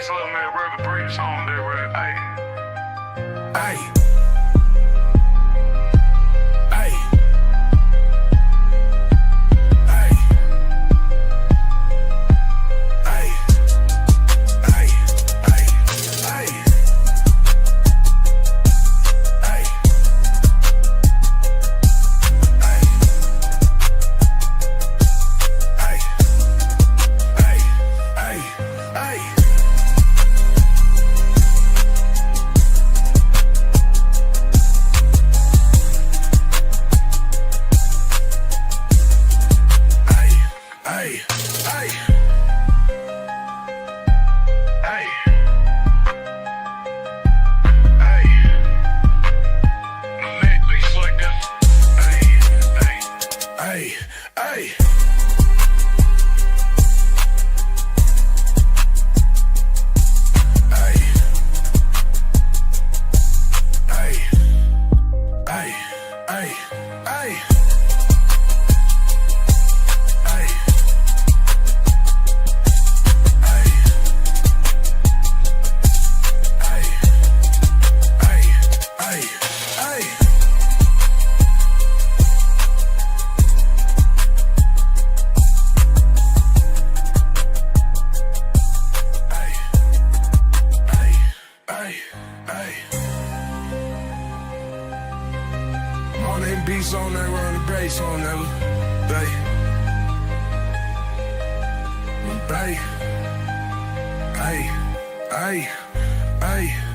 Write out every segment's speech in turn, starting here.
this little man rubber bricks on there, right? Hey. Hey. Hey. Hey. Hey. Hey. Hey. Hey.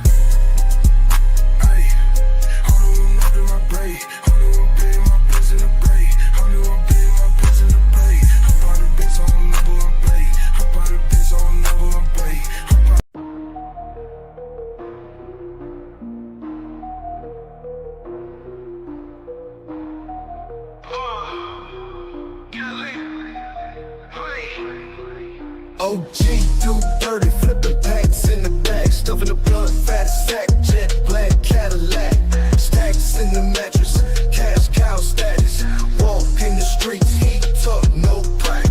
OGDoDirty, flipping packs in the bag, stuffing the blunt, fat sack, jet black Cadillac, stacks in the mattress, cash cow status, walk in the streets, heat up, no crack,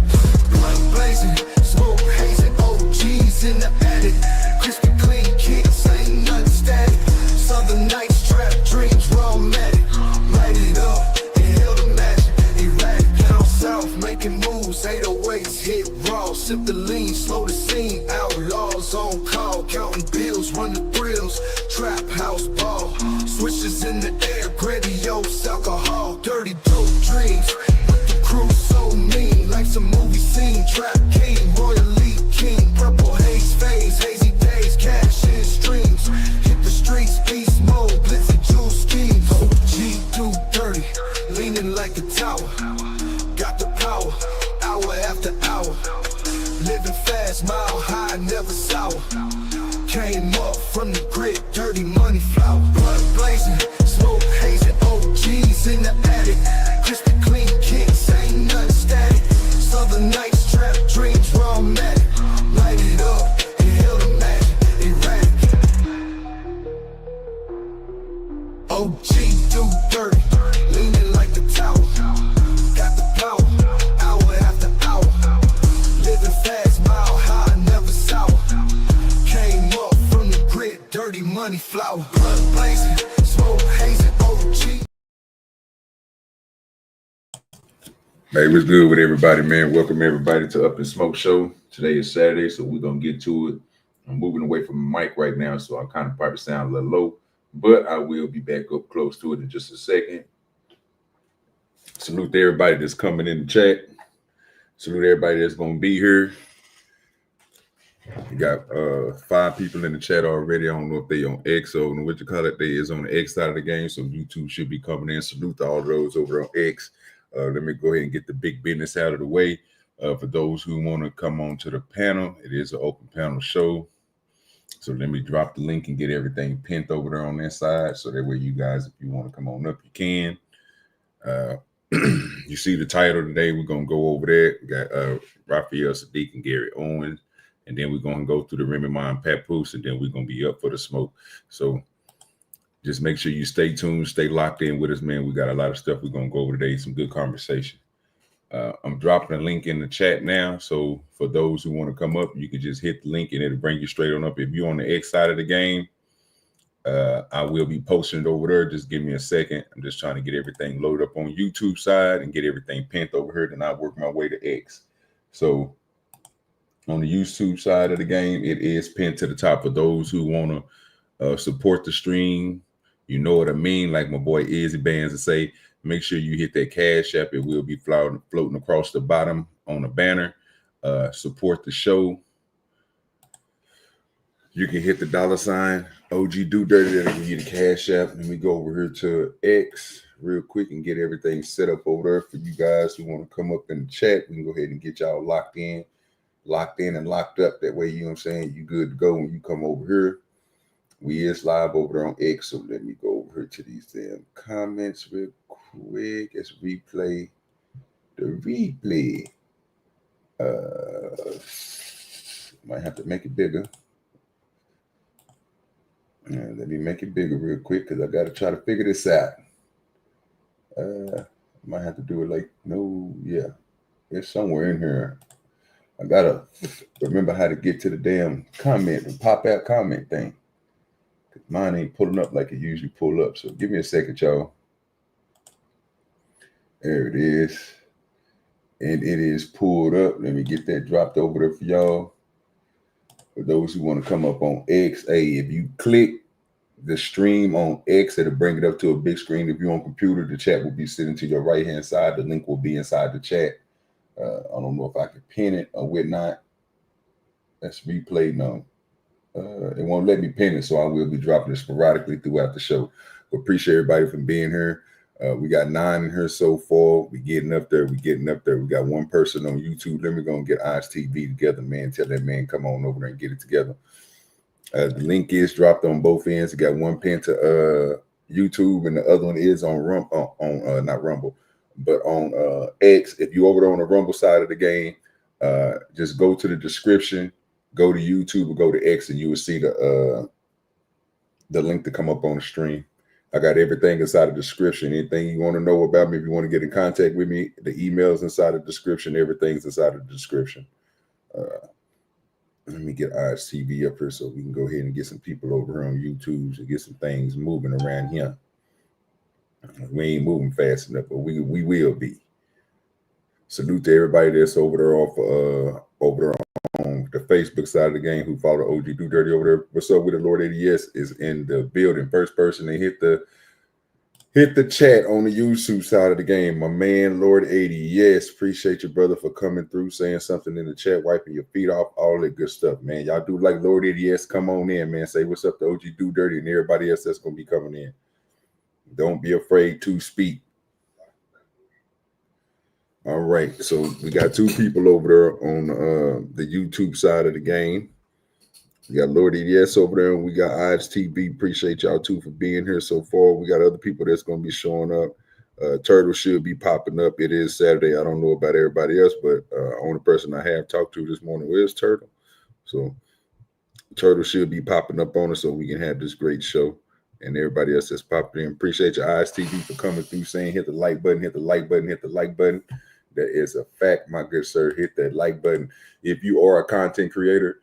blunt blazing, smoke hazing, OGs in the attic, crispy clean kicks, ain't nothing static, southern nights, trap dreams, raw matic, light it up, inhale the magic, erratic, down south, making moves, 808s, hit raw, sip the lean, slow the scene, outlaws on call, counting bills, run the thrills, trap house ball, switches in the air, grandiose alcohol, dirty dope dreams, with the crew so mean, like some movie scene, trap king, royally king, purple haze phase, hazy days, cash in streams, hit the streets, beast mode, blitzy jewel schemes, OGDoDirty, leaning like a tower, got the power, hour after hour, living fast, mile high, never sour. Came up from the grid, dirty money flower. Blood blazing, smoke hazing, OGs in the attic. Crispy clean kicks, ain't nothing static. Southern nights, trap dreams, raw matic. Light it up, inhale the magic, erratic. OGDoDirty, leaning like the tower. Got the power, hour after hour. Living fast, mile high, never sour. Came up from the grid, dirty money flower. Blood blazing, smoke hazing, OG. Hey, what's good with everybody, man? Welcome everybody to Up and Smoke Show. Today is Saturday, so we're gonna get to it. I'm moving away from the mic right now, so I kind of probably sound a little low, but I will be back up close to it in just a second. Salute to everybody that's coming in the chat. Salute everybody that's gonna be here. We got 5 people in the chat already. I don't know if they on X or what you call it. They is on the X side of the game, so YouTube should be coming in. Salute to all those over on X. Let me go ahead and get the big business out of the way. For those who want to come on to the panel, it is an open panel show. So let me drop the link and get everything pinned over there on that side. So that way you guys, if you want to come on up, you can. You see the title today. We're going to go over there. We got Raphael, Siddiq, and Gary Owen. And then we're going to go through the Remy and Papoose, and then we're going to be up for the smoke. So just make sure you stay tuned, stay locked in with us, man. We got a lot of stuff we're going to go over today, some good conversation. I'm dropping a link in the chat now. So for those who want to come up, you can just hit the link and it'll bring you straight on up. If you're on the X side of the game, I will be posting it over there. Just give me a second. I'm just trying to get everything loaded up on YouTube side and get everything pinned over here. Then I work my way to X. So on the YouTube side of the game, it is pinned to the top for those who want to support the stream. You know what I mean? Like my boy Izzy Bands to say, make sure you hit that Cash App. It will be floating across the bottom on the banner. Support the show. You can hit the $ OGDoDirty. That'll give you the Cash App. Let me go over here to X real quick and get everything set up over there for you guys who want to come up in the chat. We can go ahead and get y'all locked in and locked up. That way, you know what I'm saying, you good to go when you come over here. We is live over there on X, so let me go over here to these damn comments real quick. Let's replay the replay. Might have to make it bigger. Let me make it bigger real quick because I got to try to figure this out. Might have to do it like, it's somewhere in here. I got to remember how to get to the damn comment and pop out comment thing. Mine ain't pulling up like it usually pull up. So give me a second, y'all. There it is. And it is pulled up. Let me get that dropped over there for y'all. For those who want to come up on X, hey, if you click the stream on X, it'll bring it up to a big screen. If you're on computer, the chat will be sitting to your right-hand side. The link will be inside the chat. I don't know if I can pin it or whatnot. Let's replay. No. It won't let me pin it, so I will be dropping it sporadically throughout the show. But appreciate everybody for being here. We got 9 in here so far. We getting up there. We got one person on YouTube. Let me go and get Eyes TV together, man. Tell that man come on over there and get it together. The link is dropped on both ends. We got one pinned to YouTube, and the other one is on not Rumble, but on X. If you over there on the Rumble side of the game, just go to the description. Go to YouTube or go to X, and you will see the link to come up on the stream. I got everything inside the description. Anything you want to know about me, if you want to get in contact with me, the email's inside the description. Everything's inside the description. Let me get Eyes TV up here so we can go ahead and get some people over here on YouTube and get some things moving around here. We ain't moving fast enough, but we will be. Salute to everybody that's over there over there on the Facebook side of the game who follow OGDoDirty over there. What's up with the Lord ADS is in the building. First person to hit the chat on the YouTube side of the game. My man, Lord 80. Yes, appreciate you, brother, for coming through, saying something in the chat, wiping your feet off, all that good stuff, man. Y'all do like Lord ADS. Come on in, man. Say what's up to OGDoDirty and everybody else that's going to be coming in. Don't be afraid to speak. All right, so we got 2 people over there on the YouTube side of the game. We got Lord EDS over there, and we got Eyes TV. Appreciate y'all too for being here so far. We got other people that's going to be showing up. Turtle should be popping up. It is Saturday. I don't know about everybody else, but only person I have talked to this morning is Turtle. So Turtle should be popping up on us so we can have this great show. And everybody else that's popping in. Appreciate your Eyes TV for coming through, saying hit the like button, hit the like button, hit the like button. That is a fact, my good sir. Hit that like button. If you are a content creator,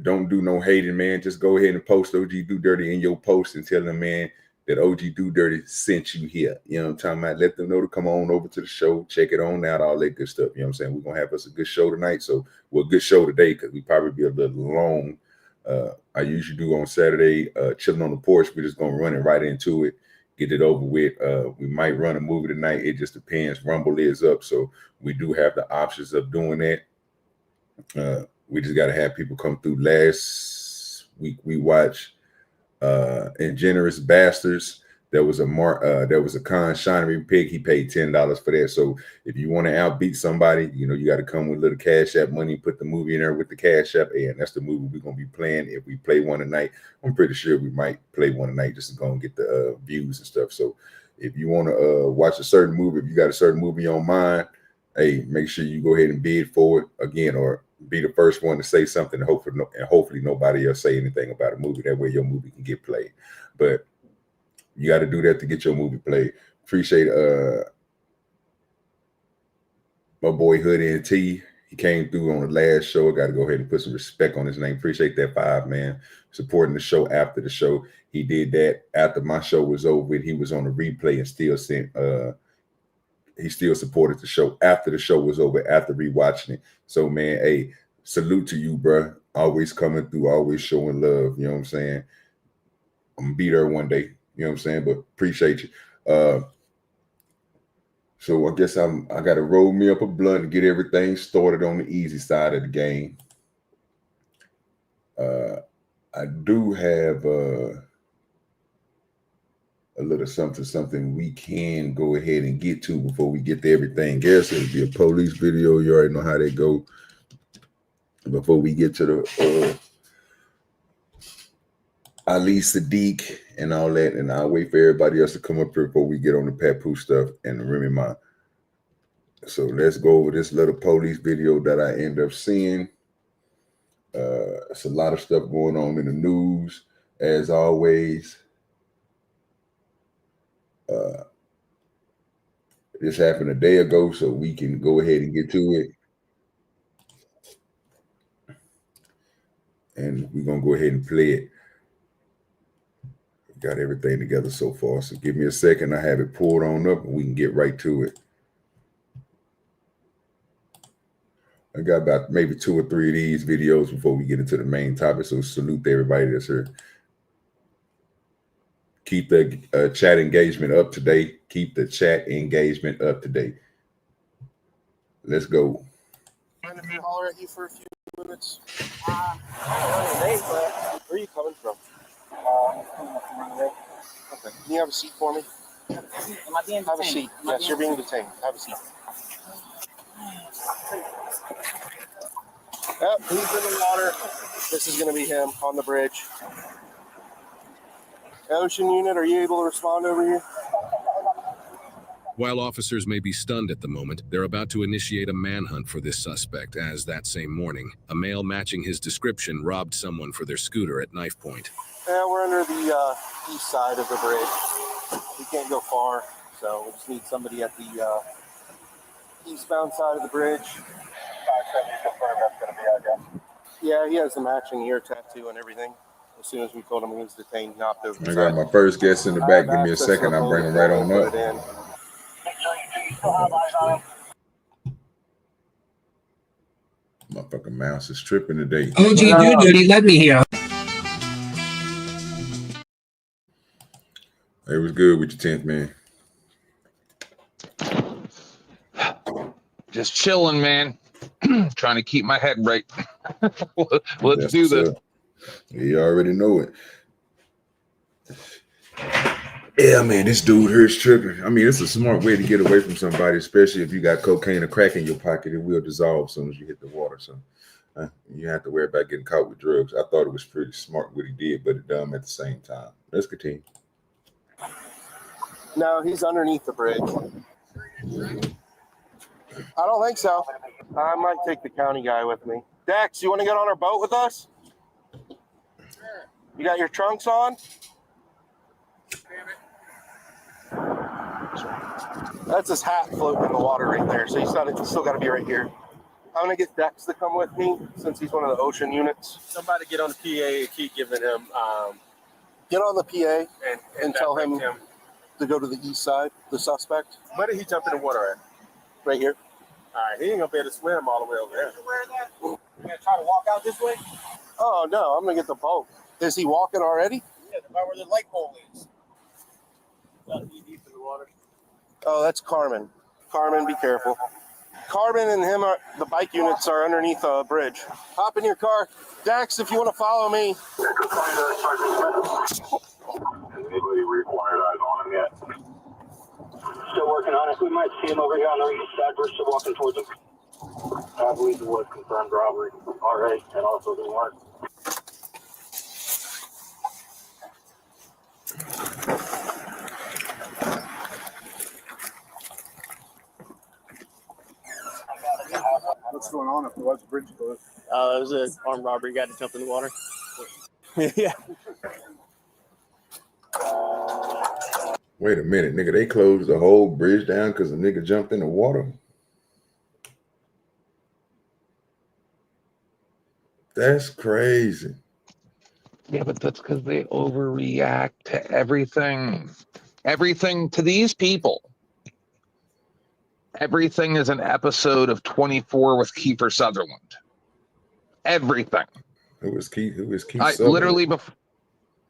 don't do no hating, man. Just go ahead and post OGDoDirty in your post and tell them, man, that OGDoDirty sent you here. You know what I'm talking about? Let them know to come on over to the show, check it on out, all that good stuff. You know what I'm saying? We're going to have us a good show tonight. So, well, good show today because we probably be a little long. I usually do on Saturday, chilling on the porch. We're just going to run it right into it. Get it over with. We might run a movie tonight. It just depends. Rumble is up, so we do have the options of doing that. We just got to have people come through. Last week we watched Ingenerous Bastards. There was a Con Shinery pig. He paid $10 for that. So if you want to outbeat somebody, you know, you got to come with a little Cash App money, put the movie in there with the Cash App. And that's the movie we're going to be playing. If we play one tonight, I'm pretty sure we might play one tonight just to go and get the views and stuff. So if you want to watch a certain movie, if you got a certain movie on mind, hey, make sure you go ahead and bid for it again, or be the first one to say something. And hopefully nobody else say anything about a movie. That way your movie can get played. But you got to do that to get your movie played. Appreciate my boy Hoodie and T. He came through on the last show. I got to go ahead and put some respect on his name. Appreciate that 5, man. Supporting the show after the show. He did that after my show was over. He was on the replay and still sent. He still supported the show after the show was over, after rewatching it. So, man, hey, salute to you, bro. Always coming through, always showing love. You know what I'm saying? I'm gonna be there one day. You know what I'm saying? But appreciate you. So I guess I got to roll me up a blunt and get everything started on the easy side of the game. I do have a little something we can go ahead and get to before we get to everything else. It'll be a police video. You already know how they go. Before we get to the Ali Siddiq and all that, and I'll wait for everybody else to come up here before we get on the Papoose stuff and the Remy mind. So let's go over this little police video that I end up seeing. It's a lot of stuff going on in the news, as always. This happened a day ago, so we can go ahead and get to it. And we're going to go ahead and play it. Got everything together so far. So give me a second. I have it pulled on up and we can get right to it. I got about maybe 2 or 3 of these videos before we get into the main topic. So salute to everybody that's here. Keep the chat engagement up to date. Keep the chat engagement up to date. Let's go. Mind if we holler at you for a few minutes? Where are you coming from? Okay. Can you have a seat for me? Am I being detained? Have a seat. Yes, you're being detained. Have a seat. Yep, he's in the water. This is going to be him on the bridge. Ocean unit, are you able to respond over here? While officers may be stunned at the moment, they're about to initiate a manhunt for this suspect, as that same morning, a male matching his description robbed someone for their scooter at knife point. Yeah, we're under the east side of the bridge. We can't go far, so we just need somebody at the eastbound side of the bridge. Yeah, he has the matching ear tattoo and everything. As soon as we told him he was detained, knocked over. I got my first guest in the back. Give me a second. I'll bring him right on up. Motherfucking mouse is tripping today. OGDoDirty, let me hear. It was good with your 10th, man. Just chilling, man. Trying to keep my head right. Let's do this. You already know it. Yeah, man, this dude here is tripping. I mean, it's a smart way to get away from somebody, especially if you got cocaine or crack in your pocket. It will dissolve as soon as you hit the water. So you have to worry about getting caught with drugs. I thought it was pretty smart what he did, but it dumb at the same time. Let's continue. No, he's underneath the bridge. I don't think so. I might take the county guy with me. Dex, you want to get on our boat with us? You got your trunks on? That's his hat floating in the water right there. So he's still got to be right here. I'm going to get Dex to come with me since he's one of the ocean units. Somebody get on the PA and keep giving him Get on the PA and tell him him to go to the east side, the suspect. where did he jump in the water at? Right here. All right, he ain't gonna be able to swim all the way over there. You gonna try to walk out this way? Oh, no, I'm going to get the boat. Is he walking already? Yeah, about where the light pole is. Gotta be deep in the water. Oh, that's Carmen. Carmen, be careful. Carmen and him, the bike units are underneath a bridge. Hop in your car. Dax, if you want to follow me. Anybody required eyes on him yet? Still working on it. We might see him over here on the east side. We're still walking towards him. I believe it was confirmed robbery. RA and also the warrant. What's going on if there was a bridge closed? It was an armed robbery. Got to jump in the water. Yeah. Wait a minute, nigga. They closed the whole bridge down because the nigga jumped in the water. That's crazy. Yeah, but that's because they overreact to everything. Everything to these people. Everything is an episode of 24 with Kiefer Sutherland. Everything. Who is Keith? Who is Keith? I Sutherland? literally before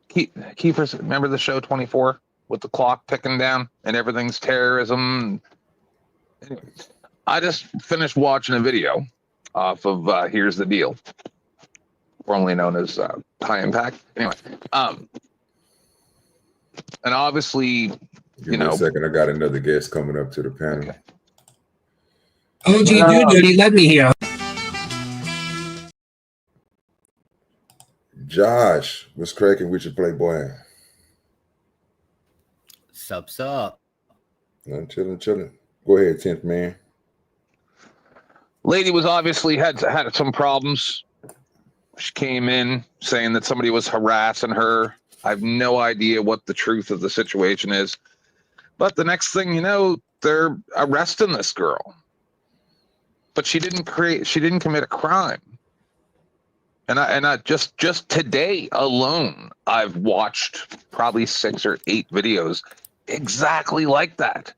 Kiefer. Remember the show 24 with the clock ticking down and everything's terrorism. Anyway, I just finished watching a video off of Here's the Deal, formerly known as High Impact. Anyway, and obviously, Give me a second. I got another guest coming up to the panel. Okay. OGDoDirty, let me hear. Josh, what's cracking with your Playboy? Sups up. I'm chilling. Go ahead, 10th man. Lady was obviously had some problems. She came in saying that somebody was harassing her. I have no idea what the truth of the situation is. But the next thing you know, they're arresting this girl. But she didn't commit a crime. And I just today alone, I've watched probably 6 or 8 videos exactly like that.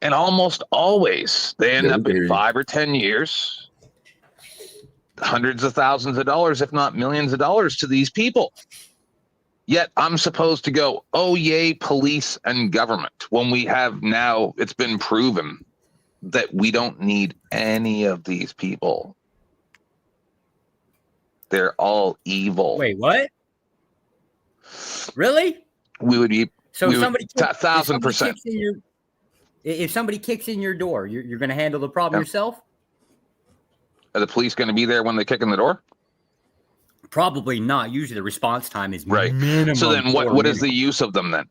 And almost always they end up in 5 or 10 years, hundreds of thousands of dollars, if not millions of dollars to these people. Yet I'm supposed to go, oh, yay, police and government, when we have now, it's been proven that we don't need any of these people. They're all evil. Wait, what? Really? We would be so we somebody 1,000%. If somebody kicks in your door, you're going to handle the problem yourself? Are the police going to be there when they kick in the door? Probably not. Usually the response time is right. Minimum. So then what is the use of them then?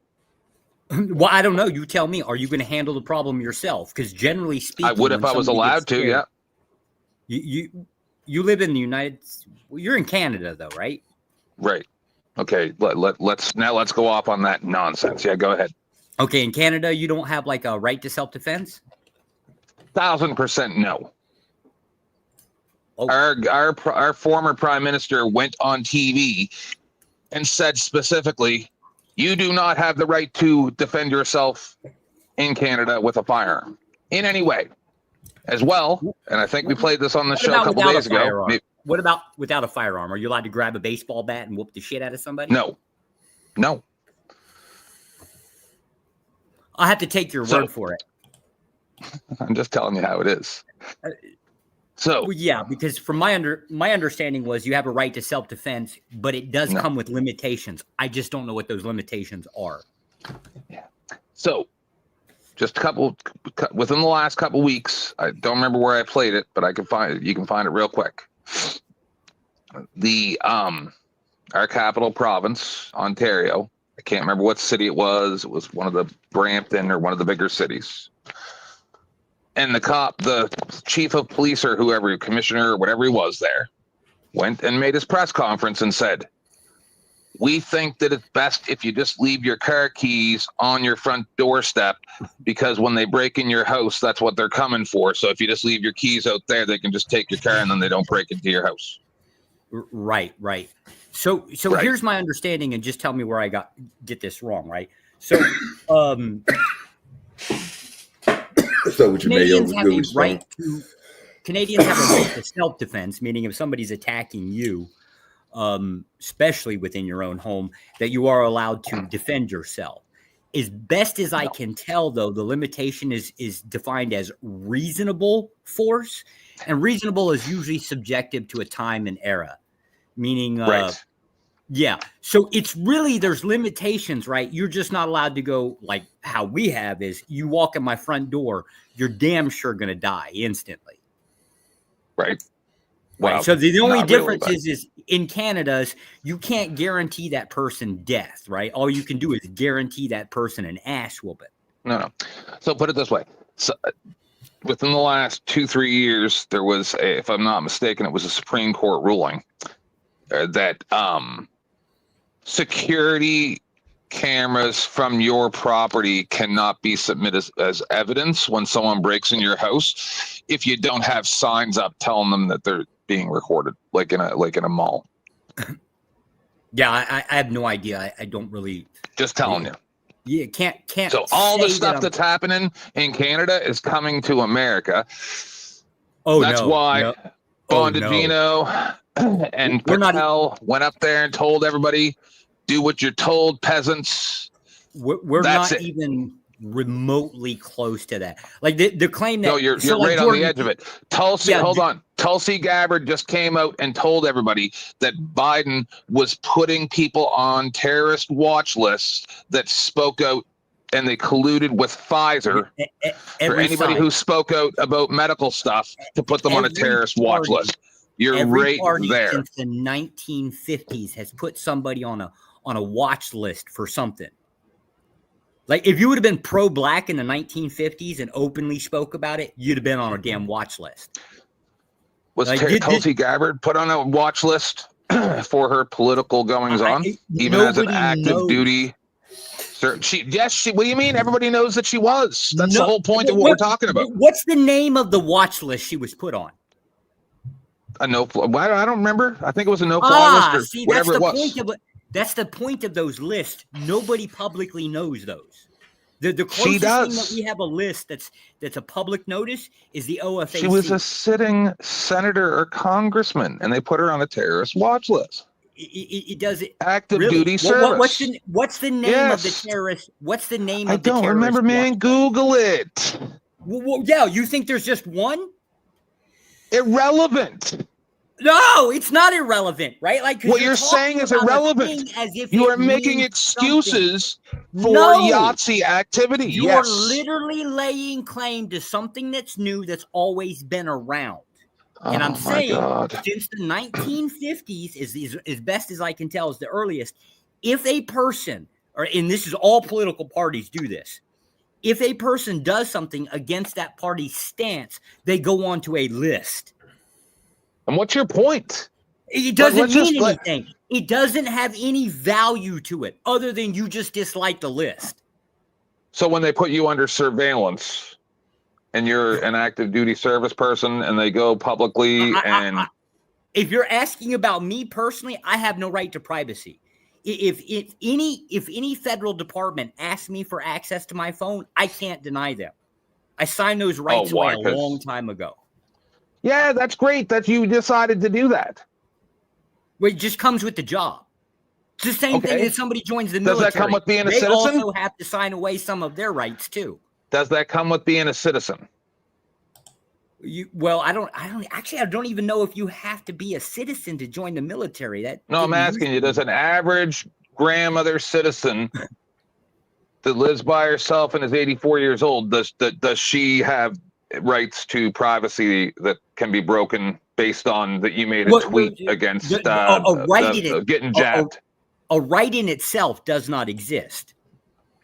Well, I don't know. You tell me. Are you going to handle the problem yourself? Because generally speaking, I would if I was allowed to, yeah. You live in the you're in Canada though, right? Right. Okay. Let's go off on that nonsense. Yeah, go ahead. Okay, in Canada, you don't have like a right to self-defense? 1,000% no. Oh. Our former prime minister went on TV and said specifically, you do not have the right to defend yourself in Canada with a firearm in any way. As well, and I think we played this on the show a couple days ago. What about without a firearm? Are you allowed to grab a baseball bat and whoop the shit out of somebody? No. I'll have to take your word for it. I'm just telling you how it is. So yeah, because from my understanding was you have a right to self-defense, but it does come with limitations. I just don't know what those limitations are. Yeah. So just within the last couple weeks, I don't remember where I played it, but I can find it. You can find it real quick. The our capital province, Ontario. I can't remember what city it was. It was one of the Brampton or one of the bigger cities. And the chief of police or whoever, commissioner or whatever he was there, went and made his press conference and said, we think that it's best if you just leave your car keys on your front doorstep, because when they break in your house, that's what they're coming for. So if you just leave your keys out there, they can just take your car and then they don't break into your house. Right. So right. Here's my understanding, and just tell me where I get this wrong, right? So Canadians have a right to self-defense, meaning if somebody's attacking you, especially within your own home, that you are allowed to defend yourself. As best as I can tell, though, the limitation is defined as reasonable force, and reasonable is usually subjective to a time and era, meaning, yeah. So it's really, there's limitations, right? You're just not allowed to go like how we have is you walk in my front door, you're damn sure going to die instantly. Right. Wow. Right. So the only difference is in Canada, you can't guarantee that person death, right? All you can do is guarantee that person an ass whooping. No. So put it this way. So within the last 2-3 years, there was if I'm not mistaken, it was a Supreme Court ruling that security cameras from your property cannot be submitted as evidence when someone breaks in your house if you don't have signs up telling them that being recorded, like in a mall. Yeah, I have no idea. I don't really. Just telling you. Yeah, can't. So all the say stuff that that's happening in Canada is coming to America. Oh, that's no, why no. Oh, no. Bongino and We're not- Patel went up there and told everybody, "Do what you're told, peasants." We're That's not it. even remotely close to that. Like the claim that No, you're like right Jordan, on the edge of it. Tulsi, Yeah, hold on. Tulsi Gabbard just came out and told everybody that Biden was putting people on terrorist watch lists that spoke out, and they colluded with Pfizer for every anybody side. who spoke out about medical stuff to put them on a Every terrorist watch party- list. You're Every right party there. since the 1950s has put somebody on a watch list for something. Like if you would have been pro-black in the 1950s and openly spoke about it, you'd have been on a damn watch list. Was Like, Tulsi Gabbard put on a watch list for her political goings on, even as an nobody active knows. duty? What do you mean? Everybody knows that she was. That's the whole point of what we're talking about. What's the name of the watch list she was put on? A no-fly. I don't remember. I think it was a no-fly list or See, whatever that's it the was. point of it. That's the point of those lists. Nobody publicly knows those. The closest thing that we have a list that's a public notice is the OFAC. She was a sitting senator or congressman, and they put her on a terrorist watch list. It does it active really? duty service. What's the name of the terrorist? What's the name of the terrorist? I don't remember, man. Google it. Well, yeah, you think there's just one? Irrelevant. No, it's not irrelevant, right? Like what you're saying is irrelevant. You are making excuses for Yahtzee activity. You're literally laying claim to something that's new that's always been around. And I'm saying since the 1950s is as best as I can tell is the earliest. If a person, and this is all political parties do this, if a person does something against that party's stance, they go onto a list. And what's your point? It doesn't mean anything. It doesn't have any value to it other than you just dislike the list. So when they put you under surveillance and you're an active duty service person and they go publicly if you're asking about me personally, I have no right to privacy. If any federal department asks me for access to my phone, I can't deny them. I signed those rights away a long time ago. Yeah, that's great that you decided to do that. Well, it just comes with the job. It's the same thing as somebody joins the military. Does that come with being a citizen? They also have to sign away some of their rights too. Does that come with being a citizen? I don't even know if you have to be a citizen to join the military. I'm asking you, does an average grandmother citizen that lives by herself and is 84 years old, does she have rights to privacy that can be broken based on that you made a tweet against getting jabbed? A right in itself does not exist.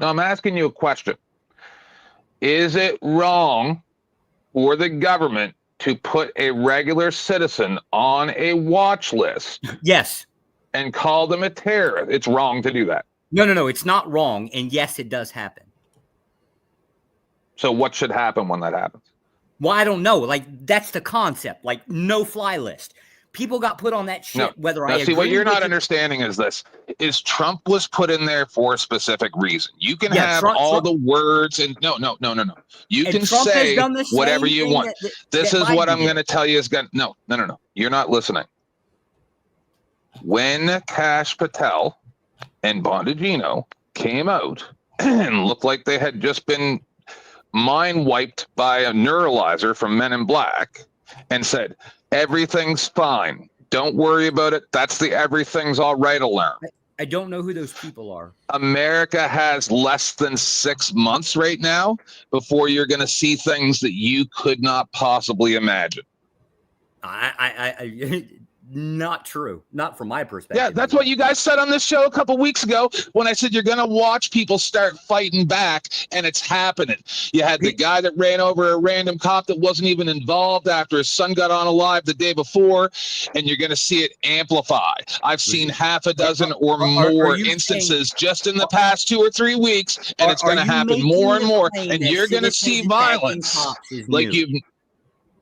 No, I'm asking you a question. Is it wrong for the government to put a regular citizen on a watch list? Yes. And call them a terrorist? It's wrong to do that. No, it's not wrong. And yes, it does happen. So what should happen when that happens? Well, I don't know. Like, that's the concept. Like, no-fly list. People got put on that shit, whether I agree. See, what you're not understanding is this. Is Trump was put in there for a specific reason. You can have all the words and no. You can say whatever you want. This is what I'm going to tell you is going to... No. You're not listening. When Cash Patel and Bongino came out and looked like they had just been mind wiped by a neuralizer from Men in Black and said, everything's fine. Don't worry about it. That's the everything's all right alarm. I don't know who those people are. America has less than 6 months right now before you're going to see things that you could not possibly imagine. Not true. Not from my perspective. Yeah, that's what you guys said on this show a couple weeks ago when I said you're going to watch people start fighting back, and it's happening. You had the guy that ran over a random cop that wasn't even involved after his son got on alive the day before, and you're going to see it amplify. I've seen half a dozen or more instances just in the past 2 or 3 weeks, and it's going to happen more and more, and you're going to see violence. Like you've...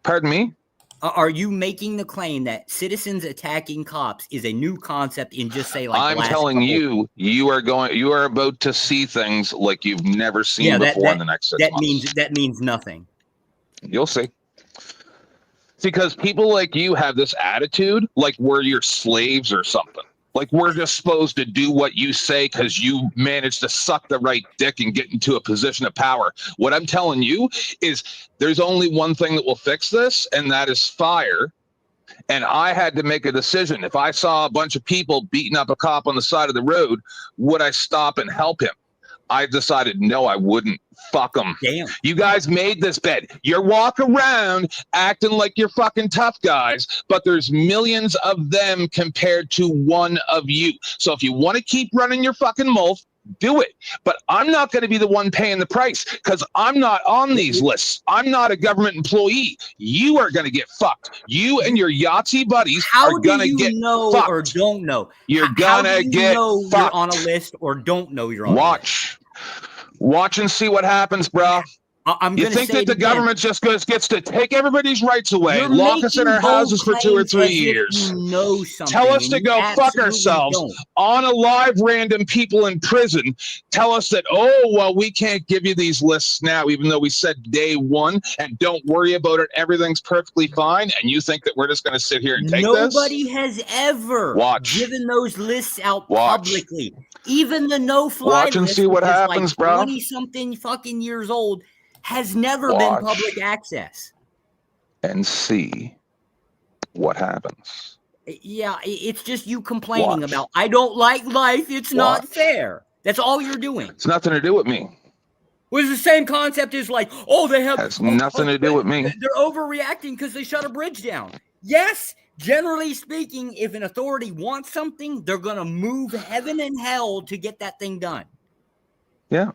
Pardon me? Are you making the claim that citizens attacking cops is a new concept in just say like? I'm telling you, you are about to see things like you've never seen before in the next 6 months. That means nothing. You'll see. It's because people like you have this attitude like we're your slaves or something. Like we're just supposed to do what you say because you managed to suck the right dick and get into a position of power. What I'm telling you is there's only one thing that will fix this, and that is fire. And I had to make a decision. If I saw a bunch of people beating up a cop on the side of the road, would I stop and help him? I decided no, I wouldn't. Fuck them. Damn. You guys made this bed. You're walking around acting like you're fucking tough guys, but there's millions of them compared to one of you. So if you want to keep running your fucking mouth, do it. But I'm not going to be the one paying the price because I'm not on these lists. I'm not a government employee. You are going to get fucked. You and your Yahtzee buddies are going to get fucked. Or don't know? You're going to get fucked. You're on a list or don't know you're on a list? Watch and see what happens, bro. You think that the government just gets to take everybody's rights away, lock us in our houses for 2 or 3 years, tell us to go fuck ourselves, on a live random people in prison, tell us that, oh, well, we can't give you these lists now, even though we said day one, and don't worry about it, everything's perfectly fine, and you think that we're just going to sit here and take this? Nobody has ever given those lists out publicly. Even the no-fly list, watch and see what happens, like bro. 20-something fucking years old, has never been public access. And see what happens. Yeah, it's just you complaining about, I don't like life, it's not fair. That's all you're doing. It's nothing to do with me. Well, it's the same concept as like, oh, they have... Has nothing to do with me. They're overreacting because they shut a bridge down. Yes, generally speaking, if an authority wants something, they're going to move heaven and hell to get that thing done. Yeah.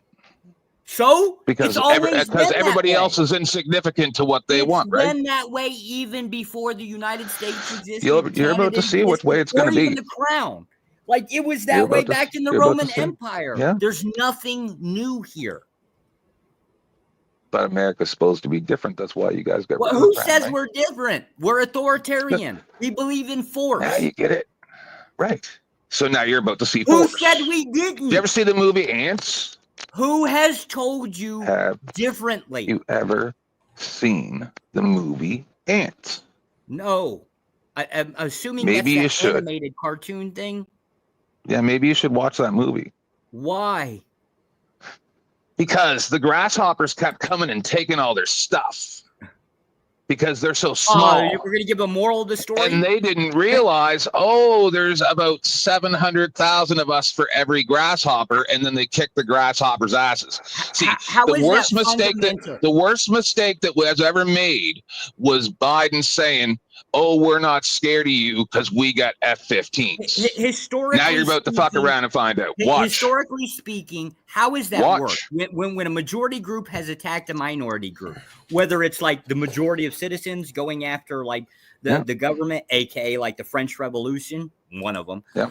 So because everybody else is insignificant to what they want, right? It's been that way even before the United States existed. You're about to see which way it's going to be. The crown, like it was that way back in the Roman Empire. Yeah. There's nothing new here. But America's supposed to be different. That's why you guys got. Well, who says we're different? We're authoritarian. We believe in force. Now you get it, right? So now you're about to see force. Who said we didn't? Did you ever see the movie Ants? Who has told you differently? You ever seen the movie Ants? No. I'm assuming maybe that's you that animated cartoon thing. Yeah, maybe you should watch that movie. Why? Because the grasshoppers kept coming and taking all their stuff. Because they're so small. We're going to give a moral of the story? And they didn't realize, there's about 700,000 of us for every grasshopper, and then they kick the grasshoppers' asses. See, the worst mistake that was ever made was Biden saying, we're not scared of you because we got F-15s. Historically, now you're about to fuck around and find out. Watch. Historically speaking, how is that work? When a majority group has attacked a minority group, whether it's like the majority of citizens going after like the government, aka like the French Revolution, one of them. Yeah.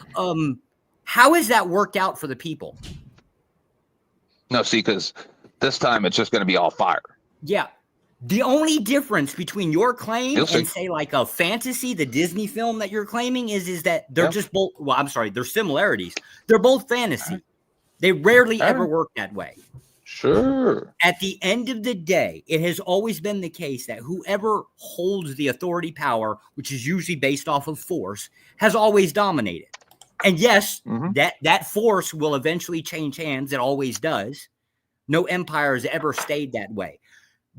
How has that worked out for the people? No, see, because this time it's just going to be all fire. Yeah. The only difference between your claim and say like a fantasy, the Disney film that you're claiming is that they're just both, well, I'm sorry, there's similarities. They're both fantasy. They rarely ever work that way. Sure. At the end of the day, it has always been the case that whoever holds the authority power, which is usually based off of force, has always dominated. And yes, that force will eventually change hands. It always does. No empire has ever stayed that way.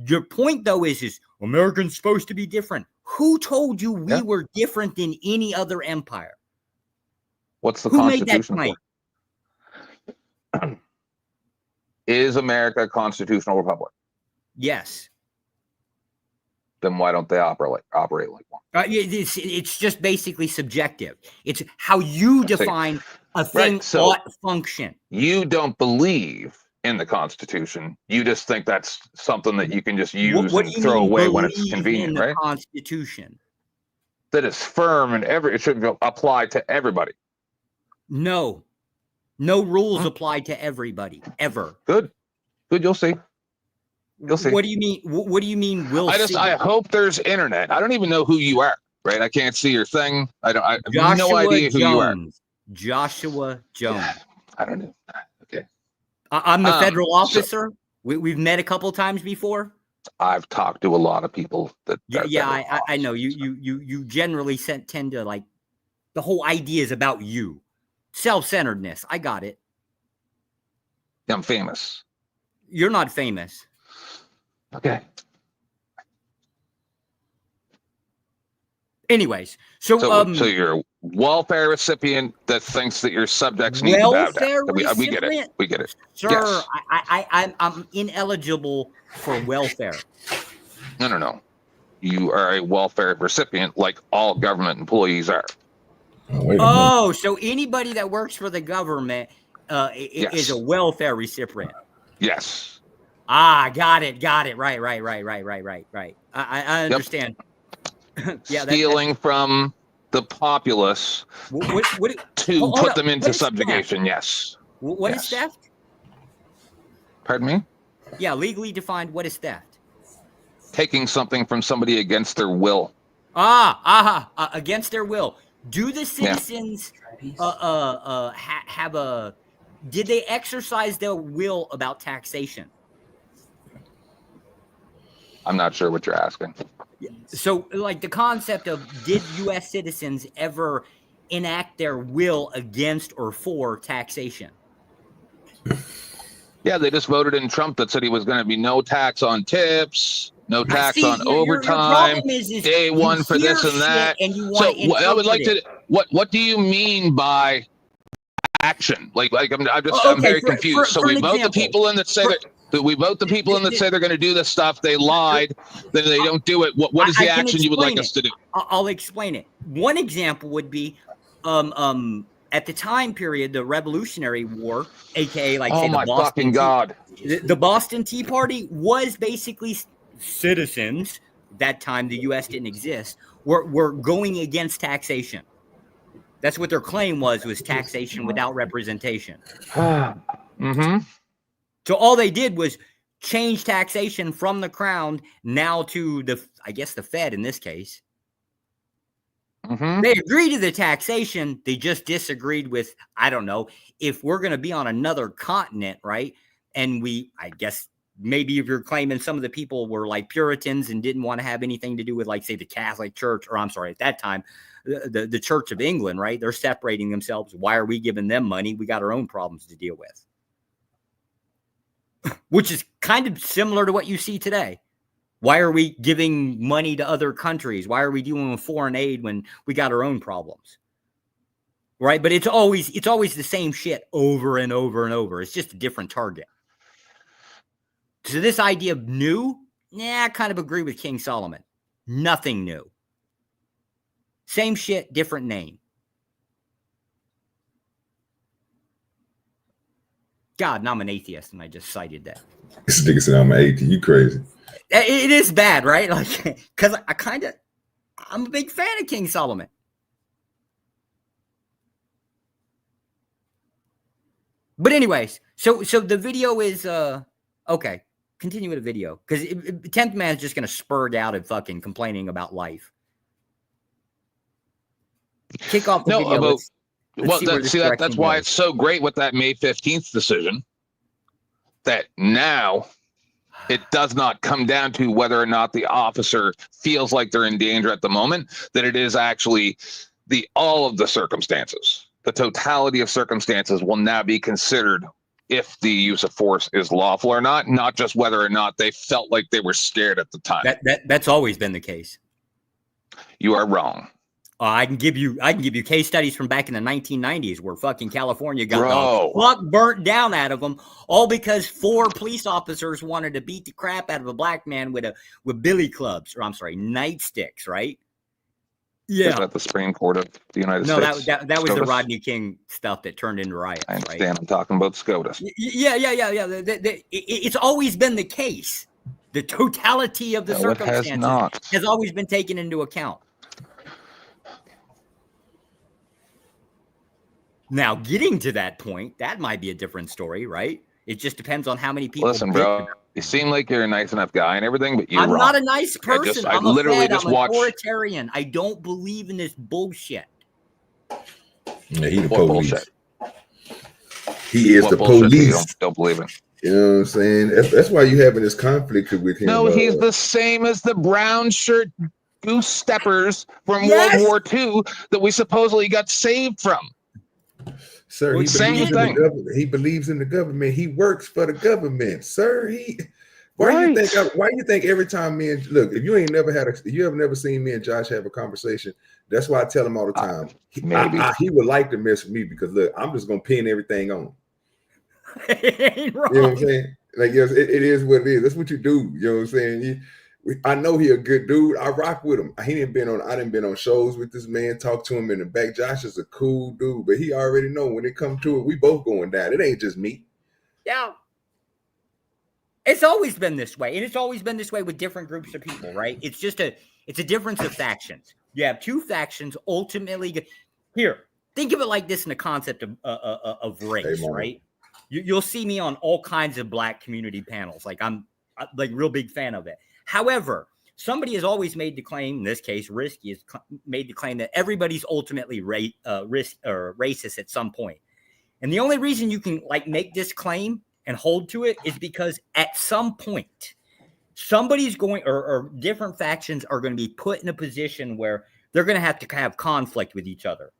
Your point, though, is Americans supposed to be different. Who told you we were different than any other empire? What's the Who Constitution made that claim? Is America a constitutional republic? Yes. Then why don't they operate like one? It's just basically subjective. It's how you define a thing ought function. You don't believe in the Constitution. You just think that's something that you can just use and throw away when it's convenient, right? Constitution. That is firm and it should apply to everybody. No rules apply to everybody ever. Good. You'll see. You'll see. What do you mean? What do you mean? I hope there's internet. I don't even know who you are. Right? I can't see your thing. I have Joshua no idea who you are. Joshua Jones. I don't know. Okay. I'm the federal officer. We've met a couple times before. I've talked to a lot of people that. I know you generally tend to like the whole idea is about you, self-centeredness. I got it. I'm famous. You're not famous. Okay. Anyways, so you're a welfare recipient that thinks that your subjects need to bow down. We get it. We get it. Sir, yes. I'm ineligible for welfare. No. You are a welfare recipient like all government employees are. So anybody that works for the government is a welfare recipient. Yes. Got it. Right. I understand. Stealing from the populace to put them into subjugation. Yes. What is theft? Pardon me? Yeah, legally defined. What is theft? taking something from somebody against their will. Against their will. Do the citizens have a? Did they exercise their will about taxation? I'm not sure what you're asking. So, like the concept of did U.S. citizens ever enact their will against or for taxation? Yeah, they just voted in Trump that said he was going to be no tax on tips, no tax on overtime, day one for this and that. And you so want I would like to. What do you mean by action? Like I'm very confused. So we vote the people in that say that. We vote the people in that say they're going to do this stuff. They lied. Then they don't do it. What is the action you would like us to do? I'll explain it. One example would be, at the time period, the Revolutionary War, aka like say the Boston the Boston Tea Party was basically citizens. That time the U.S. didn't exist. Were going against taxation. That's what their claim was taxation without representation. Mm-hmm. So all they did was change taxation from the crown now to the Fed in this case. Mm-hmm. They agreed to the taxation. They just disagreed with, I don't know, if we're going to be on another continent, right? And I guess maybe if you're claiming some of the people were like Puritans and didn't want to have anything to do with like, say, the Catholic Church, or I'm sorry, at that time, the Church of England, right? They're separating themselves. Why are we giving them money? We got our own problems to deal with. Which is kind of similar to what you see today. Why are we giving money to other countries? Why are we doing foreign aid when we got our own problems? Right? But it's always the same shit over and over and over. It's just a different target. So this idea of new, I kind of agree with King Solomon. Nothing new. Same shit, different name. God, and I'm an atheist, and I just cited that. This nigga said I'm an atheist. You crazy. It is bad, right? Like, because I'm a big fan of King Solomon. But anyways, so the video is, okay, continue with the video. Because 10th Man is just going to spurge out and fucking complaining about life. Kick off the video. That's why it's so great with that May 15th decision that now it does not come down to whether or not the officer feels like they're in danger at the moment, that it is actually all of the circumstances. The totality of circumstances will now be considered if the use of force is lawful or not just whether or not they felt like they were scared at the time. That's always been the case. You are wrong. I can give you case studies from back in the 1990s where fucking California got the fuck burnt down out of them, all because 4 police officers wanted to beat the crap out of a black man with billy clubs, or I'm sorry, nightsticks, right? Yeah, is that the Supreme Court of the United States? No, that was the Rodney King stuff that turned into riots. I understand. Right? I'm talking about SCOTUS. Yeah. It's always been the case. The totality of the circumstances has always been taken into account. Now, getting to that point, that might be a different story, right? It just depends on how many people. Listen, bro, You seem like you're a nice enough guy and everything, but you're I'm wrong. not a nice person. I I'm literally a Fed. just I'm watched. authoritarian. I don't believe in this bullshit. Yeah, he the What police. bullshit? He is What the bullshit that you police. don't believe in? You know what I'm saying? That's why you having this conflict with him. No, he's the same as the brown shirt goose steppers from Yes. World War II that we supposedly got saved from. Sir, he Same believes in thing. the government. He believes in the government. He works for the government, sir. Why Right. you think every time me and look, if you ain't never had you have never seen me and Josh have a conversation, that's why I tell him all the time. Maybe He would like to mess with me because look, I'm just gonna pin everything on. Ain't wrong. You know what I'm saying? Like, yes, it is what it is. That's what you do. You know what I'm saying? I know he a good dude. I rock with him. I didn't been on shows with this man, talk to him in the back. Josh is a cool dude, but he already know when it comes to it, we both going down. It ain't just me. Yeah. It's always been this way, and it's always been this way with different groups of people, right? It's just a difference of factions. You have two factions ultimately. Here, think of it like this in the concept of race, right? You'll see me on all kinds of Black community panels. Like I'm like real big fan of it. However, somebody has always made the claim, in this case, Risky has made the claim that everybody's ultimately racist at some point. And the only reason you can like make this claim and hold to it is because at some point, somebody's going or different factions are going to be put in a position where they're going to have conflict with each other.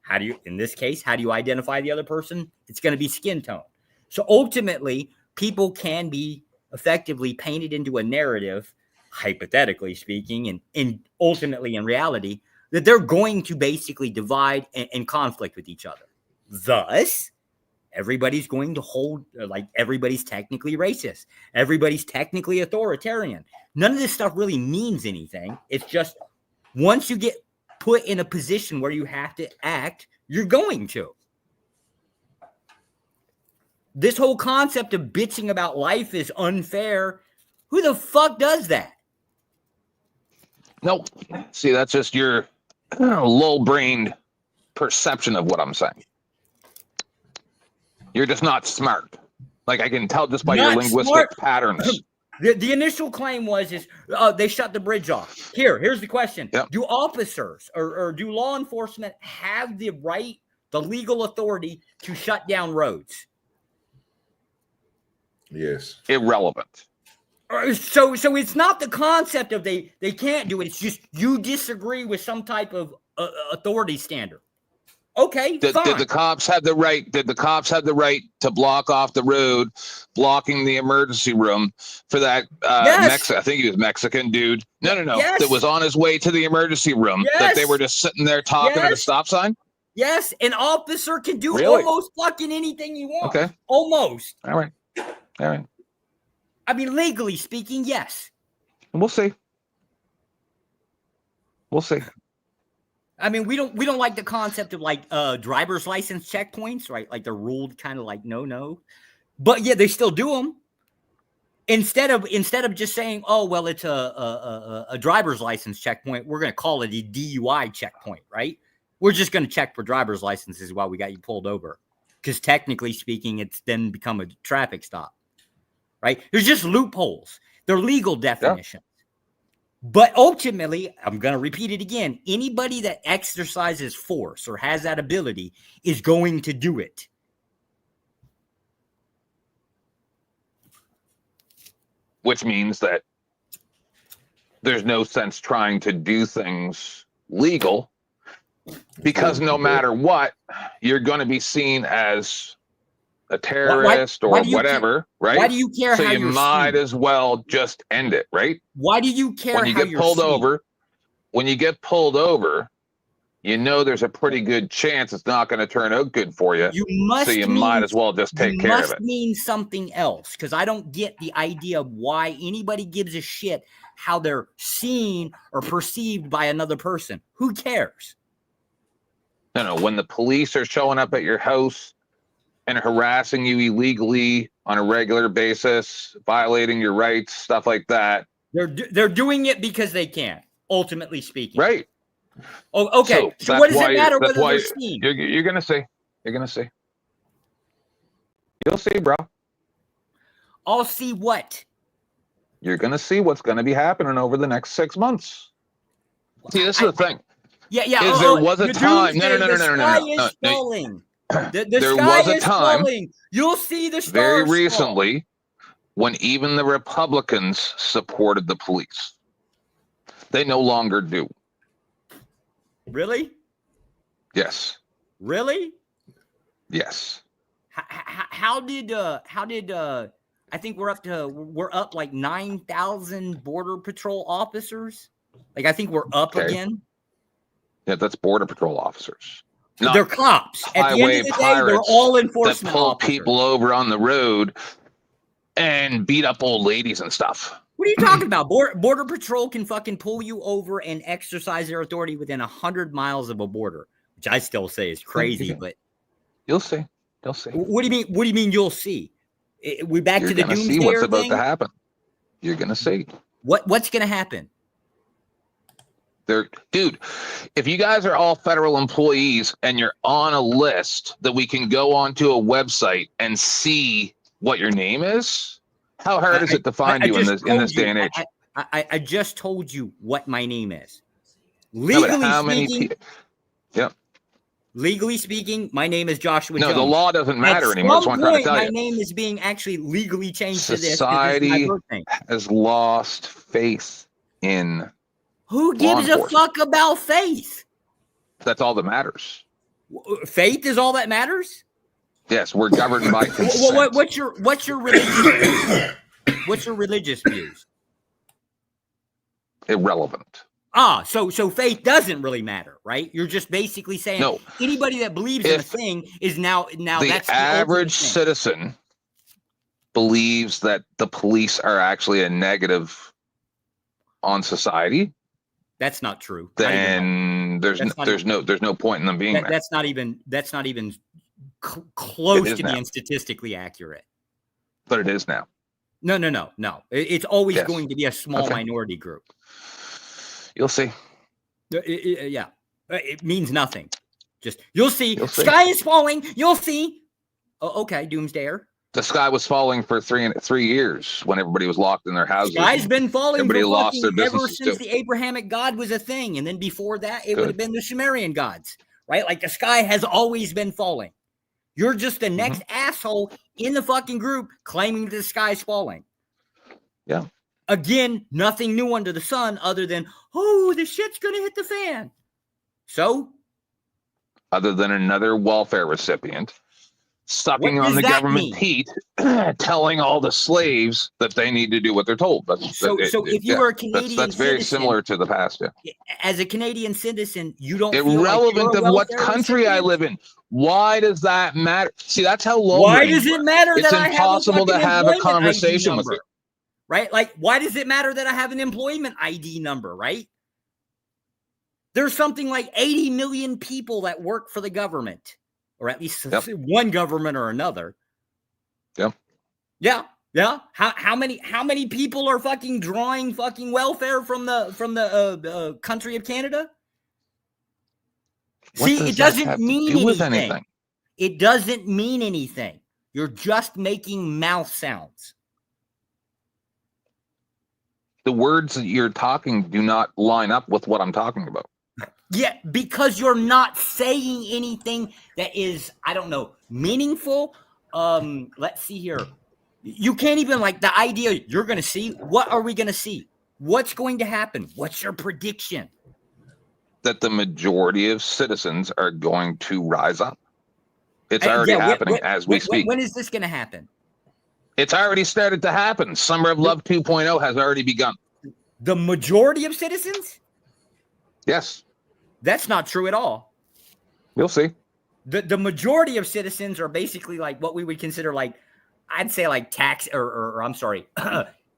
In this case, how do you identify the other person? It's going to be skin tone. So ultimately, people can be effectively painted into a narrative, hypothetically speaking, and ultimately in reality, that they're going to basically divide and conflict with each other. Thus, everybody's going to hold, like everybody's technically racist. Everybody's technically authoritarian. None of this stuff really means anything. It's just once you get put in a position where you have to act, you're going to. This whole concept of bitching about life is unfair. Who the fuck does that? Nope. See, that's just your low-brained perception of what I'm saying. You're just not smart. Like I can tell just by your linguistic patterns. The initial claim was they shut the bridge off. Here's the question. Yep. Do officers or do law enforcement have the right, the legal authority to shut down roads? Yes. Irrelevant. So it's not the concept of they can't do it. It's just you disagree with some type of authority standard. Okay, did the cops have the right? Did the cops have the right to block off the road, blocking the emergency room for that? Yes. I think he was Mexican dude. No. Yes. That was on his way to the emergency room. Yes. That they were just sitting there talking at a stop sign. Yes, an officer can do Really? almost fucking anything you want. Okay, almost. All right. I mean, legally speaking, yes. We'll see. I mean, we don't like the concept of like driver's license checkpoints, right? Like they're ruled kind of like no, but yeah, they still do them. Instead of just saying, oh well, it's a driver's license checkpoint, we're going to call it a DUI checkpoint, right? We're just going to check for driver's licenses while we got you pulled over, because technically speaking, it's then become a traffic stop, right? There's just loopholes. They're legal definitions. Yeah. But ultimately, I'm going to repeat it again. Anybody that exercises force or has that ability is going to do it. Which means that there's no sense trying to do things legal, because no matter what, you're going to be seen as a terrorist or whatever, right? Why do you care? So how you you're might seen? as well just end it, right? Why do you care? When you get pulled over, you know there's a pretty good chance it's not going to turn out good for you. So you might as well just take care of it. Must mean something else, because I don't get the idea of why anybody gives a shit how they're seen or perceived by another person. Who cares? No. When the police are showing up at your house and harassing you illegally on a regular basis, violating your rights, stuff like that. They're doing it because they can, ultimately speaking. Right. Oh, okay. So what does it matter whether they're seen? You're going to see. You'll see, bro. I'll see what? You're going to see what's going to be happening over the next 6 months. See, this is the thing. Yeah, yeah. Is there was a the time? No, doomsday, no, no, no, no, no, The no, sky is falling. The There sky was a is time, falling. You'll see the stars very fall. recently, when even the Republicans supported the police. They no longer do. Really? Yes. Really? Yes. How did I think we're up like 9,000 border patrol officers. Like I think we're up again. Yeah, that's border patrol officers. They're cops. At the end of the day, they're all enforcement that pull officers. people over on the road and beat up old ladies and stuff. What are you talking about? Border patrol can fucking pull you over and exercise their authority within 100 miles of a border, which I still say is crazy, but you'll see. You'll see. What do you mean? What do you mean you'll see? We back You're to the gonna doomsday see what's thing? about to happen. You're gonna see. What's gonna happen? Dude, if you guys are all federal employees and you're on a list that we can go onto a website and see what your name is, how hard is it to find you in this day and age? I just told you what my name is. Legally speaking, my name is Joshua Jones. The law doesn't matter anymore. That's what I'm trying to tell you. My name is being actually legally changed Society to this. Society has lost faith in who gives a fuck about faith? That's all that matters. Faith is all that matters? Yes, we're governed by consent. What's your religious views? What's your religious views? Irrelevant. So faith doesn't really matter, right? You're just basically saying anybody that believes in a thing is now that's the average citizen believes that the police are actually a negative on society. That's not true. Then there's no point in them being there. That's not even close to being statistically accurate. But it is now. No. It's always going to be a small minority group. You'll see. Yeah, it means nothing. Just you'll see. Sky is falling. You'll see. Oh, okay, doomsdayer. The sky was falling for 3 years when everybody was locked in their houses. Sky's been falling. Everybody lost their businesses ever since the Abrahamic God was a thing, and then before that, it would have been the Sumerian gods, right? Like the sky has always been falling. You're just the next asshole in the fucking group claiming the sky's falling. Yeah. Again, nothing new under the sun other than, the shit's going to hit the fan. So? Other than another welfare recipient sucking on the government teat, telling all the slaves that they need to do what they're told. So if you were a Canadian that's very similar to the past. Yeah. As a Canadian citizen, you don't irrelevant of what country I live in. Why does that matter? See, that's how low. Why does it matter? It's impossible to have a conversation with you. Right? Like, why does it matter that I have an employment ID number, right? There's something like 80 million people that work for the government, or at least one government or another. Yeah. How many people are fucking drawing fucking welfare from the country of Canada? It doesn't mean anything. It doesn't mean anything. You're just making mouth sounds. The words that you're talking do not line up with what I'm talking about. Yeah, because you're not saying anything that is, I don't know, meaningful. Let's see here. You can't even the idea you're going to see. What are we going to see? What's going to happen? What's your prediction? That the majority of citizens are going to rise up. It's already happening as we speak. When is this going to happen? It's already started to happen. Summer of Love 2.0 has already begun. The majority of citizens? Yes. That's not true at all. You'll see. The majority of citizens are basically what we would consider I'd say tax or I'm sorry,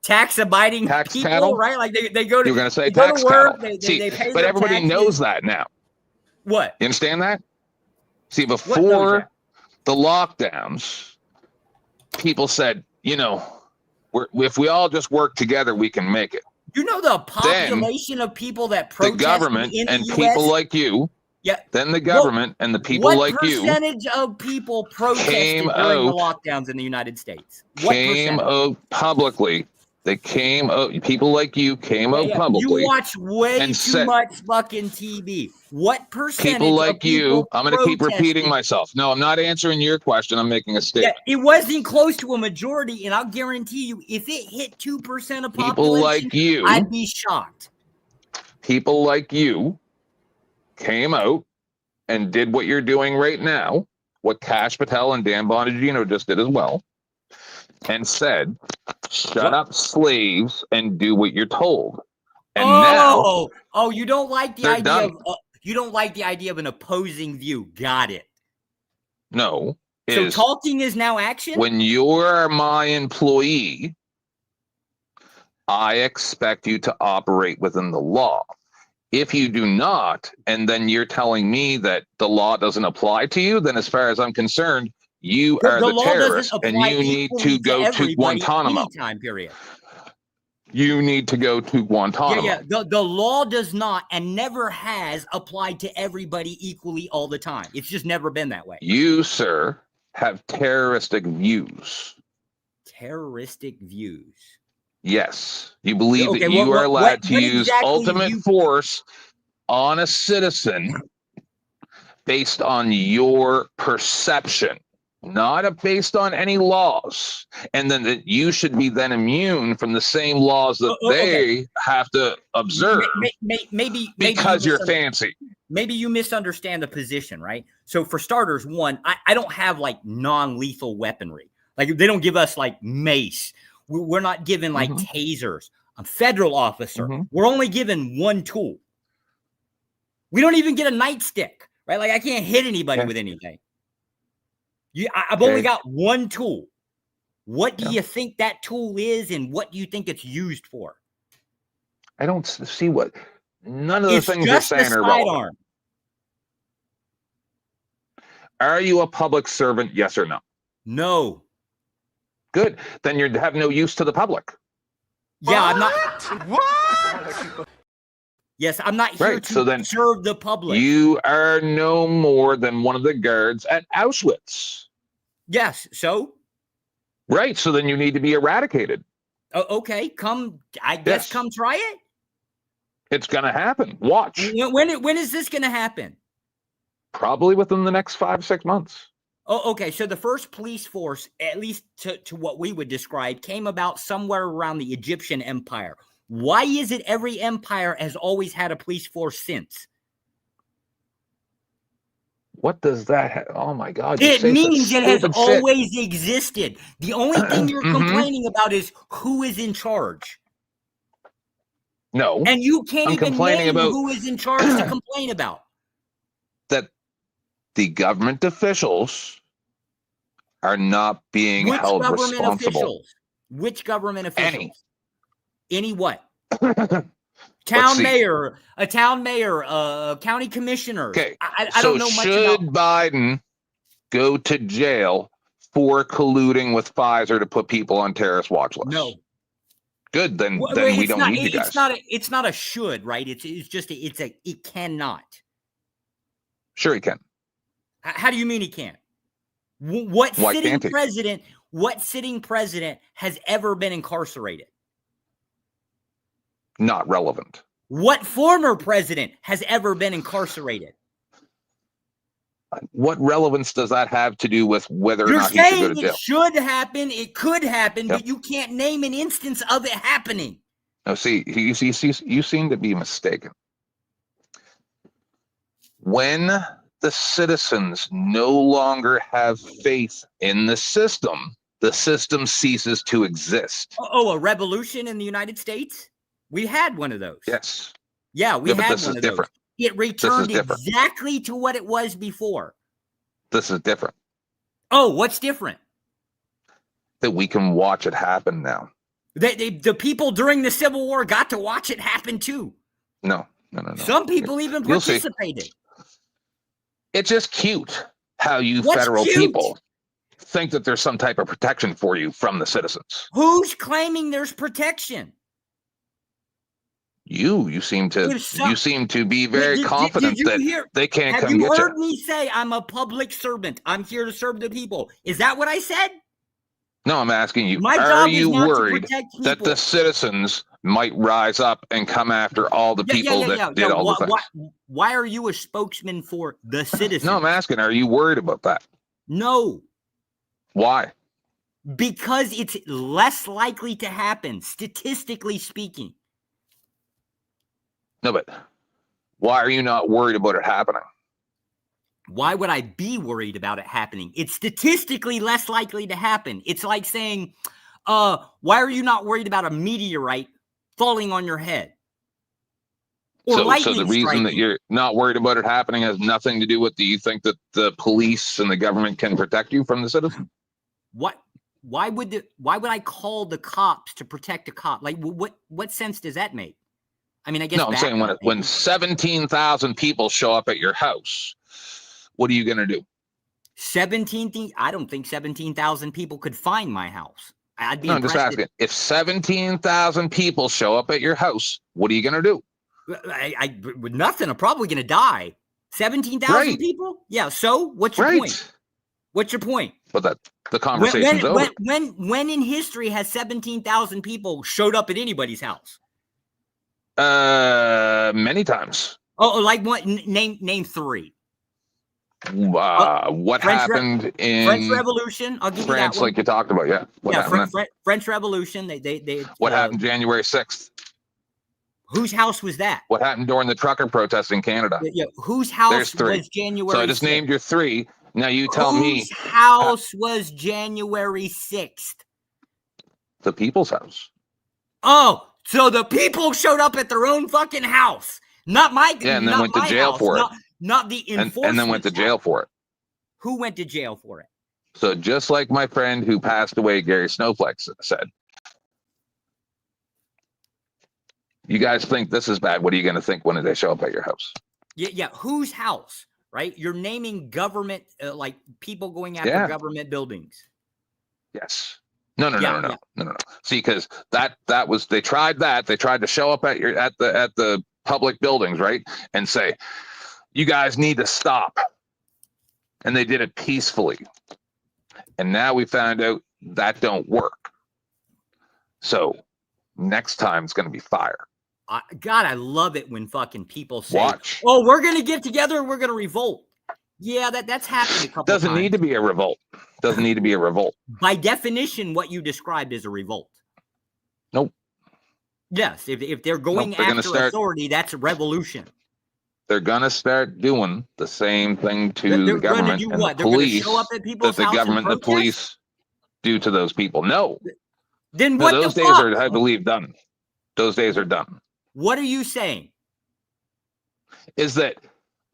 tax abiding people, cattle? Right? Like they go to. You're going to say tax cattle. They pay but everybody taxes. knows that now. What? You understand that? See, before the lockdowns, people said, if we all just work together, we can make it. You know the population of people that protest the government in the and US? people like you. Yeah. Then the government and the people like you. What percentage of people protested during the lockdowns in the United States? Came out publicly They came out. People like you came out publicly. You watch way and too said- much fucking TV. What percentage People like of people you. I'm going to keep repeating protested? myself. No, I'm not answering your question. I'm making a statement. Yeah, it wasn't close to a majority, and I'll guarantee you, if it hit 2% of population, People like you. I'd be shocked. People like you came out and did what you're doing right now, what Cash Patel and Dan Bongino just did as well, and said, shut up, slaves, and do what you're told. And now, you don't like the they're idea done. of you don't like the idea of an opposing view. Got it. no. So is talking is now action? when you're my employee, I expect you to operate within the law. If you do not, and then you're telling me that the law doesn't apply to you, then as far as I'm concerned, you are the law terrorist doesn't and apply you need equally to go to everybody Guantanamo. anytime period. You need to go to Guantanamo. Yeah. The law does not and never has applied to everybody equally all the time. It's just never been that way. You, sir, have terroristic views. Terroristic views. Yes. You believe Okay, that you what- are allowed what- to what use exactly ultimate you- force on a citizen based on your perception, not based on any laws. And then that you should be then immune from the same laws that they have to observe Maybe because you you're fancy. Maybe you misunderstand the position, right? So for starters, one, I don't have like non-lethal weaponry. Like they don't give us like mace. We're not given like tasers. I'm a federal officer. We're only given one tool. We don't even get a nightstick, right? Like I can't hit anybody with anything. I've only got one tool. What do you think that tool is, and what do you think it's used for? I don't see what none of the It's things you're just a saying are relevant. sidearm. Are you a public servant? Yes or no? No. Good. Then you have no use to the public. Yeah, I'm not. What? Yes, I'm not here to serve the public. You are no more than one of the guards at Auschwitz. Yes. So. Right. So then you need to be eradicated. Okay. Come. I guess. Come try it. It's going to happen. Watch. When is this going to happen? Probably within the next 5-6 months. Oh, okay. So the first police force, at least to what we would describe, came about somewhere around the Egyptian Empire. Why is it every empire has always had a police force since? What does that have? Oh my God. It means it has always existed. The only thing you're complaining about is who is in charge. No. And you can't even complaining name about who is in charge to complain about. That the government officials are not being held responsible. Which government officials? Any what? A town mayor, county commissioners. Okay. I don't know much about. Should Biden go to jail for colluding with Pfizer to put people on terrorist watch lists? No. Good. Then we don't need you guys. It's not a should, right? It cannot. Sure he can. How do you mean he can't? What Why sitting can't he? president? What sitting president has ever been incarcerated? Not relevant. What former president has ever been incarcerated? What relevance does that have to do with whether or You're not he should go saying to jail? it should happen, it could happen, but you can't name an instance of it happening. No, see, you seem to be mistaken. When the citizens no longer have faith in the system ceases to exist. Oh, a revolution in the United States? We had one of those. Yes. Yeah, we had this one is of different. those. It returned different. exactly to what it was before. This is different. Oh, what's different? That we can watch it happen now. The people during the Civil War got to watch it happen too. No. Some people even You'll see. participated. It's just cute how you What's federal cute? people think that there's some type of protection for you from the citizens. Who's claiming there's protection? You seem to be very confident that they can't have come you get heard you. me say I'm a public servant? I'm here to serve the people. Is that what I said? No, I'm asking you, My are job is you not to worried protect people. that the citizens might rise up and come after all the people that did all the things? Why are you a spokesman for the citizens? No, I'm asking, are you worried about that? No. Why? Because it's less likely to happen, statistically speaking. No, but why are you not worried about it happening? Why would I be worried about it happening? It's statistically less likely to happen. It's like saying, why are you not worried about a meteorite falling on your head? Or So the reason that you're not worried about it happening has nothing to do with, do you think that the police and the government can protect you from the citizen? What? Why would I call the cops to protect a cop? Like, what sense does that make? I mean, I guess. No, I'm saying when 17,000 people show up at your house, what are you going to do? 17,000? I don't think 17,000 people could find my house. I'd be. No, I'm just asking. If 17,000 people show up at your house, what are you going to do? With nothing. I'm probably going to die. 17,000 people? Yeah. So what's your point? What's your point? But the conversation's over. When in history has 17,000 people showed up at anybody's house? Many times. Oh, like what? Name three. What happened in French Revolution? I'll give you that one. like you talked about, yeah. French Revolution. They what happened January 6th? Whose house was that? What happened during the trucker protest in Canada? Yeah, whose house was January 6th? So I just named your three. Now you tell me. Whose house was January 6th? The people's house. Oh, so the people showed up at their own fucking house. Not my. Yeah, and then went to jail for it. Not the enforcement. And then went to jail for it. Who went to jail for it? So just like my friend who passed away, Gary Snowflake, said, you guys think this is bad. What are you going to think when they show up at your house? Yeah. Whose house, right? You're naming government, like people going after government buildings. Yes. No. See, because that was, they tried to show up at the public buildings, right? And say, you guys need to stop. And they did it peacefully. And now we found out that don't work. So next time it's going to be fire. God, I love it when fucking people say, watch. Oh, we're going to get together and we're going to revolt. Yeah, that's happened a couple times. Doesn't need to be a revolt. Doesn't need to be a revolt. By definition, what you described is a revolt. Nope. Yes, if they're going after authority, that's a revolution. They're gonna start doing the same thing to the government and the police that the government, the police do to those people. No. Then what? Those days are, I believe, done. Those days are done. What are you saying? Is that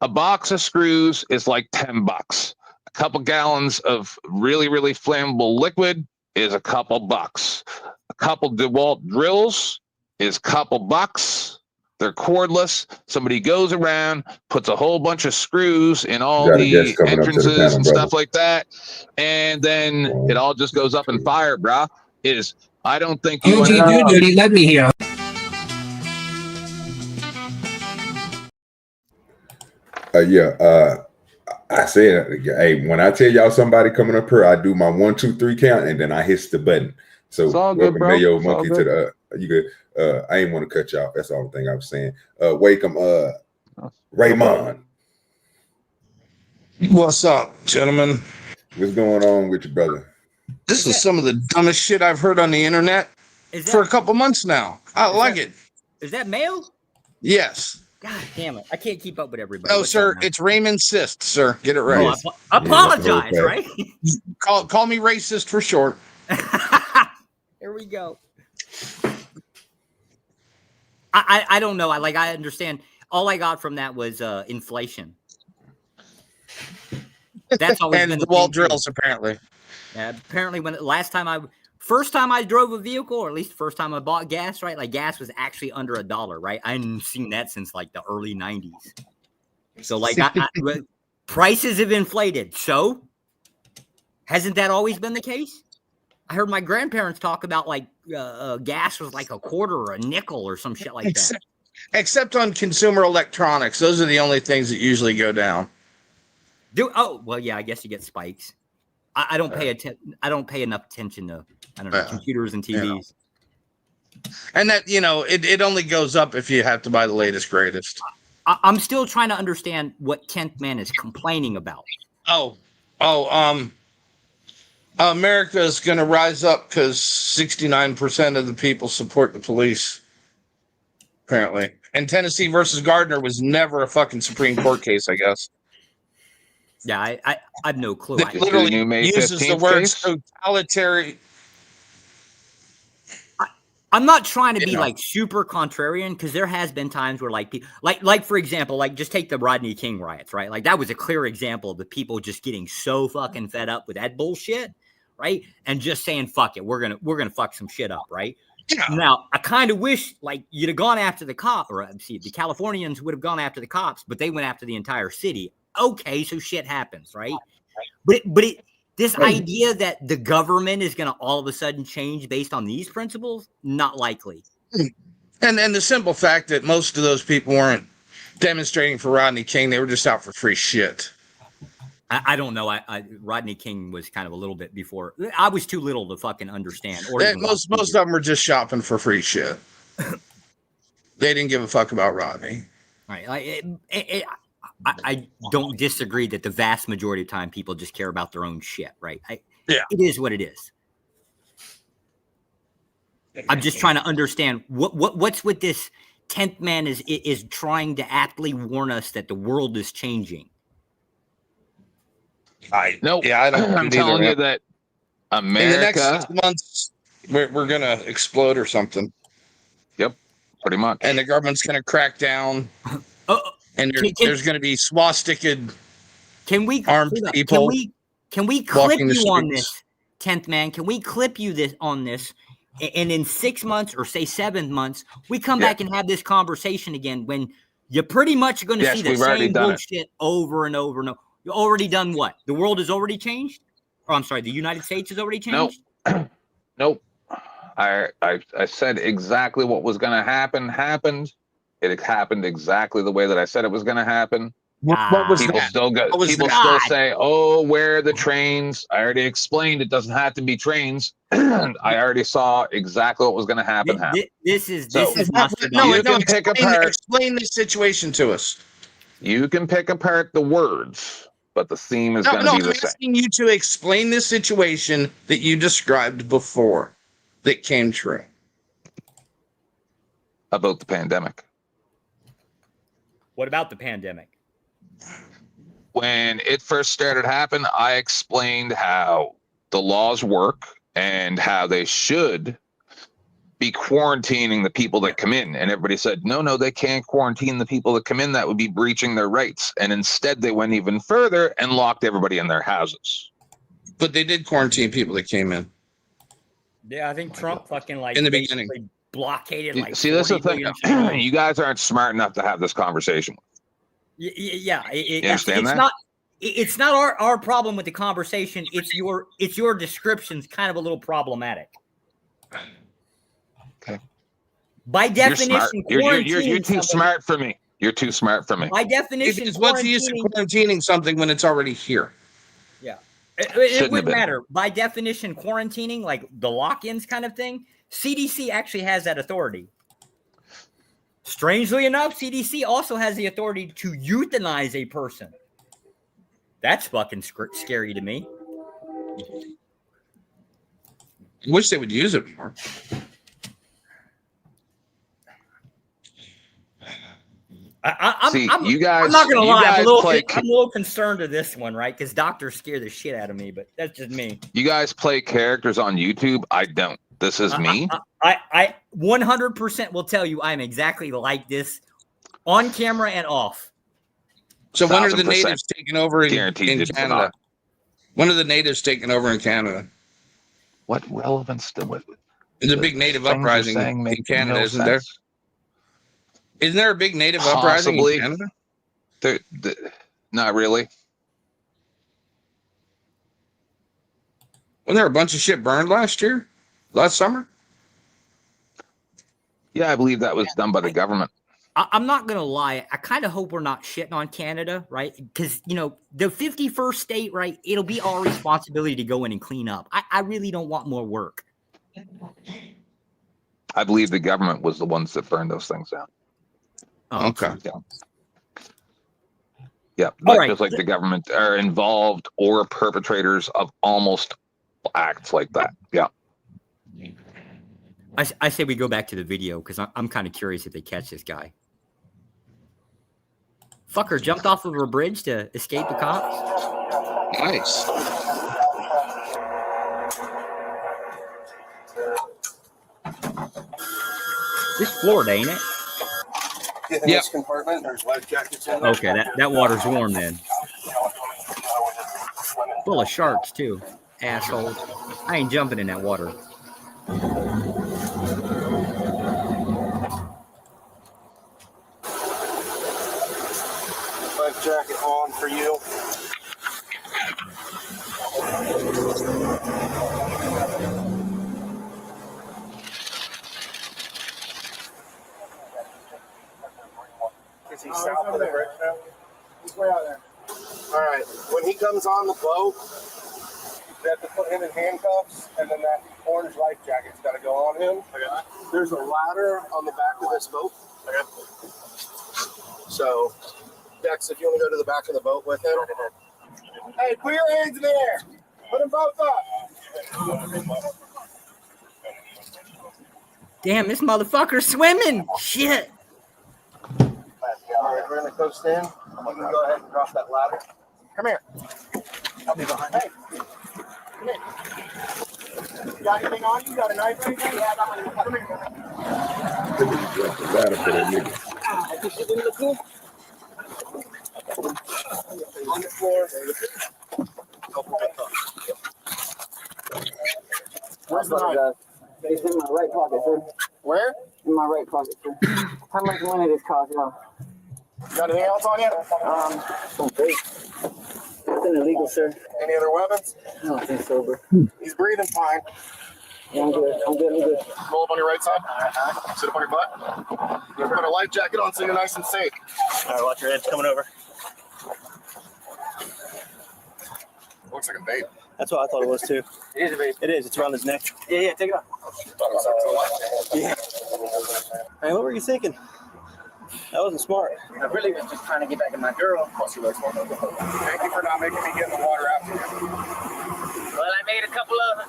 a box of screws is like $10. A couple gallons of really, really flammable liquid is a couple bucks. A couple DeWalt drills is a couple bucks. They're cordless. Somebody goes around, puts a whole bunch of screws in all the entrances and stuff like that, and then it all just goes up in fire, brah. I don't think you OGDoDirty, let me hear. I said, hey, when I tell y'all somebody coming up here, I do my 1, 2, 3 count, and then I hit the button. So welcome, Mayo Monkey, to the you good. I ain't want to cut you off. That's the only thing I was saying. Welcome, Raymond. What's up, gentlemen? What's going on with you, brother? This is some of the dumbest shit I've heard on the internet for a couple months now. I like it. Is that male? Yes. God damn it. I can't keep up with everybody. No, sir. It's Raymond Cyst, sir. Get it right. Oh, apologize, right? Call me racist for short. Here we go. I don't know. I understand. All I got from that was inflation. That's always and been the wall drills, apparently. Yeah, apparently first time I drove a vehicle, or at least first time I bought gas, right? Like gas was actually under $1, right? I hadn't seen that since like the early 90s. So like prices have inflated. So hasn't that always been the case? I heard my grandparents talk about like gas was like a quarter or a nickel or some shit like that. Except on consumer electronics. Those are the only things that usually go down. Oh, well, yeah, I guess you get spikes. I don't pay I don't pay enough attention to computers and TVs. And that, it only goes up if you have to buy the latest greatest. I'm still trying to understand what 10th Man is complaining about. America is going to rise up because 69% of the people support the police. Apparently. And Tennessee versus Gardner was never a fucking Supreme Court case, I guess. Yeah, I have no clue. It literally uses the word totalitarian. I'm not trying to be like super contrarian, because there has been times where like people, like for example, like just take the Rodney King riots, right? Like that was a clear example of the people just getting so fucking fed up with that bullshit, right? And just saying fuck it, we're gonna fuck some shit up, right? Yeah. Now I kind of wish like you'd have gone after the cop, or see, the Californians would have gone after the cops, but they went after the entire city. Okay, so shit happens, right? This idea that the government is going to all of a sudden change based on these principles, not likely. And the simple fact that most of those people weren't demonstrating for Rodney King, they were just out for free shit. I don't know. Rodney King was kind of a little bit before. I was too little to fucking understand. Most of them were just shopping for free shit. They didn't give a fuck about Rodney. Right. I don't disagree that the vast majority of time people just care about their own shit, right? It is what it is. I'm just trying to understand what's with this 10th Man is trying to aptly warn us that the world is changing. I don't. I'm telling you that America, in the next 6 months, we're gonna explode or something. Yep, pretty much. And the government's gonna crack down. And there's going to be swastika armed people. Can we clip you on this, 10th Man? Can we clip you on this? And in 6 months or say 7 months, we come back and have this conversation again when you're pretty much going to see the same bullshit over and over and over. You've already done what? The world has already changed? Oh, I'm sorry. The United States has already changed? Nope. I said exactly what was going to happen happened. It happened exactly the way that I said it was going to happen. What was people that? Still say, "Oh, where are the trains?" I already explained it doesn't have to be trains. I already saw exactly what was going to happen. This is explain this situation to us. You can pick apart the words, but the theme is going to be the same. I'm asking you to explain this situation that you described before that came true about the pandemic. What about the pandemic? When it first started happening, I explained how the laws work and how they should be quarantining the people that come in. And everybody said, no, they can't quarantine the people that come in. That would be breaching their rights. And instead they went even further and locked everybody in their houses. But they did quarantine people that came in. Yeah, I think Trump fucking in the beginning blockaded like. See, this is the thing. You guys aren't smart enough to have this conversation. Yeah, it's not. It's not our problem with the conversation. It's your description's kind of a little problematic. Okay. By definition, you're too smart for me. You're too smart for me. By definition, what's the use of quarantining something when it's already here? Yeah, it wouldn't matter. By definition, quarantining, like the lock-ins kind of thing, CDC actually has that authority. Strangely enough, CDC also has the authority to euthanize a person. That's fucking scary to me. I wish they would use it more. You guys, I'm not gonna lie. I'm a a little concerned of this one, right? Because doctors scare the shit out of me, but that's just me. You guys play characters on YouTube. I don't. This is me. I 100% will tell you I'm exactly like this on camera and off. So when are the natives taking over in Canada? When are the natives taking over in Canada? What relevance to what? There's a big native uprising in Canada, isn't there? Isn't there a big native uprising in Canada? Not really. Wasn't there a bunch of shit burned last summer? Yeah, I believe that was done by the government. I'm not gonna lie. I kind of hope we're not shitting on Canada, right? Because the 51st state, right? It'll be our responsibility to go in and clean up. I really don't want more work. I believe the government was the ones that burned those things down. Oh, Okay. Yeah, just like the government are involved or perpetrators of almost acts like that. Yeah. I say we go back to the video because I'm kind of curious if they catch this guy. Fucker jumped off of a bridge to escape the cops. Nice. This Florida, ain't it? Yeah. Compartment. There's life jackets in there. Okay, that water's warm then. Full of sharks too, assholes. I ain't jumping in that water. Life jacket on for you. Is he south of the bridge now? He's way out there. All right. When he comes on the boat, we have to put him in handcuffs, and then that orange life jacket's got to go on him. Okay. There's a ladder on the back of this boat. Okay. So, Dex, if you want to go to the back of the boat with him. Hey, put your hands in the air. Put them both up. Damn, this motherfucker's swimming. Shit. All right, we're going to coast in. You can go ahead and drop that ladder. Come here. I'll be behind. Hey. Come here. You got anything on you? You got a knife or anything? Yeah, I got my knife. Come here. Drop the ladder for that nigga. I push it in the pool. On the floor. Where's the knife? It's in my right pocket, sir. Where? In my right pocket, sir. How much money does cost, y'all? Got anything else on you? Some fake. Nothing illegal, sir. Any other weapons? I don't think so, bro. He's breathing fine. Yeah, I'm good. I'm good. Roll up on your right side. Sit up on your butt. You put a life jacket on so you're nice and safe. All right, watch your head. It's coming over. Looks like a bait. That's what I thought it was too. It is a bait. It is. It's around his neck. Yeah, take it off. Yeah. Hey, what were you thinking? That wasn't smart. I really was just trying to get back at my girl. Thank you for not making me get in the water after you. Well, I made a couple other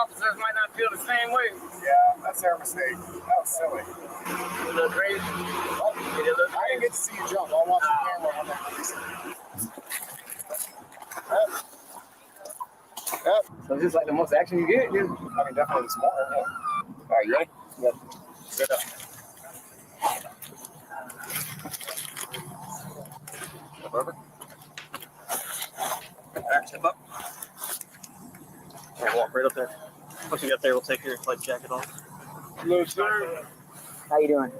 officers might not feel the same way. Yeah, that's their mistake. That was silly. You look crazy. I didn't get to see you jump. I'll watch the camera on that. Yep. So this is like the most action you get, dude. I mean, definitely the smaller. Yeah. All right, you ready? Yep. Sit up. Step over. Back, step up. I'll walk right up there. Once you get there, we'll take your life jacket off. Hello, sir. How you doing?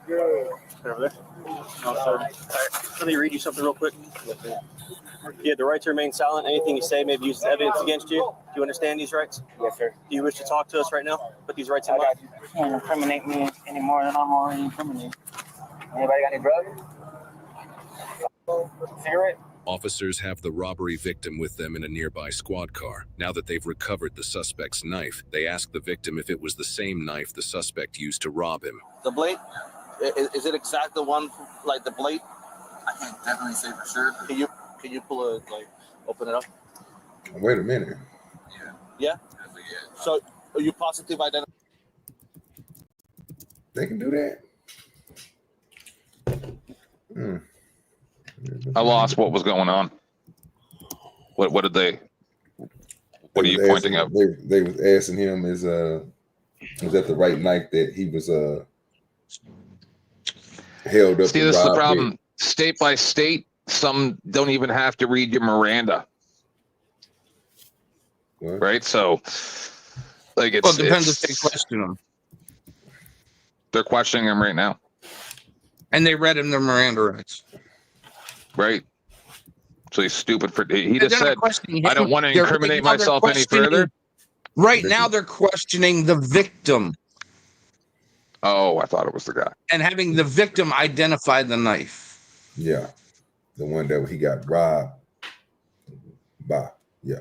Good. Over there. Oh, sorry. All right. Let me read you something real quick. You have the right to remain silent. Anything you say may be used as evidence against you. Do you understand these rights? Yes, sir. Do you wish to talk to us right now? Put these rights in mind. You can't incriminate me any more than I'm already incriminated. Anybody got any drugs? Cigarette? Officers have the robbery victim with them in a nearby squad car. Now that they've recovered the suspect's knife, they ask the victim if it was the same knife the suspect used to rob him. The blade? Is it exact the one, like the blade? I can't definitely say for sure. Can you pull it, like, open it up? Wait a minute. Yeah? So, are you positive identity? They can do that? I lost what was going on. What did they? What are you pointing at? They was asking him was that the right knife that he was held up. See, this is the problem. State by state, some don't even have to read your Miranda. What? Right? So, like, it's. Well, it depends if they question him. They're questioning him right now. And they read him their Miranda rights. Right. So he's stupid for. He just said, I don't want to incriminate myself any further. Right now, they're questioning the victim. Oh, I thought it was the guy. and having the victim identify the knife. Yeah, the one that he got robbed by. Yeah.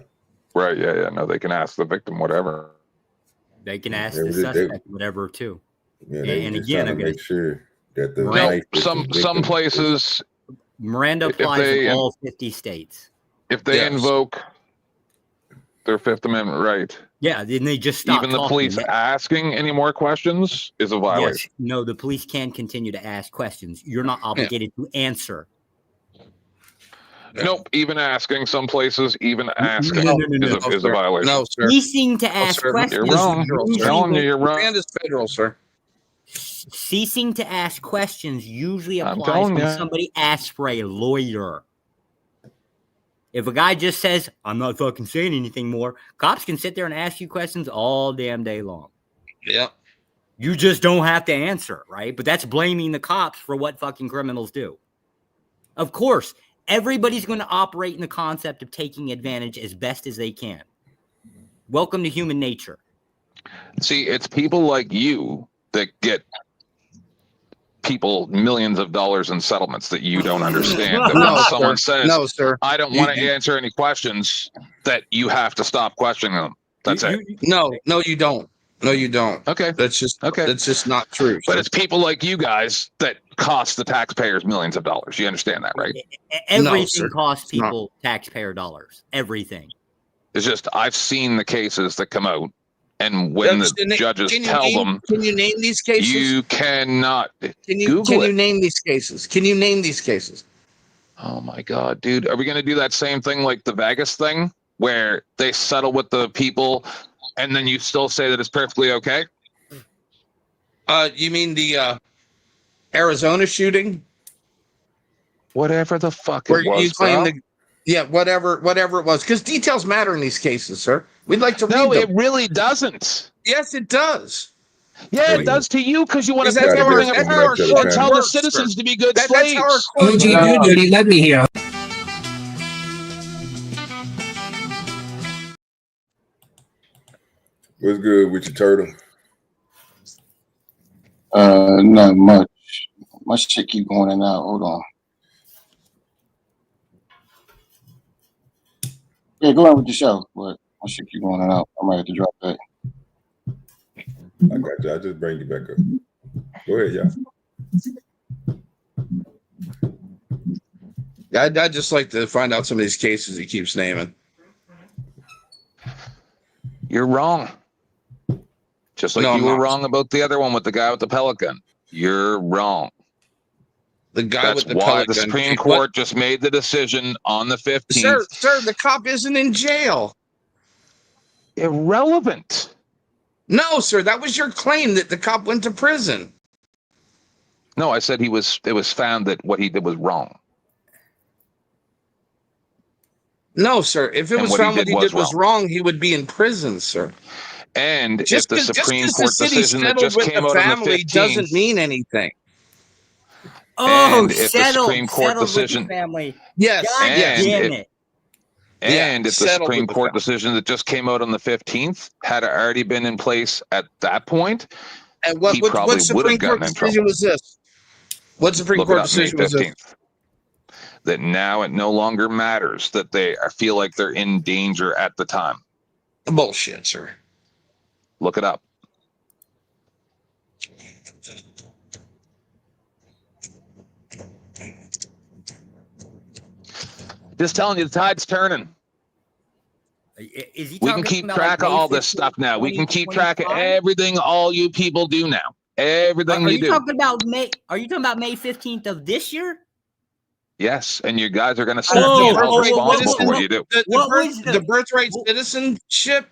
Right. Yeah. No, they can ask the victim whatever. They can ask the suspect whatever too. Yeah, they and just again, trying I'm to gonna make sure that the No, knife is the some victim. places Miranda applies in all 50 states. if they invoke their Fifth Amendment right. Yeah, then they just stop. Even the talking. police asking any more questions is a violation. Yes, no, the police can continue to ask questions. You're not obligated to answer. Nope. Even asking some places, even asking is a violation. No, sir. Ceasing to ask questions. You're wrong. I'm telling you, you're wrong. And it's federal, sir. Ceasing to ask questions usually I'm applies telling when ya. somebody asks for a lawyer. If a guy just says, I'm not fucking saying anything more, cops can sit there and ask you questions all damn day long. Yep. You just don't have to answer, right? But that's blaming the cops for what fucking criminals do. Of course, everybody's going to operate in the concept of taking advantage as best as they can. Welcome to human nature. See, it's people like you that get people millions of dollars in settlements that you don't understand. That when someone says, I don't want to answer any questions, that you have to stop questioning them. That's it. No, you don't. No, you don't. Okay. That's just not true. But it's people like you guys that cost the taxpayers millions of dollars. You understand that, right? Everything costs people taxpayer dollars. Everything. It's just I've seen the cases that come out, and when the judges tell them, can you name these cases? You cannot. Can you name these cases? Can you name these cases? Oh my God, dude! Are we going to do that same thing like the Vegas thing, where they settle with the people, and then you still say that it's perfectly okay? You mean the Arizona shooting? Whatever the fuck it was, you claim bro. whatever it was, because details matter in these cases, sir. We'd like to read them. No, it really doesn't. Yes, it does. Yeah, it does to you because you want to That's pick everything how our apart and court tell the works, citizens sir. to be good That's slaves. how our court works. OGDoDirty, let me hear. What's good with your turtle? Not much. My shit keep going in and out. Hold on. Yeah, go on with the show, but my shit keep going in and out. I might have to drop that. I got you. I'll just bring you back up. Go ahead, y'all. I'd just like to find out some of these cases he keeps naming. You're wrong. Just like you were wrong about the other one with the guy with the pellet gun. You're wrong. The guy That's with the why pellet the gun. Supreme Court just made the decision on the 15th. Sir, the cop isn't in jail. Irrelevant. No, sir, that was your claim that the cop went to prison. No, I said it was found that what he did was wrong. No, sir. If it was found what he did was wrong, he would be in prison, sir. And if the Supreme Court decision that just came out on the 15th doesn't mean anything. Oh, and if the Supreme Court decision, family. Yes, and if the Supreme Court decision that just came out on the 15th had already been in place at that point, and what Supreme Court decision was this? What Supreme Court decision was this? That now it no longer matters that they feel like they're in danger at the time. Bullshit, sir. Look it up. Just telling you, the tide's turning. We can keep track of all this stuff now. We can keep track of everything all you people do now. Everything you do. Talking about May? Are you talking about May 15th of this year? Yes, and you guys are going to start being held responsible for what you do. The birthright citizenship?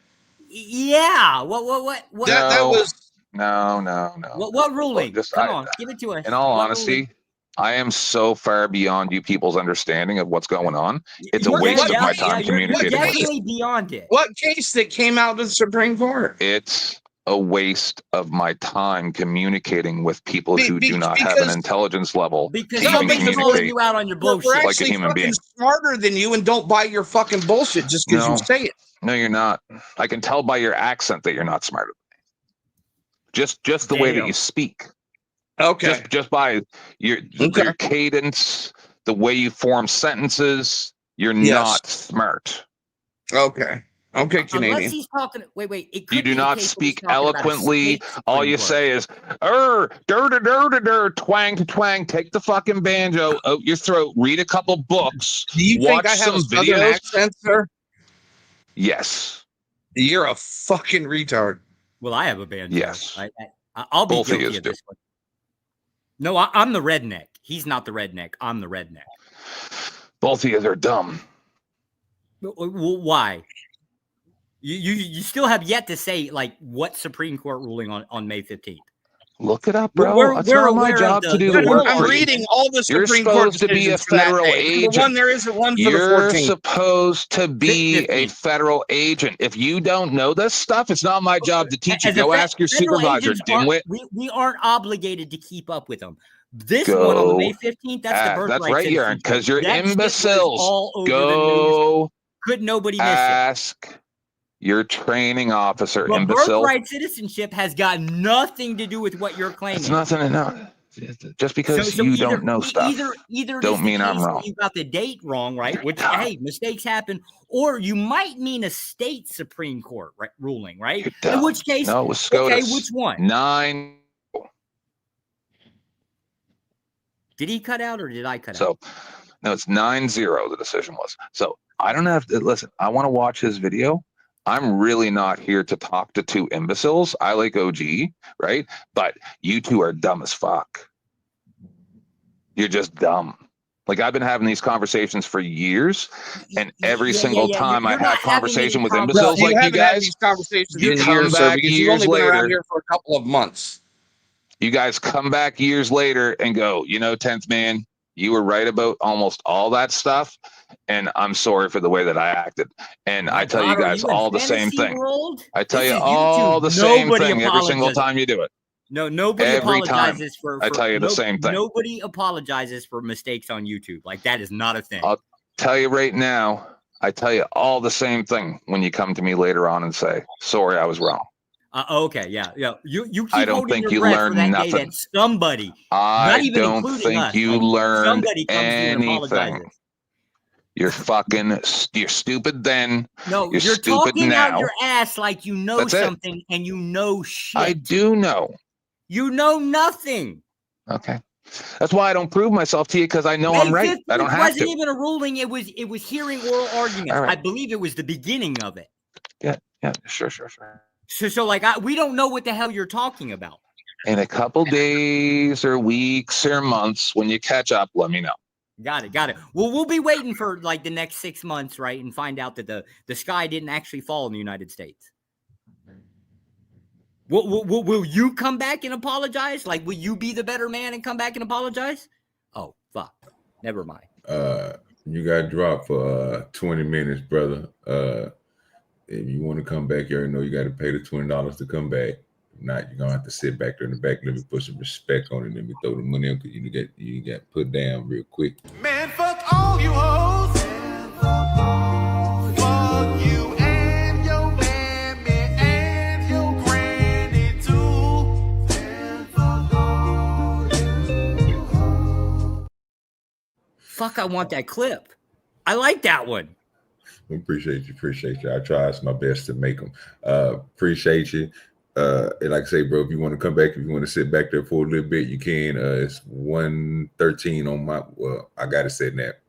Yeah. What? That was no. What ruling? Come on, give it to us. In all honesty, I am so far beyond you people's understanding of what's going on. It's a waste of my time communicating. You're definitely beyond it. What case that came out of the Supreme Court? It's a waste of my time communicating with people who do not have an intelligence level. Because somebody's calling you out on your bullshit. We're like a human being. Smarter than you, and don't buy your fucking bullshit just because you say it. No, you're not. I can tell by your accent that you're not smarter than me. Just the way that you speak. Okay. Just by your cadence, the way you form sentences, you're not smart. Okay. Okay, Canadian. Unless he's talking. Wait. It could You do be the not case speak where he's talking about a eloquently. state All Supreme you Court. say is twang to twang. Take the fucking banjo out your throat. Read a couple books. Do you watch think I have some a southern videos. accent, sir? Yes. You're a fucking retard. Well, I have a banjo. Yes. I'll be Both of guilty yous of this one. No, I'm the redneck. He's not the redneck. I'm the redneck. Both of you are dumb. Why? You still have yet to say like what Supreme Court ruling on May 15th. Look it up, bro. We're It's not my aware job of to do the work. I'm for you. reading all the You're Supreme Court supposed to be a decisions from that federal day. agent. Number one, there isn't one for You're the 14th. supposed to be a federal agent. If you don't know this stuff, it's not my job to teach you. Go ask your supervisor, dimwit. We aren't obligated to keep up with them. This one on the May 15th, that's the birthright. That's right, you aren't, because you're That shit was imbeciles. all over the Go news. Could nobody miss it? ask your training officer, But imbecile. birthright citizenship has got nothing to do with what you're claiming. It's nothing to know. Just because So you either, don't know stuff, either don't mean I'm wrong. You got the date wrong, right? Which, hey, mistakes happen. Or you might mean a state Supreme Court ruling, right? In which case, no, it was SCOTUS. okay, which one? 9. Did he cut out or did I cut out? So, no, it's 9-0. The decision was. So I don't have to listen. I want to watch his video. I'm really not here to talk to two imbeciles. I like OG, right? But you two are dumb as fuck. You're just dumb. Like, I've been having these conversations for years, and every single time I have conversation with imbeciles like you guys, these conversations you in come years, back because you've years only been around later. here for a couple of months. You guys come back years later and go, 10th man, you were right about almost all that stuff, and I'm sorry for the way that I acted. And I tell you guys all the same thing. I tell you all the same thing every single time you do it. No, nobody Every apologizes time. for I tell you the same thing. Nobody apologizes for mistakes on YouTube. Like, that is not a thing. I'll tell you right now, I tell you all the same thing when you come to me later on and say, sorry, I was wrong. Okay, yeah. You keep I don't holding think your you breath learned for that nothing. day that somebody, I not even don't including think us, you like, learned somebody comes to you and anything. apologizes. You're stupid then. No, you're stupid talking now. out your ass like you know That's it. something and you know shit. I do know. You know nothing. Okay. That's why I don't prove myself to you, because I know I'm right. I don't have It wasn't to. even a ruling. It was hearing oral arguments. All right. I believe it was the beginning of it. Yeah, sure. So like, we don't know what the hell you're talking about. In a couple days or weeks or months, when you catch up, let me know. Got it. Well, we'll be waiting for like the next 6 months, right? And find out that the sky didn't actually fall in the United States. Will you come back and apologize? Like, will you be the better man and come back and apologize? Oh, fuck. Never mind. You got dropped for 20 minutes, brother. If you want to come back, you already know you got to pay the $20 to come back. If not, you're gonna have to sit back there in the back. Let me put some respect on it. Let me throw the money up, because you get put down real quick. Man, fuck all you hoes. Fuck you and your mammy and your granny too. Fuck all you hoes. Fuck, I want that clip. I like that one. Appreciate you. I try my best to make them. Appreciate you. And like I say, bro, if you want to come back, if you want to sit back there for a little bit, you can. It's 1:13 on my. Well, I got it set at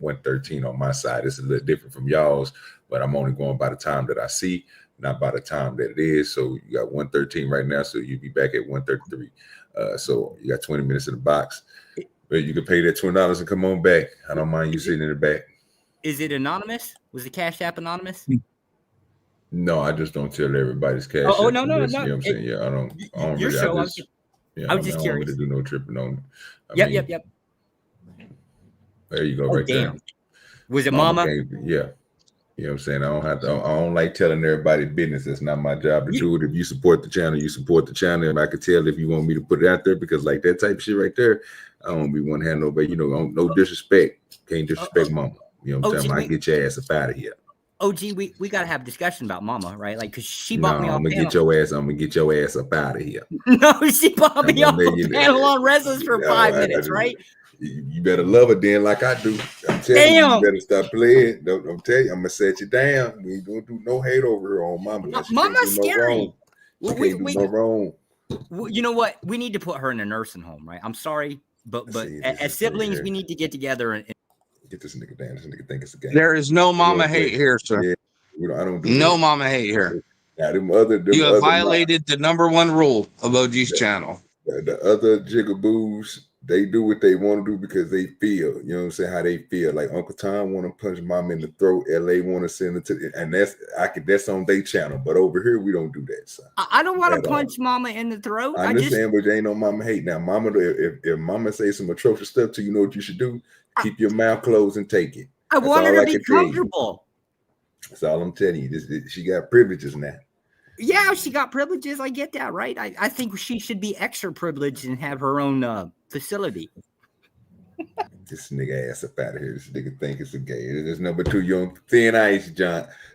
1:13 on my side. It's a little different from y'all's, but I'm only going by the time that I see, not by the time that it is. So you got 1:13 right now, so you'll be back at 1:33. So you got 20 minutes in the box. But you can pay that $20 and come on back. I don't mind you sitting in the back. Is it anonymous? Was the Cash App anonymous? No, I just don't tell everybody's cash. No. You know what I'm saying? Yeah, I don't Your really. show. I I just was curious. to do no tripping on it. Yep. There you go, right damn. there. Was it Mama? Yeah. You know what I'm saying? I don't like telling everybody business. That's not my job to do it. If you support the channel, you support the channel. And I could tell if you want me to put it out there, because like that type of shit right there, I don't be one hand nobody, no disrespect. Can't disrespect Mama. You know what I'm saying? I get your ass up out of here. OG, we gotta have a discussion about Mama, right? Like, cause she bought me off. I'm gonna get your ass up out of here. No, she bought me off a panel on Restless for 5 minutes, right? You better love her then, like I do. I'm telling you, you better stop playing. I'm telling you, I'm gonna set you down. We ain't gonna do no hate over her on Mama. Mama's scary. She can't do no wrong. You know what? We need to put her in a nursing home, right? I'm sorry, but as siblings, we need to get together and get this nigga down. This nigga think it's a game. There is no mama hate here, sir. Yeah, I don't do no that. Mama hate here. Now, you have violated the #1 rule of OG's channel. The other jigaboos, they do what they want to do because they feel, you know what I'm saying, how they feel. Like Uncle Tom want to punch Mama in the throat, LA want to send it to, and that's on their channel. But over here, we don't do that. So. I don't want to punch Mama in the throat. I understand, but there ain't no Mama hate. Now, Mama, if Mama say some atrocious stuff to you, know what you should do? Keep your mouth closed and take it. I want her to be comfortable. That's all I'm telling you. She got privileges now. Yeah, she got privileges. I get that, right? I think she should be extra privileged and have her own facility. This nigga ass up out of here. This nigga think it's a gay. There's number 2. You're on thin ice,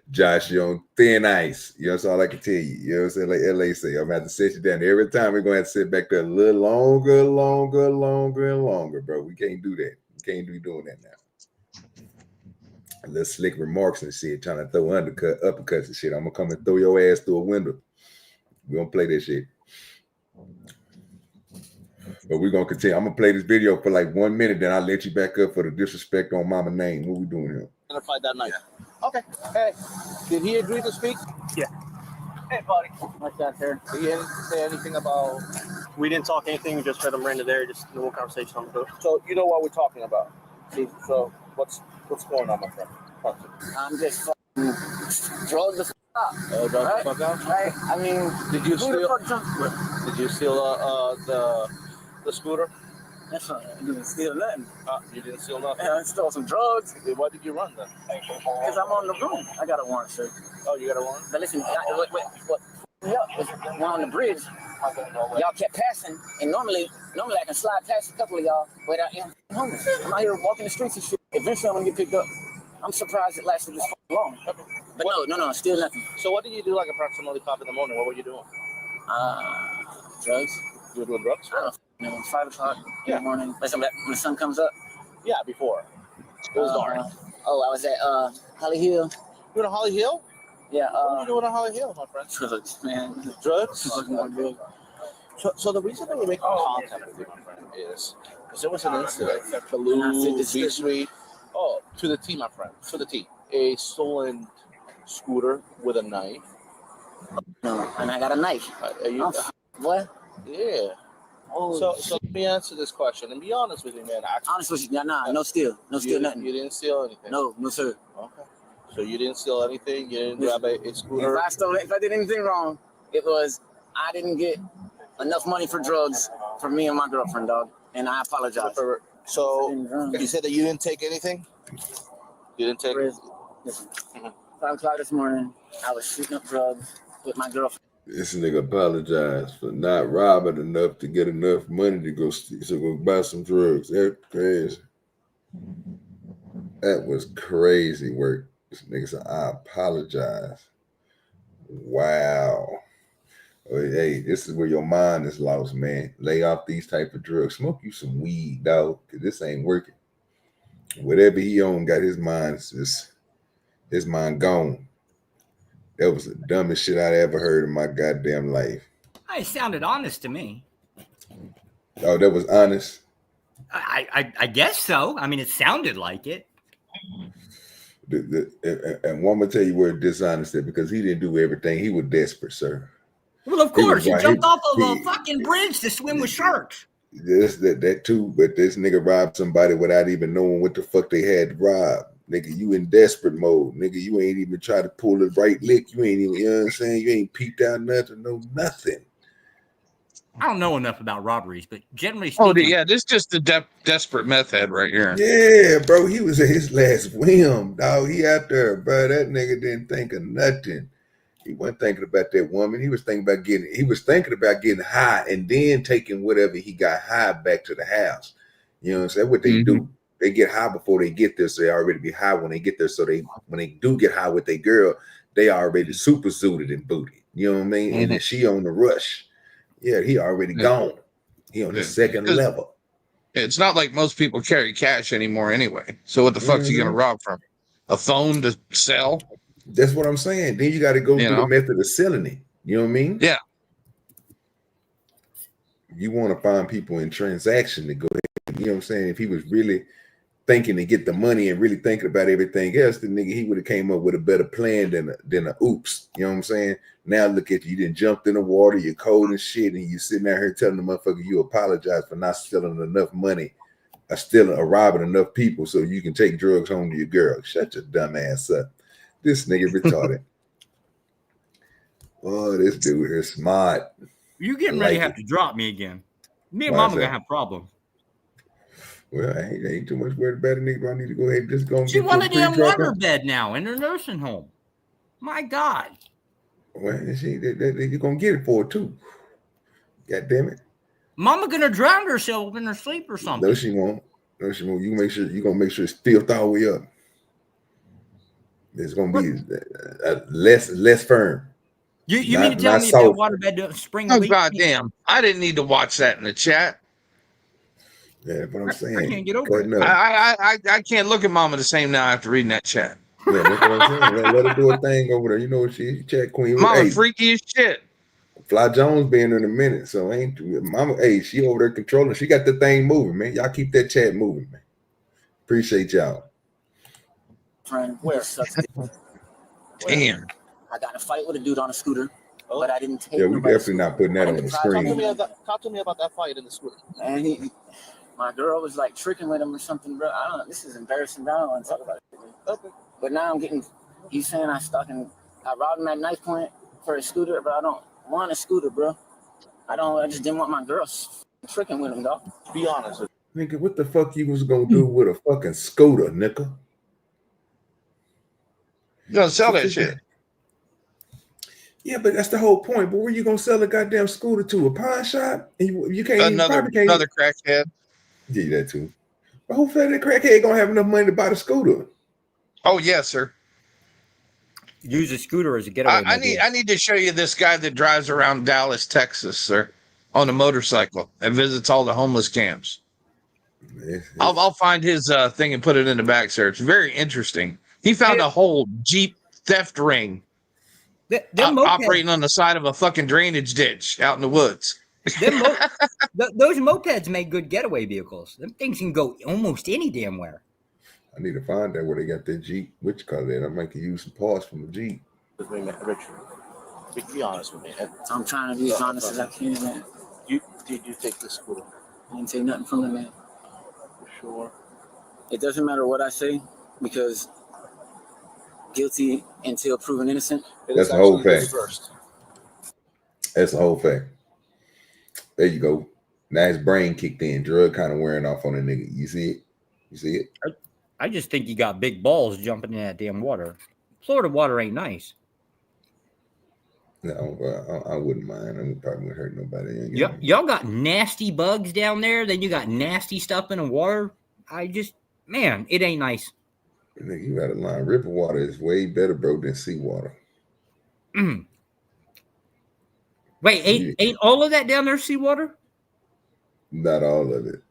Josh. You're on thin ice. You know, that's all I can tell you. You know what I'm saying? Like LA say, I'm going to have to sit you down. Every time we're going to have to sit back there a little longer, bro. We can't do that. We can't be doing that now. A little slick remarks and shit, trying to throw uppercuts and shit. I'm going to come and throw your ass through a window. We don't play that shit. But we're going to continue. I'm going to play this video for like 1 minute, then I'll let you back up for the disrespect on Mama name. What we doing here? Identified that night. Okay. Hey, did he agree to speak? Yeah. Hey, buddy. What's that, sir? Did he say anything about... We didn't talk anything. We just heard him ran to there. Just normal conversation on the boat. So you know what we're talking about. See, so what's going on, my friend? I'm just drove the fuck out. Oh, drove the fuck out? Right. I mean, did you steal the scooter? That's right. I didn't steal nothing. You didn't steal nothing? I stole some drugs. Why did you run then? Because I'm on the room. I got a warrant, sir. Oh, you got a warrant? But listen, what was we're on the bridge. Y'all kept passing, and normally I can slide past a couple of y'all without homeless. I'm out here walking the streets and shit. Eventually, I'm gonna get picked up. I'm surprised it lasted this long. But no, still nothing. So what did you do like approximately 5 in the morning? What were you doing? Drugs. You were doing drugs? I don't know. 5 o'clock in the morning. When the sun comes up? Yeah, before. It was dark. I was at Holly Hill. You were in Holly Hill? Yeah. What are you doing in Holly Hill, my friend? Drugs, man. Drugs? So the reason that we're making content with you, my friend, is because there was an incident, Blue, B-Suite. Oh, to the T, my friend, to the T. A stolen scooter with a knife. No, and I got a knife. What? Yeah. Oh, so let me answer this question and be honest with you, man. Honest with you, no steal, nothing. You didn't steal anything. No, sir. Okay. So you didn't steal anything. You didn't grab a scooter. If I did anything wrong, it was I didn't get enough money for drugs for me and my girlfriend, dog, and I apologize. So you said that you didn't take anything. You didn't take. Listen, 5 o'clock this morning, I was shooting up drugs with my girlfriend. This nigga apologized for not robbing enough to get enough money to go buy some drugs. That's crazy. That was crazy work. This nigga said, I apologize. Wow. Hey, this is where your mind is lost, man. Lay off these type of drugs. Smoke you some weed, dog, because this ain't working. Whatever he on got his mind gone. That was the dumbest shit I'd ever heard in my goddamn life. It sounded honest to me. Oh, that was honest? I guess so. I mean, it sounded like it. And one will tell you where dishonest is, because he didn't do everything. He was desperate, sir. Well, of course. He jumped off of a fucking bridge to swim with sharks. That too, but this nigga robbed somebody without even knowing what the fuck they had to rob. Nigga, you in desperate mode. Nigga, you ain't even try to pull the right lick. You ain't even, you know what I'm saying? You ain't peeped out nothing, nothing. I don't know enough about robberies, but generally speaking. Oh, yeah, this is just the desperate meth head right here. Yeah, bro, he was at his last whim, dog. He out there, bro. That nigga didn't think of nothing. He wasn't thinking about that woman. He was thinking about getting high and then taking whatever he got high back to the house. You know what I'm saying? What they do. they get high before they get there, so they already be high when they get there. So when they do get high with their girl, they already super zooted and booted. You know what I mean? And then she on the rush. Yeah, he already gone. He on the second level. It's not like most people carry cash anymore anyway. So what the fuck's he gonna rob from? A phone to sell? That's what I'm saying. Then you got to go through the method of selling it. You know what I mean? Yeah. You want to find people in transaction to go ahead. You know what I'm saying? If he was really thinking to get the money and really thinking about everything else, the nigga, he would have came up with a better plan than a oops. You know what I'm saying? Now look at you. You didn't jumped in the water. You're cold and shit, and you sitting out here telling the motherfucker you apologize for not stealing enough money, or robbing enough people so you can take drugs home to your girl. Shut your dumb ass up. This nigga retarded. Oh, this dude is smart. You getting ready to have to drop me again. Me and Mama gonna have problems. Well, I ain't too much worried about a nigga. I need to go ahead and just go. She want a damn waterbed now in her nursing home. My God. Well, you're gonna get it for her too. God damn it. Mama gonna drown herself in her sleep or something. No, she won't. No, she won't. You gonna make sure it's filled all the way up. It's gonna be less firm. You mean to tell me if that waterbed don't spring a leak? Oh goddamn! I didn't need to watch that in the chat. Yeah, but I'm saying I can't get over it. I can't look at Mama the same now after reading that chat. Yeah, that's what I'm saying. Let her do a thing over there. You know what she chat queen. Mama freaky as shit. Fly Jones being in a minute, so ain't Mama. Hey, she over there controlling. She got the thing moving, man. Y'all keep that chat moving, man. Appreciate y'all. Friend, where? Damn. I got in a fight with a dude on a scooter, but I didn't take. Yeah, we definitely not putting that on the screen. Talk to me about that fight in the scooter. And my girl was like tricking with him or something, bro. I don't know. This is embarrassing, bro. I don't want to talk about it. Okay. But now I'm getting. He's saying I robbed him at knife point for a scooter, but I don't want a scooter, bro. I just didn't want my girl tricking with him, dog. Be honest. Nigga, what the fuck you was gonna do with a fucking scooter, nigga? You gonna sell that shit? Yeah, but that's the whole point. But where you gonna sell a goddamn scooter to? A pawn shop? And you can't another crackhead. Yeah, that too. But who fed that crackhead gonna have enough money to buy the scooter? Oh yes, sir. Use a scooter as a getaway. I need to show you this guy that drives around Dallas, Texas, sir, on a motorcycle and visits all the homeless camps. I'll find his thing and put it in the back, sir. It's very interesting. He found a whole Jeep theft ring operating on the side of a fucking drainage ditch out in the woods. Those mopeds make good getaway vehicles. Them things can go almost any damn where. I need to find out where they got that Jeep. Which color that? I might could use some parts from the Jeep. Be honest with me. I'm trying to be as honest as I can, man. Did you take this scooter? I didn't say nothing from the man. For sure. It doesn't matter what I say because guilty until proven innocent. That's the whole fact. That's the whole fact. There you go. Now his brain kicked in. Drug kind of wearing off on a nigga. You see it? You see it? I just think you got big balls jumping in that damn water. Florida water ain't nice. No, I wouldn't mind. I probably wouldn't hurt nobody. Y'all got nasty bugs down there. Then you got nasty stuff in the water. Man, it ain't nice. You got a line. River water is way better, bro, than seawater. Wait, ain't all of that down there seawater? Not all of it.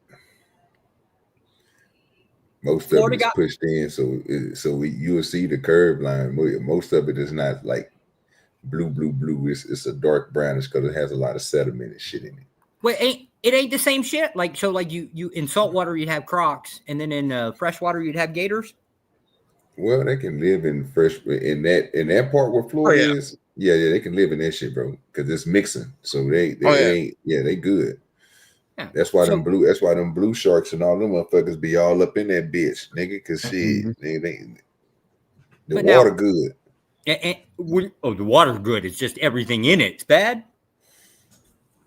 Most of it is pushed in, so you'll see the curve line. Most of it is not like blue. It's a dark brownish because it has a lot of sediment and shit in it. Wait, it ain't the same shit? Like you in salt water you'd have crocs, and then in fresh water you'd have gators? Well, they can live in fresh in that part where Florida is. Yeah, they can live in that shit, bro, because it's mixing. So they good. Yeah. That's why them blue sharks and all them motherfuckers be all up in that bitch, nigga. Cause shit, the water good. The water's good. It's just everything in it's bad.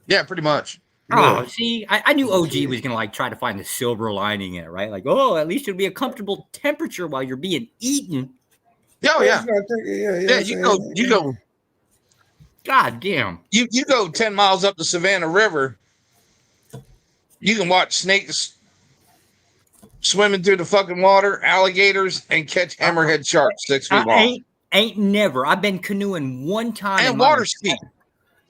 Yeah, pretty much. Oh, see, I knew OG was gonna try to find the silver lining in it, right? Like, at least it'll be a comfortable temperature while you're being eaten. Oh yeah. You go. God damn. You go 10 miles up the Savannah River. You can watch snakes swimming through the fucking water, alligators, and catch hammerhead sharks 6 feet long. Ain't never. I've been canoeing one time. And water ski.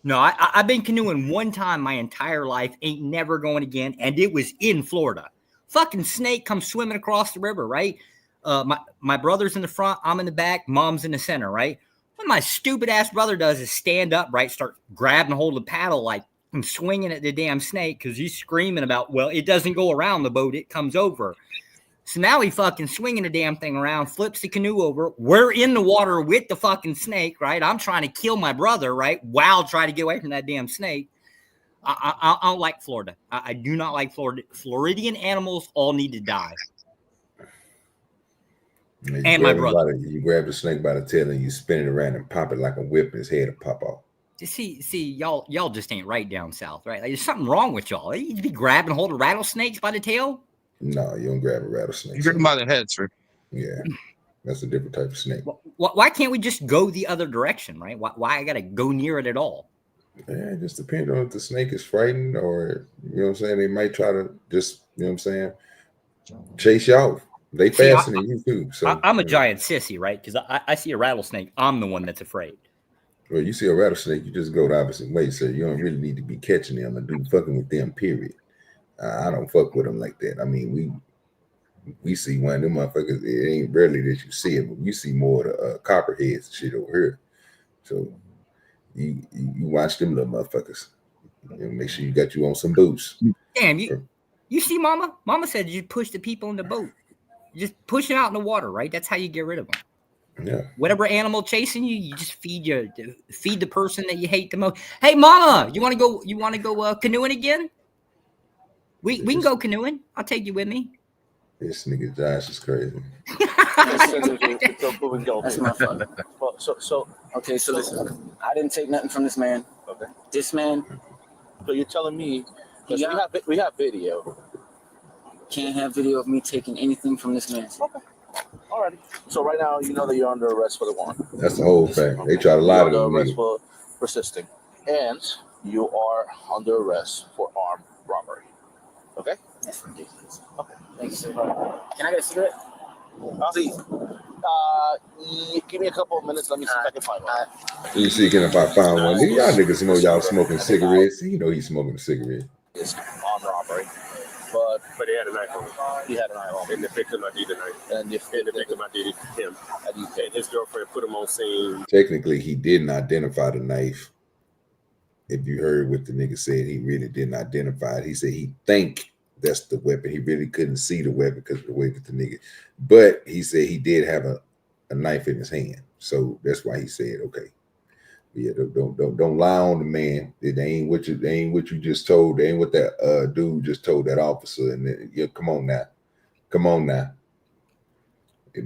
No, I've been canoeing one time my entire life. Ain't never going again. And it was in Florida. Fucking snake comes swimming across the river, right? My brother's in the front. I'm in the back. Mom's in the center, right? What my stupid ass brother does is stand up, right? Start grabbing hold of the paddle like I'm swinging at the damn snake because he's screaming about, well, it doesn't go around the boat. It comes over. So now he fucking swinging the damn thing around, flips the canoe over. We're in the water with the fucking snake, right? I'm trying to kill my brother, right? While trying to get away from that damn snake. I don't like Florida. I do not like Florida. Floridian animals all need to die. And my brother. You grab the snake by the tail and you spin it around and pop it like a whip, and his head will pop off. See, y'all just ain't right down south, right? Like, there's something wrong with y'all. You need to be grabbing hold of rattlesnakes by the tail. No, you don't grab a rattlesnake. You grab them by the head, sir. Yeah, that's a different type of snake. Why can't we just go the other direction, right? Why I gotta go near it at all? Yeah, it just depends on if the snake is frightened or, you know what I'm saying, they might try to just, you know what I'm saying, chase you off. They faster than you too. So I'm a giant sissy, right? Because I see a rattlesnake, I'm the one that's afraid. Well, you see a rattlesnake, you just go the opposite way, so you don't really need to be catching them and do fucking with them, period. I don't fuck with them like that. I mean, we see one of them motherfuckers. It ain't rarely that you see it, but you see more of the copperheads and shit over here. So you watch them little motherfuckers. And make sure you got you on some boots. Damn, you see, Mama? Mama said you push the people in the boat. You just push them out in the water, right? That's how you get rid of them. Yeah. Whatever animal chasing you, you just feed the person that you hate the most. Hey, Mama, you want to go canoeing again? We can go canoeing. I'll take you with me. This nigga Josh is crazy. That's my father. So listen. I didn't take nothing from this man. Okay. This man. So you're telling me we have video. Can't have video of me taking anything from this man. Okay. Alrighty. So right now, you know that you're under arrest for the warrant. That's the whole thing. They try to lie to them. Under arrest for persisting, and you are under arrest for armed robbery. Okay. That's ridiculous. Okay. Thanks. Can I get a cigarette? Please. Give me a couple of minutes. Let me see if I can find one. You see, if I find one, y'all niggas know y'all smoking cigarettes. You know he's smoking a cigarette. It's armed robbery. But he had a knife on him. He had a knife on him. And the victim ID the knife. And the victim ID him. And his girlfriend put him on scene. Technically, he didn't identify the knife. If you heard what the nigga said, he really didn't identify it. He said he think that's the weapon. He really couldn't see the weapon because of the way that the nigga. But he said he did have a knife in his hand. So that's why he said, okay. Yeah, don't lie on the man. It ain't what you just told. They ain't what that dude just told that officer. And then, yeah, come on now.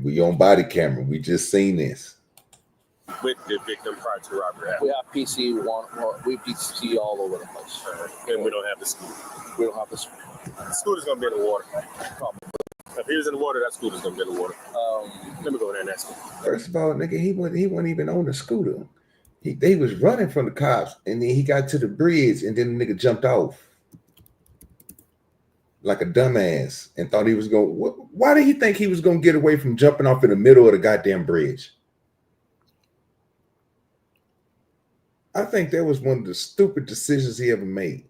We on body camera. We just seen this. With the victim prior to robbery. We have PC we PC all over the place. And we don't have the scooter. We don't have the scooter. The scooter's gonna be in the water. If he was in the water, that scooter's gonna be in the water. Let me go there and ask him. First of all, nigga, he wasn't even on the scooter. They was running from the cops, and then he got to the bridge, and then the nigga jumped off like a dumbass and thought he was going. Why did he think he was going to get away from jumping off in the middle of the goddamn bridge? I think that was one of the stupid decisions he ever made.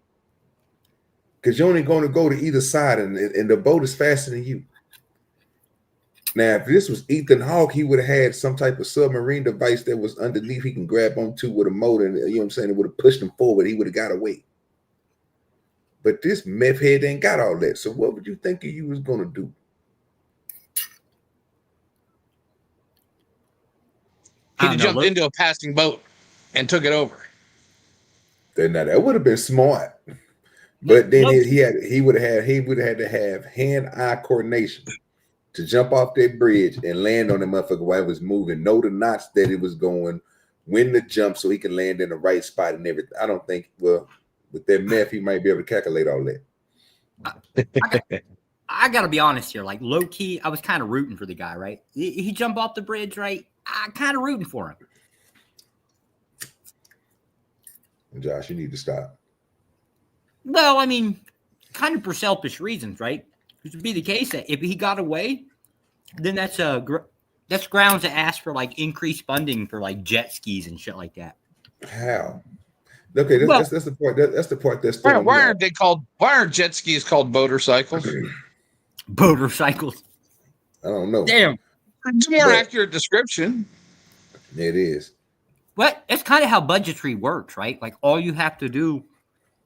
Because you're only going to go to either side, and the boat is faster than you. Now, if this was Ethan Hawke, he would have had some type of submarine device that was underneath he can grab onto with a motor, and you know what I'm saying? It would have pushed him forward. He would have got away. But this meth head ain't got all that. So what would you think you was going to do? He jumped into a passing boat and took it over. Then now that would have been smart. But then he would have had to have hand-eye coordination to jump off that bridge and land on the motherfucker while it was moving, know the knots that it was going, when to jump so he can land in the right spot and everything. I don't think, well, with that meth, he might be able to calculate all that. I got to be honest here. Like, low-key, I was kind of rooting for the guy, right? He jumped off the bridge, right? I kind of rooting for him. Josh, you need to stop. Well, I mean, kind of for selfish reasons, right? to be the case that if he got away, then that's grounds to ask for like increased funding for like jet skis and shit like that. How? Okay, that's the part. That's the part that's why aren't jet skis called motorcycles? Motorcycles. I don't know. Damn. It's a more accurate description. It is. But it's kind of how budgetary works, right? Like all you have to do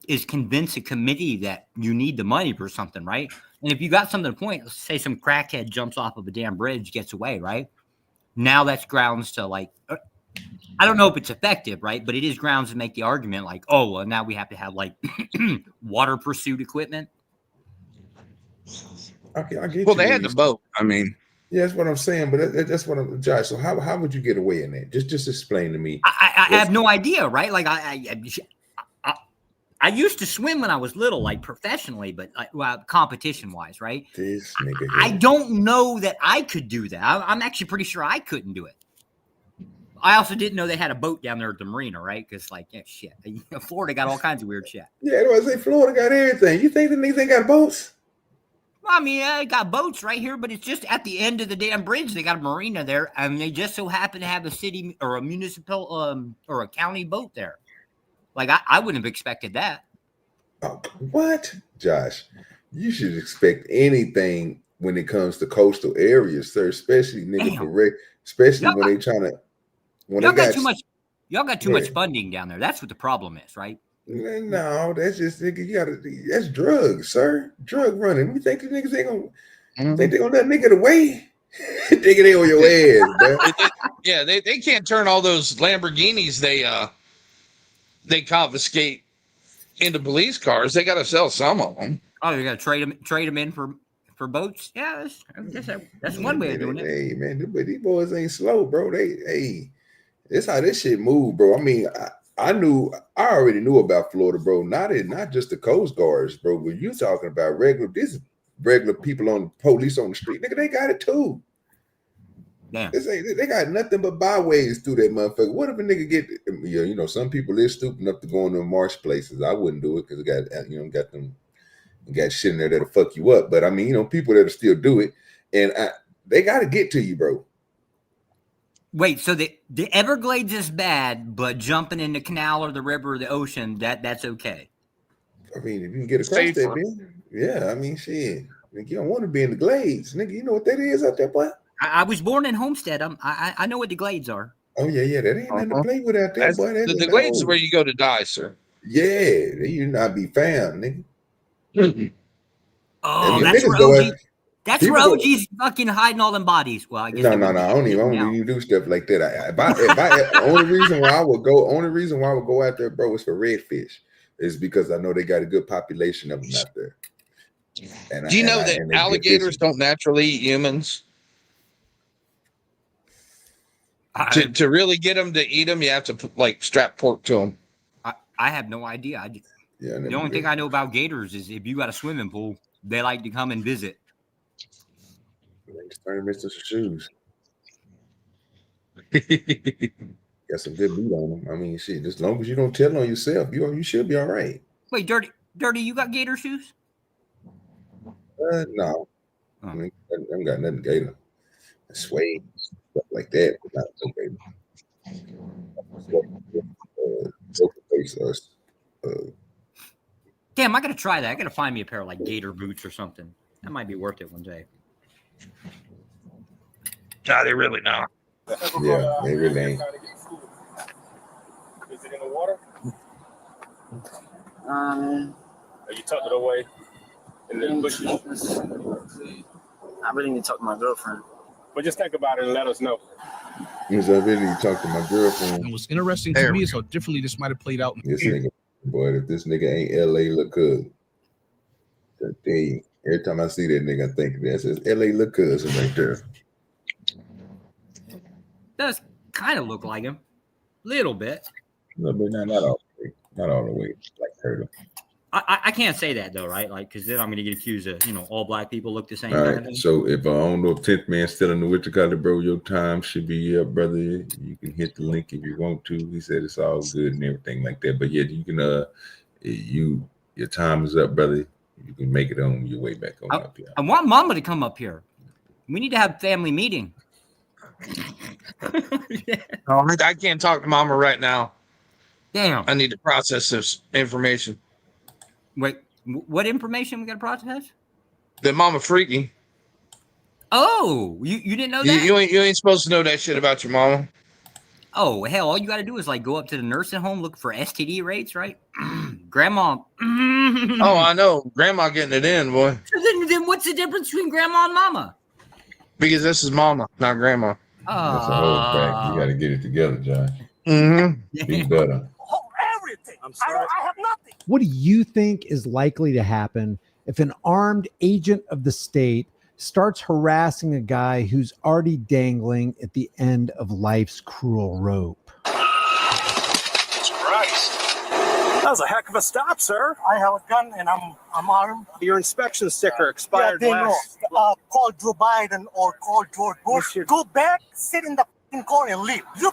is convince a committee that you need the money for something, right? And if you got something to point, let's say some crackhead jumps off of a damn bridge, gets away, right? Now that's grounds to like, I don't know if it's effective, right? But it is grounds to make the argument like, oh, well, now we have to have like water pursuit equipment. Okay, I get well, they had the boat. I mean, yeah, that's what I'm saying. But that's what I'm, Josh. So how would you get away in that? Just explain to me. I have no idea, right? Like I used to swim when I was little, like professionally, but competition wise, right? This nigga I don't know that I could do that. I'm actually pretty sure I couldn't do it. I also didn't know they had a boat down there at the marina, right? Because, like, yeah, shit. Florida got all kinds of weird shit. Yeah, I say Florida got everything. You think the niggas ain't got boats? Well, I mean, they got boats right here, but it's just at the end of the damn bridge. They got a marina there, and they just so happen to have a city or a municipal or a county boat there. Like, I wouldn't have expected that. Oh, what? Josh, you should expect anything when it comes to coastal areas, sir, especially niggas, especially when they trying to. Y'all got too much. Y'all got too much funding down there. That's what the problem is, right? No, that's just nigga. That's drugs, sir. Drug running. You think the niggas ain't gonna think they gonna let nigga away? Nigga, they on your ass, bro. Yeah, they can't turn all those Lamborghinis they confiscate into police cars. They got to sell some of them. Oh, you got to trade them in for boats. Yeah, that's one way of doing it. Hey man, these boys ain't slow, bro. That's how this shit move, bro. I mean, I already knew about Florida, bro. Not just the Coast Guards, bro. When you talking about regular people on police on the street, nigga, they got it too. Yeah, they got nothing but byways through that motherfucker. What if a nigga get, you know, some people is stupid enough to go into marsh places. I wouldn't do it because it got shit in there that'll fuck you up. But I mean, you know, people that'll still do it, and they got to get to you, bro. Wait, so the Everglades is bad, but jumping in the canal or the river or the ocean, that's okay? I mean, if you can get across that, man. Yeah, I mean, shit. Nigga, you don't want to be in the Glades. Nigga, you know what that is out there, boy? I was born in Homestead. I know what the Glades are. Oh, yeah. That ain't nothing to play with out there, boy. The Glades is where you go to die, sir. Yeah, you not be found, nigga. Oh, that's where OG's fucking hiding all them bodies. Well, I guess no. I don't even do stuff like that. Only reason why I would go out there, bro, is for redfish. Is because I know they got a good population of them out there. Do you know that alligators don't naturally eat humans? To really get them to eat them, you have to like strap pork to them. I have no idea. The only thing I know about gators is if you got a swimming pool, they like to come and visit. Turn them into some shoes. Got some good meat on them. I mean, shit. As long as you don't tell on yourself, you should be all right. Wait, dirty, you got gator shoes? No, I mean, I haven't got nothing gator. Suede stuff like that. Not so gator. Damn, I gotta try that. I gotta find me a pair of like gator boots or something. That might be worth it one day. Nah, they really not. Yeah, they really ain't. Is it in the water? Are you tucked it away in the bushes? I really need to talk to my girlfriend. But just think about it and let us know. Yes, I really talk to my girlfriend. And what's interesting to me is how differently this might have played out. This nigga, boy, if this nigga ain't LA look good. Every time I see that nigga, I think that says LA look good right there. Does kind of look like him, little bit. No, but not all the way. Not all the way. Like Turtle. I can't say that though, right? Like, because then I'm going to get accused of, all black people look the same. All right. So if I don't know if 10th man still in the what you call it, bro, your time should be up, brother. You can hit the link if you want to. He said it's all good and everything like that. But yeah, you can your time is up, brother. You can make it on your way back on up here. I want Mama to come up here. We need to have a family meeting. Oh, I can't talk to Mama right now. Damn. I need to process this information. Wait, what information we got to process? That Mama freaky. Oh, you didn't know that? You ain't supposed to know that shit about your mama. Oh, hell, all you got to do is like go up to the nursing home, look for STD rates, right? Grandma. Oh, I know. Grandma getting it in, boy. Then what's the difference between grandma and mama? Because this is mama, not grandma. That's a whole fact. You got to get it together, Josh. Mm-hmm. Be better. Everything. I'm sorry. I have nothing. What do you think is likely to happen if an armed agent of the state starts harassing a guy who's already dangling at the end of life's cruel rope? Christ. That was a heck of a stop, sir. I have a gun and I'm armed. Your inspection sticker expired last. Call Joe Biden or call George Bush. Go back, sit in the car and leave. You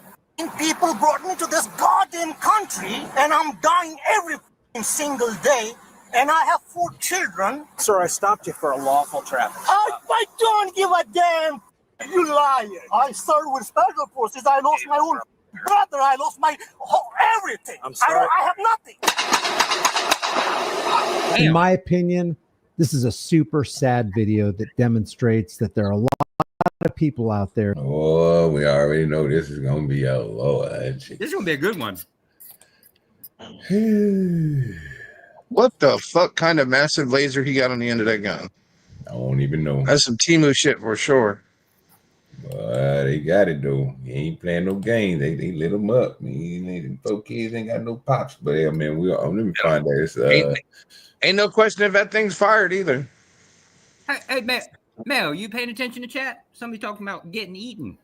people brought me to this goddamn country and I'm dying every single day. And I have 4 children. Sir, I stopped you for a lawful traffic. I don't give a damn. You liar. I served with special forces. I lost my own brother. I lost my everything. I'm sorry. I have nothing. In my opinion, this is a super sad video that demonstrates that there are a lot of people out there. Oh, we already know this is going to be a Lord. This is going to be a good one. What the fuck kind of massive laser he got on the end of that gun? I don't even know. That's some Temu shit for sure. But they got it though. He ain't playing no games. They lit him up. Them 4 kids ain't got no pops. But yeah, man, let me find that. It's, ain't no question if that thing's fired either. Hey, Mel, you paying attention to chat? Somebody talking about getting eaten.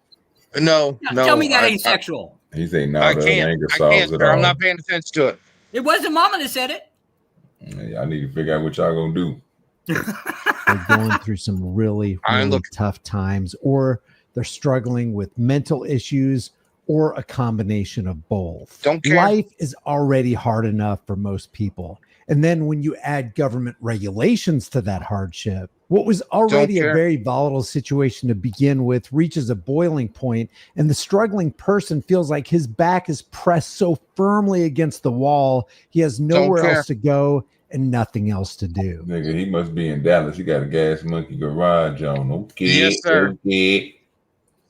No. Tell me that ain't sexual. He say no. I can't, sir. I'm not paying attention to it. It wasn't Mama that said it. I need to figure out what y'all gonna do. They're going through some really tough times, or they're struggling with mental issues, or a combination of both. Don't care. Life is already hard enough for most people. And then when you add government regulations to that hardship, what was already a very volatile situation to begin with reaches a boiling point, and the struggling person feels like his back is pressed so firmly against the wall, he has nowhere else to go and nothing else to do. Nigga, he must be in Dallas. He got a Gas Monkey garage on. Okay. Yes, sir. Okay.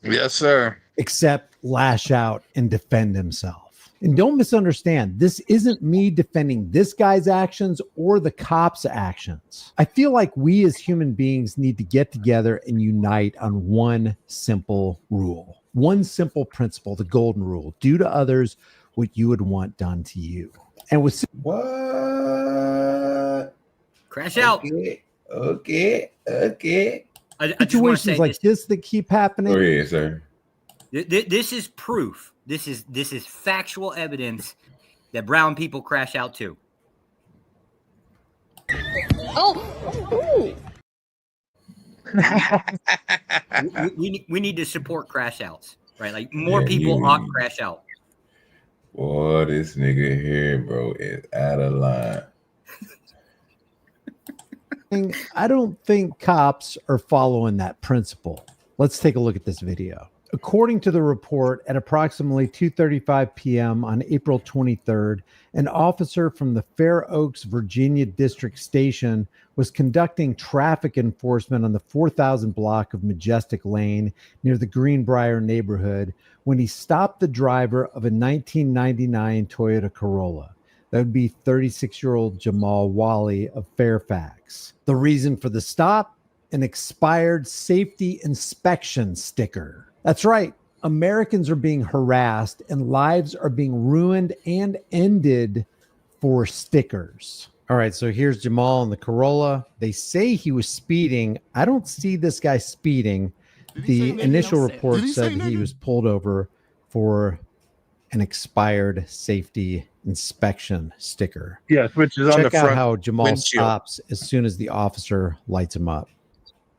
Yes, sir. Except lash out and defend himself. And don't misunderstand, this isn't me defending this guy's actions or the cops' actions. I feel like we as human beings need to get together and unite on one simple rule, one simple principle, the golden rule: do to others what you would want done to you. And with what? Crash out. Okay. Situations like this that keep happening. Go ahead, sir. This is proof. This is factual evidence that brown people crash out too. Oh. we need to support crash outs, right? Like more people ought crash out. Boy, this nigga here, bro, is out of line. I don't think cops are following that principle. Let's take a look at this video. According to the report, at approximately 2:35 p.m. on April 23rd, an officer from the Fair Oaks, Virginia District Station was conducting traffic enforcement on the 4000 block of Majestic Lane near the Greenbrier neighborhood when he stopped the driver of a 1999 Toyota Corolla. That would be 36-year-old Jamal Wally of Fairfax. The reason for the stop? An expired safety inspection sticker. That's right. Americans are being harassed and lives are being ruined and ended for stickers. All right, so here's Jamal in the Corolla. They say he was speeding. I don't see this guy speeding. The initial report said that he was pulled over for an expired safety inspection sticker. Yes, which is on the front. Check out how Jamal windshield. stops as soon as the officer lights him up.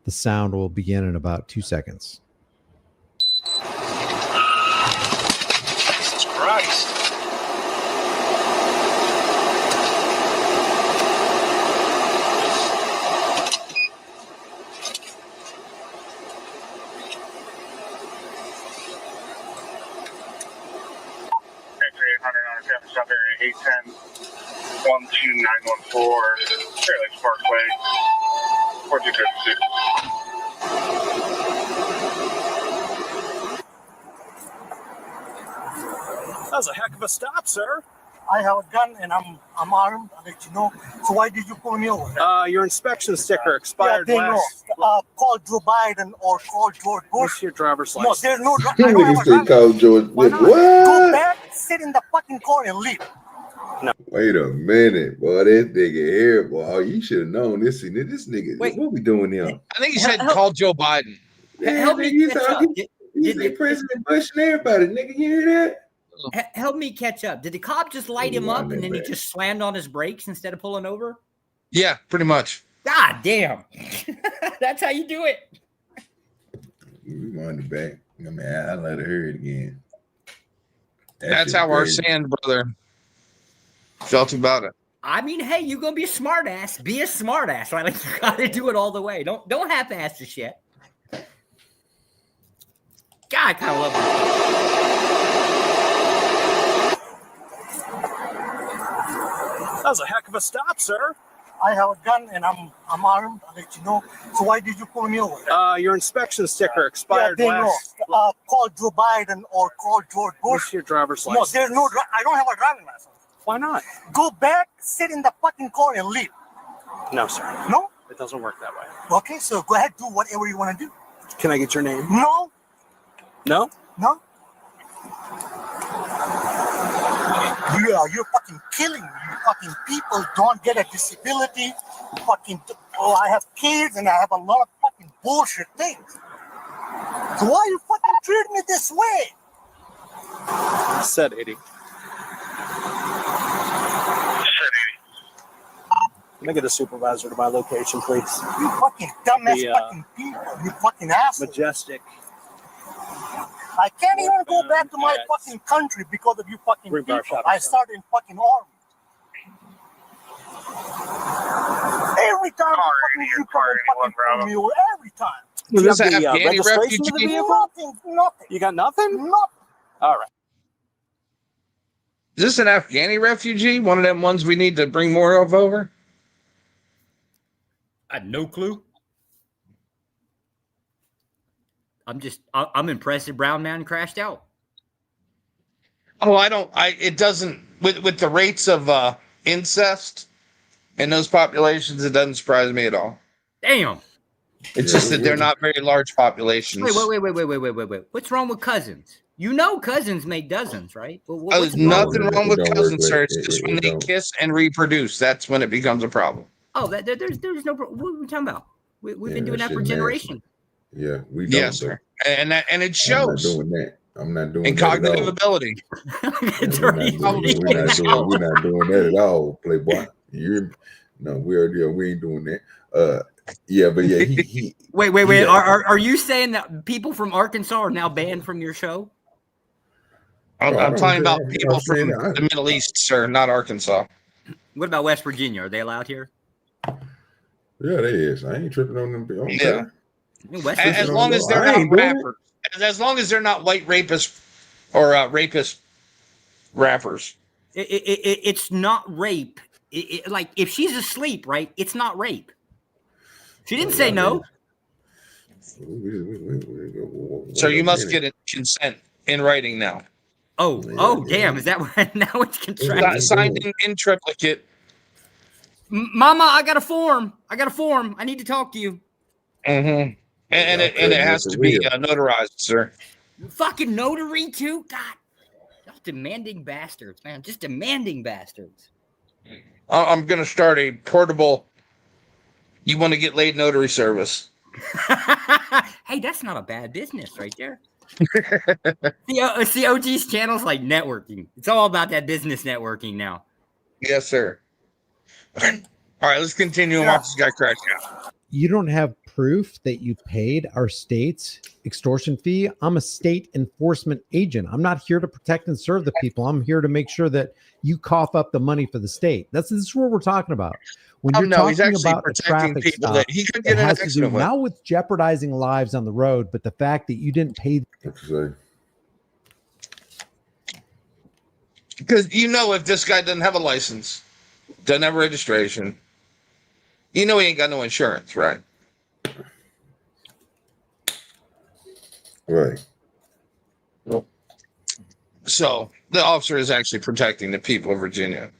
The sound will begin in about 2 seconds. Jesus Christ. 810 12914 Fair Lakes Parkway 4256. That was a heck of a stop, sir. I have a gun and I'm armed. I'll let you know. So why did you pull me over? Your inspection sticker expired last. Call Joe Biden or call George Bush. What's your driver's license? No, there's no. I don't have a driver's call George Bush. What? Go back, sit in the fucking car and leave. No. Wait a minute, boy. This nigga here, boy. Oh, you should have known this. This nigga. Wait, what we doing here? I think he said call Joe Biden. Help me catch up. You say President Bush and everybody, nigga. You hear that? Help me catch up. Did the cop just light him up and then he just slammed on his brakes instead of pulling over? Yeah, pretty much. God damn. That's how you do it. We want it back. I mean, I let her hear it again. That's how our sand brother felt about it. I mean, hey, you're gonna be a smart ass. Be a smart ass, right? Like you gotta do it all the way. Don't half-ass the shit. God, I kind of love this. That was a heck of a stop, sir. I have a gun and I'm armed. I'll let you know. So why did you pull me over? Your inspection sticker expired last. Call Joe Biden or call George Bush. What's your driver's license? No, there's no. I don't have a driving license. Why not? Go back, sit in the fucking car and leave. No, sir. No? It doesn't work that way. Okay, so go ahead, do whatever you want to do. Can I get your name? No. No? No. You're fucking killing me. You fucking people don't get a disability. Fucking, I have kids and I have a lot of fucking bullshit things. So why you fucking treat me this way? Said 80. Can I get a supervisor to my location, please? You fucking dumbass fucking people. You fucking asshole. Majestic. I can't even go back to my fucking country because of you fucking people. I started in fucking army. Every time you fucking pull me over, every time. Was this an Afghani refugee? Nothing. You got nothing? Nothing. All right. Is this an Afghani refugee? One of them ones we need to bring more of over? I had no clue. I'm impressed that Brown Man crashed out. Oh, it doesn't, with the rates of incest in those populations, it doesn't surprise me at all. Damn. It's just that they're not very large populations. Wait. What's wrong with cousins? You know cousins make dozens, right? There's nothing wrong with cousins, sir. It's just when they kiss and reproduce, that's when it becomes a problem. Oh, there's no problem. What are we talking about? We've been doing that for generations. Yeah, we don't. Yes, sir. And it shows. I'm not doing and that. Cognitive ability. We're not doing that at all, Playboy. We ain't doing that. He Wait. Are you saying that people from Arkansas are now banned from your show? I'm talking about people from the Middle East, sir, not Arkansas. What about West Virginia? Are they allowed here? Yeah, they is. I ain't tripping on them. Yeah. As long as they're not rappers. As long as they're not white rapists or rapist rappers. It's not rape. Like if she's asleep, right? It's not rape. She didn't say no. So you must get a consent in writing now. Oh, damn! Is that what now it's contracted? Signed in triplicate. Mama, I got a form. I need to talk to you. Mm-hmm. And it has to be notarized, sir. Fucking notary too? God, y'all demanding bastards, man. Just demanding bastards. I'm gonna start a portable. You want to get laid notary service? Hey, that's not a bad business right there. See, OG's channel's like networking. It's all about that business networking now. Yes, sir. All right, let's continue and watch this guy crash out. You don't have proof that you paid our state's extortion fee. I'm a state enforcement agent. I'm not here to protect and serve the people. I'm here to make sure that you cough up the money for the state. This is what we're talking about. When you're talking about a traffic stop, that he could get an accident now with jeopardizing lives on the road, but the fact that you didn't pay. Because you know if this guy doesn't have a license, doesn't have a registration, you know he ain't got no insurance, right? Right. So the officer is actually protecting the people of Virginia.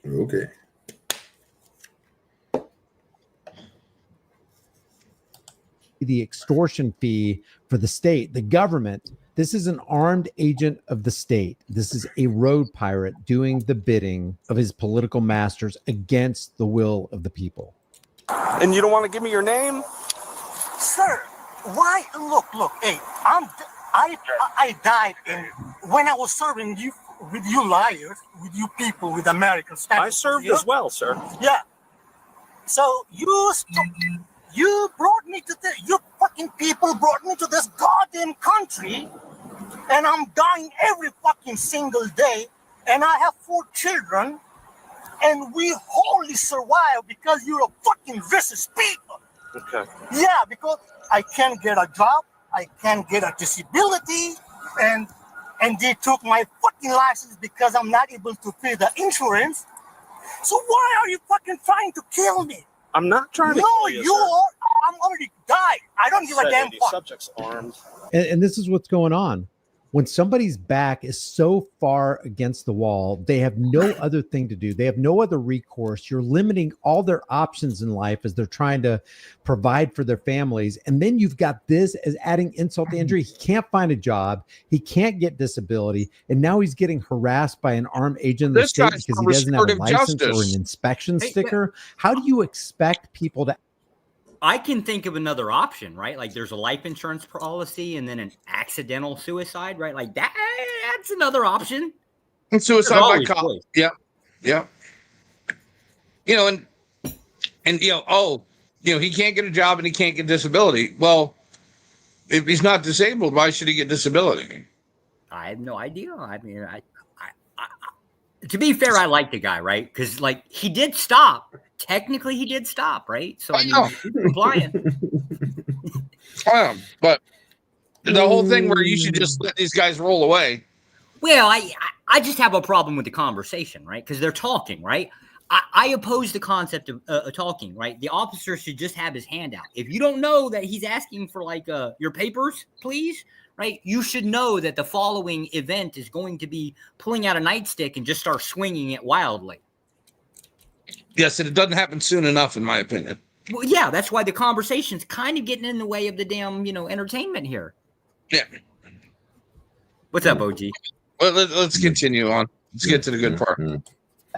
Okay. The extortion fee for the state, the government. This is an armed agent of the state. This is a road pirate doing the bidding of his political masters against the will of the people. And you don't want to give me your name? Sir, why? Look, hey, I died when I was serving you with you liars, with you people, with American standards. I served as well, sir. Yeah. So you brought me to you fucking people brought me to this goddamn country, and I'm dying every fucking single day, and I have 4 children, and we wholly survive because you're a fucking racist people. Okay. Yeah, because I can't get a job, I can't get a disability, and they took my fucking license because I'm not able to pay the insurance. So why are you fucking trying to kill me? I'm not trying to kill you, you are. I'm already died. I don't give a damn fuck. Subject's armed. And this is what's going on. When somebody's back is so far against the wall, they have no other thing to do. They have no other recourse. You're limiting all their options in life as they're trying to provide for their families. And then you've got this as adding insult to injury. He can't find a job. He can't get disability. And now he's getting harassed by an armed agent of the state because he doesn't have a license or an inspection sticker. How do you expect people to? I can think of another option, right? Like there's a life insurance policy and then an accidental suicide, right? Like that's another option. And suicide by cop. Yeah. Yeah. You know, and you know, he can't get a job and he can't get disability. Well, if he's not disabled, why should he get disability? I have no idea. I mean, I to be fair, I like the guy, right? Because like he did stop. Technically, he did stop, right? So I mean, he's complying. But the whole thing where you should just let these guys roll away. Well, I just have a problem with the conversation, right? Because they're talking, right? I oppose the concept of talking, right? The officer should just have his hand out. If you don't know that he's asking for like your papers, please, right? You should know that the following event is going to be pulling out a nightstick and just start swinging it wildly. Yes, and it doesn't happen soon enough, in my opinion. Well, yeah, that's why the conversation's kind of getting in the way of the damn, entertainment here. Yeah. What's up, OG? Well, let's continue on. Let's get to the good part.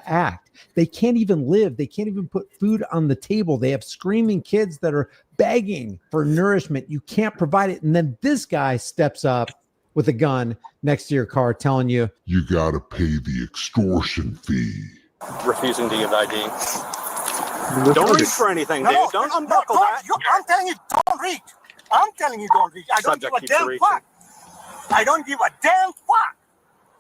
Act. They can't even live. They can't even put food on the table. They have screaming kids that are begging for nourishment. You can't provide it. And then this guy steps up with a gun next to your car telling you, you got to pay the extortion fee. Refusing to give ID. Don't reach for anything, dude. Don't unbuckle that. I'm telling you, don't reach. I'm telling you, don't reach. I don't give a damn fuck. I don't give a damn fuck.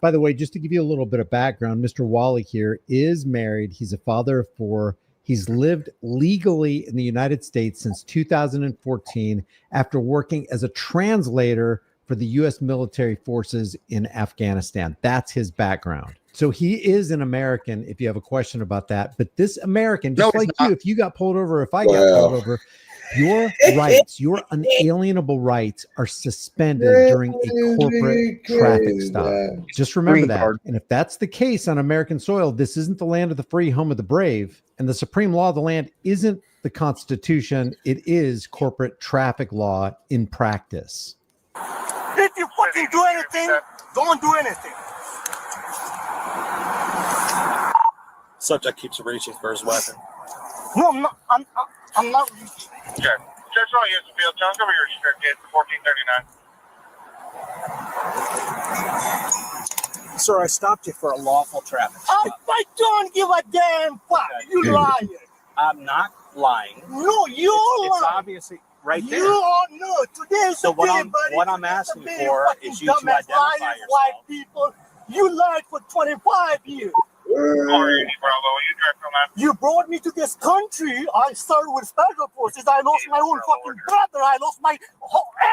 By the way, just to give you a little bit of background, Mr. Wally here is married. He's a father of 4. He's lived legally in the United States since 2014 after working as a translator for the U.S. military forces in Afghanistan. That's his background. So he is an American, if you have a question about that. But this American, just like you, if you got pulled over, if I got pulled over, your rights, your unalienable rights are suspended during a corporate traffic stop. Just remember that. And if that's the case on American soil, this isn't the land of the free, home of the brave. And the supreme law of the land isn't the Constitution. It is corporate traffic law in practice. If you fucking do anything, don't do anything. Subject keeps reaching for his weapon. No, I'm not. I'm not reaching. Okay. Just all use the field. John, cover your restricted 1439. Sir, I stopped you for a lawful traffic stop. I don't give a damn fuck. You lying. I'm not lying. No, you're lying. It's obviously right there. You are no. Today's so the day, what I'm asking for is you to identify yourself. White people, you lied for 25 years. You brought me to this country. I started with special forces. I lost my own fucking brother. I lost my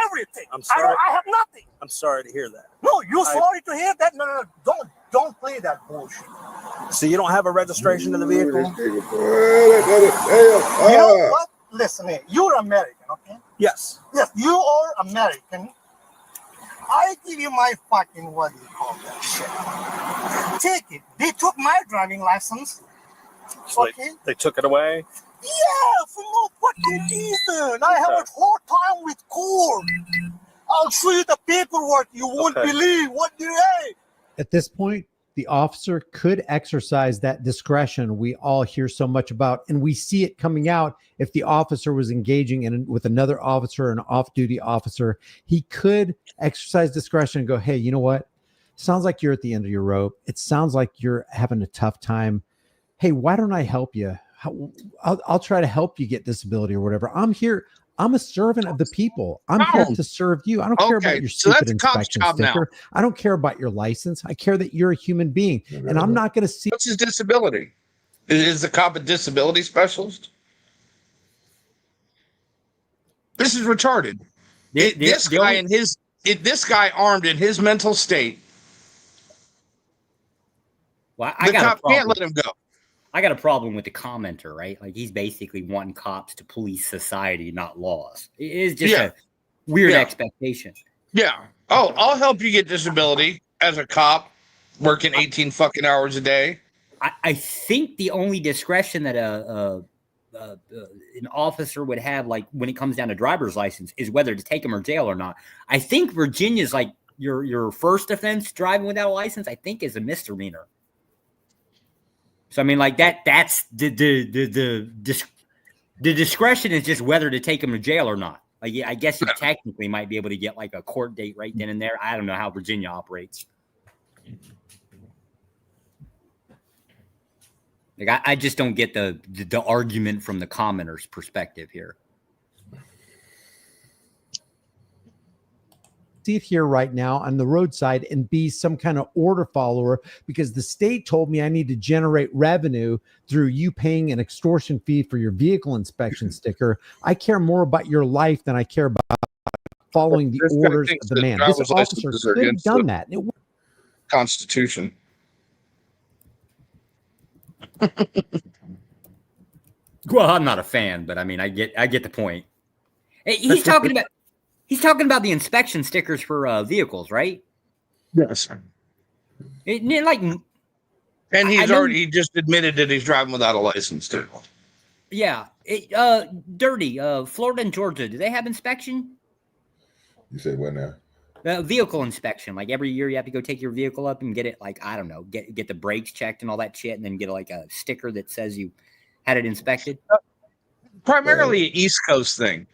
everything. I'm sorry. I have nothing. I'm sorry to hear that. No, you're sorry to hear that? No. Don't play that bullshit. So you don't have a registration to the vehicle? You know what? Listen here. You're American, okay? Yes. Yes, you are American. I give you my fucking, what do you call that shit? Take it. They took my driving license. So Okay? they took it away? Yeah, for no fucking reason. I have a hard time with court. I'll show you the paperwork. You won't believe what you say. At this point, the officer could exercise that discretion we all hear so much about, and we see it coming out. If the officer was engaging with another officer, an off-duty officer, he could exercise discretion and go, hey, you know what? Sounds like you're at the end of your rope. It sounds like you're having a tough time. Hey, why don't I help you? I'll try to help you get disability or whatever. I'm here. I'm a servant of the people. I'm here to serve you. I don't care about your stupid inspection sticker. I don't care about your license. I care that you're a human being. And I'm not going to see. What's his disability? Is the cop a disability specialist? This is retarded. This guy armed in his mental state. Well, the cop can't let him go. I got a problem with the commenter, right? Like he's basically wanting cops to police society, not laws. It is just a weird expectation. Yeah. Oh, I'll help you get disability as a cop working 18 fucking hours a day. I think the only discretion that an officer would have, like when it comes down to driver's license, is whether to take him or jail or not. I think Virginia's like your first offense, driving without a license, I think is a misdemeanor. So I mean, like that's the discretion is just whether to take him to jail or not. Like, I guess you technically might be able to get like a court date right then and there. I don't know how Virginia operates. Like I just don't get the argument from the commenter's perspective here. See it here right now on the roadside and be some kind of order follower because the state told me I need to generate revenue through you paying an extortion fee for your vehicle inspection sticker. I care more about your life than I care about following the orders of the man. This officer could have done that. Constitution. Well, I'm not a fan, but I mean, I get the point. Hey, he's talking about the inspection stickers for vehicles, right? Yes. And he just admitted that he's driving without a license too. Yeah. Dirty. Florida and Georgia, do they have inspection? You said what now? Vehicle inspection. Like every year you have to go take your vehicle up and get it, like, I don't know, get the brakes checked and all that shit, and then get like a sticker that says you had it inspected. Primarily an East Coast thing.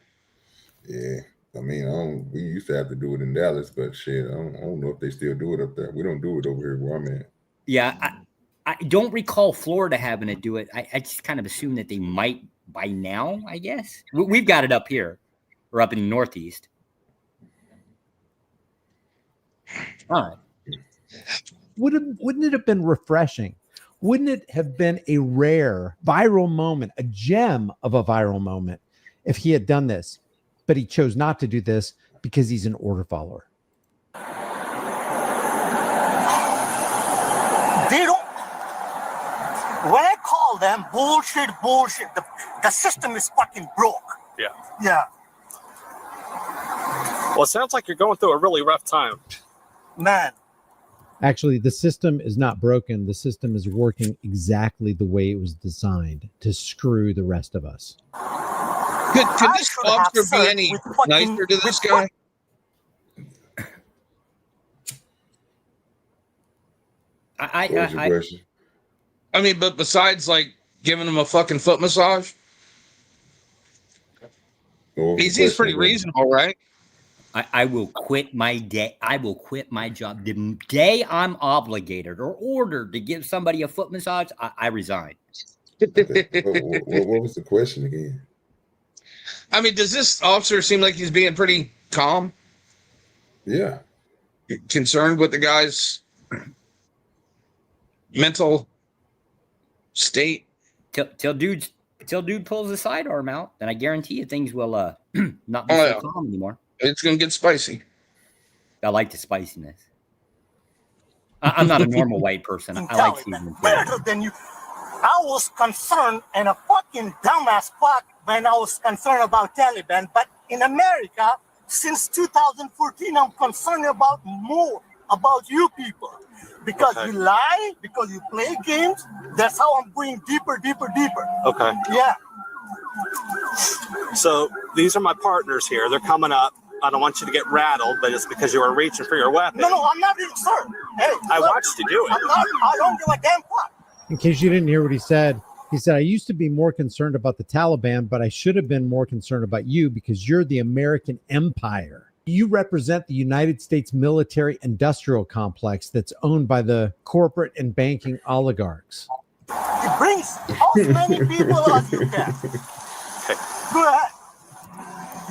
Yeah. I mean, we used to have to do it in Dallas, but shit, I don't know if they still do it up there. We don't do it over here where I'm at. Yeah, I don't recall Florida having to do it. I just kind of assume that they might by now, I guess. We've got it up here or up in the Northeast. All right. Wouldn't it have been refreshing? Wouldn't it have been a rare viral moment, a gem of a viral moment if he had done this? But he chose not to do this because he's an order follower. They don't. When I call them bullshit, the system is fucking broke. Yeah. Yeah. Well, it sounds like you're going through a really rough time. Man. Actually, the system is not broken. The system is working exactly the way it was designed to screw the rest of us. Could this officer be any nicer to this guy? I mean, but besides like giving him a fucking foot massage, he seems pretty reasonable, right? I will quit my day. I will quit my job the day I'm obligated or ordered to give somebody a foot massage. I resign. What was the question again? I mean, does this officer seem like he's being pretty calm? Yeah. Concerned with the guy's mental state. Till dude pulls the sidearm out, then I guarantee you things will not be so calm anymore. It's gonna get spicy. I like the spiciness. I'm not a normal white person. I like seasoning food. Better than you. I was concerned and a fucking dumbass fuck when I was concerned about Taliban. But in America, since 2014, I'm concerned about you people. Because you lie, because you play games. That's how I'm going deeper. Okay. Yeah. So these are my partners here. They're coming up. I don't want you to get rattled, but it's because you were reaching for your weapon. No, I'm not even, sir. Hey, I watched you do it. I don't give a damn fuck. In case you didn't hear what he said, I used to be more concerned about the Taliban, but I should have been more concerned about you because you're the American empire. You represent the United States military industrial complex that's owned by the corporate and banking oligarchs. It brings as many people as you can. Go ahead.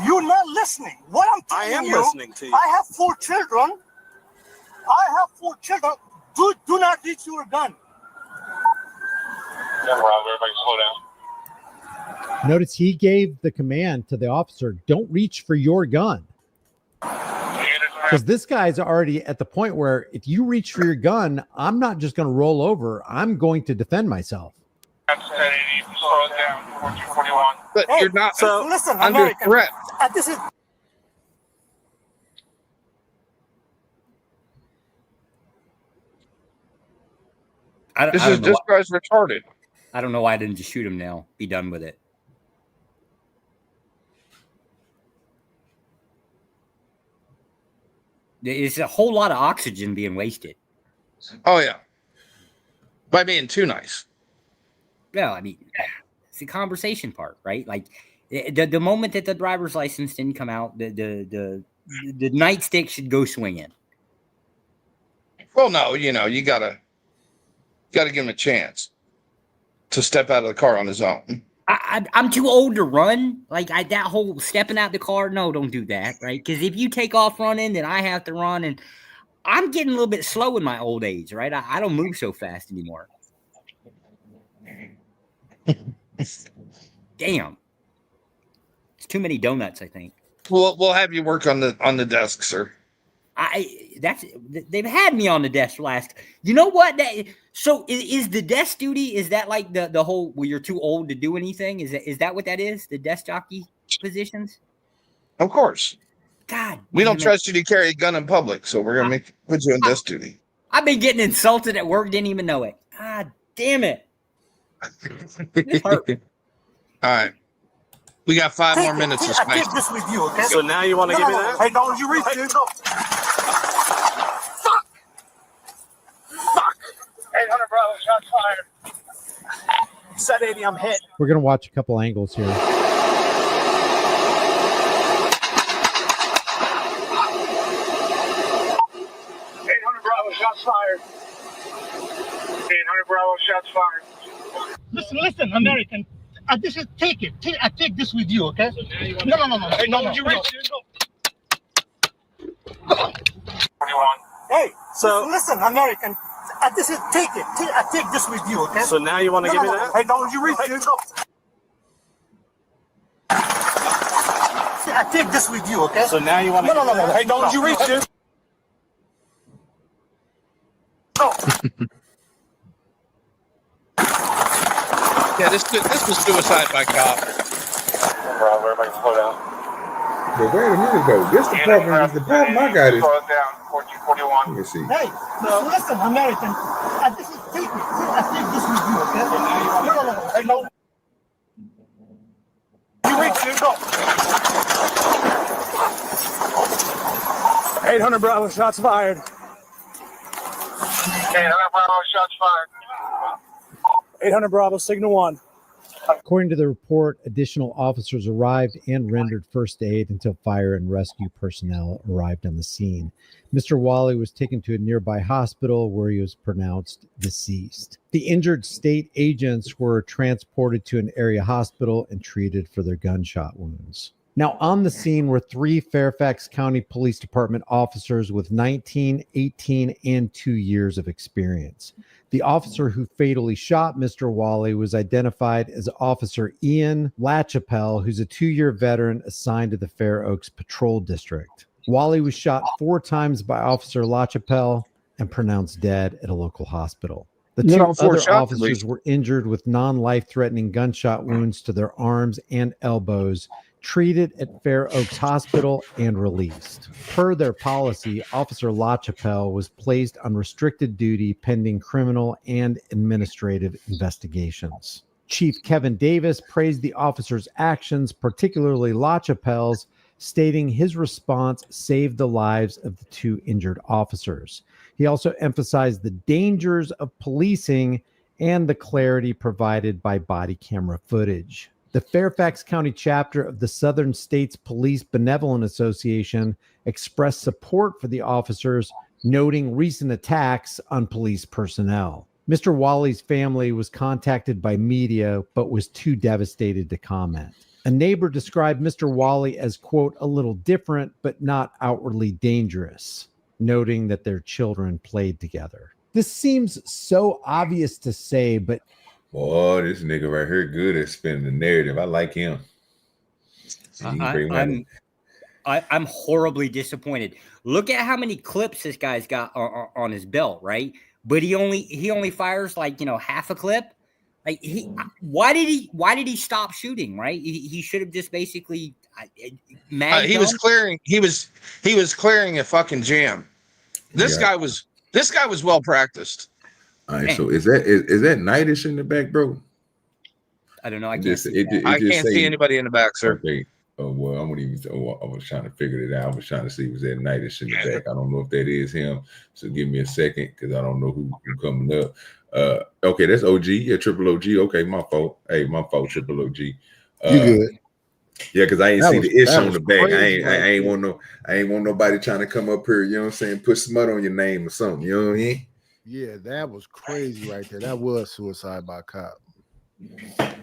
You're not listening. What I'm telling you, listening to you. I have 4 children. Do not reach your gun. Everybody slow down. Notice he gave the command to the officer, don't reach for your gun. Because this guy's already at the point where if you reach for your gun, I'm not just going to roll over. I'm going to defend myself. Slow it down. 1441. But you're not listen, under American, threat. This is This guy's retarded. I don't know why I didn't just shoot him now. Be done with it. There's a whole lot of oxygen being wasted. Oh, yeah. By being too nice. Yeah, I mean, it's the conversation part, right? Like the moment that the driver's license didn't come out, the nightstick should go swinging. Well, no, you gotta give him a chance to step out of the car on his own. I'm too old to run. Like that whole stepping out the car. No, don't do that, right? Because if you take off running, then I have to run, and I'm getting a little bit slow in my old age, right? I don't move so fast anymore. Damn, it's too many donuts. I think. We'll have you work on the desk, sir. They've had me on the desk last. You know what? So is the desk duty? Is that like the whole where you're too old to do anything? Is that what that is? The desk jockey positions? Of course. God, we don't trust you to carry a gun in public, so we're gonna put you on desk duty. I've been getting insulted at work, didn't even know it. God damn it! This hurt. All right. We got 5 more minutes to I take this with you, okay? So now you want to give me that? Hey, don't you reach it. Fuck! 800 Bravo, shots fired. Set 80, I'm hit. We're going to watch a couple angles here. 800 Bravo, shots fired. 800 Bravo, shots fired. Listen, American. This is take it. I take this with you, okay? No. Hey, no, you reach it. Hey, so listen, American. This is take it. I take this with you, okay? So now you want to give me that? Hey, don't you reach it. I take this with you, okay? So now you want to? No. Hey, don't you reach it. No. Yeah, this was suicide by cop. Bravo, everybody slow down. But wait a minute though. This the problem. The problem I got is. Slow it down. 1441. Let me see. Hey, so listen, American. This is take it. I take this with you, okay? No. Hey, no. You reach it. Go. 800 Bravo, shots fired. 800 Bravo, shots fired. 800 Bravo, signal 1. According to the report, additional officers arrived and rendered first aid until fire and rescue personnel arrived on the scene. Mr. Wally was taken to a nearby hospital where he was pronounced deceased. The injured state agents were transported to an area hospital and treated for their gunshot wounds. Now, on the scene were 3 Fairfax County Police Department officers with 19, 18, and 2 years of experience. The officer who fatally shot Mr. Wally was identified as Officer Ian LaChapelle, who's a 2-year veteran assigned to the Fair Oaks Patrol District. Wally was shot 4 times by Officer LaChapelle and pronounced dead at a local hospital. The 2 other officers were injured with non-life-threatening gunshot wounds to their arms and elbows, treated at Fair Oaks Hospital and released. Per their policy, Officer LaChapelle was placed on restricted duty pending criminal and administrative investigations. Chief Kevin Davis praised the officer's actions, particularly LaChapelle's, stating his response saved the lives of the 2 injured officers. He also emphasized the dangers of policing and the clarity provided by body camera footage. The Fairfax County chapter of the Southern States Police Benevolent Association expressed support for the officers, noting recent attacks on police personnel. Mr. Wally's family was contacted by media, but was too devastated to comment. A neighbor described Mr. Wally as, quote, a little different, but not outwardly dangerous, noting that their children played together. This seems so obvious to say, but boy, this nigga right here good at spinning the narrative. I like him. I'm horribly disappointed. Look at how many clips this guy's got on his belt, right? But he only fires like, half a clip. Like why did he stop shooting? Right? He should have just basically he was clearing a fucking jam. This guy was well practiced. All right, so is that Nightish in the back, bro? I don't know. I can't see anybody in the back, sir. Okay. Oh well, I was trying to figure it out. I was trying to see was that Nightish in the back. I don't know if that is him. So give me a second because I don't know who coming up. Okay, that's OG. Yeah, Triple OG. Okay, my fault. Hey, my fault, Triple OG. You good? Yeah, because I ain't see the issue on the back. Crazy, I ain't want nobody trying to come up here, you know what I'm saying, put smut on your name or something, you know what I mean? Yeah, that was crazy right there. That was suicide by cop. Yeah,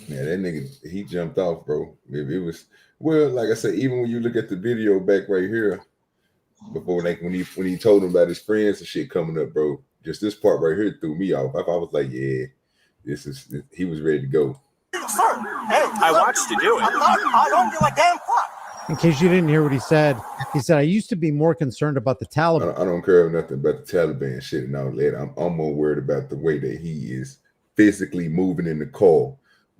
that nigga, he jumped off, bro. It was, well, like I said, even when you look at the video back right here, before, like when he told him about his friends and shit coming up, bro, just this part right here threw me off. I was like, yeah, he was ready to go. Sir, hey, I watched you do it. I don't give a damn fuck. In case you didn't hear what he said I used to be more concerned about the Taliban. I don't care nothing about the Taliban shit and all that. I'm more worried about the way that he is physically moving in the car.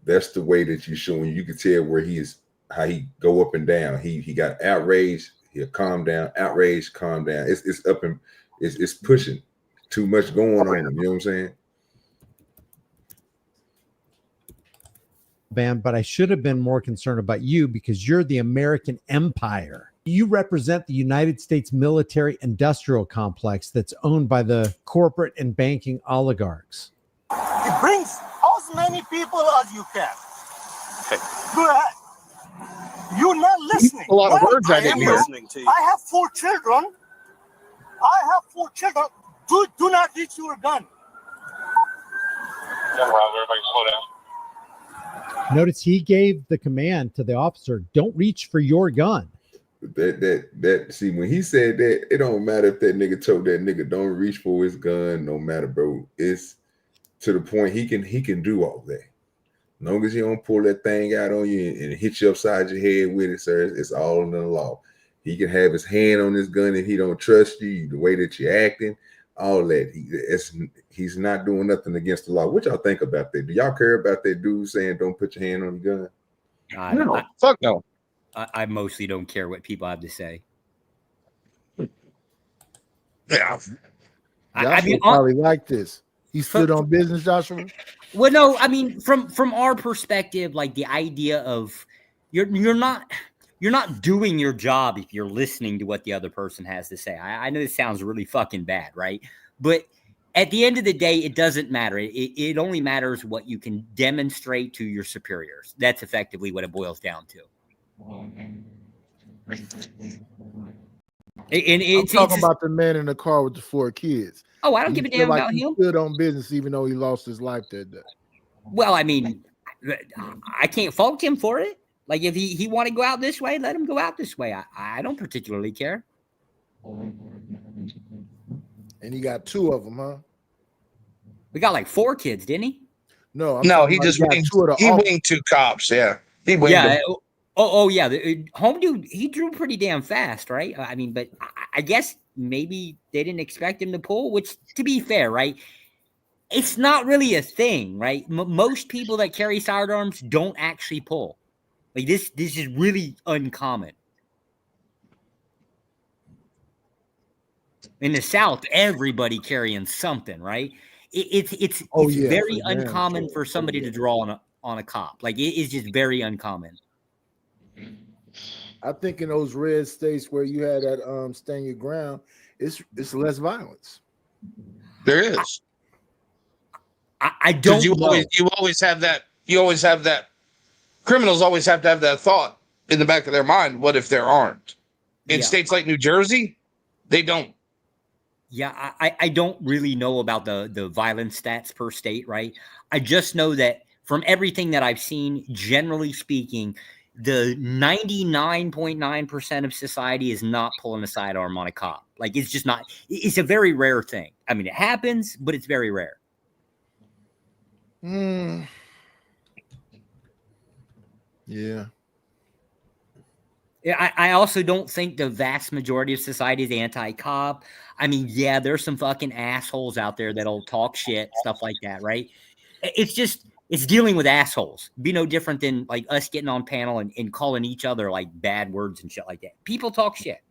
That's the way that you're showing. You can tell where he is, how he go up and down. He got outraged. He'll calm down. Outraged, calm down. It's up and it's pushing. Too much going on. You know what I'm saying? But I should have been more concerned about you because you're the American empire. You represent the United States military industrial complex that's owned by the corporate and banking oligarchs. It brings as many people as you can. Okay. Go ahead. You're not listening. A lot of words I didn't hear. I have 4 children. Do not reach your gun. Everybody slow down. Notice he gave the command to the officer, don't reach for your gun. That see, when he said that, it don't matter if that nigga told that nigga don't reach for his gun, no matter, bro. It's to the point he can do all that. As long as he don't pull that thing out on you and hit you upside your head with it, sir, it's all in the law. He can have his hand on his gun if he don't trust you, the way that you're acting, all that. He's not doing nothing against the law. What y'all think about that? Do y'all care about that dude saying don't put your hand on your gun? No, fuck no. I mostly don't care what people have to say. Yeah. I mean, probably like this. He stood on business, Joshua. Well, no, I mean, from our perspective, like the idea of you're not doing your job if you're listening to what the other person has to say. I know this sounds really fucking bad, right? But at the end of the day, it doesn't matter. It only matters what you can demonstrate to your superiors. That's effectively what it boils down to. I'm talking about the man in the car with the 4 kids. Oh, I don't give a damn about him. He stood on business even though he lost his life that day. Well, I mean, I can't fault him for it. Like, if he want to go out this way, let him go out this way. I don't particularly care. And he got 2 of them, huh? We got like 4 kids, didn't he? No, he just winged, winged 2 cops. Yeah, he winged them. Oh yeah. The home dude, he drew pretty damn fast, right? I mean, but I guess maybe they didn't expect him to pull. Which, to be fair, right? It's not really a thing, right? Most people that carry sidearms don't actually pull. Like this is really uncommon. In the South, everybody carrying something, right? It's very uncommon for somebody to draw on a cop. Like it is just very uncommon. I think in those red states where you had that stand your ground, it's less violence. There is. I don't. You always have that. You always have that. Criminals always have to have that thought in the back of their mind. What if there aren't? In states like New Jersey, they don't. Yeah, I don't really know about the violence stats per state, right? I just know that from everything that I've seen, generally speaking, the 99.9% of society is not pulling a sidearm on a cop. Like it's just not. It's a very rare thing. I mean, it happens, but it's very rare. Yeah. I also don't think the vast majority of society is anti-cop. I mean, yeah, there's some fucking assholes out there that'll talk shit, stuff like that, right? It's dealing with assholes. Be no different than like us getting on panel and calling each other like bad words and shit like that. People talk shit.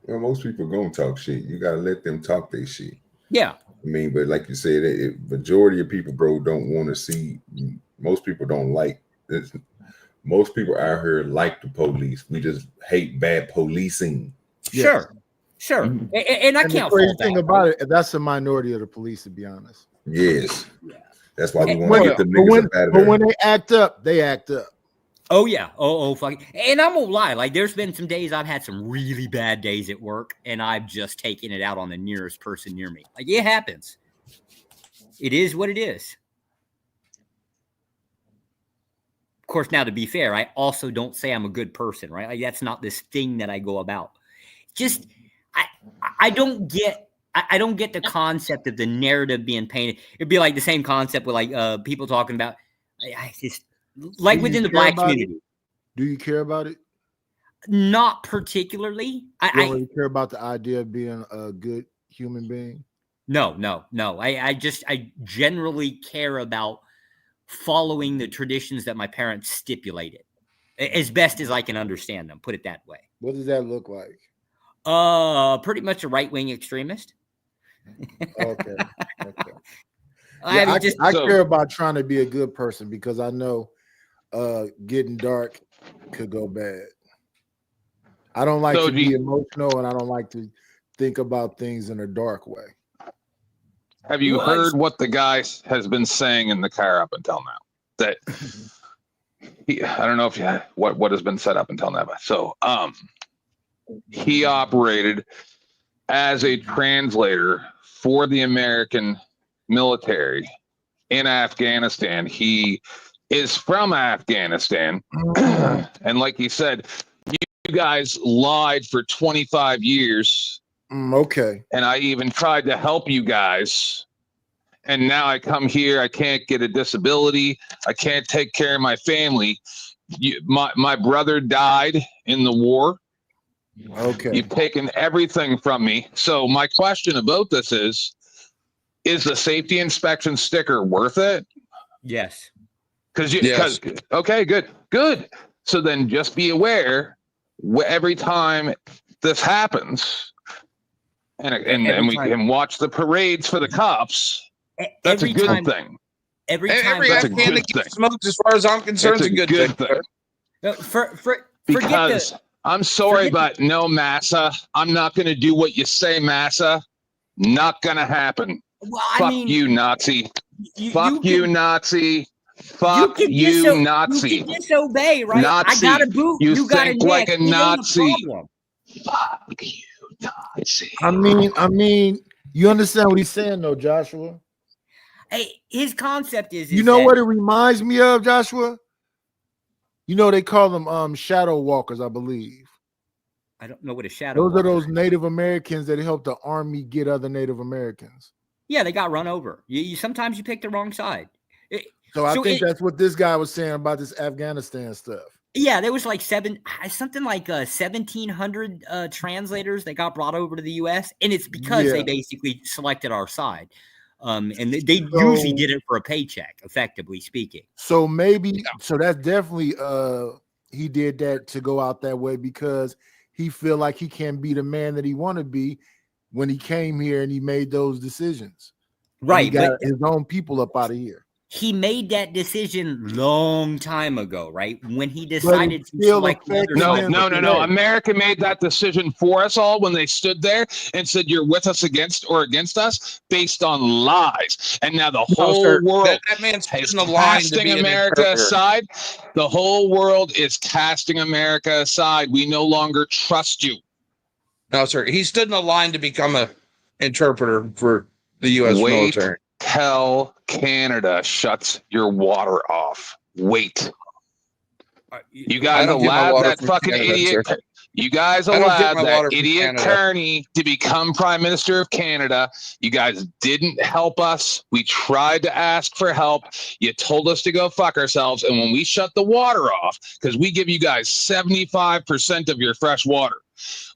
Well, most people gonna talk shit. You gotta let them talk their shit. Yeah. I mean, but like you said, majority of people, bro, don't want to see. Most people don't like this. Most people out here like the police. We just hate bad policing. Sure. And I can't. The crazy thing about it, that's a minority of the police, to be honest. Yes. That's why we want to get the niggas up out of there. But when they act up, they act up. Oh yeah. Oh fuck. And I won't lie. Like there's been some days I've had some really bad days at work, and I've just taken it out on the nearest person near me. Like it happens. It is what it is. Of course, now to be fair, I also don't say I'm a good person, right? Like that's not this thing that I go about. Just I don't get the concept of the narrative being painted. It'd be like the same concept with like people talking about just like within the black community. Do you care about it? Not particularly. You don't really care about the idea of being a good human being? No. I generally care about following the traditions that my parents stipulated as best as I can understand them. Put it that way. What does that look like? Pretty much a right-wing extremist. Okay. I care about trying to be a good person because I know getting dark could go bad. I don't like to be emotional, and I don't like to think about things in a dark way. Have you heard what the guy has been saying in the car up until now? That I don't know if what has been said up until now. So he operated as a translator for the American military in Afghanistan. He is from Afghanistan. And like he said, you guys lied for 25 years. Okay. And I even tried to help you guys. And now I come here, I can't get a disability. I can't take care of my family. My brother died in the war. Okay. You've taken everything from me. So my question about this is the safety inspection sticker worth it? Yes. Because okay, good. So then just be aware every time this happens, and we can watch the parades for the cops. That's a good thing. Every Afghan that gets smoked, as far as I'm concerned, is a good thing. Because I'm sorry, but no, Massa. I'm not going to do what you say, Massa. Not going to happen. Well, Fuck you, Nazi. Fuck you, Nazi. Fuck you, Nazi. You can disobey, right? Nazi. I got a boot. You got a neck. Like a Nazi. Fuck you, Nazi. I mean, you understand what he's saying, though, Joshua? Hey, his concept is you know what it reminds me of, Joshua? You know, they call them shadow walkers, I believe. I don't know what a shadow. Those are those Native Americans that helped the army get other Native Americans. Yeah, they got run over. You sometimes you pick the wrong side. So I think that's what this guy was saying about this Afghanistan stuff. Yeah, there was like something like 1,700 translators that got brought over to the U.S. and it's because they basically selected our side, and they usually did it for a paycheck, effectively speaking. So maybe, so that's definitely he did that to go out that way because he feel like he can't be the man that he want to be when he came here and he made those decisions. Right, he got his own people up out of here. He made that decision long time ago, right? When he decided to select No. America made that decision for us all when they stood there and said, you're with us against us based on lies. And now the whole world that man's is in the line to casting be America aside. The whole world is casting America aside. We no longer trust you. No, sir. He stood in the line to become an interpreter for the U.S. military. Till Canada shuts your water off. Wait. You guys allowed that fucking idiot. You guys allowed that idiot Kearney to become Prime Minister of Canada. You guys didn't help us. We tried to ask for help. You told us to go fuck ourselves. And when we shut the water off, because we give you guys 75% of your fresh water,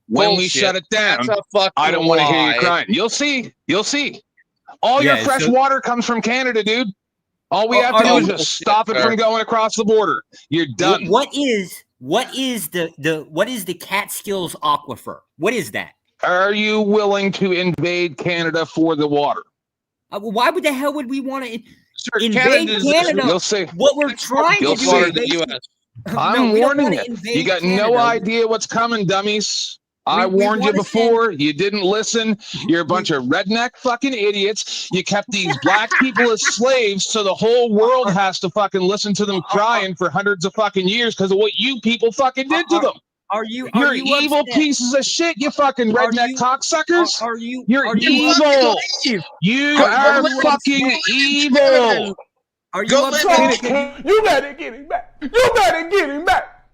when we shut it down, I don't want to hear you crying. You'll see. You'll see. All your fresh water comes from Canada, dude. All we have to do is just stop it from going across the border. You're done. What is the Catskills aquifer? What is that? Are you willing to invade Canada for the water? Why would the hell would we want to invade Canada? You'll see. What we're trying to do is the U.S. I'm warning you. You got no idea what's coming, dummies. I warned you before. You didn't listen. You're a bunch of redneck fucking idiots. You kept these black people as slaves, so the whole world has to fucking listen to them crying for hundreds of fucking years because of what you people fucking did to them. You're evil pieces of shit, you fucking redneck cocksuckers. You're evil. You are fucking evil. Are you upset? You better get him back. You better get him back.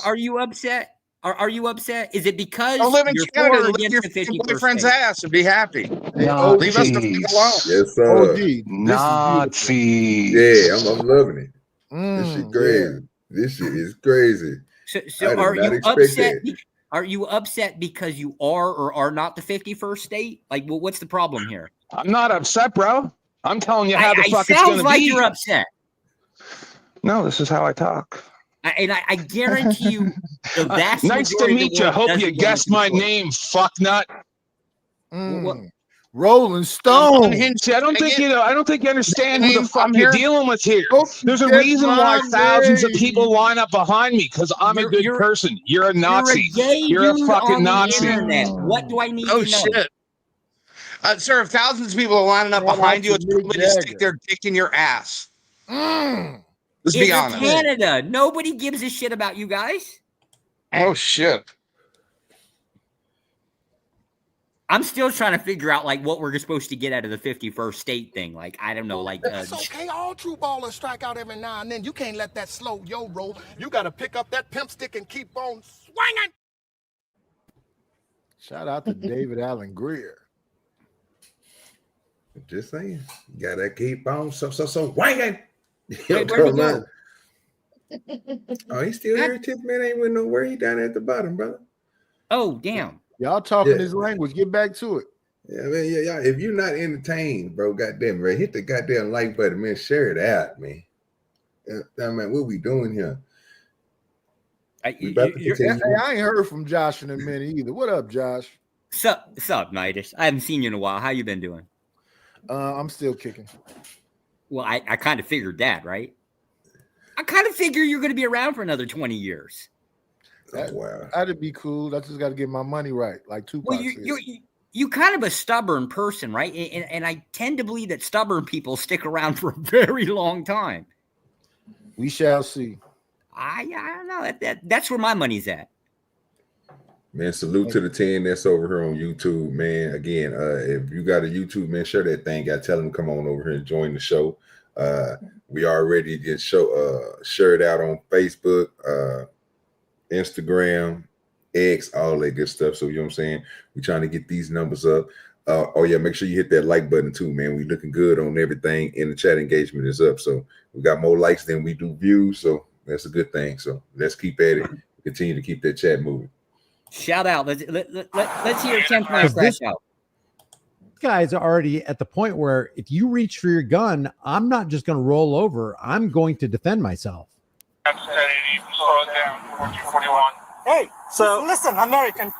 Are you upset? Are you upset? Is it because Don't live in you're Canada, for or lick your against the 50%? boyfriend's ass and be happy. Leave us the fuck alone. Yes, sir. OG, Nazis. Yeah, I'm loving it. This shit crazy. This shit is crazy. So are you upset? Are you upset because you are or are not the 51st state? Like, well, what's the problem here? I'm not upset, bro. I'm telling you how the fuck it's sounds gonna like be. You're upset. No, this is how I talk. And I guarantee you, the vast nice to meet you. Hope you guessed my name, fucknut. Rolling Stone. See, I don't think you know. I don't think you understand who the fuck you're dealing with here. There's a reason why thousands of people line up behind me because I'm a good person. You're a Nazi. You're a fucking Nazi. What do I need to know? Shit. Sir, if thousands of people are lining up behind you, it's probably to stick their dick in your ass. Let's be honest. Canada. Nobody gives a shit about you guys. Oh shit. I'm still trying to figure out like what we're supposed to get out of the 51st state thing. Like, I don't know. Like, it's okay. All true ballers strike out every now and then. You can't let that slow yo roll. You got to pick up that pimp stick and keep on swinging. Shout out to David Allen Greer. Just saying, you gotta keep on so wanging. Oh, he's still here. Tip man ain't went nowhere. He down at the bottom, brother. Oh, damn. Y'all talking his language. Get back to it. Yeah, man. Yeah. If you're not entertained, bro, goddamn, right, hit the goddamn like button, man. Share it out, man. Man, what we doing here? I ain't heard from Josh in a minute either. What up, Josh? Sup, Midas? I haven't seen you in a while. How you been doing? I'm still kicking. Well, I kind of figured that, right? I kind of figure you're going to be around for another 20 years. Wow. That'd be cool. I just got to get my money right, like Tupac. Well, you kind of a stubborn person, right? And I tend to believe that stubborn people stick around for a very long time. We shall see. I don't know. That's where my money's at. Man, salute to the 10 that's over here on YouTube, man. Again, if you got a YouTube, man, share that thing. Got tell them to come on over here and join the show. We already get shared out on Facebook, Instagram, X, all that good stuff. So you know what I'm saying? We're trying to get these numbers up. Oh yeah, make sure you hit that like button too, man. We looking good on everything, and the chat engagement is up. So we got more likes than we do views. So that's a good thing. So let's keep at it. Continue to keep that chat moving. Shout out. Let's hear 10 points scratch out. This guy's already at the point where if you reach for your gun, I'm not just going to roll over. I'm going to defend myself. Hey, so listen, American.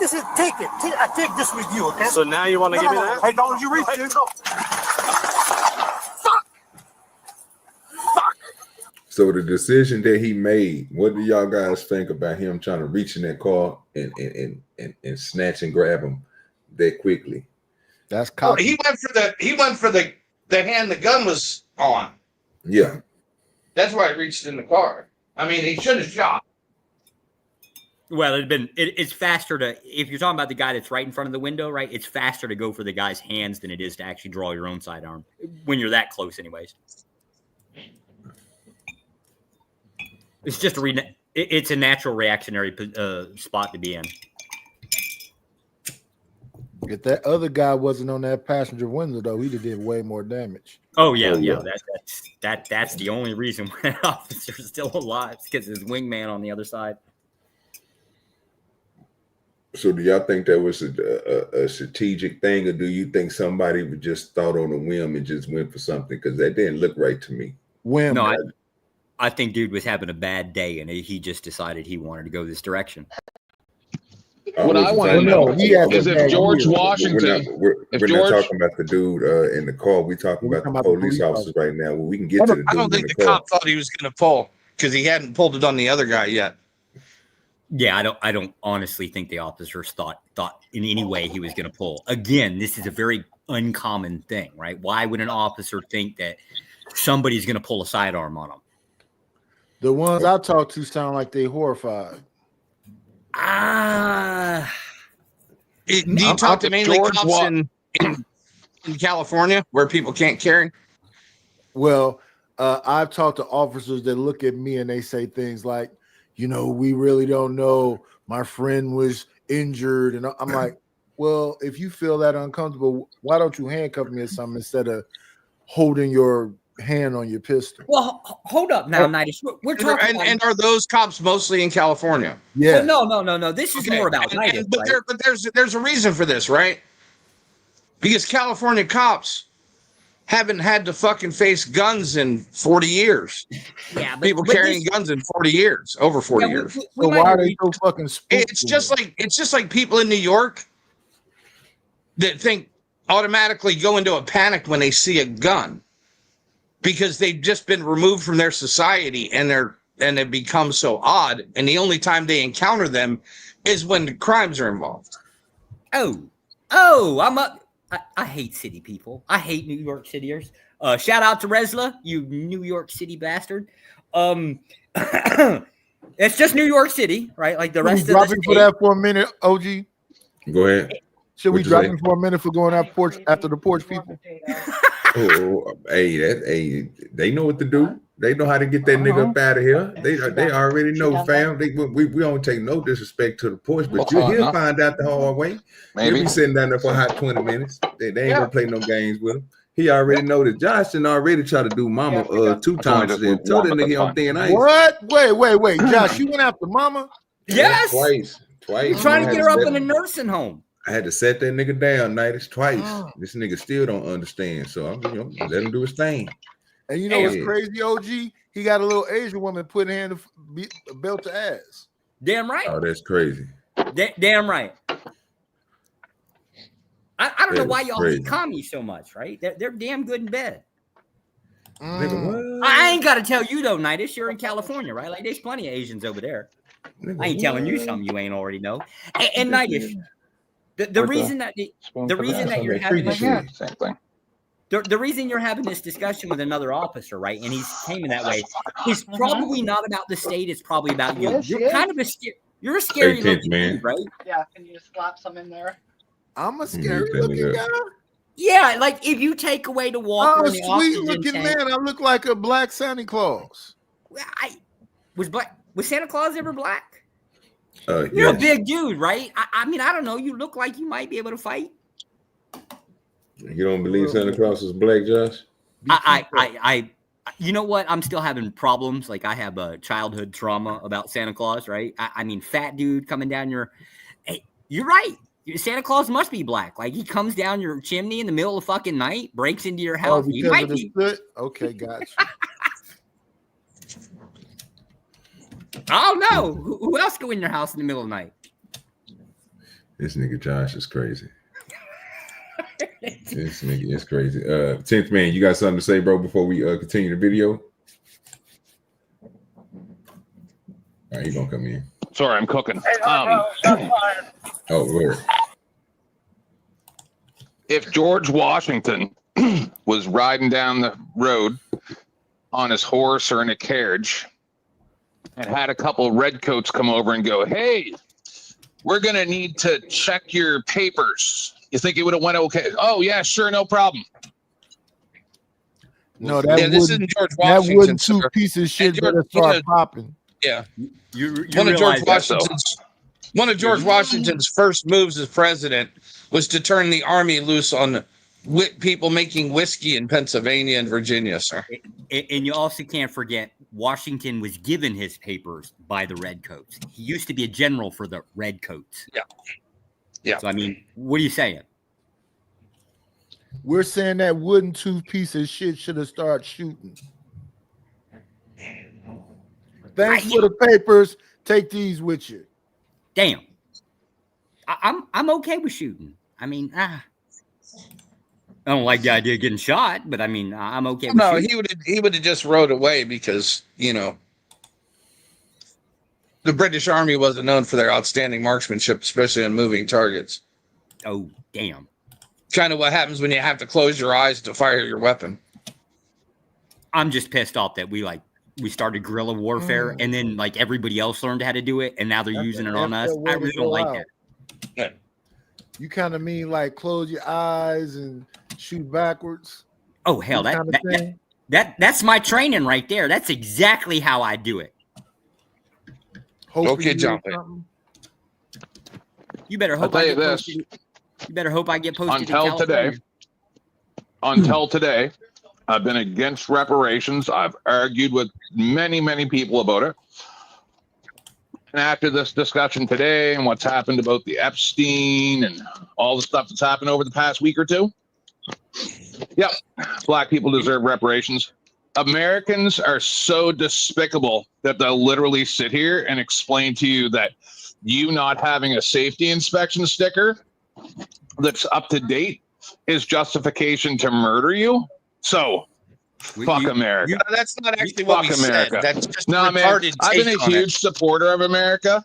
This is take it. I take this with you, okay? So now you want to give me that? Hey, don't you reach it? So the decision that he made, what do y'all guys think about him trying to reach in that car and snatch and grab him that quickly? That's cocky. He went for the hand the gun was on. Yeah. That's why he reached in the car. I mean, he should have shot. Well, it's faster to, if you're talking about the guy that's right in front of the window, right? It's faster to go for the guy's hands than it is to actually draw your own sidearm when you're that close, anyways. It's just it's a natural reactionary spot to be in. If that other guy wasn't on that passenger window, though, he'd have did way more damage. Oh yeah. That's the only reason why that officer's still alive, because his wingman on the other side. So do y'all think that was a strategic thing, or do you think somebody just thought on a whim and just went for something? Because that didn't look right to me. Whim. No, I think dude was having a bad day, and he just decided he wanted to go this direction. What I want to know is if George Washington, we're not talking about the dude in the car. We're talking about the police officers right now. Well, we can get to the dude. I don't think the cop thought he was going to pull because he hadn't pulled it on the other guy yet. Yeah, I don't honestly think the officers thought in any way he was going to pull. Again, this is a very uncommon thing, right? Why would an officer think that somebody's going to pull a sidearm on him? The ones I talked to sound like they horrified. Do you talk to mainly cops in California where people can't carry? Well, I've talked to officers that look at me and they say things like, you know, we really don't know. My friend was injured. And I'm like, well, if you feel that uncomfortable, why don't you handcuff me or something instead of holding your hand on your pistol? Well, hold up now, Nidus. We're talking and are those cops mostly in California? Yeah. Well, no. This is more about Nidus, but there's a reason for this, right? Because California cops haven't had to fucking face guns in 40 years. Yeah, people carrying guns in 40 years, over 40 years. So why are they so fucking spooked? It's just like people in New York that think automatically go into a panic when they see a gun because they've just been removed from their society and they've become so odd. And the only time they encounter them is when the crimes are involved. I hate city people. I hate New York Cityers. Shout out to Resla, you New York City bastard. It's just New York City, right? Like the rest of the state. For that for a minute, OG. Go ahead. Should we drop him for a minute for going out porch after the porch people? They know what to do. They know how to get that nigga up out of here. They already know, fam. We don't take no disrespect to the porch, but he'll find out the hard way. Maybe he'll be sitting down there for a hot 20 minutes. They ain't gonna play no games with him. He already know that Josh didn't already try to do mama 2 times. Told that nigga on thin ice. What? Wait, Josh, you went after mama? Yes. Twice. You're trying to get her up in a nursing home. I had to set that nigga down, Nidus, twice. This nigga still don't understand. So I'm let him do his thing. And you know what's crazy, OG? He got a little Asian woman put in a belt to ass. Damn right. Oh, that's crazy. Damn right. I don't know why y'all hate commies so much, right? They're damn good in bed. I ain't got to tell you though, Nidus. You're in California, right? Like there's plenty of Asians over there. I ain't telling you something you ain't already know. And Nidus, the reason that you're having this, same thing. The reason you're having this discussion with another officer, right? And he's came in that way is probably not about the state. It's probably about you. You're kind of you're a scary looking man, right? Yeah. Can you just slap some in there? I'm a scary looking guy. Yeah, like if you take away the walker, I'm a sweet looking man. I look like a black Santa Claus. Was Santa Claus ever black? You're a big dude, right? I mean, I don't know. You look like you might be able to fight. You don't believe Santa Claus is black, Josh? You know what? I'm still having problems. Like I have a childhood trauma about Santa Claus, right? I mean, fat dude coming down your. Hey, you're right. Santa Claus must be black. Like he comes down your chimney in the middle of fucking night, breaks into your house. Oh, because of the soot? Okay, gotcha. I don't know. Who else go in your house in the middle of the night? This nigga Josh is crazy. This nigga is crazy. 10th man, you got something to say, bro, before we continue the video? All right, he gonna come in. Sorry, I'm cooking. Word. If George Washington was riding down the road on his horse or in a carriage and had a couple redcoats come over and go, "Hey, we're gonna need to check your papers," you think it would have went okay? Oh yeah, sure, no problem. No, this isn't George Washington. That wooden two piece of shit better start popping. Yeah, you one of George Washington's first moves as president was to turn the army loose on people making whiskey in Pennsylvania and Virginia, sir. And you also can't forget Washington was given his papers by the Redcoats. He used to be a general for the Redcoats. Yeah. So I mean, what are you saying? We're saying that wooden two piece of shit should have started shooting. Thanks for the papers. Take these with you. Damn. I'm okay with shooting. I mean, I don't like the idea of getting shot, but I mean, I'm okay with shooting. he would have just rode away because, you know, the British Army wasn't known for their outstanding marksmanship, especially on moving targets. Oh, damn. Kind of what happens when you have to close your eyes to fire your weapon. I'm just pissed off that we started guerrilla warfare and then like everybody else learned how to do it and now they're using it on us. I really don't like that. Yeah. You kind of mean like close your eyes and shoot backwards? Oh hell, that's my training right there. That's exactly how I do it. Okay, John. You better hope I get posted. You better hope I get posted. Until today, I've been against reparations. I've argued with many, many people about it. And after this discussion today and what's happened about the Epstein and all the stuff that's happened over the past week or two, yep, black people deserve reparations. Americans are so despicable that they'll literally sit here and explain to you that you not having a safety inspection sticker that's up to date is justification to murder you. So fuck America. That's not actually what we said. That's just retarded. I've been a huge supporter of America.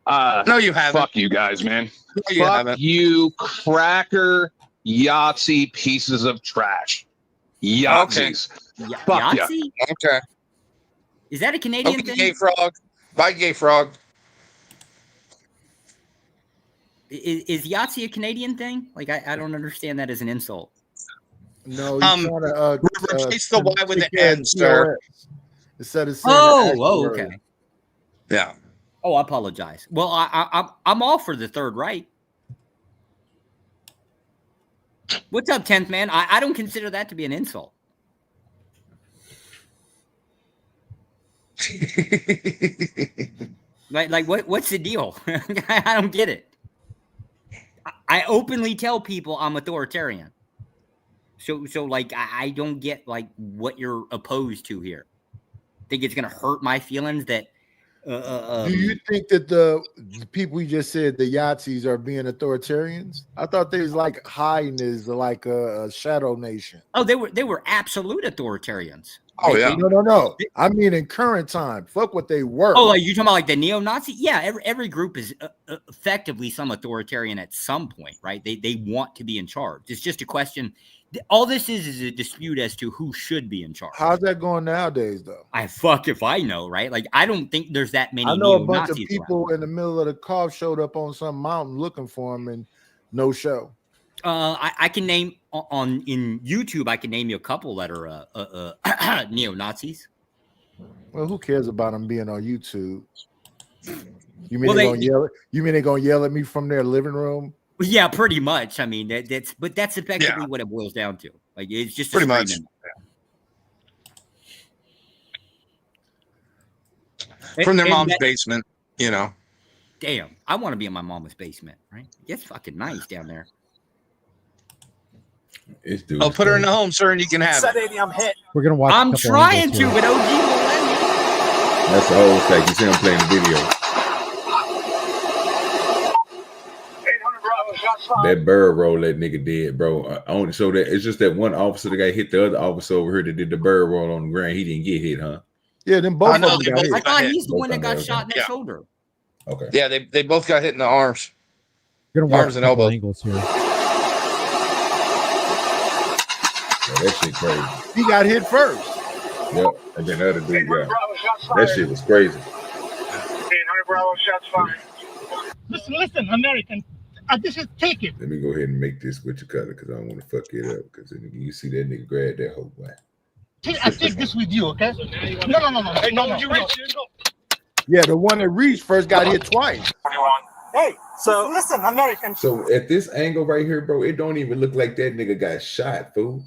No, you haven't. Fuck you guys, man. Fuck you, cracker Yahtzee pieces of trash. Yahtzees. Okay. Fuck Yahtzee? yeah. Okay. Is that a Canadian thing? Gay frog. Bye, gay frog. Is Yahtzee a Canadian thing? Like I don't understand that as an insult. No, you're trying to replace the Y with the N, sir. Instead of saying okay. Yeah. Oh, I apologize. Well, I'm all for the Third Reich. What's up, 10th man? I don't consider that to be an insult. like what's the deal? I don't get it. I openly tell people I'm authoritarian. So like I don't get like what you're opposed to here. Think it's gonna hurt my feelings that do you think that the people you just said the Yahtzees are being authoritarians? I thought they was like hiding as like a shadow nation. Oh, they were absolute authoritarians. Oh yeah. No. I mean in current time. Fuck what they were. Oh, like you talking about like the neo-Nazi? Yeah, every group is effectively some authoritarian at some point, right? They want to be in charge. It's just a question. All this is a dispute as to who should be in charge. How's that going nowadays, though? I fuck if I know, right? Like I don't think there's that many. I know a bunch of people in the middle of the car showed up on some mountain looking for him and no show. I can name in YouTube. I can name you a couple that are neo-Nazis. Well, who cares about them being on YouTube? You mean Well, they're gonna yell? You mean they're gonna yell at me from their living room? Yeah, pretty much. I mean, that's effectively what it boils down to. Like, it's just Pretty much. From their mom's basement, you know. Damn, I want to be in my mama's basement, right? It's fucking nice down there. I'll put her in the home, sir, and you can have it. I'm hit. We're gonna watch. I'm trying to, but OG won't let me. That's the whole fact. You see him playing the video. That bird roll that nigga did, bro. Only so that it's just that one officer that got hit the other officer over here that did the bird roll on the ground. He didn't get hit, huh? Yeah, then both of them got hit. I thought he's the one that got shot in the shoulder. Okay. Yeah, they both got hit in the arms. We're gonna watch Arms and elbows. angles here. Yeah, that shit crazy. He got hit first. Yep. And then the other dude got that shit was crazy. 800 Bravo, shots fired. Listen, American. This is take it. Let me go ahead and make this with your color because I don't want to fuck it up. Because you see that nigga grab that whole way. I take this with you, okay? No. Yeah, the one that reached first got hit twice. Hey, so listen, American. So at this angle right here, bro, it don't even look like that nigga got shot, fool.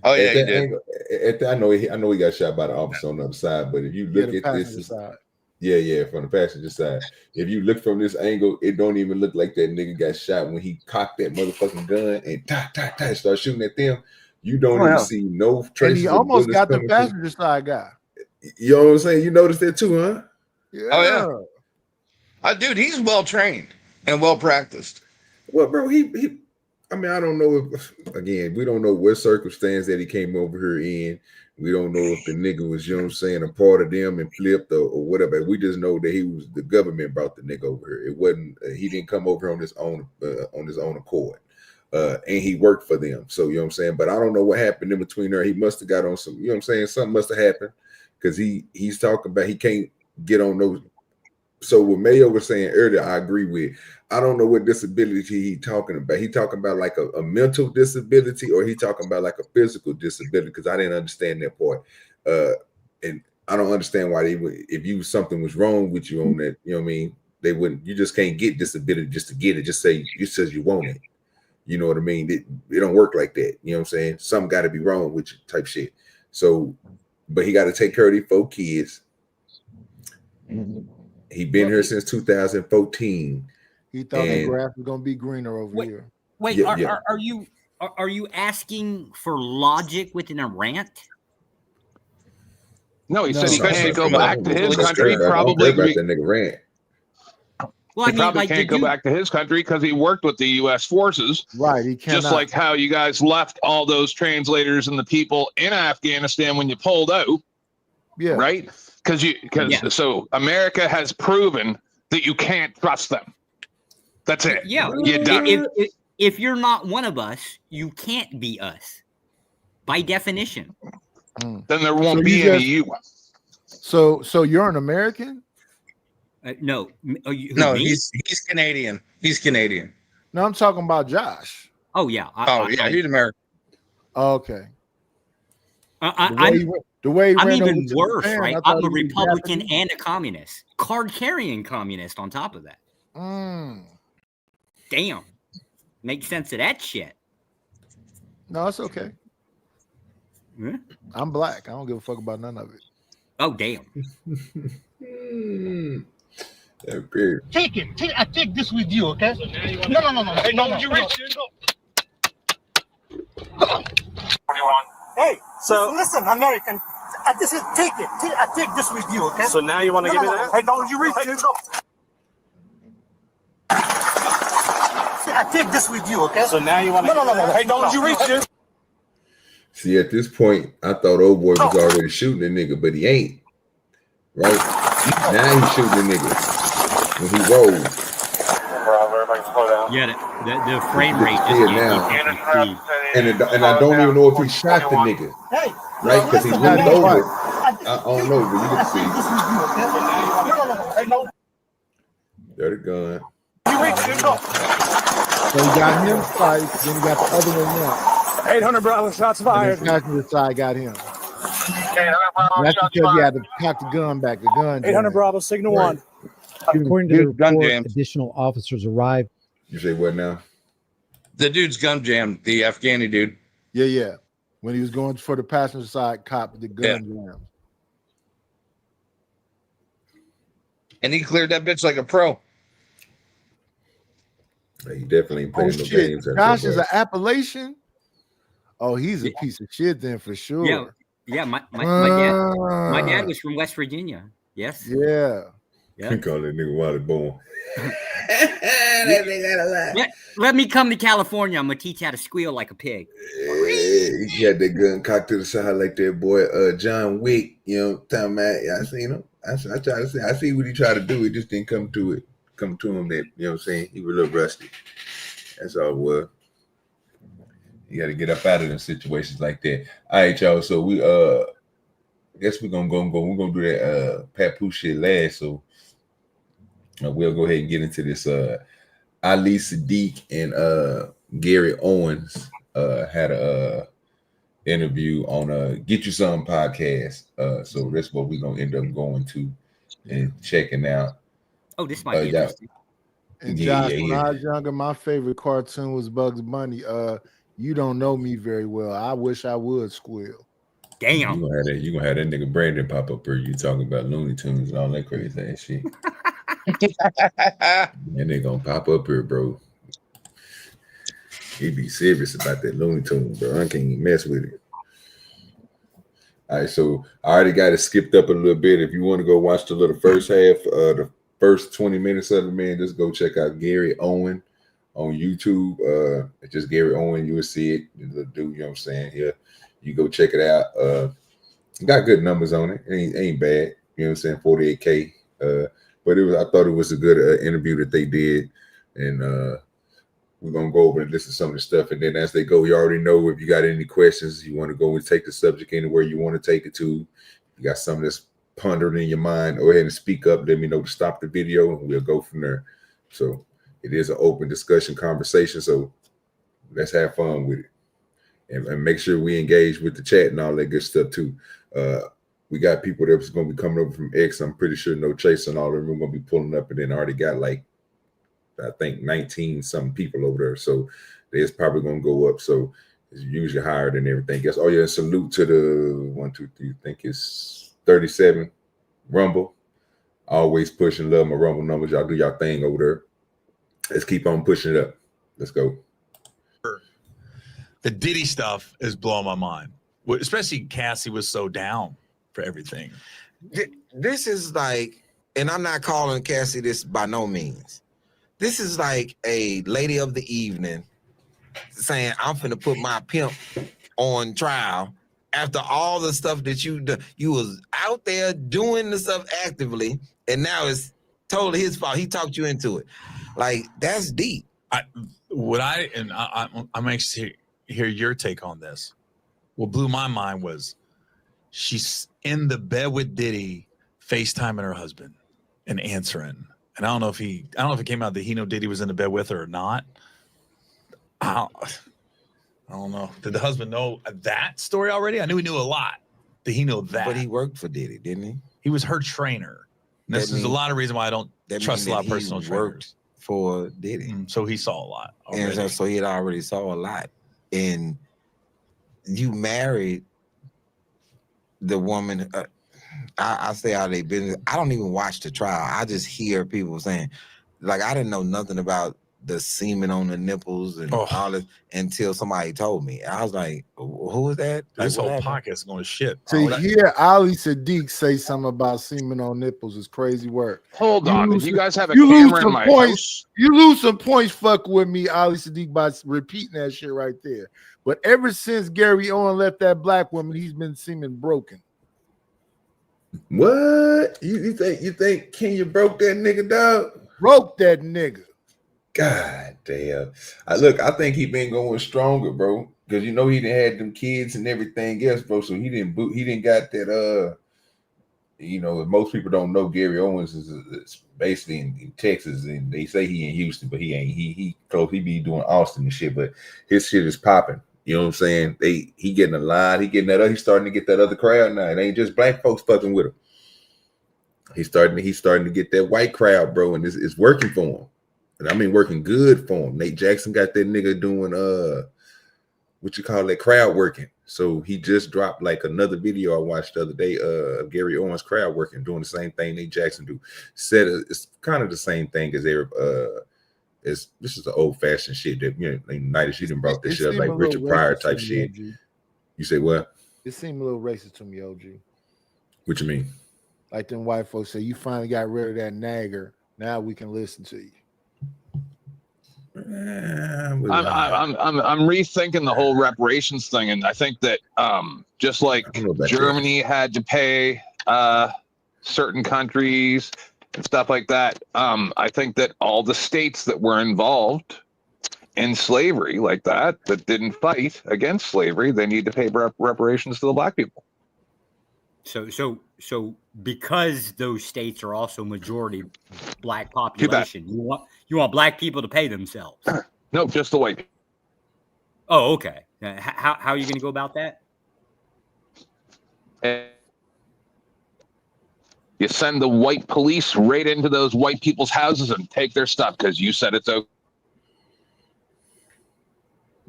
Oh yeah, at he that did. angle, I know he got shot by the officer on the other side, but if you look at this, side. yeah, from the passenger side. If you look from this angle, it don't even look like that nigga got shot when he cocked that motherfucking gun and start shooting at them. You don't even see no traces. And he almost got the passenger side guy. You know what I'm saying? You noticed that too, huh? Yeah. Oh yeah. Dude, he's well trained and well practiced. Well, bro, I mean, I don't know if, again, we don't know what circumstance that he came over here in. We don't know if the nigga was, you know what I'm saying, a part of them and flipped or whatever. We just know that the government brought the nigga over here. It wasn't, he didn't come over here on his own accord. And he worked for them. So, you know what I'm saying? But I don't know what happened in between there. He must have got on some, you know what I'm saying? Something must have happened because he's talking about he can't get on those. So what Mayo was saying earlier, I agree with. I don't know what disability he talking about. He talking about like a mental disability or he talking about like a physical disability because I didn't understand that part. And I don't understand why they would, if something was wrong with you on that, you know what I mean? They wouldn't, you just can't get disability just to get it. Just say, you says you want it. You know what I mean? It don't work like that. You know what I'm saying? Something got to be wrong with you type shit. So, but he got to take care of these 4 kids. He been here since 2014. He thought the grass was gonna be greener over here. Wait, are you asking for logic within a rant? No, he said he can't go back to his country. Probably about that nigga rant. Well, he probably can't go back to his country because he worked with the U.S. forces. Right, he cannot. Just like how you guys left all those translators and the people in Afghanistan when you pulled out. Yeah. Right? So America has proven that you can't trust them. That's it. Yeah. You're done. If you're not one of us, you can't be us. By definition. Then there won't be any you. So you're an American? No. No, he's Canadian. He's Canadian. No, I'm talking about Josh. Oh yeah. He's American. Okay. I'm even worse, Japan, right? I'm a Republican and a communist. Card-carrying communist on top of that. Damn. Make sense of that shit. No, it's okay. Hmm? I'm black. I don't give a fuck about none of it. Oh, damn. Take it. I take this with you, okay? No. You rich. Hey, so listen, American. This is take it. I take this with you, okay? So now you want to give me that? Hey, no, you reach. I take this with you, okay? So now you want to? No. Hey, don't you reach it? See, at this point, I thought old boy was already shooting the nigga, but he ain't. Right? Now he's shooting the nigga when he rolls. Yeah, the frame rate just now. And I don't even know if he shot the nigga. Right? Because he leaned over. I don't know, but you can see. Dirty gun. So you got him twice, then you got the other one once. 800 Bravo, shots fired. And the passenger side got him. That's because you had to cock the gun back. The gun. 800 Bravo, signal one. According to the Dude's gun report, jammed. additional officers arrived. You say what now? The dude's gun jammed. The Afghani dude. Yeah. When he was going for the passenger side cop, the gun jammed. And he cleared that bitch like a pro. He definitely ain't playing no shit. games. Josh is an Appalachian. Oh, he's a piece of shit then for sure. Yeah. My dad was from West Virginia. Yes. Yeah. You call that nigga Wally Bone. That nigga got a lot. Let me come to California. I'm gonna teach you how to squeal like a pig. He had that gun cocked to the side like that boy, John Wick. You know, talking about. I seen him. I try to say. I see what he tried to do. It just didn't come to him. That, you know what I'm saying. He was a little rusty. That's all it was. You got to get up out of them situations like that. All right, y'all. So we I guess we're gonna go. We're gonna do that Papoose shit last. So we'll go ahead and get into this. Ali Siddiq and Gary Owens had a interview on Get You Some podcast. So that's what we're gonna end up going to and checking out. Oh, this might be interesting. And Josh, when I was younger, my favorite cartoon was Bugs Bunny. You don't know me very well. I wish I would squeal. Damn. You gonna have that nigga Brandon pop up here. You talking about Looney Tunes and all that crazy ass shit. And they gonna pop up here, bro. He be serious about that Looney Tunes, bro. I can't even mess with it. All right, so I already got it skipped up a little bit. If you want to go watch the little first half, the first 20 minutes of it, man, just go check out Gary Owen on YouTube. It's just Gary Owen. You will see it. The little dude, you know what I'm saying? Yeah, you go check it out. Got good numbers on it. Ain't bad. You know what I'm saying? 48K. But I thought it was a good interview that they did, and we're gonna go over and listen to some of the stuff. And then as they go, you already know if you got any questions, you want to go and take the subject anywhere you want to take it to. You got something that's pondering in your mind, go ahead and speak up. Let me know to stop the video, and we'll go from there. So it is an open discussion conversation. So let's have fun with it, and make sure we engage with the chat and all that good stuff too. We got people that's going to be coming over from X. I'm pretty sure No Chase and all of them are going to be pulling up, and then already got like, I think 19 some people over there. So it's probably going to go up. So it's usually higher than everything else. Oh yeah, and salute to the 1, 2, 3. I think it's 37 Rumble. Always pushing, love my Rumble numbers. Y'all do y'all thing over there. Let's keep on pushing it up. Let's go. The Diddy stuff is blowing my mind. Especially Cassie was so down for everything. This is like, and I'm not calling Cassie this by no means. This is like a lady of the evening saying, I'm finna put my pimp on trial after all the stuff that you was out there doing the stuff actively, and now it's totally his fault. He talked you into it. Like, that's deep. I'm anxious to hear your take on this. What blew my mind was she's in the bed with Diddy, FaceTiming her husband and answering. And I don't know if it came out that he knew Diddy was in the bed with her or not. I don't know. Did the husband know that story already? I knew he knew a lot. Did he know that? But he worked for Diddy, didn't he? He was her trainer. And this is a lot of reason why I don't trust a lot of personal trainers. For Diddy. So he saw a lot already. And so he had already saw a lot. And you married the woman. I say how they business. I don't even watch the trial. I just hear people saying, like, I didn't know nothing about the semen on the nipples and all this until somebody told me. I was like, who is that? This like, whole podcast's going to shit. To hear Ali Siddiq say something about semen on nipples is crazy work. Hold on. Did you guys have a camera in my house? You lose some points, fuck with me, Ali Siddiq, by repeating that shit right there. But ever since Gary Owen left that black woman, he's been seeming broken. What? You think Kenya broke that nigga, dog? Broke that nigga. God damn. I think he been going stronger, bro. Because you know he done had them kids and everything else, bro. So he didn't got that most people don't know Gary Owens is basically in Texas, and they say he in Houston, but he ain't. He close. He be doing Austin and shit, but his shit is popping. You know what I'm saying? He getting a line. He getting that. He's starting to get that other crowd now. It ain't just black folks fucking with him. He's starting to get that white crowd, bro, and it's working for him. And I mean, working good for him. Nate Jackson got that nigga doing what you call that, crowd working. So he just dropped like another video I watched the other day of Gary Owens crowd working, doing the same thing Nate Jackson do. Said it's kind of the same thing as this is the old fashioned shit that United she done brought this shit up like Richard Pryor type shit. OG. You say what? It seemed a little racist to me, OG. What you mean? Like them white folks say, you finally got rid of that nagger. Now we can listen to you. I'm rethinking the whole reparations thing, and I think that just like Germany had to pay certain countries and stuff like that, I think that all the states that were involved in slavery like that didn't fight against slavery, they need to pay reparations to the black people. So because those states are also majority black population, you want black people to pay themselves? No, just the white. Oh, okay. How are you going to go about that? You send the white police right into those white people's houses and take their stuff because you said it's okay.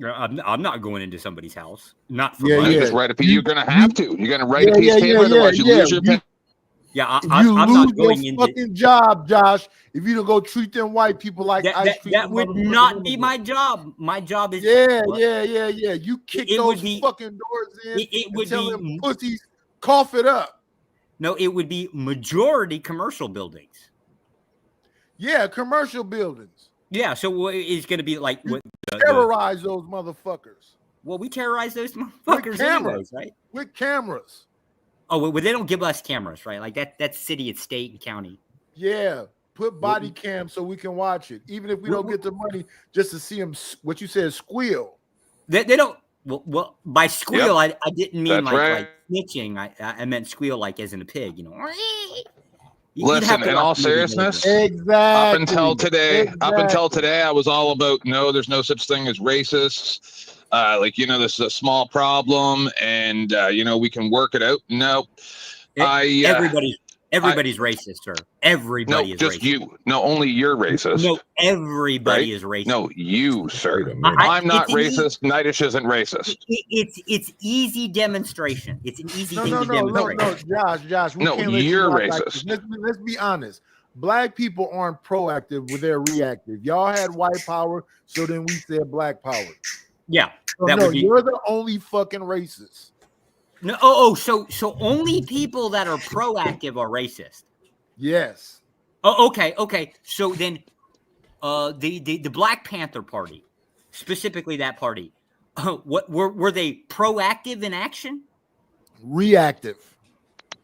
I'm not going into somebody's house. Not for money. Just write you're going to have to. You're going to write a piece of paper, otherwise you lose your pen. Yeah, I'm not going into fucking job, Josh. If you don't go treat them white people like that would not be my job. My job is yeah. You kick those fucking doors in. It would tell them pussies cough it up. No, it would be majority commercial buildings. Yeah, commercial buildings. Yeah, so it's going to be like what terrorize those motherfuckers. Well, we terrorize those motherfuckers anyways, right? With cameras. Oh, well, they don't give us cameras, right? Like that's city, it's state and county. Yeah, put body cam so we can watch it, even if we don't get the money, just to see them. What you said, squeal. They don't. Well, by squeal, I didn't mean like snitching. I meant squeal like as in a pig, you know. Listen, in all seriousness, exactly. Up until today, I was all about no, there's no such thing as racists. This is a small problem, and we can work it out. No, everybody's racist, sir. Everybody is just racist. you. No, only you're racist. No, everybody is racist. No, you, sir. I'm not racist. Nidish isn't racist. It's easy demonstration. It's an easy thing to demonstrate. No, Josh. No, you're racist. Let's be honest. Black people aren't proactive; they're reactive. Y'all had white power, so then we said black power. Yeah, you're the only fucking racist. No, so only people that are proactive are racist. Yes. Oh, okay. So then, the Black Panther Party, specifically that party, what were they proactive in action? Reactive.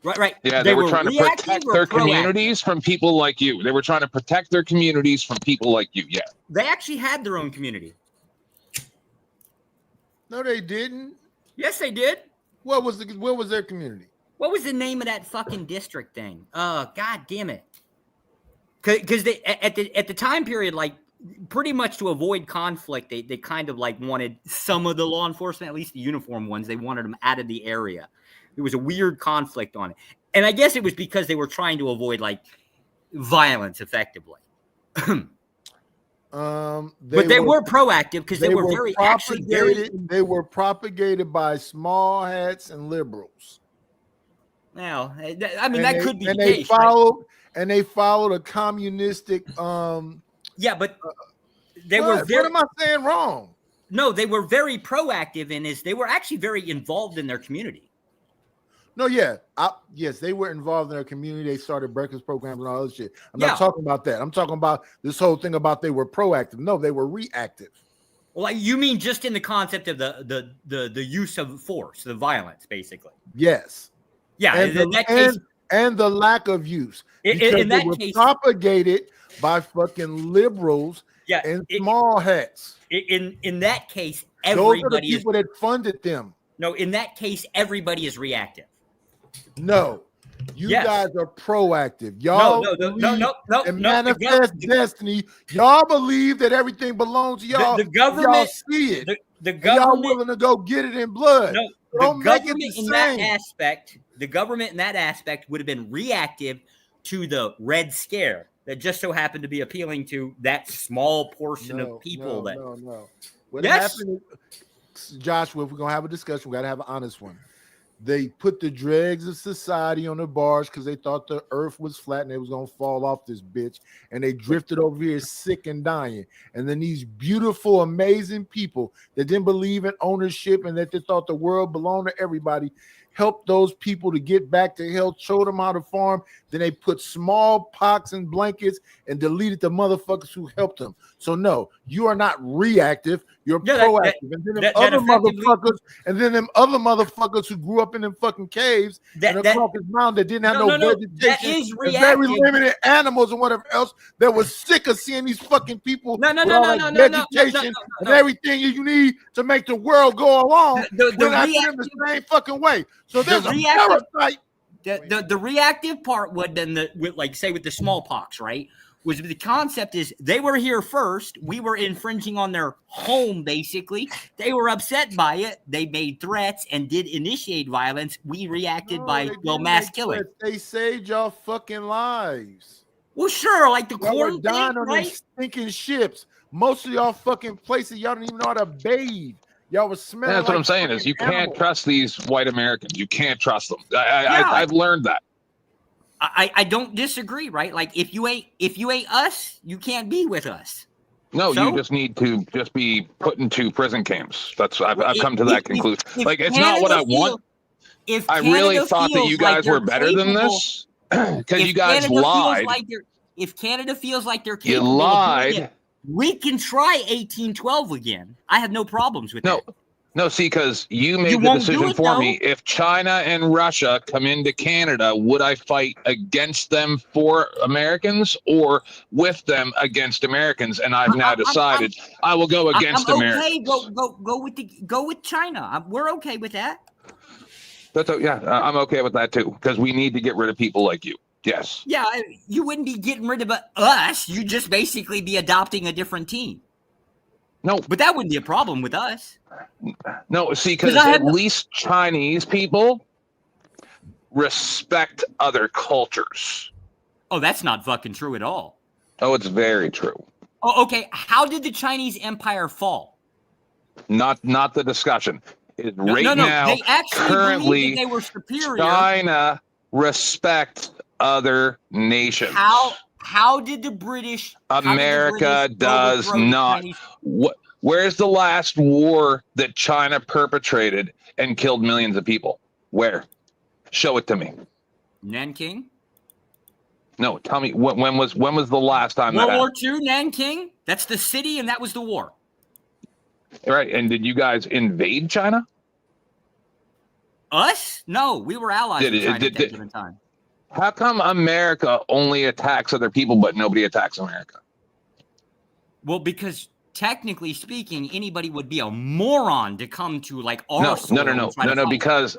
Right. Yeah, they were trying to protect their communities from people like you. They were trying to protect their communities from people like you. Yeah. They actually had their own community. No, they didn't. Yes, they did. What was their community? What was the name of that fucking district thing? God damn it. Because they at the time period, like pretty much to avoid conflict, they kind of like wanted some of the law enforcement, at least the uniform ones, they wanted them out of the area. There was a weird conflict on it. And I guess it was because they were trying to avoid like violence effectively. But they were proactive because they were very they were propagated by small hats and liberals. Now, I mean, that could be the case. They followed a communistic. Yeah, but they were. What am I saying wrong? No, they were very proactive in they were actually very involved in their community. No, yeah. Yes, they were involved in their community. They started breakfast programs and all this shit. I'm not talking about that. I'm talking about this whole thing about they were proactive. No, they were reactive. Well, like, you mean just in the concept of the use of force, the violence, basically. Yes. Yeah. And the lack of use. In that case, propagated by fucking liberals and small hats. In that case, everybody those are the people that funded them. No, in that case, everybody is reactive. No, you guys are proactive. Y'all no. And manifest destiny. Y'all believe that everything belongs to y'all. The government, y'all see it. The And y'all government willing to go get it in blood. No, Don't the make it government the in that same. aspect, the government in that aspect would have been reactive to the Red Scare that just so happened to be appealing to that small portion of people. No. What Yes. happened, Joshua, if we're gonna have a discussion, we gotta have an honest one. They put the dregs of society on the bars because they thought the earth was flat and they was gonna fall off this bitch, and they drifted over here sick and dying. And then these beautiful, amazing people that didn't believe in ownership and that they thought the world belonged to everybody helped those people to get back to health, showed them how to farm. Then they put smallpox in blankets and deleted the motherfuckers who helped them. So no, you are not reactive, you're proactive. And then them other motherfuckers who grew up in them fucking caves and the Caucasus Mountain that didn't have no vegetation, that is and very reactive. limited animals and whatever else, that was sick of seeing these fucking people with vegetation and everything you need to make the world go along. We're not doing the same fucking way. So there's a parasite. The reactive part would then with the smallpox, right? Was the concept is they were here first. We were infringing on their home, basically. They were upset by it. They made threats and did initiate violence. We reacted by mass killing. They saved y'all fucking lives. Well, sure, like the y'all corn were dying on right? these stinking ships. Most of y'all fucking places, y'all don't even know how to bathe. Y'all was smelling. That's what I'm saying is you can't trust these white Americans. You can't trust them. I've learned that. I don't disagree, right? Like if you ain't us, you can't be with us. No, you just need to just be put into prison camps. That's I've come to that conclusion. Like it's not what I want. I really thought that you guys were better than this because you guys lied. If Canada feels like they're you capable lied. Of doing it, we can try 1812 again. I have no problems with that. No, see, because you made the decision for me. If China and Russia come into Canada, would I fight against them for Americans or with them against Americans? And I've now decided I will go against Americans. Go with China. We're okay with that. I'm okay with that too, because we need to get rid of people like you. Yes. Yeah, you wouldn't be getting rid of us. You'd just basically be adopting a different team. No, but that wouldn't be a problem with us. No, see, because at least Chinese people respect other cultures. Oh, that's not fucking true at all. Oh, it's very true. Oh, okay. How did the Chinese Empire fall? Not the discussion. Now, they actually currently, they were superior. China respects other nations. How did the British? America does not. Where's the last war that China perpetrated and killed millions of people? Where? Show it to me. Nanking? No, tell me when was the last time World that War II, Nanking? That's the city, and that was the war. Right, and did you guys invade China? Us? No, we were allies with China at that given time. How come America only attacks other people, but nobody attacks America? Well, because technically speaking, anybody would be a moron to come to like our soil. No, because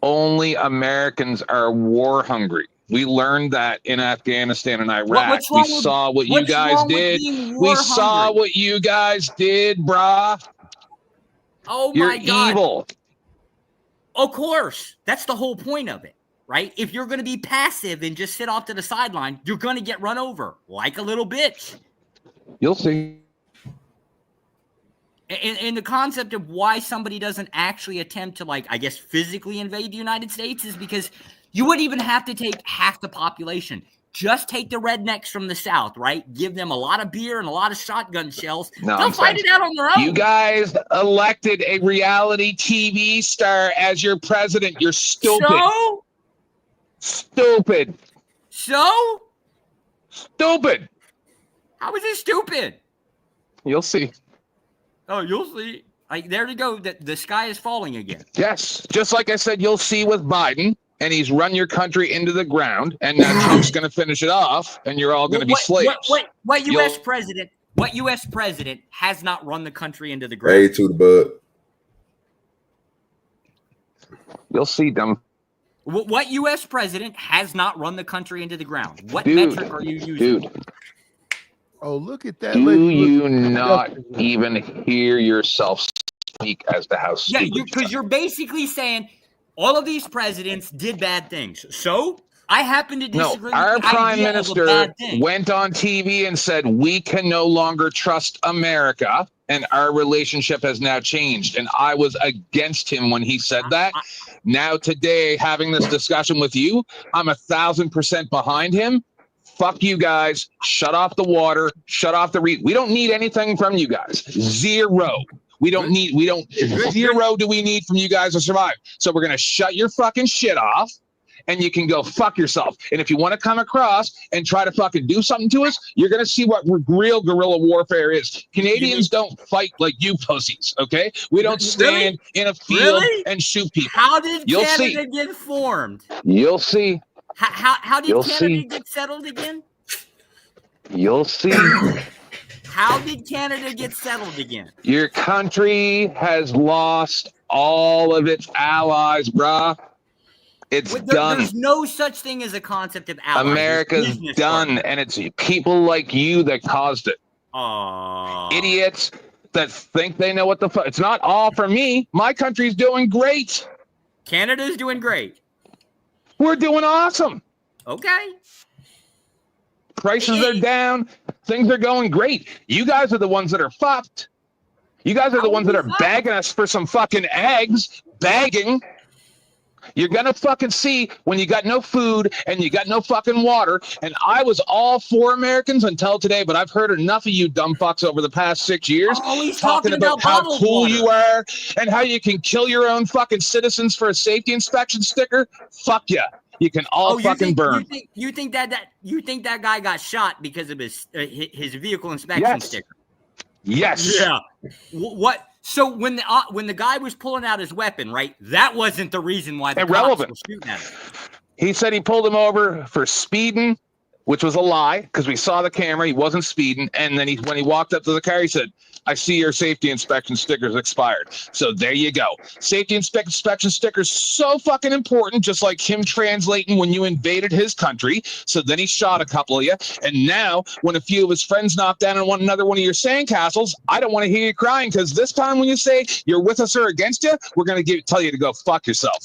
only Americans are war hungry. We learned that in Afghanistan and Iraq. We saw what you guys did. We saw what you guys did, brah. Oh my God. You're evil. Of course. That's the whole point of it. Right? If you're going to be passive and just sit off to the sideline, you're going to get run over like a little bitch. You'll see. And the concept of why somebody doesn't actually attempt to, like, I guess, physically invade the United States is because you wouldn't even have to take half the population. Just take the rednecks from the South, right? Give them a lot of beer and a lot of shotgun shells. They'll fight it out on their own. You guys elected a reality TV star as your president. You're stupid. So? Stupid. So? Stupid. How is it stupid? You'll see. Oh, you'll see. Like, there you go. The sky is falling again. Yes. Just like I said, you'll see with Biden, and he's run your country into the ground, and now Trump's going to finish it off, and you're all going to be slaves. What U.S. president has not run the country into the ground? Hey, to the bud. You'll see, dumb. What U.S. president has not run the country into the ground? What metric are you using? Dude. Oh, look at that. Do you not even hear yourself speak as to how Yeah, stupid. because you're basically saying all of these presidents did bad things. So I happen to No, disagree our with the prime idea of a minister bad thing. went on TV and said, we can no longer trust America and our relationship has now changed. And I was against him when he said that. Now today, having this discussion with you, I'm 1,000% behind him. Fuck you guys. Shut off the water. Shut off the we don't need anything from you guys. Zero. Zero do we need from you guys to survive. So we're going to shut your fucking shit off and you can go fuck yourself. And if you want to come across and try to fucking do something to us, you're going to see what real guerrilla warfare is. Canadians don't fight like you pussies, okay? We don't stand in a field and shoot people. How did You'll Canada see. get formed? You'll see. How did You'll Canada see. get settled again? You'll see. How did Canada get settled again? Your country has lost all of its allies, bruh. It's done. There's no such thing as a concept of allies. America's done, and it's people like you that caused it. Idiots that think they know what the fuck. It's not all for me. My country's doing great. Canada's doing great. We're doing awesome. Okay. Prices are down. Things are going great. You guys are the ones that are fucked. You guys are the ones that are begging us for some fucking eggs. Begging. You're gonna fucking see when you got no food and you got no fucking water. And I was all for Americans until today, but I've heard enough of you dumb fucks over the past 6 years talking about how cool you are and how you can kill your own fucking citizens for a safety inspection sticker. Fuck yeah. You can all fucking burn. You think that guy got shot because of his vehicle inspection sticker? Yes. Yeah. What? So when the guy was pulling out his weapon, right? That wasn't the reason why the cops were shooting at him. He said he pulled him over for speeding, which was a lie because we saw the camera. He wasn't speeding. And then when he walked up to the car, he said, I see your safety inspection sticker's expired. So there you go. Safety inspection stickers so fucking important, just like him translating when you invaded his country. So then he shot a couple of you. And now when a few of his friends knocked down on another one of your sandcastles, I don't want to hear you crying because this time when you say you're with us or against you, we're going to tell you to go fuck yourself.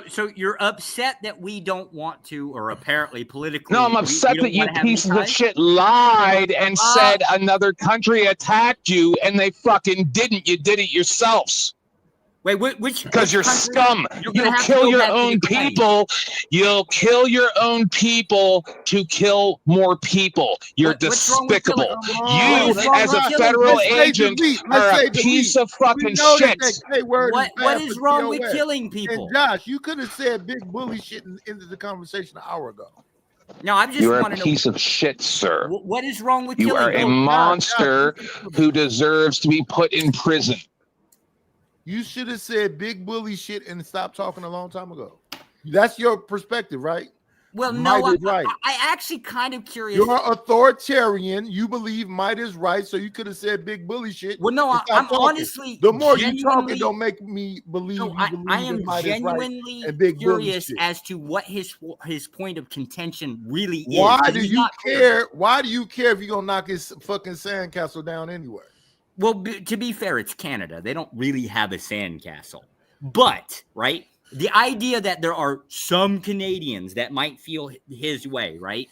So you're upset that we don't want to, or apparently politically. No, I'm upset that you pieces of shit lied and said another country attacked you and they fucking didn't. You did it yourselves. Wait, which? Because you're scum. You'll kill your own people. You'll kill your own people to kill more people. You're despicable. You, as a federal agent, are a piece of fucking shit. What is wrong with killing people? And Josh, you could have said big bully shit into the conversation an hour ago. No, I'm just. You are a piece of shit, sir. What is wrong with you? You are a monster who deserves to be put in prison. You should have said big bully shit and stopped talking a long time ago. That's your perspective, right? Well, Might no, is right. I actually kind of curious. You're authoritarian. You believe might is right, so you could have said big bully shit. Well, no, I'm honestly. The more you talk, it don't make me believe. No, I am genuinely curious as to what his point of contention really is. Why do you care? Why do you care if you're gonna knock his fucking sandcastle down anyway? Well, to be fair, it's Canada. They don't really have a sandcastle. But, right, the idea that there are some Canadians that might feel his way, right?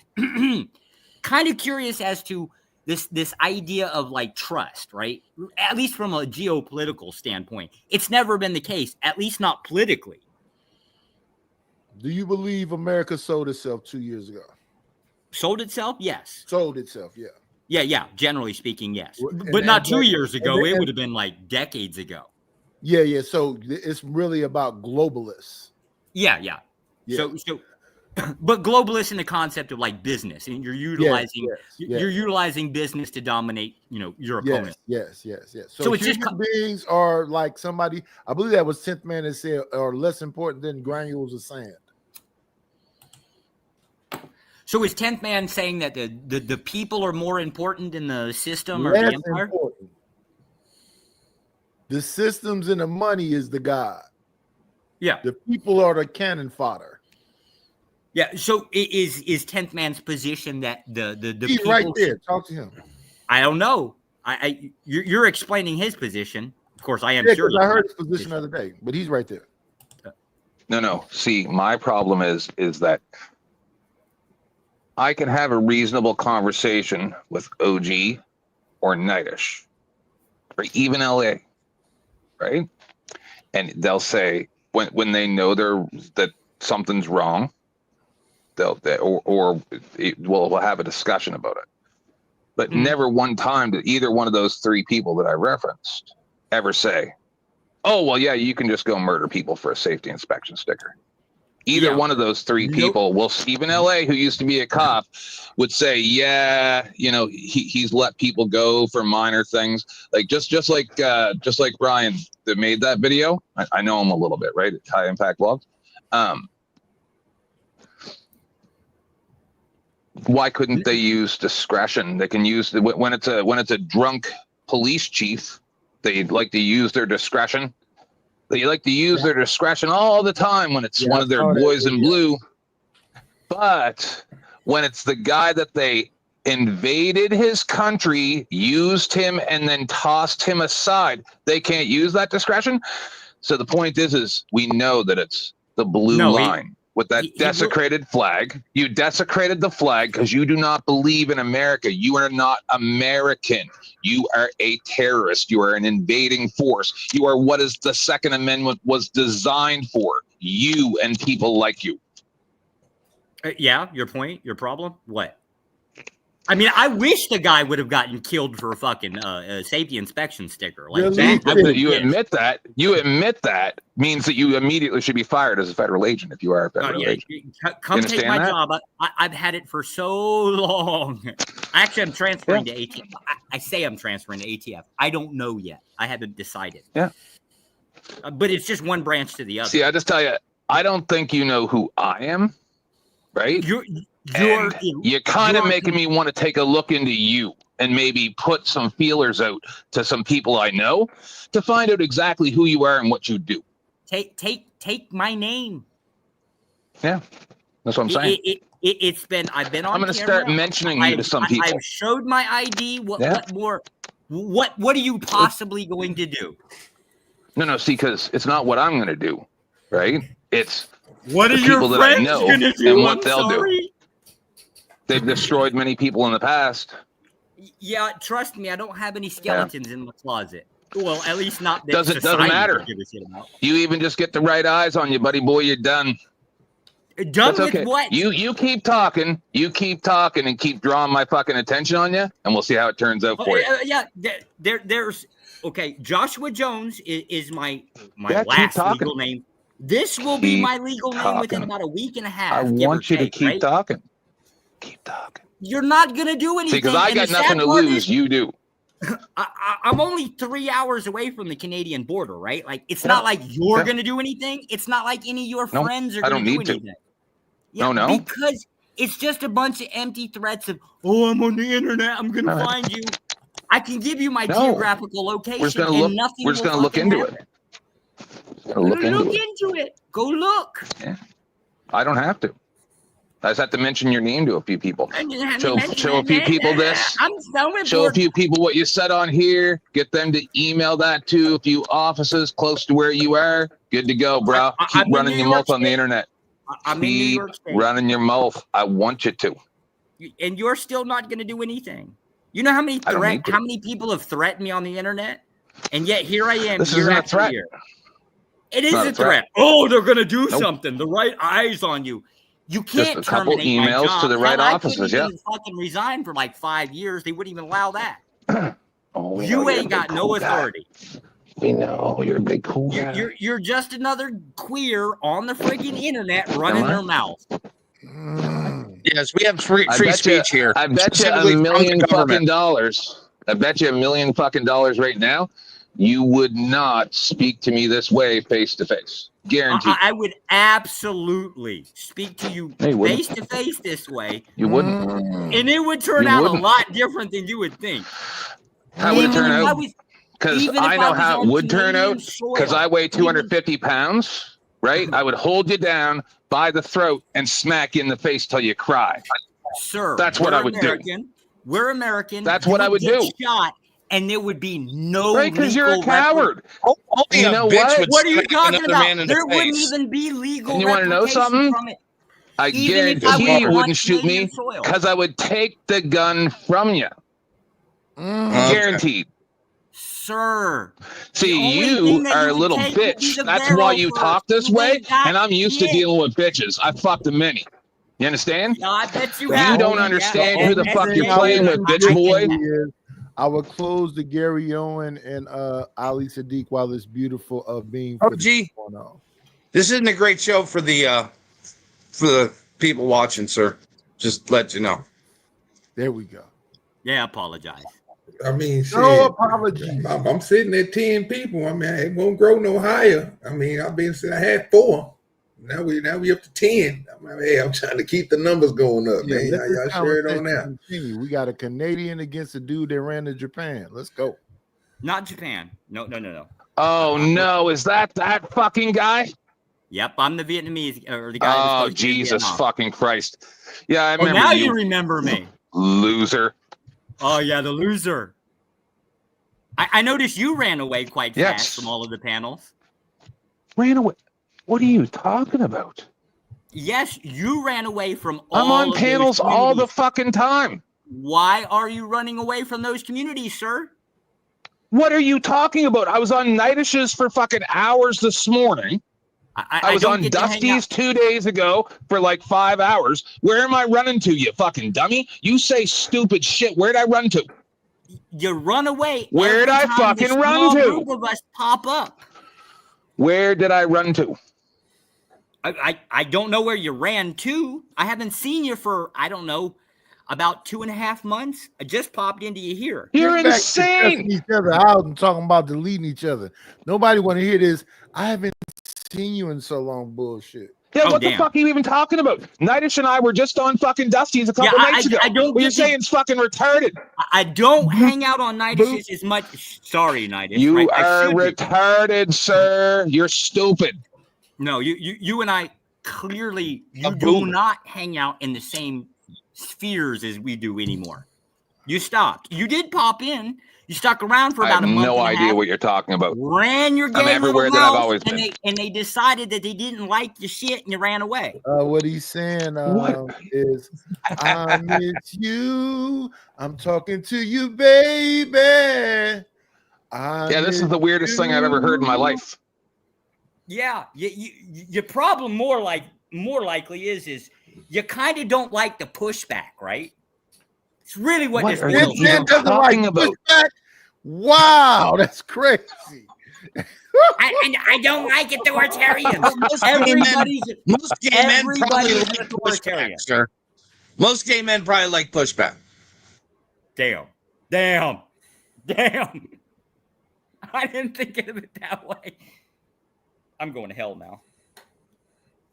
Kind of curious as to this idea of, like, trust, right? At least from a geopolitical standpoint. It's never been the case, at least not politically. Do you believe America sold itself 2 years ago? Sold itself? Yes. Sold itself, yeah. Yeah. Generally speaking, yes. But not 2 years ago. It would have been like decades ago. Yeah. So it's really about globalists. Yeah. So, but globalists in the concept of like business, and you're utilizing you're utilizing business to dominate, your opponent. Yes. So it's human beings are like somebody. I believe that was 10th Man that said, are less important than granules of sand. So is 10th Man saying that the people are more important than the system or Less the empire? important. The systems and the money is the God. Yeah. The people are the cannon fodder. Yeah. So is 10th Man's position that the He's people right there. Talk to him. I don't know. You're explaining his position. Of course, I am Yeah, sure. 'cause I heard his position the other day, but he's right there. No. See, my problem is that I can have a reasonable conversation with OG or Nightish or even LA, right? And they'll say when they know that something's wrong, we'll have a discussion about it. But never one time did either one of those three people that I referenced ever say, "Oh, well, yeah, you can just go murder people for a safety inspection sticker." Either one of those three people, well, Stephen LA, who used to be a cop, would say, "Yeah, he's let people go for minor things." Like just like Brian that made that video. I know him a little bit, right? At High Impact Vlogs. Why couldn't they use discretion? They can use when it's a drunk police chief. They like to use their discretion. They like to use their discretion all the time when it's one of their boys in blue. But when it's the guy that they invaded his country, used him, and then tossed him aside, they can't use that discretion. So the point is we know that it's the blue line. With that desecrated flag. You desecrated the flag because you do not believe in America. You are not American. You are a terrorist. You are an invading force. You are what is the Second Amendment was designed for. You and people like you. Yeah, your point, your problem? What? I mean, I wish the guy would have gotten killed for a fucking safety inspection sticker. Like you admit that. You admit that means that you immediately should be fired as a federal agent if you are a federal agent. Come take my job. I've had it for so long. Actually, I'm transferring to ATF. I say I'm transferring to ATF. I don't know yet. I haven't decided. Yeah. But it's just one branch to the other. See, I just tell you, I don't think you know who I am, right? You're kind of making me want to take a look into you and maybe put some feelers out to some people I know to find out exactly who you are and what you do. Take my name. Yeah, that's what I'm saying. I've been on. I'm going to start mentioning you to some people. I've showed my ID. What more? What are you possibly going to do? No. See, because it's not what I'm going to do, right? It's what are the your people that friends I know going to do? and what they'll do. They've destroyed many people in the past. Yeah, trust me, I don't have any skeletons in my closet. Well, at least not that doesn't matter. You even just get the right eyes on you, buddy boy. You're done. Done with what? You keep talking. You keep talking and keep drawing my fucking attention on you, and we'll see how it turns out for you. Yeah, there's okay. Joshua Jones is my last legal name. This will be my legal name within about a week and a half. I want you to keep talking. Keep talking. You're not gonna do anything. Because I got nothing to lose. You do. I'm only 3 hours away from the Canadian border, right? Like it's not like you're gonna do anything. It's not like any of your friends are gonna do anything. Yeah, no. Because it's just a bunch of empty threats of, oh, I'm on the internet. I'm gonna find you. I can give you my geographical location. We're just gonna look into it. Look into it. Go look. Yeah. I don't have to. I just have to mention your name to a few people. Show a few people this. Show a few people what you said on here. Get them to email that to a few offices close to where you are. Good to go, bro. Keep running your mouth on the internet. Keep running your mouth. I want you to. And you're still not going to do anything. You know how many people have threatened me on the internet? And yet here I am. This isn't a threat. It is a threat. Oh, they're going to do something. The right eyes on you. You can't just a couple emails to the right offices. I fucking resign for like 5 years. They wouldn't even allow that. You ain't got no authority. We know you're a big cool guy. You're just another queer on the freaking internet running their mouth. Yes, we have free speech here. I bet you $1 million fucking dollars. I bet you $1 million fucking dollars right now. You would not speak to me this way face to face. Guaranteed. I would absolutely speak to you face to face this way. You wouldn't. And it would turn out a lot different than you would think. How would it turn out? Because I know how it would turn out. Because I weigh 250 pounds, right? I would hold you down by the throat and smack you in the face till you cry. Sir, that's what I would do. We're American. That's what I would do. Shot and there would be no Right, because you're a legal coward. Only You a know bitch what? would What are you smack talking another about? man in the There wouldn't face. even be legal And you want to know replications something? from it. I Even if I guarantee you was on wouldn't shoot Canadian me soil. because I would take the gun from you. Guaranteed. Sir. See, only you thing that are you a would little take would be bitch. the That's why barrel you first. talk this You way, ain't got and I'm used to shit. dealing with bitches. I fucked a many. You understand? Yeah, I bet you The have. don't only- understand the who the only fuck thing you're I playing would with, bitch suggest boy. to you is I would close the Gary Owen and Ali Siddiq while it's beautiful being OG, going on. this isn't a great show for the people watching, sir. Just let you know. There we go. Yeah, apologize. I mean, shit. No apologies. I'm sitting at 10 people. I mean, it won't grow no higher. I mean, I've been sitting. I had 4. Now we up to 10. I mean, hey, I'm trying to keep the numbers going up, Yeah, man. let this Y'all share it on conversation that. continue. We got a Canadian against a dude that ran to Japan. Let's go. Not Japan. No. Oh no, is that fucking guy? Yep, I'm the Vietnamese or the guy. that was Oh supposed to be in Jesus Vietnam. fucking Christ! Yeah, I Oh, remember now you. you remember me, loser. Oh yeah, the loser. I noticed you ran away quite Yes. fast from all of the panels. Ran away? What are you talking about? Yes, you ran away from all I'm on of those panels all the fucking time. Why are you running away from those communities, sir? What are you talking about? I was on Nightish's for fucking hours this morning. I was don't on get to hang Dusty's out. 2 days ago for like 5 hours. Where am I running to, you fucking dummy? You say stupid shit. Where'd I run to? You run away. Where'd every I time fucking the run small to? group of us pop up. Where did I run to? I don't know where you ran to. I haven't seen you for, I don't know, about 2.5 months. I just popped into you here. You're Get back to insane. cussing each other out and talking about deleting each other. Nobody want to hear this. I haven't seen you in so long. Bullshit. Yeah, what the fuck are you even talking about? Nightish and I were just on fucking Dusty's a couple nights ago. I don't What you're get saying it's fucking retarded. I don't hang out on Nightish as much. Sorry, Nightish. You right? I are should be. retarded, sir. You're stupid. No, you and I clearly do not hang out in the same spheres as we do anymore. You stopped. You did pop in. You stuck around for I about have a month. no and a idea half, what you're talking about. ran your I'm gay everywhere little that I've mouth, always and been. they decided that they didn't like your shit and you ran away. What he's saying is, I miss you. I'm talking to you, baby. Yeah, this is the weirdest thing I've ever heard in my life. Yeah, your problem more likely is you kind of don't like the pushback, right? It's really what this This man doesn't like pushback. Wow, that's crazy. I don't like authoritarians. Most gay men probably everybody's like authoritarian. pushback, sir. Most gay men probably like pushback. Damn. I didn't think of it that way. I'm going to hell now.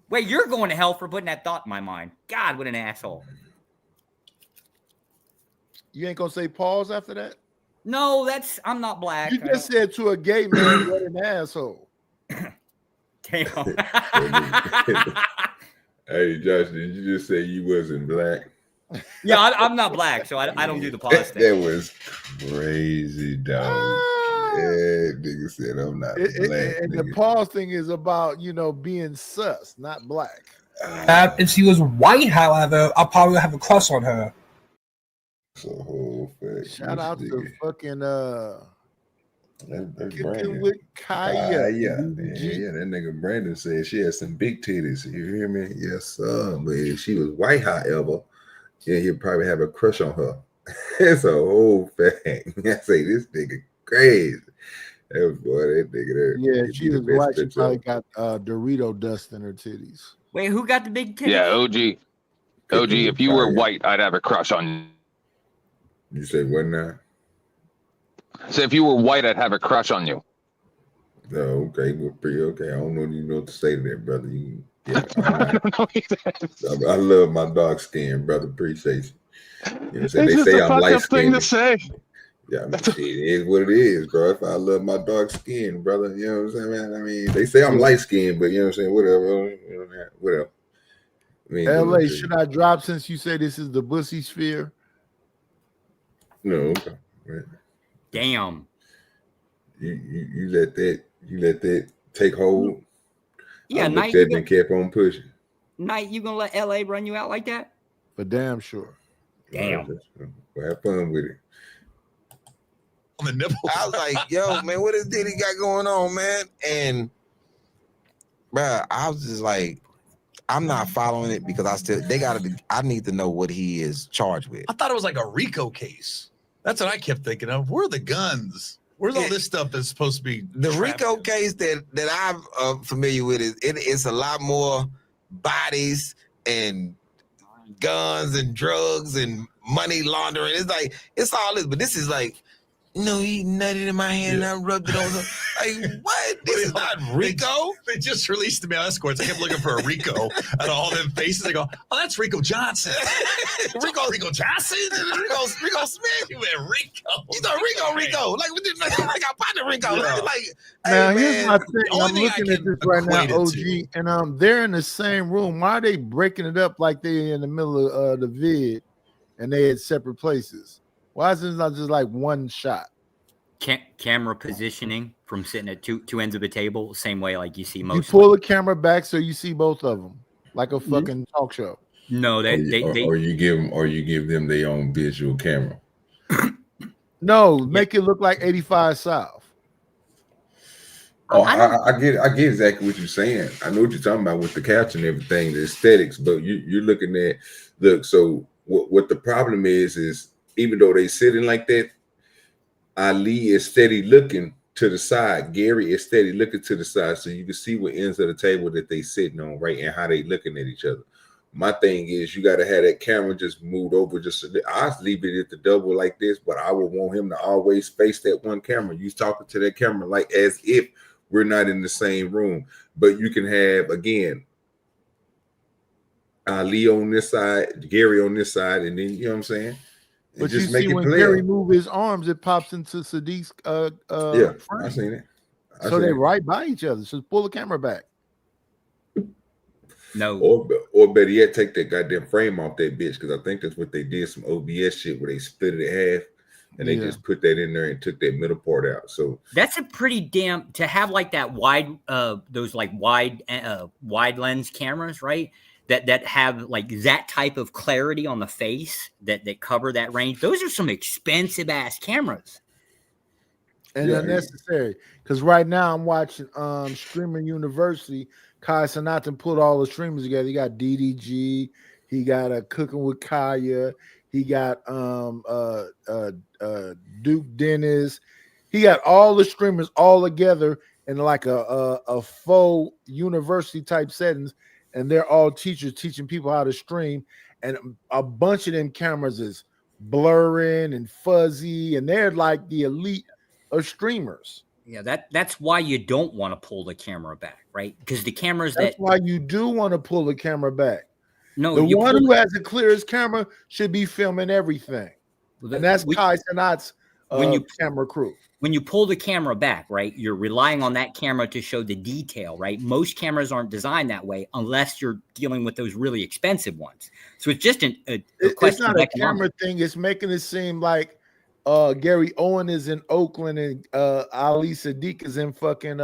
Wait, you're going to hell for putting that thought in my mind. God, what an asshole. You ain't gonna say pause after that? No, I'm not black. You just said to a gay man, what an asshole. Damn. Hey, Josh, did you just say you wasn't black? Yeah, I'm not black, so I don't do the pause thing. That was crazy, dog. Yeah, nigga said I'm not black. And the pause thing is about, being sus, not black. If she was white, however, I'll probably have a crush on her. Shout out to fucking that's Kicking Brandon. with Kaya. Yeah, that nigga Brandon said she had some big titties. You hear me? Yes, sir. But if she was white, however, yeah, he'd probably have a crush on her. It's a whole thing. I say this nigga crazy. That nigga there. Yeah, she was white. She probably got Dorito dust in her titties. Wait, who got the big titties? Yeah, OG, if you were white, I'd have a crush on you. You say what now? So if you were white, I'd have a crush on you. No, okay, well, pretty okay. I don't know you know what to say to that, brother. I love my dark skin, brother. Appreciate you. You know what I'm saying? They say I'm light skinned. To say. Yeah, I mean, it is what it is, bro. If I love my dark skin, brother, you know what I'm saying? I mean, they say I'm light skinned, but you know what I'm saying? Whatever. I mean, LA, should I drop since you say this is the bussy sphere? No, okay. Damn. You let that take hold. Yeah, I Knight, looked at it and kept on pushing. Knight, you gonna let LA run you out like that? For damn sure. Damn. Well, have fun with it. On the nipple. I was like, yo, man, what is Diddy got going on, man? And bruh, I was just like, I'm not following it because I need to know what he is charged with. I thought it was like a RICO case. That's what I kept thinking of. Where are the guns? Where's all this stuff that's supposed to be? The RICO case that I'm familiar with it's a lot more bodies and guns and drugs and money laundering. It's like it's all this, but this is like, no, he nutted in my hand and I rubbed it on him. Like, what? This is not RICO. They just released the male escorts. I kept looking for a RICO out of all them faces. I go, oh, that's Rico Johnson. Rico Johnson? Rico Smith. You went Rico. You thought Rico. Like, we didn't like our partner Rico. Yeah. Like, Now, hey, here's man, my thing. I'm only thing looking I at this can right now, equate OG, it to. and they're in the same room. Why are they breaking it up like they're in the middle of the vid and they at separate places? Why is this not just like one shot? Camera positioning from sitting at two ends of the table, same way like you see most. You pull the camera back so you see both of them, like a fucking talk show. No, Or you give them their own visual camera. No, make it look like 85 South. Oh, I get exactly what you're saying. I know what you're talking about with the couch and everything, the aesthetics, but you're looking at so what the problem is even though they sitting like that, Ali is steady looking to the side. Gary is steady looking to the side, so you can see what ends of the table that they sitting on, right, and how they looking at each other. My thing is, you got to have that camera just moved over. I leave it at the double like this, but I would want him to always face that one camera. You talking to that camera like as if we're not in the same room. But you can have again Ali on this side, Gary on this side, and then you know what I'm saying. But just you make see it when clear. Gary move his arms, it pops into Siddiq's Yeah, frame. I seen it. So they right by each other. So pull the camera back. No. Or better yet, take that goddamn frame off that bitch, because I think that's what they did, some OBS shit where they split it in half and they just put that in there and took that middle part out. So that's a pretty damn to have like that wide those like wide lens cameras, right? That have like that type of clarity on the face that cover that range. Those are some expensive ass cameras. And unnecessary. Because right now I'm watching Streamer University. Kai Sanatan put all the streamers together. He got DDG, he got Cooking with Kaya, he got Duke Dennis, he got all the streamers all together in like a faux university type settings, and they're all teachers teaching people how to stream, and a bunch of them cameras is blurring and fuzzy, and they're like the elite of streamers. Yeah, that's why you don't want to pull the camera back, right? Because the cameras that's why you do want to pull the camera back. No, the one who has the clearest camera should be filming everything, and that's Kai Sanat's camera crew. When you pull the camera back, right, you're relying on that camera to show the detail, right? Most cameras aren't designed that way unless you're dealing with those really expensive ones. So it's just a It's question not of a camera thing. It's making it seem like Gary Owen is in Oakland and Ali Siddiq is in fucking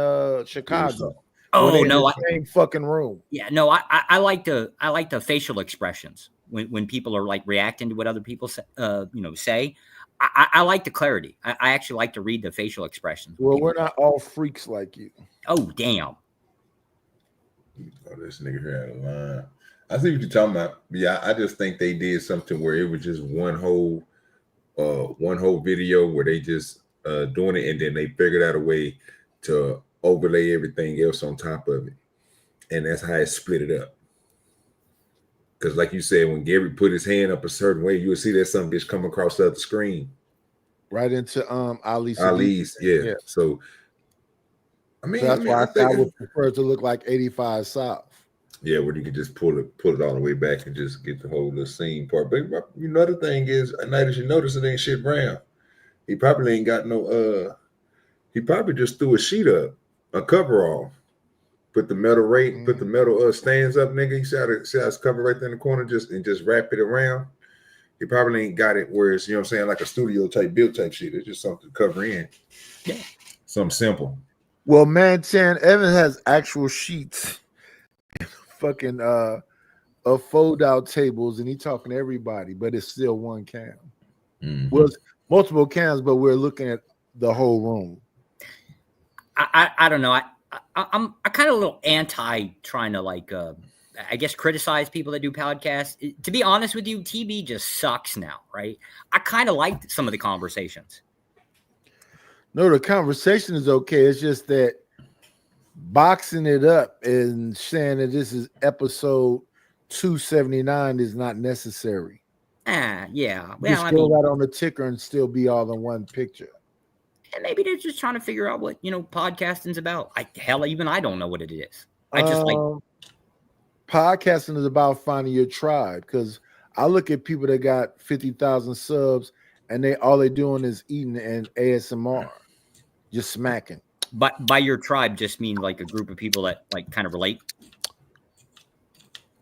Chicago. Oh no, same fucking room. Yeah, no, I like the facial expressions when people are like reacting to what other people say. Say. I like the clarity. I actually like to read the facial expressions. Well, we're not all freaks like you. Oh damn! Oh, this nigga here had a line. I see what you're talking about. Yeah, I just think they did something where it was just one whole video where they just doing it, and then they figured out a way to overlay everything else on top of it, and that's how it split it up. Because like you said, when Gary put his hand up a certain way, you would see that some bitch come across the other screen, right into Ali's. Yeah. So I mean, so that's why I would prefer to look like 85 South. Yeah, where you can just pull it all the way back and just get the whole little scene part. But you know, the thing is, at night as you notice, it ain't shit round. He probably ain't got no. He probably just threw a sheet up, a cover off. Put the metal put the metal stands up, nigga. You see how it's covered right there in the corner, just wrap it around He probably ain't got it where it's, you know what I'm saying, like a studio type build type shit. It's just something to cover in. Yeah. Something simple. Well, man, Chan, Evan has actual sheets, fucking of fold out tables, and he talking to everybody, but it's still one cam. Well, it's multiple cams, but we're looking at the whole room. I don't know. I'm kind of a little anti trying to like I guess criticize people that do podcasts. To be honest with you, TV just sucks now, right? I kind of like some of the conversations. No, the conversation is okay. It's just that boxing it up and saying that this is episode 279 is not necessary. Yeah. Well, just throw that on the ticker and still be all in one picture. And maybe they're just trying to figure out what, podcasting's about. Even I don't know what it is. I just podcasting is about finding your tribe, because I look at people that got 50,000 subs and all they're doing is eating and ASMR, just smacking. But by your tribe just mean like a group of people that like kind of relate.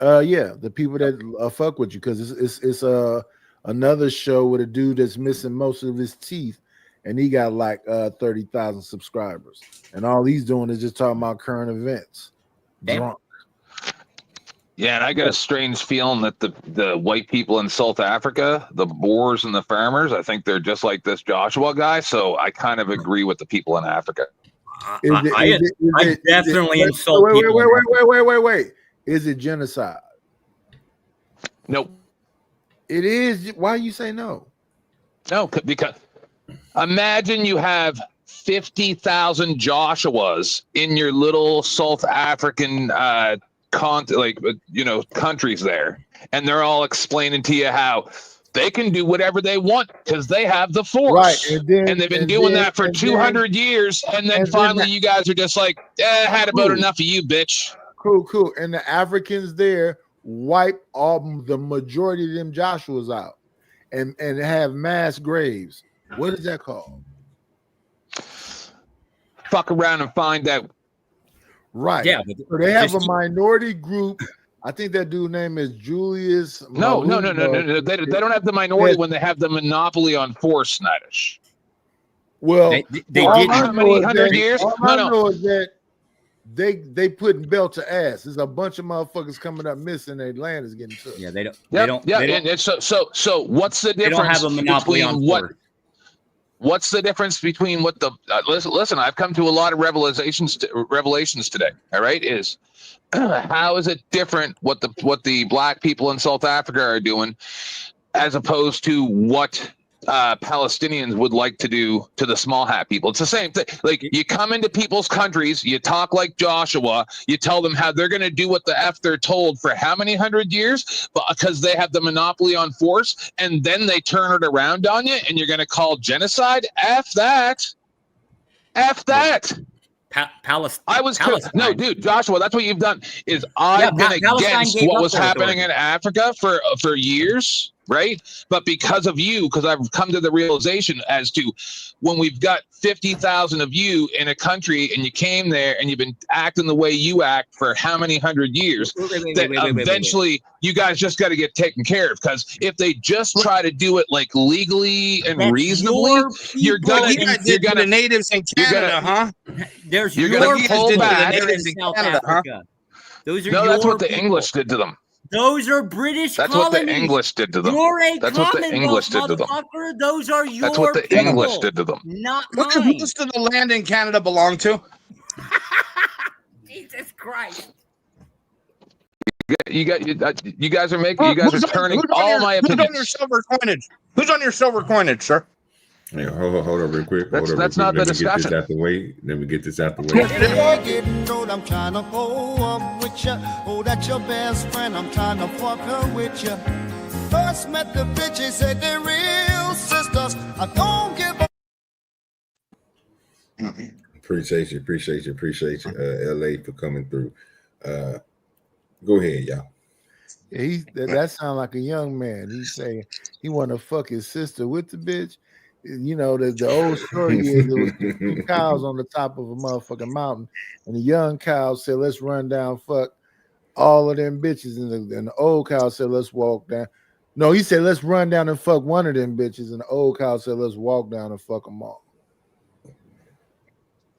Yeah, the people that fuck with you, because it's another show with a dude that's missing most of his teeth, and he got like 30,000 subscribers, and all he's doing is just talking about current events. Drunk. Yeah, and I got a strange feeling that the white people in South Africa, the Boers and the farmers, I think they're just like this Joshua guy. So I kind of agree with the people in Africa. I definitely insult people. Wait. Is it genocide? Nope. It is. Why you say no? No, because imagine you have 50,000 Joshuas in your little South African countries there, and they're all explaining to you how they can do whatever they want because they have the force, right? And they've been doing that for 200 years, and then finally you guys are just like, had about enough of you, bitch. Cool. And the Africans there wipe all the majority of them Joshuas out, and have mass graves. What is that called? Fuck around and find out. Right. Yeah. So they have a minority group. I think that dude's name is Julius. No. They don't have the minority when they have the monopoly on force, Snydish. Well, they did. How many 100 years? All I know is that they putting belt to ass. There's a bunch of motherfuckers coming up missing. Their land is getting took. Yeah, they don't. So what's the difference? They don't have a monopoly on force. What's the difference between what the listen? I've come to a lot of revelations today. All right, is how is it different what the black people in South Africa are doing as opposed to what Palestinians would like to do to the small hat people? It's the same thing. Like, you come into people's countries, you talk like Joshua, you tell them how they're going to do what the F they're told for how many 100 years, but because they have the monopoly on force, and then they turn it around on you, and you're going to call genocide? F that. No, dude, Joshua, that's what you've done. Is I've been against what was happening in Africa for years, right? But because of you, because I've come to the realization as to when we've got 50,000 of you in a country, and you came there and you've been acting the way you act for how many 100 years, eventually you guys just got to get taken care of. Because if they just try to do it like legally and reasonably, you're gonna the natives in Canada, huh? There's you're your gonna pull back. natives in South Africa. Those are that's what the people. English did to them. Those are British That's colonies. what the English did to them. You're a That's what the English did to them. motherfucker. Those are your That's what the people, English did to them. not Who mine. does the land in Canada belong to? Jesus Christ. You guys are making. You guys are turning all my opinions. Who's on your silver coinage? Who's on your silver coinage, sir? Yeah, hold on real quick. That's not the discussion. Let me get this out the way. Getting old, I'm trying to go up with you. Oh, that's your best friend. I'm trying to fuck her with you. First met the bitches, said they're real sisters. I don't give a. Appreciate you, LA, for coming through. Go ahead, y'all. Yeah, that sounds like a young man. He's saying he want to fuck his sister with the bitch. You know, the old story is there was 2 cows on the top of a motherfucking mountain, and the young cow said, "Let's run down, fuck all of them bitches," and the old cow said, "Let's walk down, No, he said let's run down and fuck one of them bitches, and the old cow said let's walk down and fuck them all.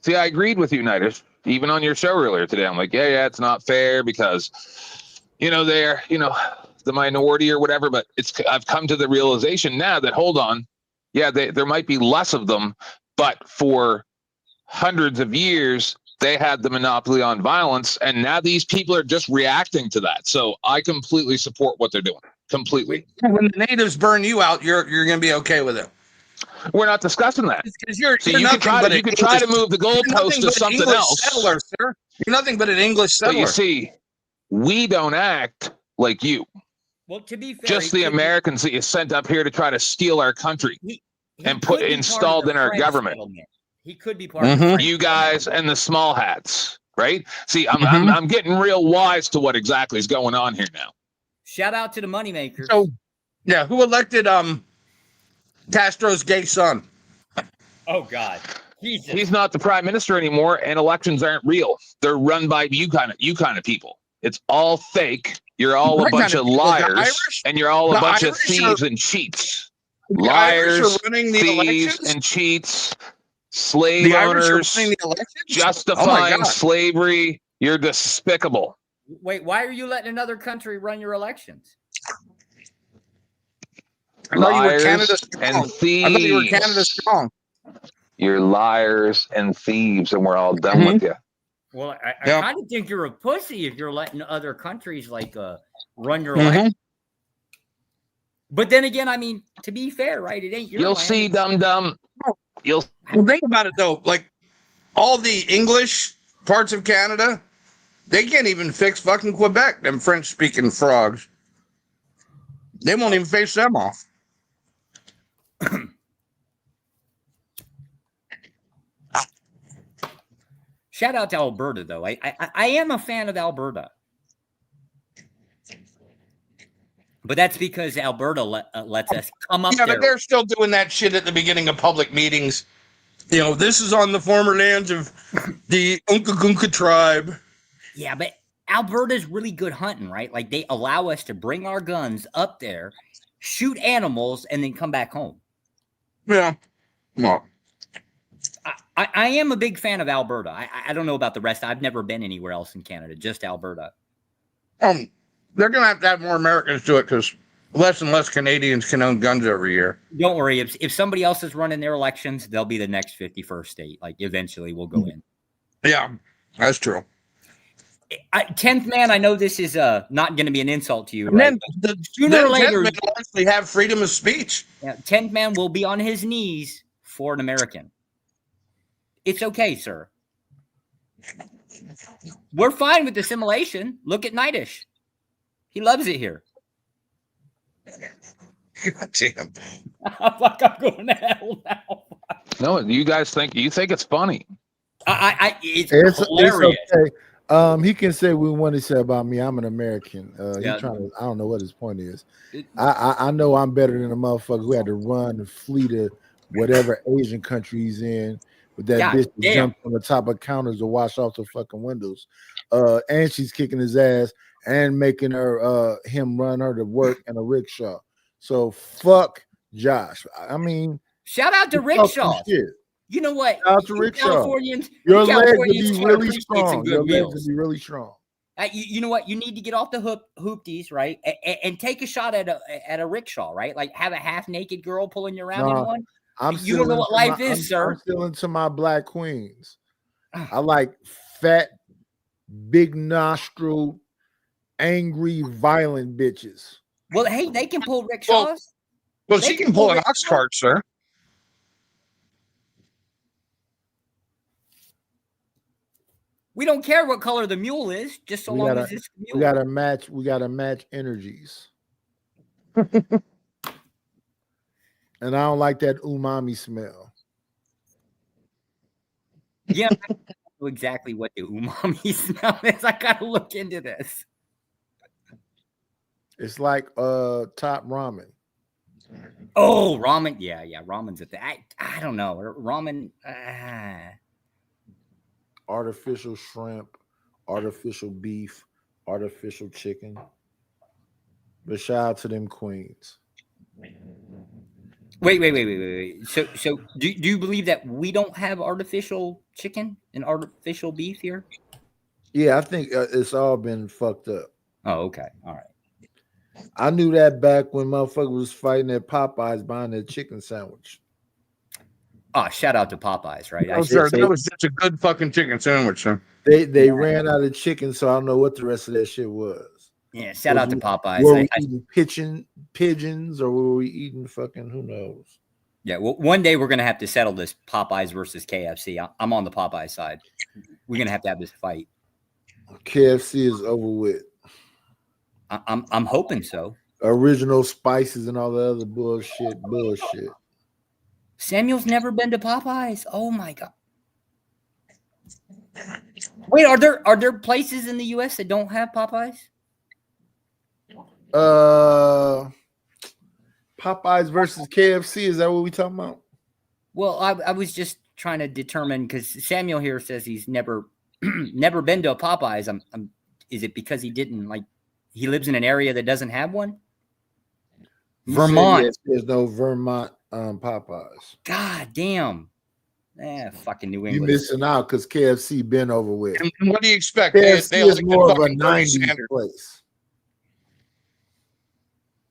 See, I agreed with you, Nitish. Even on your show earlier today, I'm like, yeah, it's not fair because, they're, the minority or whatever. But I've come to the realization now that, hold on, yeah, there might be less of them, but for hundreds of years, they had the monopoly on violence, and now these people are just reacting to that. So I completely support what they're doing. Completely. When the natives burn you out, you're going to be okay with it. We're not discussing that. Because you can try to move the goalpost to something English else. Settler, sir. You're nothing but an English settler. But you see, we don't act like you. Well, to be fair, just the Americans that you sent up here to try to steal our country and put installed in our government. He could be part of you guys and the small hats, right? See, I'm getting real wise to what exactly is going on here now. Shout out to the moneymakers. So, yeah, who elected Castro's gay son? Oh God, he's not the prime minister anymore, and elections aren't real. They're run by you kind of people. It's all fake. You're all a bunch of liars, and you're all a bunch of thieves and cheats. Liars, thieves, and cheats. Slave owners justifying slavery. You're despicable. Wait, why are you letting another country run your elections? I thought you were Canada strong. And thieves. I thought you were Canada strong. You're liars and thieves, and we're all done with you. Well, I kind of think you're a pussy if you're letting other countries run your election. But then again, I mean, to be fair, right? It ain't your You'll land. see, dum-dum. Well, think about it, though. Like, all the English parts of Canada, they can't even fix fucking Quebec, them French-speaking frogs. They won't even face them off. Shout out to Alberta, though. I am a fan of Alberta. But that's because Alberta lets us come up there. Yeah, but they're still doing that shit at the beginning of public meetings. This is on the former lands of the Unka tribe. Yeah, but Alberta's really good hunting, right? Like, they allow us to bring our guns up there, shoot animals, and then come back home. Yeah. Well, I am a big fan of Alberta. I don't know about the rest. I've never been anywhere else in Canada, just Alberta. They're going to have more Americans do it because less and less Canadians can own guns every year. Don't worry. If somebody else is running their elections, they'll be the next 51st state. Like, eventually we'll go in. Yeah, that's true. 10th man, I know this is not going to be an insult to you, and right? Then sooner or later, will actually have freedom of speech. 10th man will be on his knees for an American. It's okay, sir. We're fine with assimilation. Look at Nitish. He loves it here. God damn. Fuck, I'm going to hell now. No, you think it's funny. It's hilarious. It's okay. He can say what he want to say about me. I'm an American. Yeah. He's trying to. I don't know what his point is. I know I'm better than a motherfucker who had to run and flee to whatever Asian country he's in. With that bitch that jumped on the top of counters to wash off the fucking windows. And she's kicking his ass and making her him run her to work in a rickshaw. So fuck Josh. I mean, shout out to rickshaws. You know what? Shout out to rickshaw. Californians, your legs would Californians be really appreciate strong. some good Your legs meals. would be really strong. You know what? You need to get off the hoopties, right? And take a shot at a rickshaw, right? Like, have a half naked girl pulling you around in one. You don't know what life is, sir. I'm still into my black queens. I like fat, big nostril, angry, violent bitches. Well, hey, they can pull rickshaws. Well, she can pull an ox cart, sir. We don't care what color the mule is, just so long as it's the mule. We gotta match energies. And I don't like that umami smell. Yeah, I don't know exactly what the umami smell is. I gotta look into this. It's like top ramen. Oh, ramen. Yeah, ramen's a thing. I don't know. Ramen. Artificial shrimp, artificial beef, artificial chicken. But shout out to them queens. Wait. So do you believe that we don't have artificial chicken and artificial beef here? Yeah, I think it's all been fucked up. Oh, okay. All right. I knew that back when motherfuckers was fighting at Popeyes buying their chicken sandwich. Oh, shout out to Popeyes, right? Oh, sir, that was such a good fucking chicken sandwich, sir. They ran out of chicken, so I don't know what the rest of that shit was. Yeah, shout out to Popeyes. Were we eating pigeons or were we eating fucking who knows? Yeah, well, one day we're gonna have to settle this Popeyes versus KFC. I'm on the Popeyes side. We're gonna have to have this fight. KFC is over with. I'm hoping so. Original spices and all the other bullshit. Samuel's never been to Popeyes. Oh my god. Wait, are there places in the US that don't have Popeyes? Popeyes versus KFC, is that what we talking about? Well, I was just trying to determine because Samuel here says he's never been to a Popeyes. Is it because he didn't he lives in an area that doesn't have one? Vermont. Yes, there's no Vermont Popeyes. God damn. Fucking New England. You're missing out because KFC been over with. And what do you expect? KFC is more of a 90s place.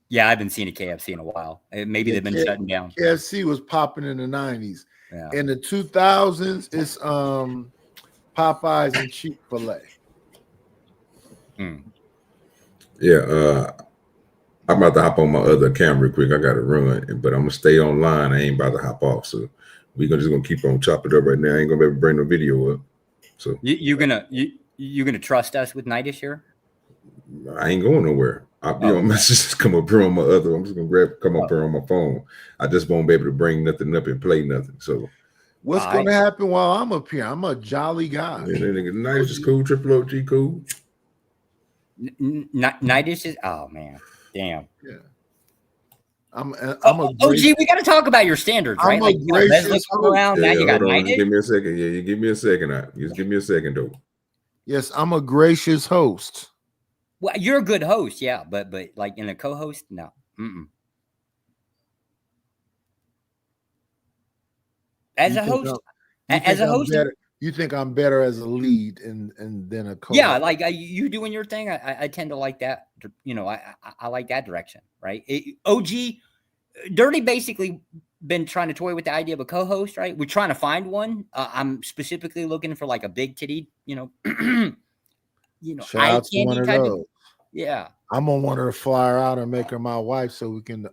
Yeah, I haven't seen a KFC in a while. Maybe they've been shutting down. KFC was popping in the 90s. Yeah. In the 2000s, it's Popeyes and Chick-fil-A. Yeah, I'm about to hop on my other account real quick. I got to run, but I'm gonna stay online. I ain't about to hop off, so we're just gonna keep on chopping it up right now. I ain't gonna be able to bring no video up. So you gonna trust us with Nightish here? I ain't going nowhere. I'll be on messages. Come up here on my other. I'm just gonna come up here on my phone. I just won't be able to bring nothing up and play nothing. So what's gonna happen while I'm up here? I'm a jolly guy. Yeah, Nightish is cool. Triple OG cool. Nightish is. Oh man, damn. Yeah. I'm a OG. We got to talk about your standards, right? I'm a gracious around. Now you got Nightish. Give me a second. Yeah, you give me a second. Just give me a second, though. Yes, I'm a gracious host. Well, you're a good host, yeah, but like in a co-host, no. As a host, you think I'm better as a lead and then a co-host? Yeah, like you doing your thing. I tend to like that. I like that direction, right? OG Dirty basically been trying to toy with the idea of a co-host, right? We're trying to find one. I'm specifically looking for like a big titty, Shout out to one of those. Yeah, I'm gonna want her to fly her out and make her my wife so we can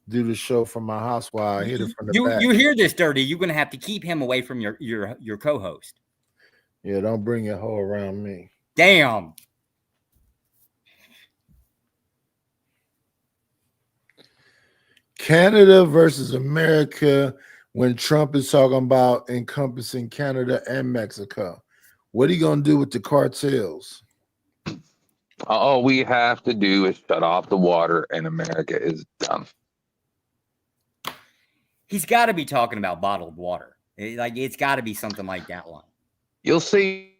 do the show from my house while I hit it from the back. You hear this, Dirty? You're gonna have to keep him away from your co-host. Yeah, don't bring your hoe around me. Damn. Canada versus America when Trump is talking about encompassing Canada and Mexico. What are you gonna do with the cartels? All we have to do is shut off the water and America is done. He's got to be talking about bottled water. It's got to be something like that one. You'll see.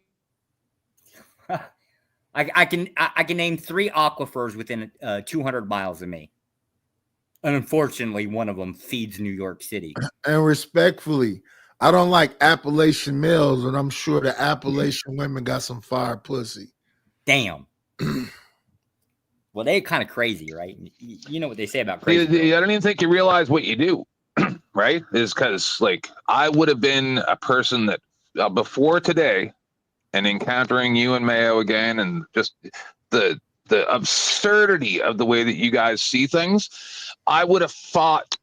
I can name 3 aquifers within 200 miles of me. And unfortunately, one of them feeds New York City. And respectfully, I don't like Appalachian males, and I'm sure the Appalachian women got some fire pussy. Damn. Well, they're kind of crazy, right? You know what they say about crazy. I don't even think you realize what you do, right? Is because I would have been a person that before today and encountering you and Mayo again and just the absurdity of the way that you guys see things, I would have fought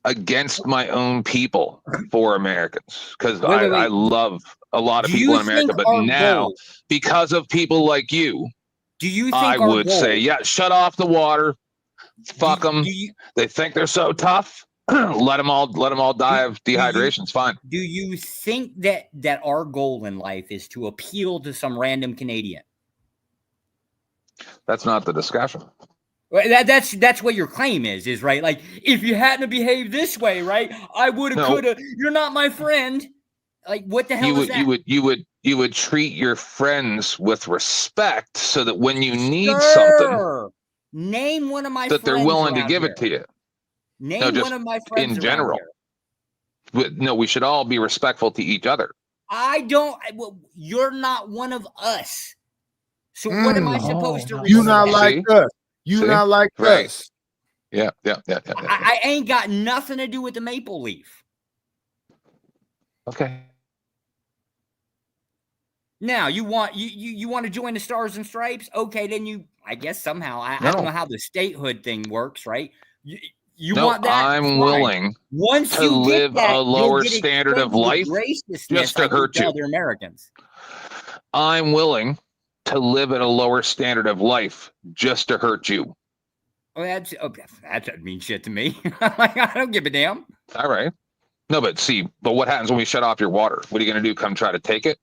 against my own people for Americans because I love a lot of people in America, but now because of people like you, I would say, yeah, shut off the water, fuck them. They think they're so tough. let them all die of dehydration. It's fine. Do you think that our goal in life is to appeal to some random Canadian? That's not the discussion. That's what your claim is right? Like, if you hadn't behaved this way, right? I would have, could have. You're not my friend. Like, what the hell is that? you would treat your friends with respect so that when you need something, name one of my that friends they're willing to around give here. it to you. Name No, just one of my friends in around general. here. No, we should all be respectful to each other. Well, you're not one of us. So what am I supposed to You not respect? like us. You not like us. Yeah. I ain't got nothing to do with the maple leaf. Okay. Now you want to join the Stars and Stripes? Okay, then I guess somehow I don't know how the statehood thing works, right? You No, want that? I'm Fine. willing Once to you live get that, a lower you'll get standard of extended life graciousness, just to I can hurt tell you. They're Americans. I'm willing to live at a lower standard of life just to hurt you. Oh, that doesn't mean shit to me. I don't give a damn. All right. No, but what happens when we shut off your water? What are you going to do? Come try to take it?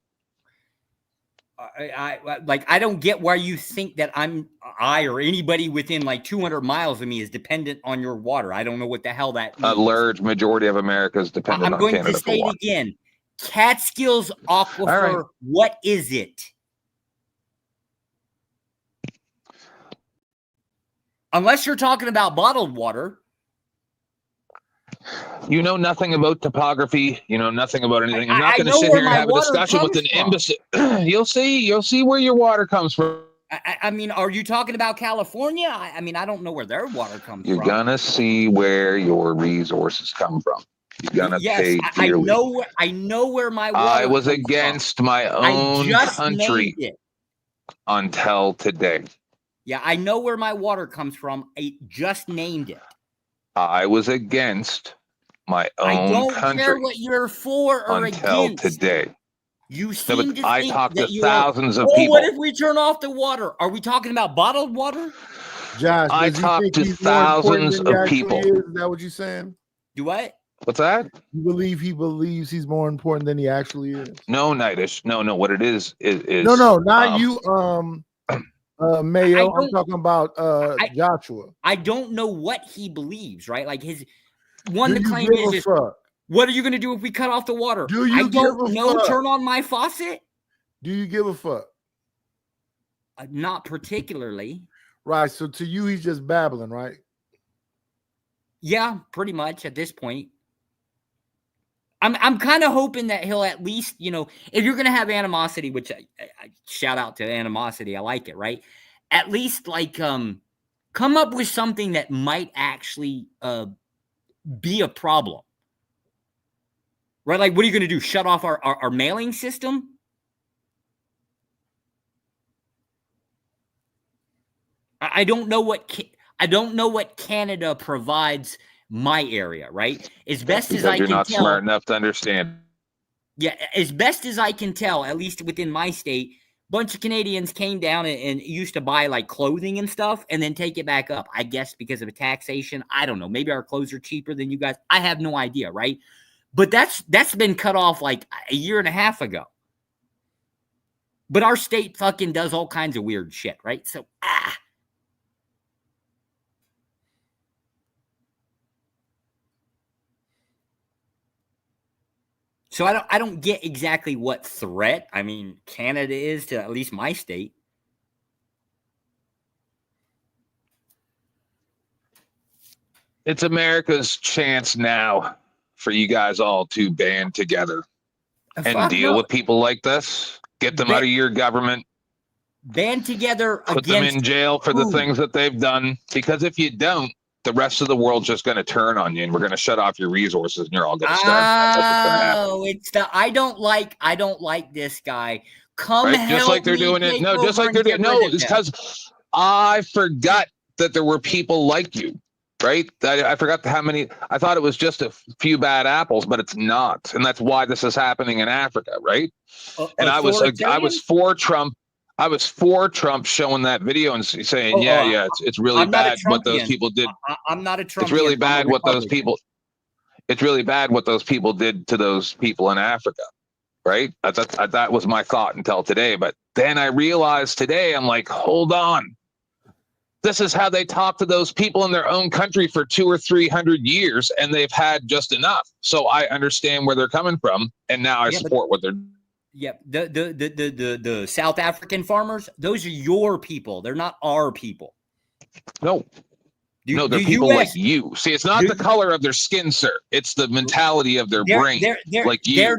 I don't get why you think that I or anybody within like 200 miles of me is dependent on your water. I don't know what the hell that means. A large majority of America is dependent on Canada for water. I'm going to say it again. Catskills Aquifer, right. What is it? Unless you're talking about bottled water. You know nothing about topography. You know nothing about anything. I'm not going to sit here and have a discussion with an imbecile. You'll see where your water comes from. I mean, are you talking about California? I mean, I don't know where their water comes from. You're going to see where your resources come from. You're going to pay dearly. I know where my water I was comes against from. my own country named it. Until today. Yeah, I know where my water comes from. I just named it. I was against my own country. I don't care what you're for or until against. Today. You seem to I think talked that to thousands of people. What if we turn off the water? Are we talking about bottled water? Josh, I talked to thousands of people. Is that what you're saying? Do what? What's that? You believe he believes he's more important than he actually is? No, Nightish. No. What it is no, not you. Mayo. I'm talking about Joshua. I don't know what he believes, right? Like the claim is what are you going to do if we cut off the water? I don't know. Turn on my faucet? Do you give a fuck? Not particularly. Right. So to you, he's just babbling, right? Yeah, pretty much at this point. I'm kind of hoping that he'll at least, if you're going to have animosity, which I shout out to animosity, I like it, right? At least come up with something that might actually be a problem, right? Like, what are you going to do? Shut off our mailing system? I don't know what Canada provides my area, right? As best as I can tell, you're not smart enough to understand. Yeah, as best as I can tell, at least within my state, a bunch of Canadians came down and used to buy like clothing and stuff and then take it back up. I guess because of a taxation. I don't know. Maybe our clothes are cheaper than you guys. I have no idea, right? But that's been cut off like a year and a half ago. But our state fucking does all kinds of weird shit, right? So So I don't get exactly what threat, Canada is to at least my state. It's America's chance now for you guys all to band together and deal with people like this. Get them out of your government. Band together Put them in jail for the things that they've done. Because if you don't, the rest of the world's just going to turn on you, and we're going to shut off your resources, and you're all going to start. It's the I don't like this guy. Come right? Just like they're doing it. No, just like they're doing. No, it's because I forgot that there were people like you. Right? I forgot how many. I thought it was just a few bad apples, but it's not, and that's why this is happening in Africa, right? And I was for Trump. I was for Trump showing that video and saying, it's really bad what those people did. I'm not a Trump. It's really bad what those people. It's really bad what those people did to those people in Africa, right? That was my thought until today. But then I realized today, I'm like, hold on. This is how they talk to those people in their own country for 200 or 300 years, and they've had just enough. So I understand where they're coming from, and now I support what they're. Yep. The South African farmers, those are your people. They're not our people. No. No, they're the people US like you. See, it's not the color of their skin, sir. It's the mentality of their brain. Like you.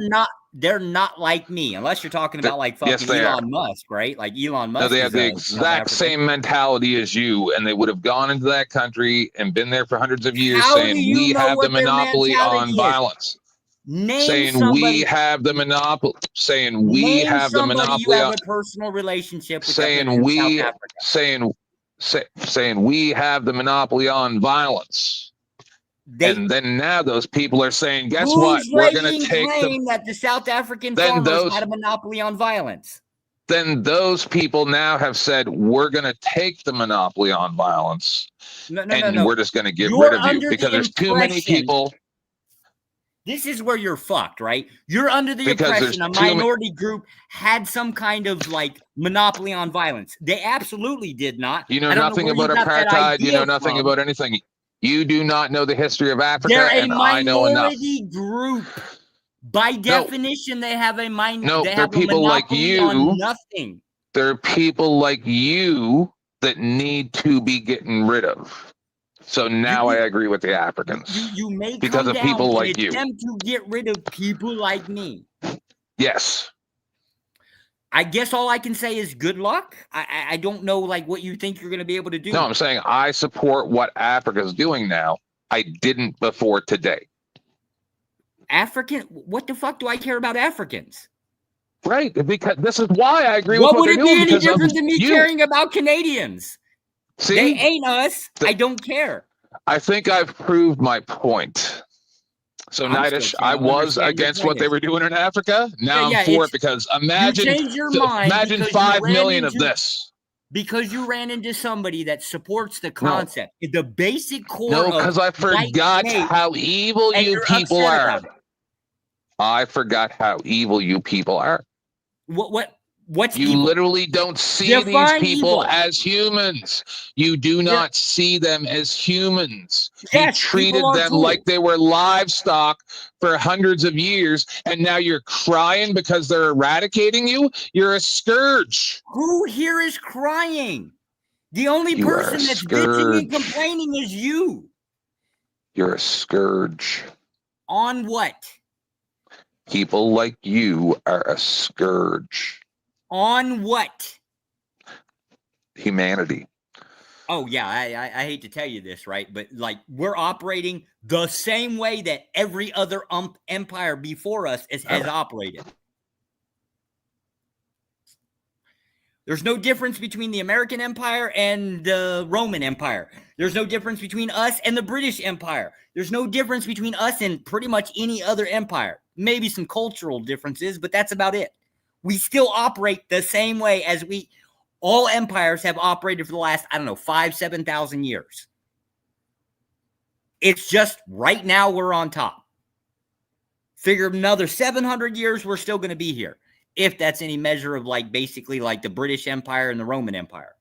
They're not like me, unless you're talking about like fucking Yes, they Elon Musk, right? Like Elon Musk. No, they have is the a exact South same mentality as you, and they would have gone into that country and been there for hundreds of years How do saying, you we know have the what their monopoly mentality on is? violence. Name Saying somebody. we have the monopoly. Saying we Name have the somebody monopoly you have on. a personal relationship with. Saying we. Saying we have the monopoly on violence. And then now those people are saying, guess what? We're going to take claim that the South African Then farmers those- had a monopoly on violence. Then those people now have said, we're going to take the monopoly on violence. No. We're just going to get You're rid of you under because the there's too many impression- people. This is where you're fucked, right? You're under the Because impression a there's too many- minority group had some kind of like monopoly on violence. They absolutely did not. You know I don't nothing where you about got that apartheid. You know idea nothing from. about anything. You do not know the history of Africa, They're a and I know enough. minority group. By definition, they have a No, they they're have a people like monopoly on you. nothing. There are people like you that need to be getting rid of. So now I agree with the Africans. You may because come of down people and like you. attempt to get rid of people like me. Yes. I guess all I can say is good luck. I don't know like what you think you're going to be able to do. No, I'm saying I support what Africa's doing now. I didn't before today. African? What the fuck do I care about Africans? Right, because this is why I agree What with what would they're it be doing. any because of different than me you. caring about Canadians? See? They ain't us. I don't care. I think I've proved my point. So, I'm Nidish, still I trying to was understand your against point what they is. were doing in Africa. Now Yeah, I'm for it's- it because imagine, you changed your mind imagine because you 5 ran million of into- this. Because you ran into somebody that supports the concept, the basic core. No, of because I white forgot hate, how evil and you you're people upset are. about it. I forgot how evil you people are. What's you evil? literally don't see Define these people evil. as humans. You do not see them as humans. Yes, you treated people are them tools. like they were livestock for hundreds of years, and now you're crying because they're eradicating you. You're a scourge. Who here is crying? The only You are a person that's bitching and scourge. complaining is you. You're a scourge. On what? People like you are a scourge. On what? Humanity. Oh yeah, I hate to tell you this, right? But like we're operating the same way that every other empire before us has operated. There's no difference between the American Empire and the Roman Empire. There's no difference between us and the British Empire. There's no difference between us and pretty much any other empire. Maybe some cultural differences, but that's about it. We still operate the same way as all empires have operated for the last, 5,000-7,000 years. It's just right now we're on top. Figure another 700 years, we're still going to be here. If that's any measure of basically the British Empire and the Roman Empire.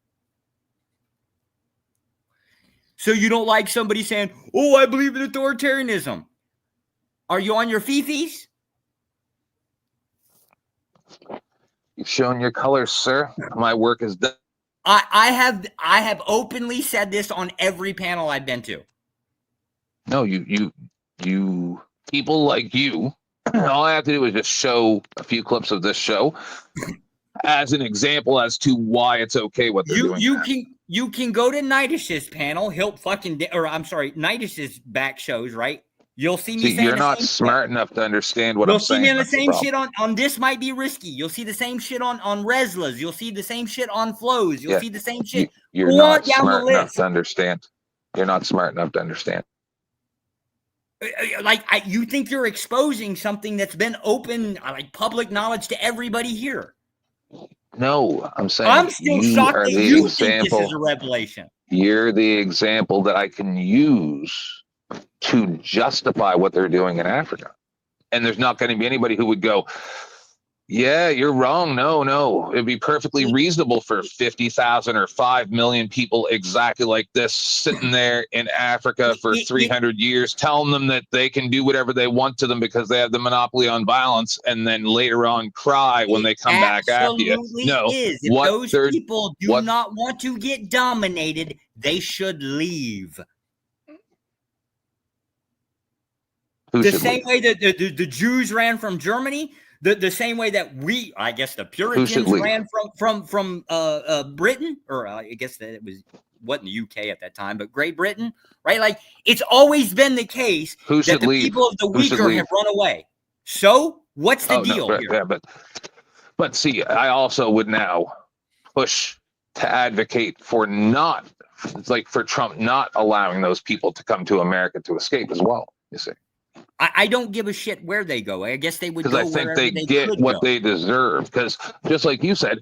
So you don't like somebody saying, oh, I believe in authoritarianism. Are you on your fifis? You've shown your colors, sir. My work is done. I have openly said this on every panel I've been to. No, you people like you. All I have to do is just show a few clips of this show as an example as to why it's okay what they're doing. You can go to Nidish's panel. He'll Nidish's back shows, right? You'll see me saying you're the not same smart enough to understand what You'll I'm see saying. me on the That's the same problem. shit on This Might Be Risky. You'll see the same shit on Reslas. You'll see the same shit on Flows. You'll Yeah, see the same shit. You're Go not on down smart the enough list. to understand. You're not smart enough to understand. You think you're exposing something that's been open, public knowledge to everybody here. No, I'm saying I'm still you shocked are that the you think example. this is a revelation. You're the example that I can use to justify what they're doing in Africa. And there's not going to be anybody who would go, Yeah, you're wrong. No. It'd be perfectly reasonable for 50,000 or 5 million people exactly like this sitting there in Africa for 300 years, telling them that they can do whatever they want to them because they have the monopoly on violence, and then later on cry when they come back after you. No, is. If those people do not want to get dominated, they should leave. The same way that the Jews ran from Germany, the same way that I guess the Puritans ran from Britain, or I guess that it wasn't the UK at that time, but Great Britain, right? Like, it's always been the case that the people of the weaker have run away. So what's the deal here? Yeah, but see, I also would now push to advocate for for Trump not allowing those people to come to America to escape as well, you see. I don't give a shit where they go. I guess they would go because I think they get could what go. they deserve. Because just like you said,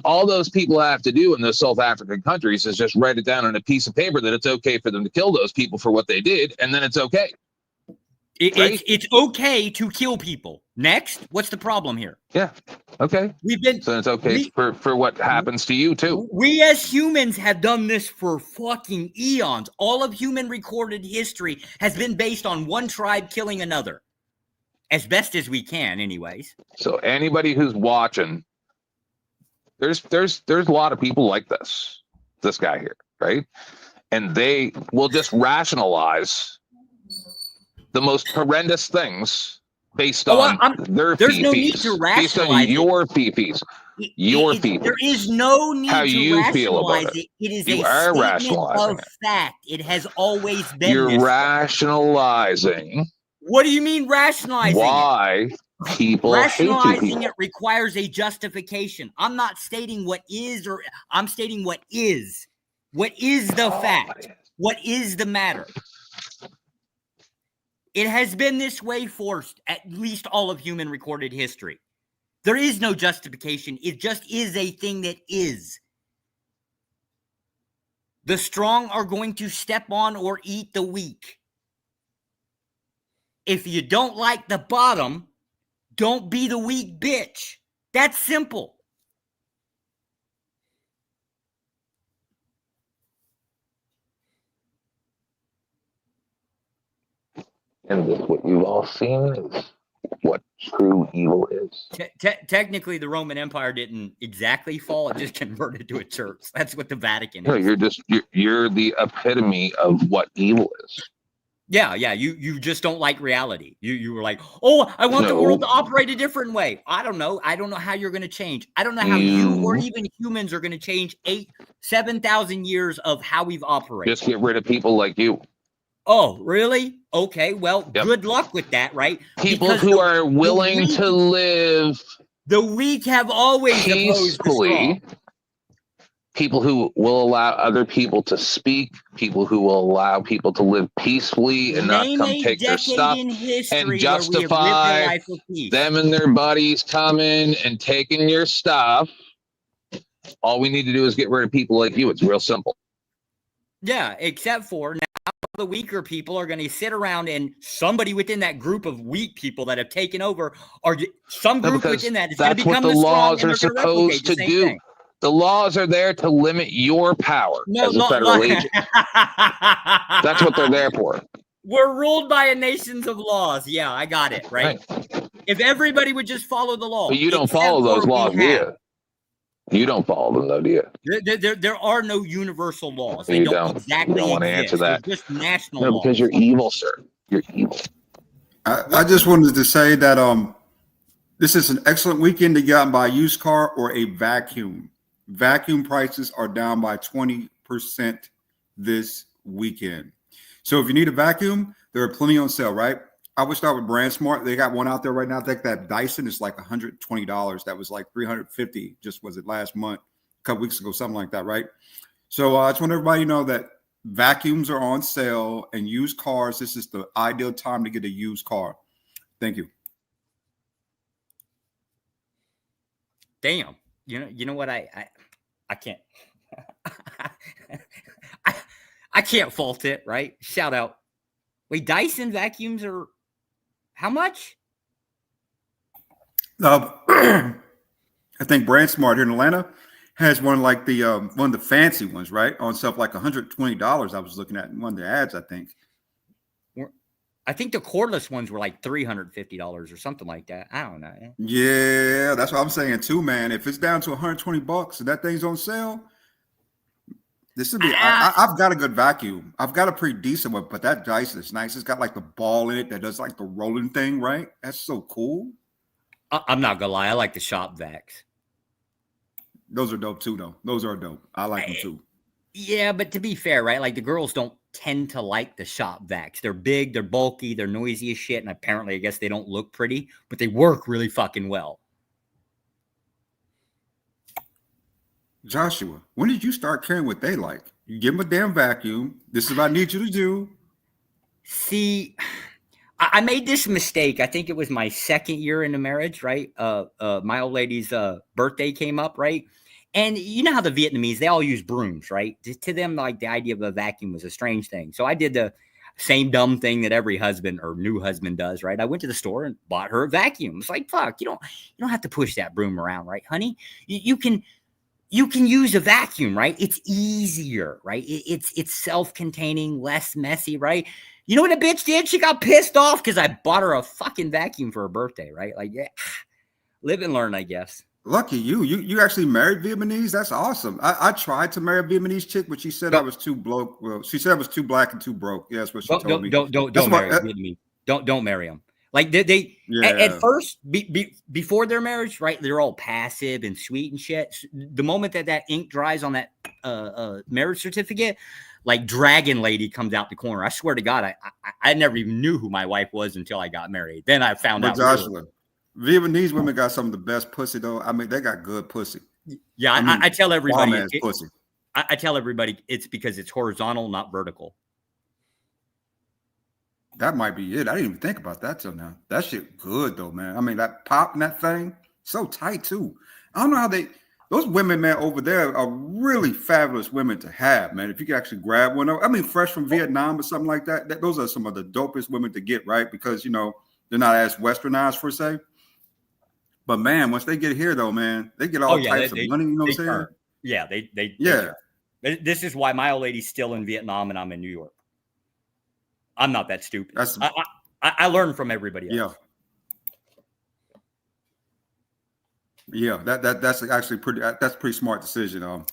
all those people have to do in those South African countries is just write it down on a piece of paper that it's okay for them to kill those people for what they did, and then it's okay. It's okay to kill people. Next, what's the problem here? Yeah. Okay. So it's okay for what happens to you too. We as humans have done this for fucking eons. All of human recorded history has been based on one tribe killing another. As best as we can, anyways. So anybody who's watching, there's a lot of people like this guy here, right? And they will just rationalize the most horrendous things based on their there's fee-fees, no need to based on rationalize your fee-fees, your fee-fees. There is no need How to you feel rationalize about it. It is you a are statement rationalizing of it. fact. It has always been You're this way. rationalizing What do you mean rationalizing why people hate you Rationalizing people. it requires a justification. I'm not stating what is, or I'm stating what is. What is the fact? What is the matter? It has been this way for at least all of human recorded history. There is no justification. It just is a thing that is. The strong are going to step on or eat the weak. If you don't like the bottom, don't be the weak bitch. That's simple. And this, what you've all seen is what true evil is. Technically, the Roman Empire didn't exactly fall. It just converted to a church. That's what the Vatican No, is. you're the epitome of what evil is. Yeah. You just don't like reality. You were like, oh, I want the world to operate a different way. I don't know how you're going to change. I don't know how you or even humans are going to change 7,000 years of how we've operated. Just get rid of people like you. Oh, really? Okay, well, good luck with that, right? People Because who are willing to live the weak have always opposed the strong. People who will allow other people to speak, people who will allow people to live peacefully and not come take their stuff and justify them and their buddies coming and taking your stuff. All we need to do is get rid of people like you. It's real simple. Yeah, except for now the weaker people are going to sit around, and somebody within that group of weak people that have taken over, or some group within that is going to become what the laws strong, are supposed to do. Thing. The laws are there to limit your power as a federal agent. That's what they're there for. We're ruled by a nation of laws. Yeah, I got it, right? If everybody would just follow the law. But you don't follow those laws, do you? You don't follow them, though, do you? There are no universal laws. You don't want to answer that. They're just national laws. Because you're evil, sir. You're evil. I just wanted to say that this is an excellent weekend to get out and buy a used car or a vacuum. Vacuum prices are down by 20% this weekend. So if you need a vacuum, there are plenty on sale, right? I would start with BrandSmart. They got one out there right now. I think that Dyson is like $120. That was like $350. Just was it last month, a couple weeks ago, something like that, right? So I just want everybody to know that vacuums are on sale and used cars. This is the ideal time to get a used car. Thank you. Damn. You know what? I can't. I can't fault it, right? Shout out. Wait, Dyson vacuums are how much? I think Brand Smart here in Atlanta has one like the one of the fancy ones, right? On stuff like $120. I was looking at in one of the ads, I think. I think the cordless ones were like $350 or something like that. I don't know. Yeah, that's what I'm saying too, man. If it's down to $120 and that thing's on sale, this would be. I've got a good vacuum. I've got a pretty decent one, but that Dyson is nice. It's got like the ball in it that does like the rolling thing, right? That's so cool. I'm not gonna lie. I like the shop vacs. Those are dope too, though. Those are dope. I like them too. Yeah, but to be fair, right? Like the girls don't tend to like the shop vacs. They're big, they're bulky, they're noisy as shit, and apparently, I guess they don't look pretty, but they work really fucking well. Joshua, when did you start caring what they like? You give them a damn vacuum. This is what I need you to do. See, I made this mistake. I think it was my second year in the marriage, right? My old lady's birthday came up, right? And you know how the Vietnamese, they all use brooms, right? To them, like the idea of a vacuum was a strange thing. So I did the same dumb thing that every husband or new husband does, right? I went to the store and bought her a vacuum. It's like, fuck, you don't have to push that broom around, right, honey? You can use a vacuum, right? It's easier, right? It's self-containing, less messy, right? You know what the bitch did? She got pissed off because I bought her a fucking vacuum for her birthday, right? Like, yeah, live and learn, I guess. Lucky you. You actually married Vietnamese? That's awesome. I tried to marry a Vietnamamese chick, but she said I was too broke. Well, she said I was too black and too broke. Yeah, that's what she told me. Don't marry Vietnamese. Don't marry them. Like they at first, before their marriage, right? They're all passive and sweet and shit. The moment that ink dries on that marriage certificate, like Dragon Lady comes out the corner. I swear to God, I never even knew who my wife was until I got married. Then I found out. Joshua, Vietnamese women got some of the best pussy, though. I mean, they got good pussy. Yeah, I tell everybody. Pussy. I tell everybody it's because it's horizontal, not vertical. That might be it. I didn't even think about that till now. That shit good though, man. I mean, that pop and that thing, so tight too. I don't know how those women, man, over there are really fabulous women to have, man. If you can actually grab one, I mean, fresh from Vietnam or something like that, those are some of the dopest women to get, right? Because, you know, they're not as westernized per se. But man, once they get here though, man, they get all types of money, you know what I'm saying? Yeah, they this is why my old lady's still in Vietnam and I'm in New York. I'm not that stupid. I learn from everybody else. Yeah, that's actually that's a pretty smart decision.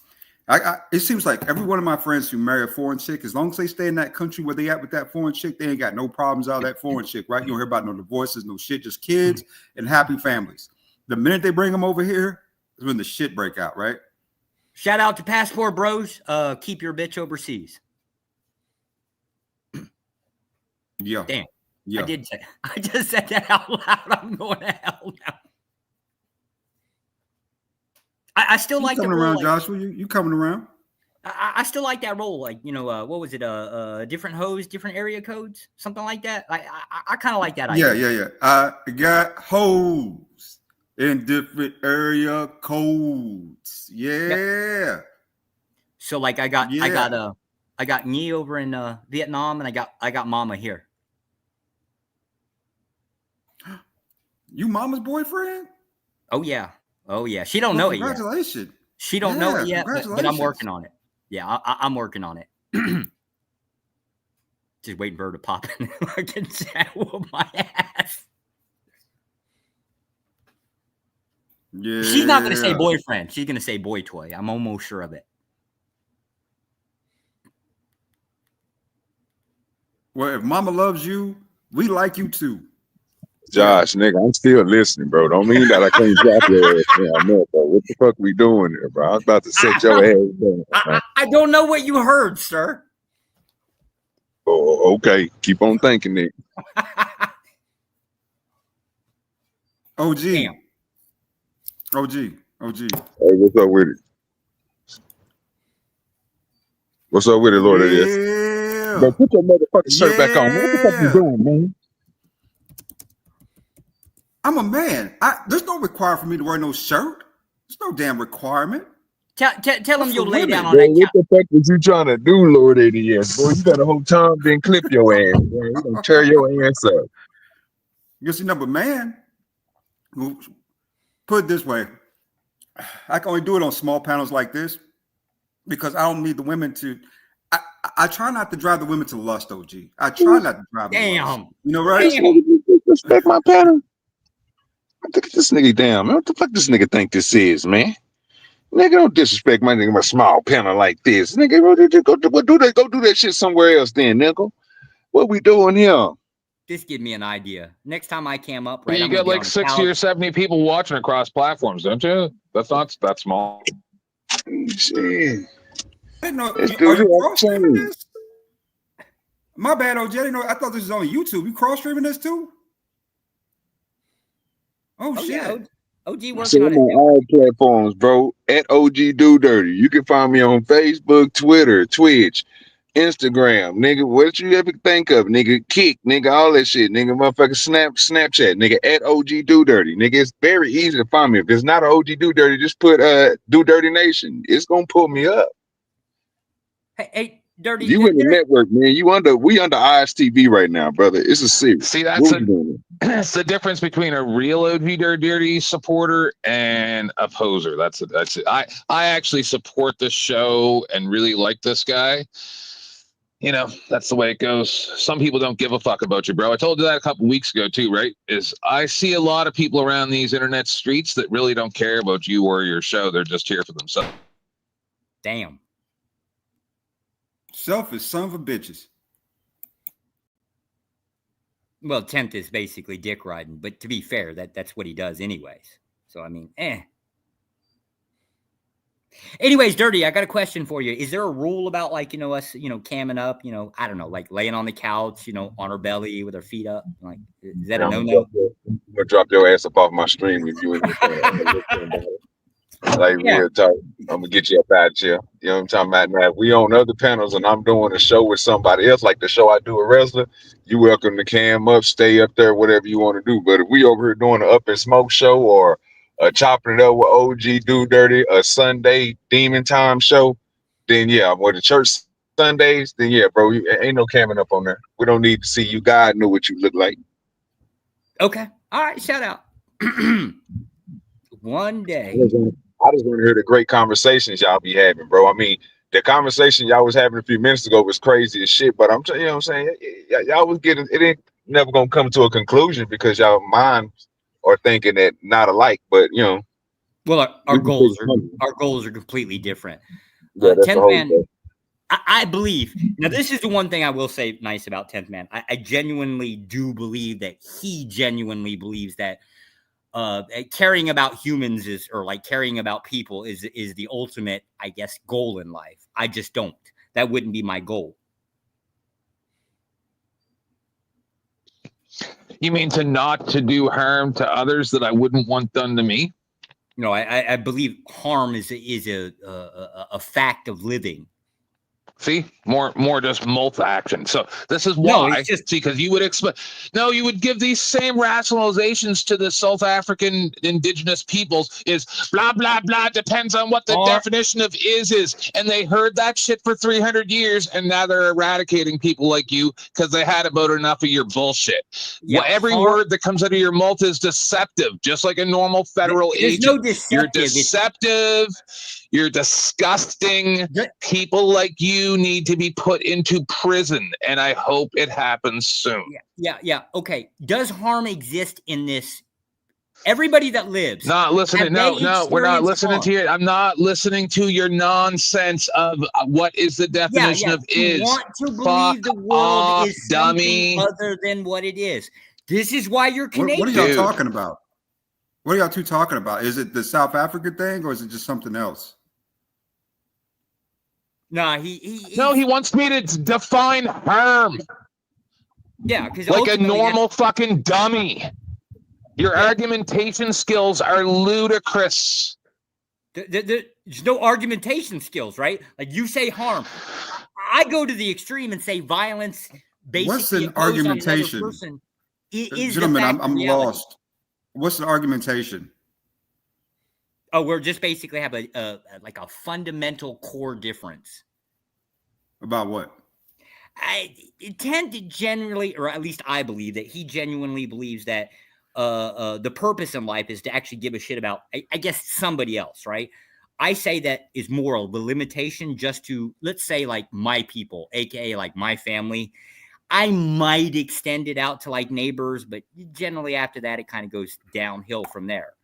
It seems like every one of my friends who marry a foreign chick, as long as they stay in that country where they at with that foreign chick, they ain't got no problems out of that foreign chick, right? You don't hear about no divorces, no shit, just kids and happy families. The minute they bring them over here is when the shit break out, right? Shout out to Passport Bros. Keep your bitch overseas. Yeah. Damn. Yeah. I just said that out loud. I'm going to hell now. I still like the coming role. Around, Joshua. You coming around? I still like that role. Like, you know, what was it? Different hoes, different area codes, something like that. I kind of like that idea. Yeah. I got hoes in different area codes. Yeah. Yep. So like I got Nhi over in Vietnam, and I got Mama here. You Mama's boyfriend? Oh yeah. She don't know it yet. Congratulations. She don't know it yet, but I'm working on it. Yeah, I'm working on it. Just waiting for her to pop in. I can whoop my ass. Yeah. She's not gonna say boyfriend. She's gonna say boy toy. I'm almost sure of it. Well, if Mama loves you, we like you too. Josh, nigga, I'm still listening, bro. Don't mean that I can't drop your ass down there, bro. What the fuck we doing here, bro? I was about to set your ass down. I don't know what you heard, sir. Oh, okay. Keep on thinking, nigga. OG. Damn. OG. Hey, what's up with it? What's up with it, Lord? It is. Bro, put your motherfucking shirt back on. What the fuck you doing, man? I'm a man. There's no requirement for me to wear no shirt. There's no damn requirement. Tell him you'll lay down on bro, that couch. what the fuck was you trying to do, Lord ADS? Boy, you got a whole time, then clip your ass, bro. You gonna tear your ass up. You see, number man. put it this way. I can only do it on small panels like this because I don't need the women to. I try not to drive the women to lust, OG. I try not to drive them to lust. You know, right? Respect my pattern. Look at this nigga down, man. What the fuck this nigga think this is, man? Nigga, don't disrespect my nigga, my small panel like this. Nigga, go do that shit somewhere else then, nigga. What we doing here? Just give me an idea. Next time I cam up, right? You I'm get gonna be like on the 60 or 70 people watching across platforms, don't you? That's not that small. Shit. I didn't know. It's Are you doing cross streaming this? My bad, OG. I didn't know. I thought this was on YouTube. You cross streaming this too? Oh shit. Yeah, OG So working I'm on it. on all platforms, bro. At OGDoDirty. You can find me on Facebook, Twitter, Twitch, Instagram, nigga. What you ever think of, nigga? Kick, nigga, all that shit, nigga. Motherfucker, Snapchat, nigga. At OGDoDirty, nigga. It's very easy to find me. If it's not an OGDoDirty, just put Do Dirty Nation. It's gonna pull me up. Hey, Dirty. You in the network, man. We under ISTV right now, brother. It's a secret. See, that's the difference between a real OGDoDirty supporter and a poser. That's it. I actually support this show and really like this guy. You know, that's the way it goes. Some people don't give a fuck about you, bro. I told you that a couple weeks ago too, right? Is I see a lot of people around these internet streets that really don't care about you or your show. They're just here for themselves. Damn. Selfish son of a bitches. Well, 10th is basically dick riding, but to be fair, that's what he does anyways. So I mean, Anyways, Dirty, I got a question for you. Is there a rule about like, us, camming up, I don't know, like laying on the couch, on our belly with our feet up? Like, is that a no-no? I'm gonna drop your ass up off my stream if you in the like real talk. I'm gonna get you up out here. You know what I'm talking about? Now, if we on other panels and I'm doing a show with somebody else, like the show I do with wrestler, you welcome to cam up, stay up there, whatever you want to do. But if we over here doing an Up and Smoke show or chopping it up with OGDoDirty, a Sunday Demon Time show, then yeah, with the church Sundays, then yeah, bro, ain't no camming up on there. We don't need to see you. God know what you look like. Okay. All right. Shout out. One day. I just want to hear the great conversations y'all be having, bro. I mean, the conversation y'all was having a few minutes ago was crazy as shit, but you know what I'm saying? Y'all was getting, it ain't never going to come to a conclusion because y'all minds are thinking that not alike, but Well, our goals are completely different. Yeah, 10th Man, I believe, now this is the one thing I will say nice about 10th Man. I genuinely do believe that he genuinely believes that caring about humans caring about people is the ultimate, I guess, goal in life. I just don't. That wouldn't be my goal. You mean to do harm to others that I wouldn't want done to me? No, I believe harm is a fact of living. See, more just multi-action. So this is why, because you would expect, you would give these same rationalizations to the South African indigenous peoples is blah, blah, blah, depends on what the definition of is. And they heard that shit for 300 years, and now they're eradicating people like you because they had about enough of your bullshit. Yeah, every word that comes out of your mouth is deceptive, just like a normal federal agent. No deceptive. You're deceptive. You're disgusting. People like you need to be put into prison, and I hope it happens soon. Yeah. Okay. Does harm exist in this? Everybody that lives. Not listening. No, we're not listening to you. I'm not listening to your nonsense of what is the definition of is. Want to believe the world is something other than what it is. This is why you're Canadian. What are y'all talking about? What are y'all two talking about? Is it the South Africa thing or is it just something else? No, he wants me to define harm. Yeah, because like a normal fucking dummy. Your argumentation skills are ludicrous. There's no argumentation skills, right? Like you say harm. I go to the extreme and say violence. Basically, what's an argumentation? Gentlemen, I'm lost. What's the argumentation? Oh, we're just basically have a fundamental core difference. About what? I tend to generally, or at least I believe that he genuinely believes that the purpose in life is to actually give a shit about, I guess, somebody else, right? I say that is more of a limitation just to, let's say, like my people, aka like my family. I might extend it out to like neighbors, but generally after that, it kind of goes downhill from there,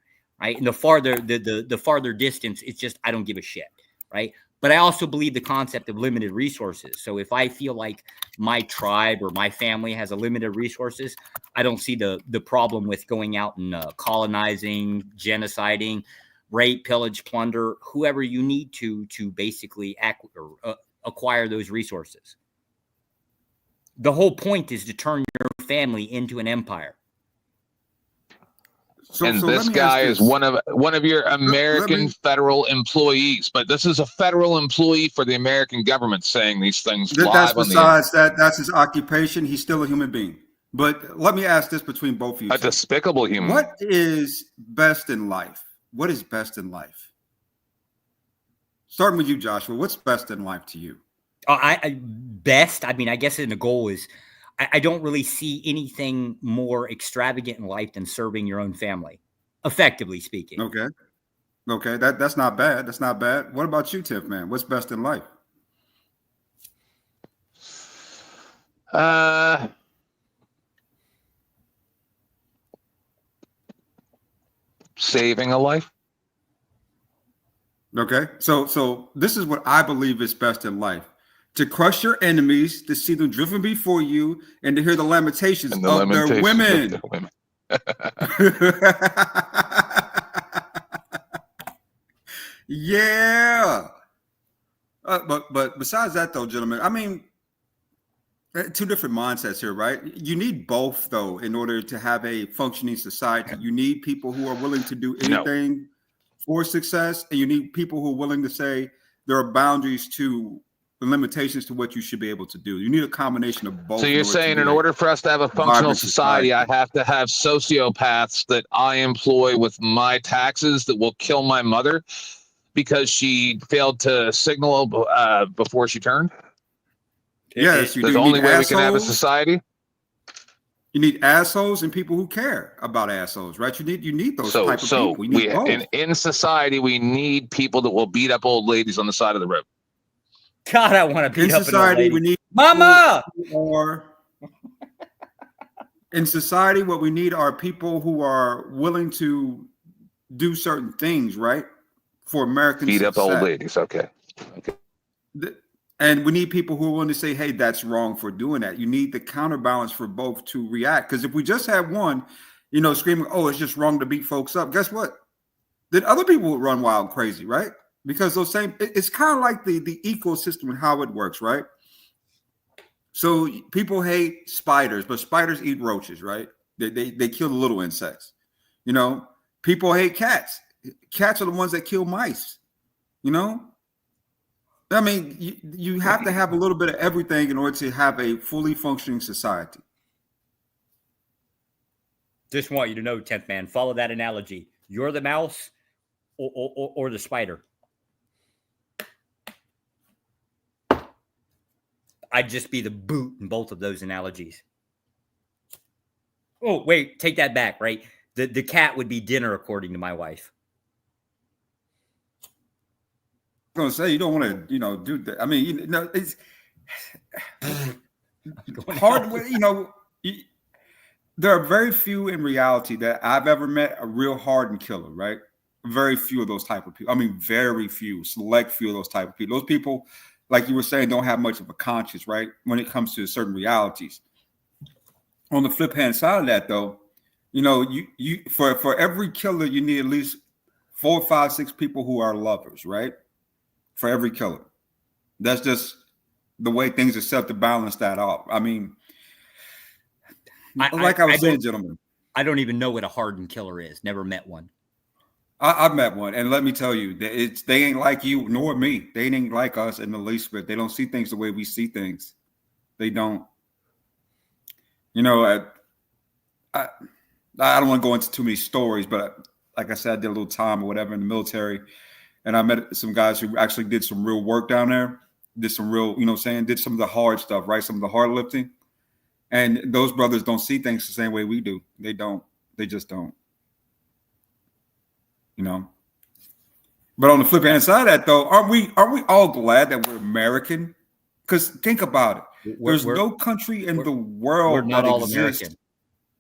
right? And the farther the farther distance, it's just I don't give a shit, right? But I also believe the concept of limited resources. So if I feel like my tribe or my family has a limited resources, I don't see the problem with going out and colonizing, genociding, rape, pillage, plunder, whoever you need to basically acquire those resources. The whole point is to turn your family into an empire. And this guy is one of your American federal employees, but this is a federal employee for the American government saying these things live on the air. That's his occupation. He's still a human being. But let me ask this between both of you. A despicable human. What is best in life? What is best in life? Starting with you, Joshua. What's best in life to you? Best. I mean, I guess the goal is, I don't really see anything more extravagant in life than serving your own family, effectively speaking. Okay. That's not bad. That's not bad. What about you, Tiff, man? What's best in life? Saving a life. Okay. So this is what I believe is best in life. To crush your enemies, to see them driven before you, and to hear the lamentations of their women. Yeah. But besides that, though, gentlemen, I mean, two different mindsets here, right? You need both, though, in order to have a functioning society. You need people who are willing to do anything for success, and you need people who are willing to say there are boundaries to the limitations to what you should be able to do. You need a combination of both. So you're saying in order for us to have a functional society, I have to have sociopaths that I employ with my taxes that will kill my mother because she failed to signal before she turned? Yes, that's the only way we can have a society. You need assholes and people who care about assholes, right? You need those type of people. We need both. In society, we need people that will beat up old ladies on the side of the road. God, I want to beat in up society. We need Mama. In society, what we need are people who are willing to do certain things, right? For American beat success. up old ladies. Okay. And we need people who are willing to say, hey, that's wrong for doing that. You need the counterbalance for both to react. Because if we just have one, screaming, oh, it's just wrong to beat folks up, guess what? Then other people would run wild crazy, right? Because it's kind of like the ecosystem and how it works, right? So people hate spiders, but spiders eat roaches, right? They kill the little insects. People hate cats. Cats are the ones that kill mice, I mean, you have to have a little bit of everything in order to have a fully functioning society. Just want you to know, 10th man, follow that analogy. You're the mouse or the spider. I'd just be the boot in both of those analogies. Oh, wait, take that back, right? The cat would be dinner, according to my wife. I'm going to say you don't want to, do that. I mean, it's hard. There are very few in reality that I've ever met a real hardened killer, right? Very few of those type of people. I mean, very few, select few of those type of people. Those people, like you were saying, don't have much of a conscience, right? When it comes to certain realities. On the flip hand side of that, though, you for every killer, you need at least 4, 5, 6 people who are lovers, right? For every killer. That's just the way things are set to balance that off. I mean, I was saying, gentlemen, I don't even know what a hardened killer is. Never met one. I've met one, and let me tell you, they ain't like you nor me. They ain't like us in the least bit. They don't see things the way we see things. They don't. I don't want to go into too many stories, but like I said, I did a little time or whatever in the military. And I met some guys who actually did some real work down there, did some real, did some of the hard stuff, right? Some of the hard lifting. And those brothers don't see things the same way we do. They don't. They just don't. You know. But on the flip hand side of that, though, aren't we all glad that we're American? Because think about it. There's no country in the world We're not that all exists.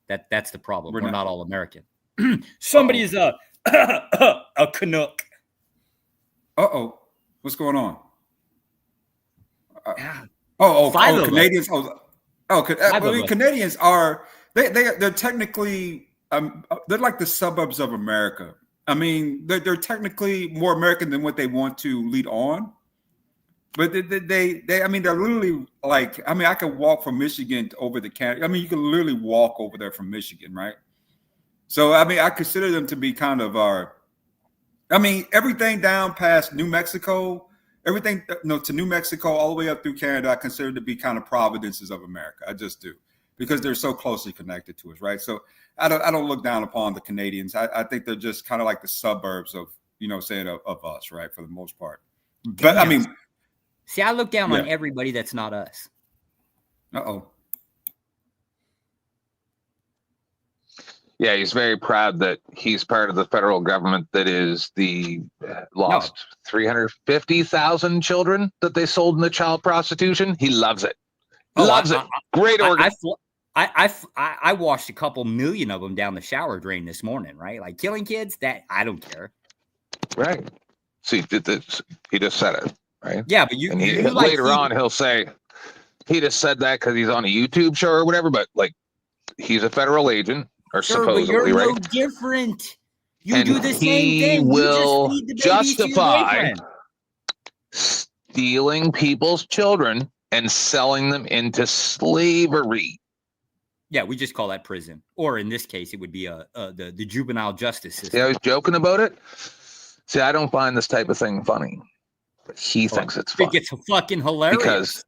American. That's the problem. We're We're not not. all American. Somebody is a Canuck. Uh-oh. What's going on? Five of Canadians. us. I mean, Canadians are they're technically they're like the suburbs of America. I mean, they're technically more American than what they want to lead on. But they I mean, they're literally like, I mean, I could walk from Michigan over to Canada. I mean, you can literally walk over there from Michigan, right? So, I mean, I consider them to be kind of I mean, everything down past New Mexico, everything to New Mexico all the way up through Canada, I consider to be kind of providences of America. I just do, because they're so closely connected to us, right? So I don't look down upon the Canadians. I think they're just kind of like the suburbs of, of us, right, for the most part. But I mean, see, I look down on everybody that's not us. Uh-oh. Yeah, he's very proud that he's part of the federal government that is the lost 350,000 children that they sold into child prostitution. He loves it. Loves it. Great organ. I washed a couple million of them down the shower drain this morning, right? Like killing kids, that I don't care. Right. See, he just said it, right? Yeah, but later on he'll say he just said that because he's on a YouTube show or whatever. But like, he's a federal agent. Or supposedly, but you're right? no different. You And do the same he thing. will You just feed the babies to your justify boyfriend. stealing people's children and selling them into slavery. Yeah, we just call that prison, or in this case, it would be the juvenile justice system. See, I was joking about it. See, I don't find this type of thing funny, but he thinks it's funny. I think it's fucking hilarious because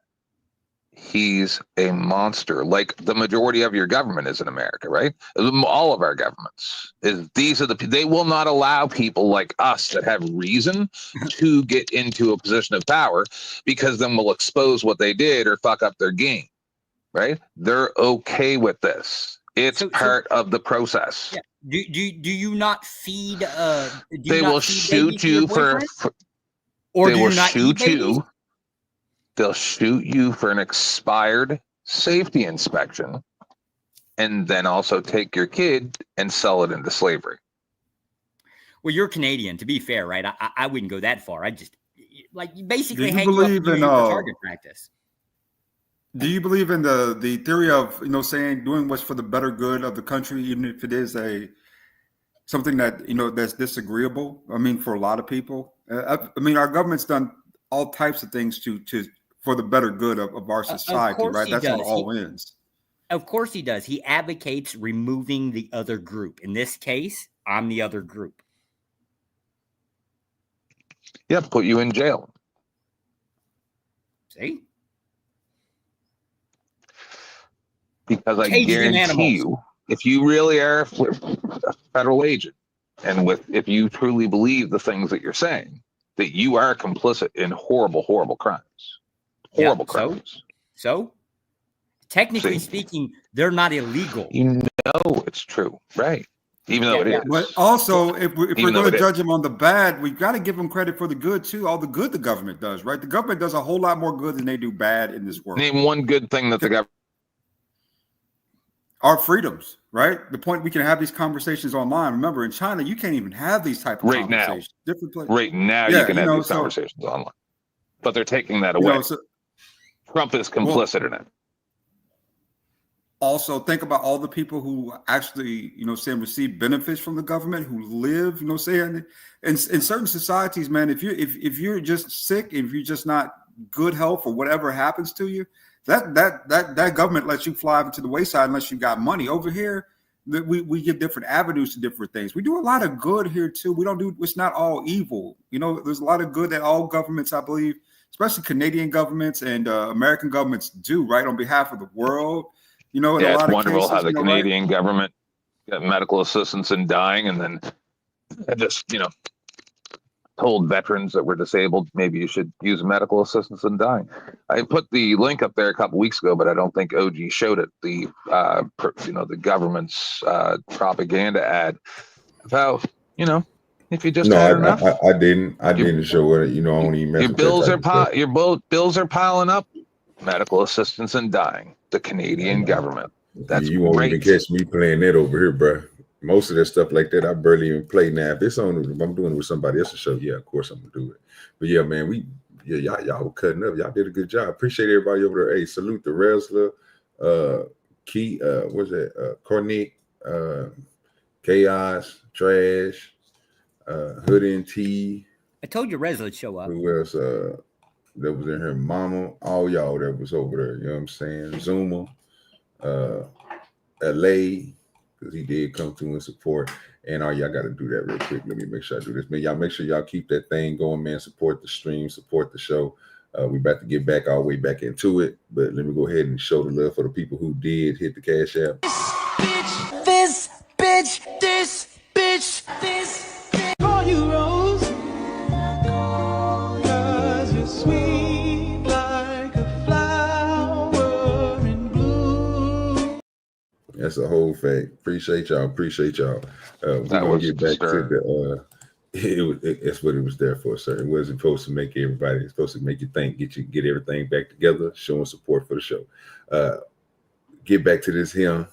he's a monster, like the majority of your government is in America, right? All of our governments they will not allow people like us that have reason to get into a position of power, because then we'll expose what they did or fuck up their game, right? They're okay with this. It's part of the process. Yeah. Do you not feed? They will shoot you for or they do will you not shoot eat you. They'll shoot you for an expired safety inspection, and then also take your kid and sell it into slavery. Well, you're Canadian, to be fair, right? I wouldn't go that far. I just you basically Do you hang you up believe and in, use you for target practice. Do you believe in the theory of saying doing what's for the better good of the country, even if it is something that that's disagreeable? I mean, for a lot of people, I mean, our government's done all types of things to for the better good of our society, right? That's what it all ends. Of course he does. He advocates removing the other group. In this case, I'm the other group. Yeah, put you in jail. See? Because I Caging guarantee animals. you, if you really are a federal agent, and if you truly believe the things that you're saying, that you are complicit in horrible, horrible crimes. Horrible crimes. So, technically speaking, they're not illegal. You know it's true, right? Even though it is. But also, if we're Even though going to it judge them on the bad, we've got to give them credit for the good too. All the good the government does, right? The government does a whole lot more good than they do bad in this world. Name one good thing that the government. Our freedoms, right? The point we can have these conversations online. Remember, in China, you can't even have these type of Right now. conversations. Different places. Right now, Yeah, you can have these so- conversations online, but they're taking that away. Trump is complicit in it. Also, think about all the people who actually, saying receive benefits from the government, who live, saying in certain societies, man. If you're just sick, if you're just not good health or whatever happens to you, that government lets you fly into the wayside unless you got money. Over here, we give different avenues to different things. We do a lot of good here too. We don't do. It's not all evil. There's a lot of good that all governments, I believe, especially Canadian governments and American governments do, right, on behalf of the world. In a Yeah, lot it's of wonderful cases, how the right? Canadian government got medical assistance in dying, and then just told veterans that were disabled, maybe you should use medical assistance in dying. I put the link up there a couple weeks ago, but I don't think OG showed it. The the government's propaganda ad about, if you just had enough. I didn't show it. I don't even mess Your with bills that type of stuff. bills are piling up. Medical assistance in dying. The Canadian government. That's you won't great. even catch me playing that over here, bro. Most of that stuff like that, I barely even play now. If I'm doing it with somebody else's show, yeah, of course I'm gonna do it. But yeah, man, y'all were cutting up. Y'all did a good job. Appreciate everybody over there. Hey, salute the wrestler, Key, what's that? Cornick, Chaos, Trash, Hood and T. I told you Rez would show up. Who else? That was in here, Mama, all y'all that was over there. You know what I'm saying? Zuma, LA. Because he did come through and support. And all y'all got to do that real quick. Let me make sure I do this. Man, y'all make sure y'all keep that thing going, man. Support the stream, support the show. We about to get back all the way back into it. But let me go ahead and show the love for the people who did hit the Cash App. This bitch, this bitch, this bitch. Call you Rose. Cause you're sweet like a flower in bloom. That's a whole fact. Appreciate y'all. We're gonna get back to the that's what it was there for, sir. It wasn't supposed to make everybody, it's supposed to make you think, get everything back together, showing support for the show. Get back to this here.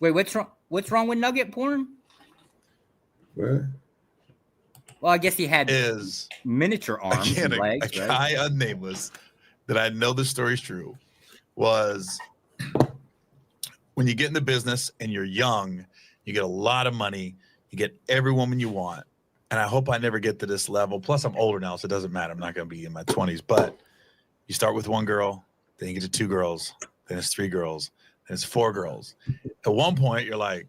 Wait, what's wrong with nugget porn? What? Well, I guess he had is miniature arms and legs. A guy unnameless that I know the story's true was when you get in the business and you're young, you get a lot of money, you get every woman you want. And I hope I never get to this level. Plus, I'm older now, so it doesn't matter. I'm not going to be in my 20s. But you start with one girl, then you get to 2 girls, then it's 3 girls, then it's 4 girls. At one point, you're like,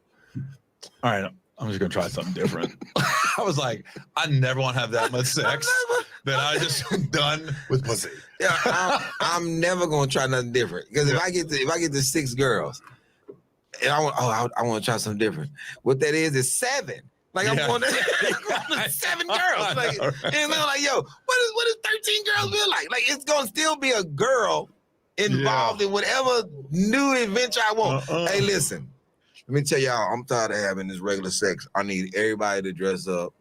all right, I'm just going to try something different. I was like, I never want to have that much sex that I just done with pussy. Yeah, I'm never going to try nothing different. Because if I get to 6 girls, and I want to try something different. What that is 7. Like I'm going to 7 girls. Like, and they're like, yo, what is 13 girls feel like? Like it's gonna still be a girl involved in whatever new adventure I want. Hey, listen, let me tell y'all, I'm tired of having this regular sex. I need everybody to dress up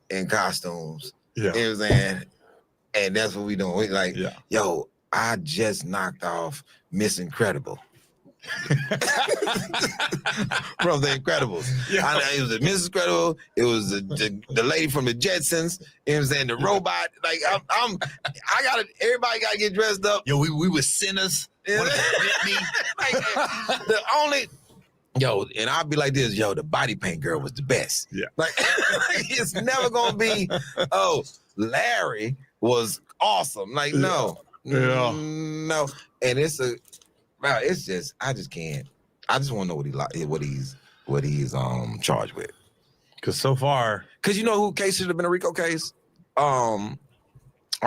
in costumes. Yeah. You know what I'm saying? And that's what we doing. We like, yo, I just knocked off Miss Incredible. From The Incredibles. Yeah. It was Mrs. Incredible. It was the lady from the Jetsons. You know what I'm saying? The robot. Like everybody gotta get dressed up. Yo, we were sinners. Like, the only and I'll be like this, the body paint girl was the best. Yeah. Like it's never gonna be, Larry was awesome. Like, no. And it's I just can't. I just want to know what he's charged with. Because so far, you know who case should have been a RICO case? R.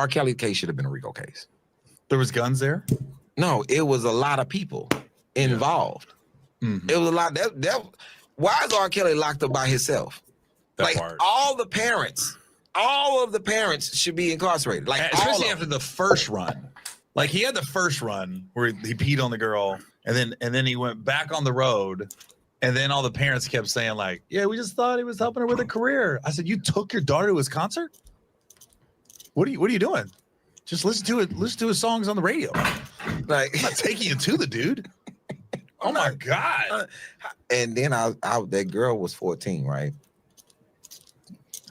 Kelly case should have been a RICO case. There was guns there? No, it was a lot of people involved. Mm-hmm. It was a lot. Why is R. Kelly locked up by himself? All of the parents should be incarcerated. Like especially after the first run. Like he had the first run where he peed on the girl, and then he went back on the road, and then all the parents kept saying like, "Yeah, we just thought he was helping her with a career." I said, "You took your daughter to his concert? What are you doing? Just listen to his songs on the radio. Like I'm not taking you to the dude." Oh my God! And then that girl was 14, right?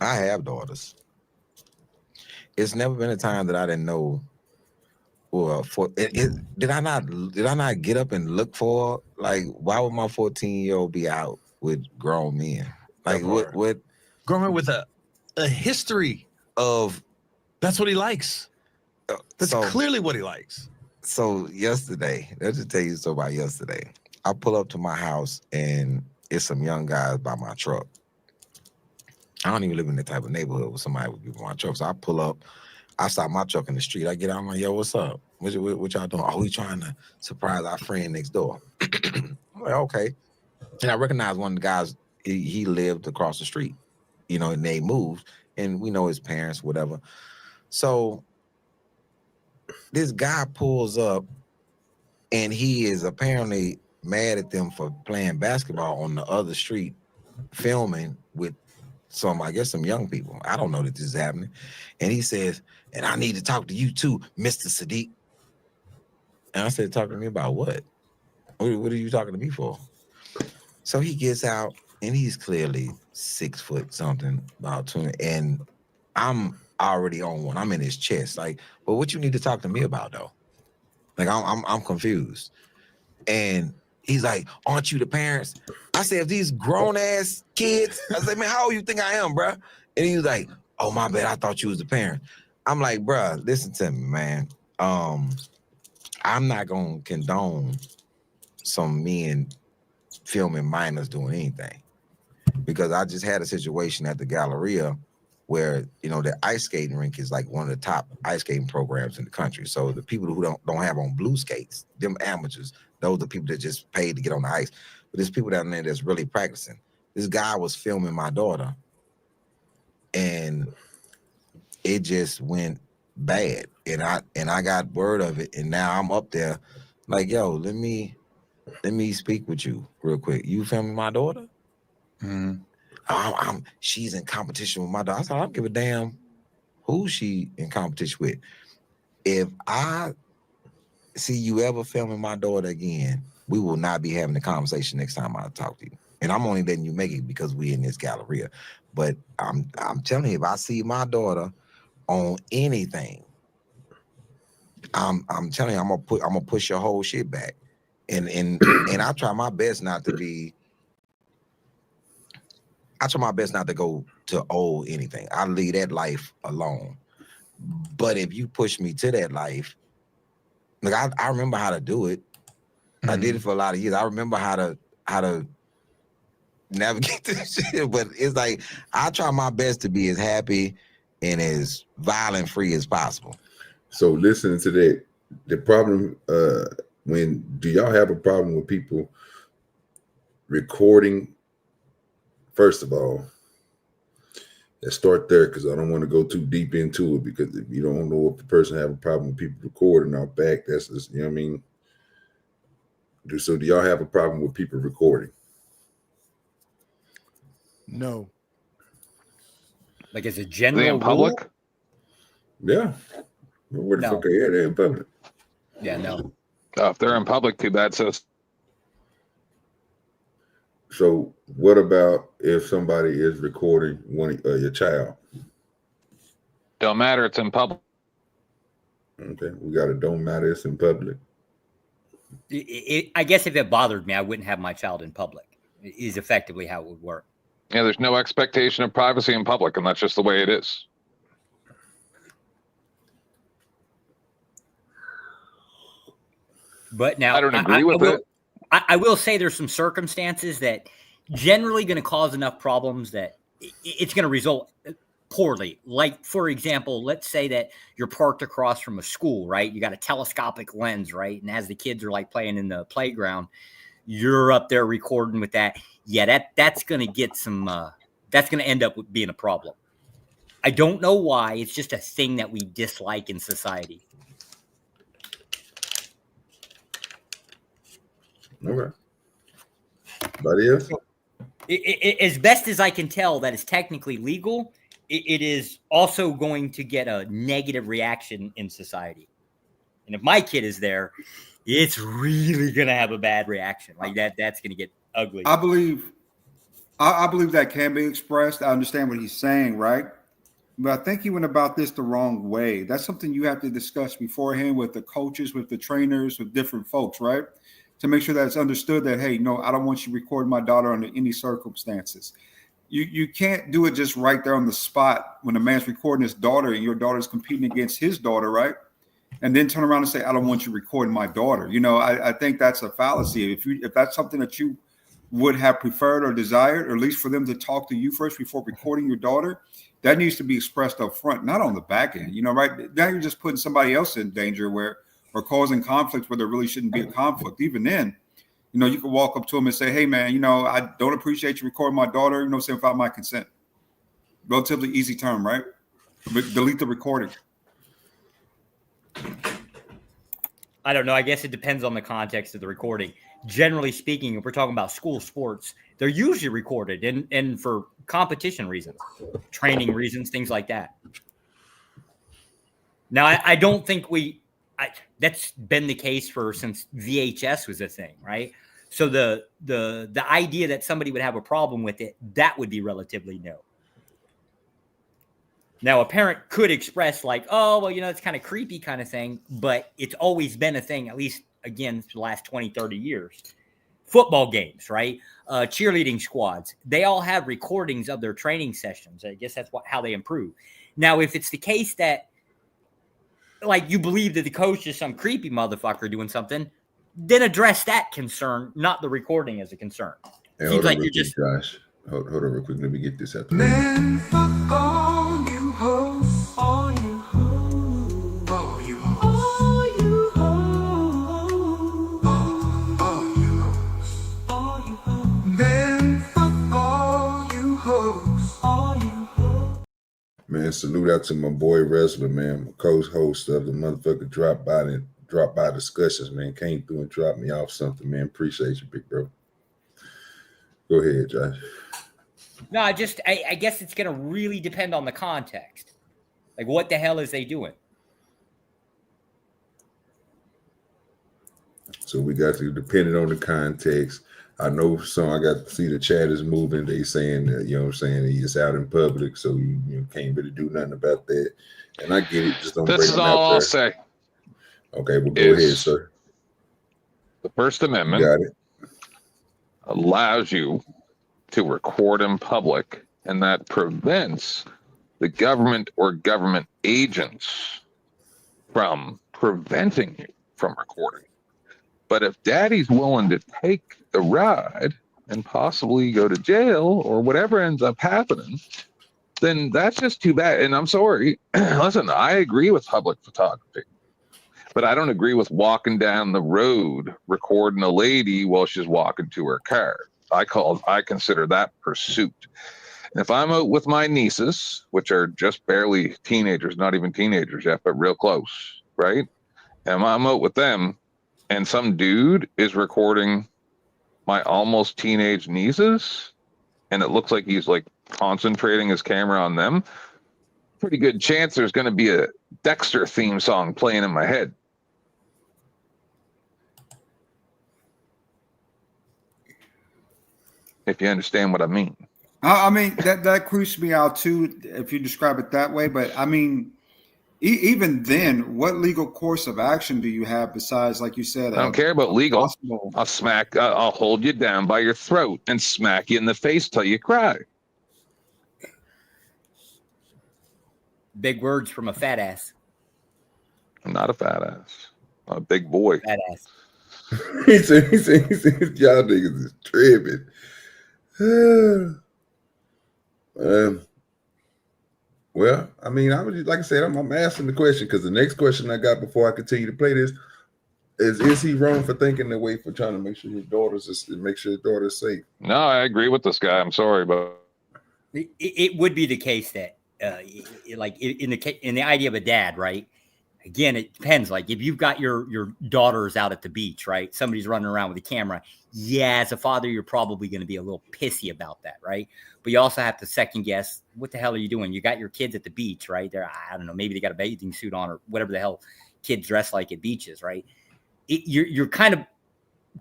I have daughters. It's never been a time that I didn't know. Well, did I not get up and look for, like, why would my 14-year-old be out with grown men? Like what grown men with a history of that's what he likes. That's clearly what he likes. So yesterday, let's just tell you so about yesterday. I pull up to my house and it's some young guys by my truck. I don't even live in that type of neighborhood where somebody would be by my truck. So I pull up. I stop my truck in the street. I get out. I'm like, yo, what's up? What y'all doing? Oh, we trying to surprise our friend next door. I'm like, okay. And I recognize one of the guys, he lived across the street, and they moved. and we know his parents, whatever. So this guy pulls up, and he is apparently mad at them for playing basketball on the other street, filming with some young people. I don't know that this is happening. And he says, and I need to talk to you too, Mr. Siddiq. And I said, talk to me about what? What are you talking to me for? So he gets out, and he's clearly 6 foot something, about 20, and I'm already on one. I'm in his chest. Like, well, what you need to talk to me about though? Like, I'm confused. And he's like, aren't you the parents? I said, if these grown ass kids, I said, man, how old you think I am, bruh? And he was like, oh, my bad, I thought you was the parent. I'm like, bruh, listen to me, man. I'm not gonna condone some men filming minors doing anything, because I just had a situation at the Galleria where, you know, the ice skating rink is like one of the top ice skating programs in the country. So the people who don't have on blue skates, them amateurs, those are the people that just paid to get on the ice. But there's people down there that's really practicing. This guy was filming my daughter, and it just went bad. And I got word of it, and now I'm up there like, yo, let me speak with you real quick. You filming my daughter? She's in competition with my daughter. I said, I don't give a damn who she in competition with. If I see you ever filming my daughter again, we will not be having a conversation next time I talk to you. And I'm only letting you make it because we in this Galleria. But I'm telling you, if I see my daughter on anything, I'm telling you, I'm gonna push your whole shit back. And I try my best not to be. I try my best not to go to old anything. I leave that life alone. But if you push me to that life, like I remember how to do it. I did it for a lot of years. I remember how to navigate this shit. But it's like I try my best to be as happy and as violent free as possible. So listening to that, the problem do y'all have a problem with people recording? First of all, let's start there, because I don't want to go too deep into it, because if you don't know if the person have a problem with people recording our back, that's just, you know what I mean? So do y'all have a problem with people recording? No. Like as a general in public? rule? Yeah. Where the fuck are they? They're in public. Yeah, no. If they're in public, too bad. So what about if somebody is recording your child? Don't matter. It's in public. Okay, we got it. Don't matter. It's in public. I guess if it bothered me, I wouldn't have my child in public. Is effectively how it would work. Yeah, there's no expectation of privacy in public, and that's just the way it is. But now I don't agree with it. I will say there's some circumstances that generally going to cause enough problems that it's going to result poorly. Like, for example, let's say that you're parked across from a school, right? You got a telescopic lens, right? And as the kids are like playing in the playground, you're up there recording with that. Yeah, that's going to get some, that's going to end up with being a problem. I don't know why. It's just a thing that we dislike in society. Okay. Anybody else? As best as I can tell, that is technically legal. It is also going to get a negative reaction in society. And if my kid is there, it's really going to have a bad reaction. Like that's going to get ugly. I believe that can be expressed. I understand what he's saying, right? But I think he went about this the wrong way. That's something you have to discuss beforehand with the coaches, with the trainers, with different folks, right? To make sure that it's understood that, hey, no, I don't want you recording my daughter under any circumstances. You can't do it just right there on the spot when a man's recording his daughter and your daughter's competing against his daughter, right? And then turn around and say, I don't want you recording my daughter. You know, I think that's a fallacy. If that's something that you would have preferred or desired, or at least for them to talk to you first before recording your daughter, that needs to be expressed up front, not on the back end, you know, right? Now you're just putting somebody else in danger or causing conflicts where there really shouldn't be a conflict. Even then, you know, you can walk up to him and say, hey, man, you know, I don't appreciate you recording my daughter, you know, saying without my consent. relatively easy term, right? Delete the recording. I don't know. I guess it depends on the context of the recording. Generally speaking, if we're talking about school sports, they're usually recorded and for competition reasons, training reasons, things like that. Now, I don't think that's been the case since VHS was a thing, right? So the idea that somebody would have a problem with it, that would be relatively new. Now, a parent could express like, oh, well, it's kind of creepy kind of thing, but it's always been a thing, at least, again, for the last 20, 30 years. Football games, right? Cheerleading squads, they all have recordings of their training sessions. I guess that's how they improve. Now, if it's the case that, like, you believe that the coach is some creepy motherfucker doing something, then address that concern, not the recording as a concern. Hey, Seems like you're quick, just... Josh. Hold on real quick. Let me get this out. Man, fuck all you hoes, all you hoes, all you hoes, all you hoes, all you hoes, all you hoes. Man, fuck all you hoes, all you hoes. Man, salute out to my boy Wrestler, man, co-host of the motherfucker Drop by discussions, man. Came through and dropped me off something, man. Appreciate you, big bro. Go ahead, Josh. No, I guess it's going to really depend on the context. Like, what the hell is they doing? So we got to, depending on the context. I know I got to see the chat is moving. They saying that, he's out in public, so you can't really do nothing about that. And I get it. Just don't bring them out there. I'll say. Okay, well, go ahead, sir. The First Amendment allows you to record in public, and that prevents the government or government agents from preventing you from recording. But if daddy's willing to take the ride and possibly go to jail or whatever ends up happening, then that's just too bad. And I'm sorry. Listen, I agree with public photography, but I don't agree with walking down the road recording a lady while she's walking to her car. I consider that pursuit. And if I'm out with my nieces, which are just barely teenagers, not even teenagers yet, but real close, right? And I'm out with them, and some dude is recording my almost teenage nieces, and it looks like he's like concentrating his camera on them, pretty good chance there's going to be a Dexter theme song playing in my head. If you understand what I mean. I mean, that creeps me out too, if you describe it that way. But I mean, even then, what legal course of action do you have besides, like you said? I don't care about legal. I'll hold you down by your throat and smack you in the face till you cry. Big words from a fat ass. I'm not a fat ass. I'm a big boy. Fat ass. he said, y'all niggas is tripping. Well, I mean, I was like I said, I'm asking the question because the next question I got before I continue to play this is he wrong for thinking that way, for trying to make sure his daughter's safe? No, I agree with this guy. I'm sorry, but it would be the case that like in the idea of a dad, right? Again, it depends. Like if you've got your daughters out at the beach, right? Somebody's running around with a camera. Yeah, as a father, you're probably going to be a little pissy about that, right? But you also have to second guess, what the hell are you doing? You got your kids at the beach, right? I don't know, maybe they got a bathing suit on or whatever the hell kids dress like at beaches, right? You're kind of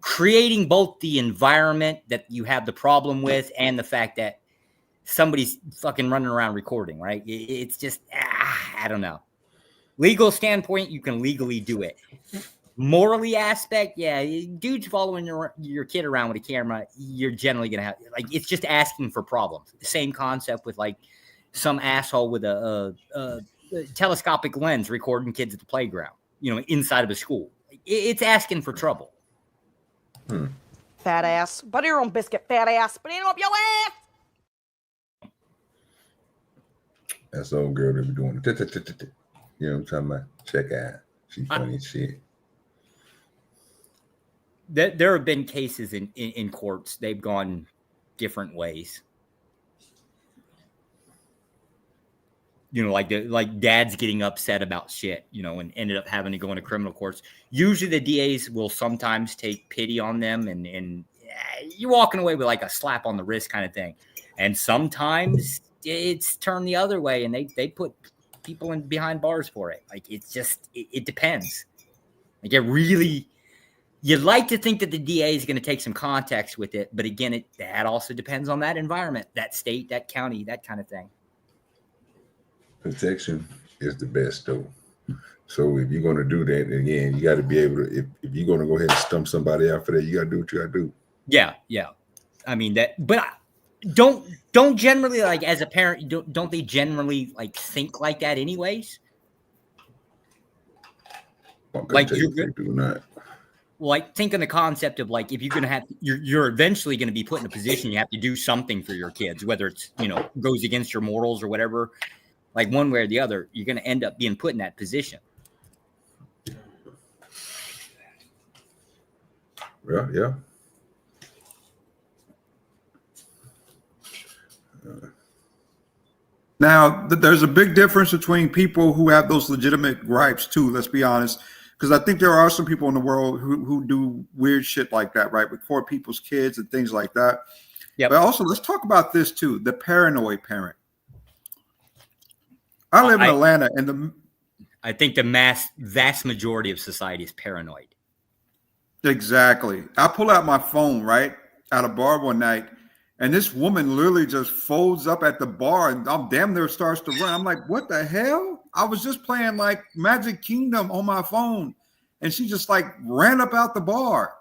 creating both the environment that you have the problem with and the fact that somebody's fucking running around recording, right? It's just, I don't know. Legal standpoint, you can legally do it. Morally aspect, yeah, dudes following your kid around with a camera, you're generally going to have, like, it's just asking for problems. The same concept with, like, some asshole with a telescopic lens recording kids at the playground, inside of a school. It's asking for trouble. Fat ass. Butter your own biscuit, fat ass. But ain't up your ass. That's the old girl that be doing it. You know what I'm talking about? Check out. She's funny as shit. There have been cases in courts. They've gone different ways. you know, like dads getting upset about shit, you know, and ended up having to go into criminal courts. Usually the DAs will sometimes take pity on them and you're walking away with like a slap on the wrist kind of thing. And sometimes it's turned the other way and they put people in behind bars for it. Like, it's just, it depends. Like, it really, you'd like to think that the DA is going to take some context with it. But again, that also depends on that environment, that state, that county, that kind of thing. Protection is the best though. So if you're going to do that, again, you got to be able to, if you're going to go ahead and stump somebody out for that, you got to do what you got to do. Yeah. Yeah. I mean that, but don't generally, like, as a parent, don't they generally like think like that anyways? Like, you're good. Do not. Like, think in the concept of, like, if you're going to have, you're eventually going to be put in a position you have to do something for your kids, whether it's, you know, goes against your morals or whatever, like one way or the other, you're going to end up being put in that position. Yeah, yeah. Now, there's a big difference between people who have those legitimate gripes too. Let's be honest, because I think there are some people in the world who do weird shit like that, right? Record people's kids and things like that. Yeah. But also, let's talk about this too: the paranoid parent. I live in Atlanta, and I think the vast majority of society is paranoid. Exactly. I pull out my phone right at a bar one night. And this woman literally just folds up at the bar and I'm damn near starts to run. I'm like, what the hell? I was just playing like Magic Kingdom on my phone. And she just like ran up out the bar.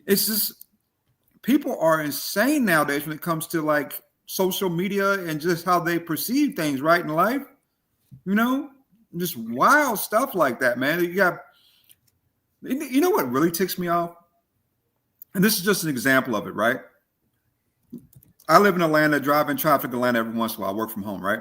It's just, people are insane nowadays when it comes to like social media and just how they perceive things right in life. You know, just wild stuff like that, man. You know what really ticks me off? And this is just an example of it, right? I live in Atlanta, drive in traffic in Atlanta every once in a while. I work from home, right?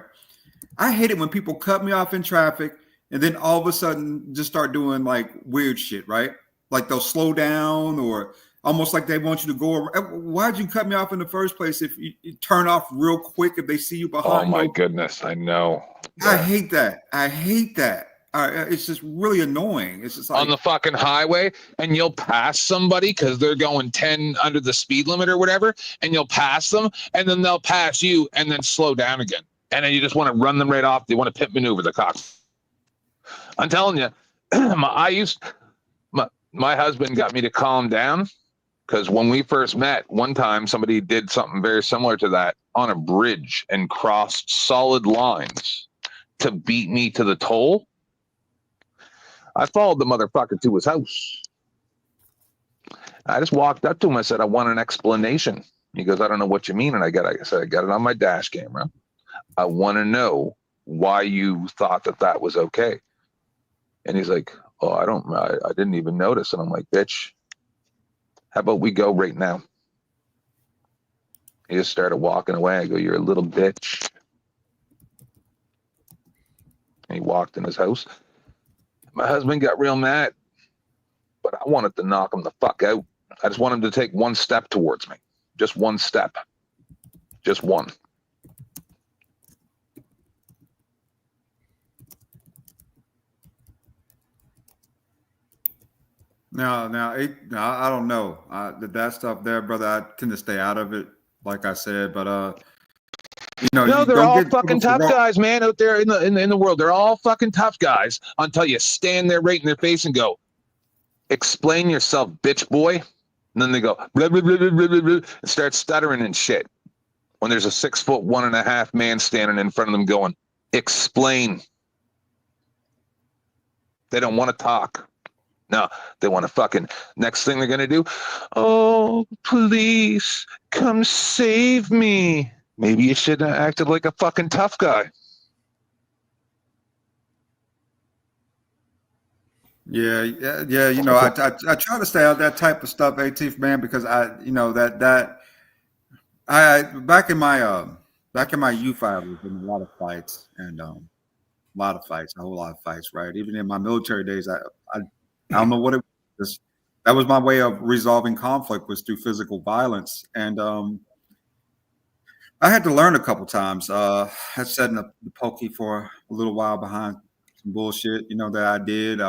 I hate it when people cut me off in traffic and then all of a sudden just start doing like weird shit, right? Like they'll slow down or almost like they want you to go around. Why'd you cut me off in the first place if you turn off real quick if they see you behind? Oh my goodness, I know. I hate that. I hate that. It's just really annoying. It's just like, on the fucking highway, and you'll pass somebody because they're going 10 under the speed limit or whatever, and you'll pass them, and then they'll pass you and then slow down again. And then you just want to run them right off. They want to pit maneuver the cops. I'm telling you, my husband got me to calm down because when we first met, one time somebody did something very similar to that on a bridge and crossed solid lines to beat me to the toll. I followed the motherfucker to his house. I just walked up to him. I said, I want an explanation. He goes, I don't know what you mean. And I said, I got it on my dash camera. I want to know why you thought that was okay. And he's like, oh, I didn't even notice. And I'm like, bitch, how about we go right now? He just started walking away. I go, you're a little bitch. And he walked in his house. My husband got real mad, but I wanted to knock him the fuck out. I just want him to take one step towards me. Just one step. Just one. No, I don't know. That stuff there, brother, I tend to stay out of it, like I said, but no, they're all fucking tough guys, man, out there in the world. They're all fucking tough guys until you stand there right in their face and go, explain yourself, bitch boy. And then they go, blah, blah, blah, blah, blah, blah, and start stuttering and shit. When there's a 6'1.5" man standing in front of them going, explain. They don't want to talk. No, they want to fucking, next thing they're going to do, oh, please, come save me. Maybe you should have acted like a fucking tough guy. Yeah. You know, I try to stay out of that type of stuff, ATF, man, because back in my youth, I was in a lot of fights and a whole lot of fights, right? Even in my military days, I don't know what it was. That was my way of resolving conflict, was through physical violence. And I had to learn a couple times. I sat in the pokey for a little while behind some bullshit, that I did.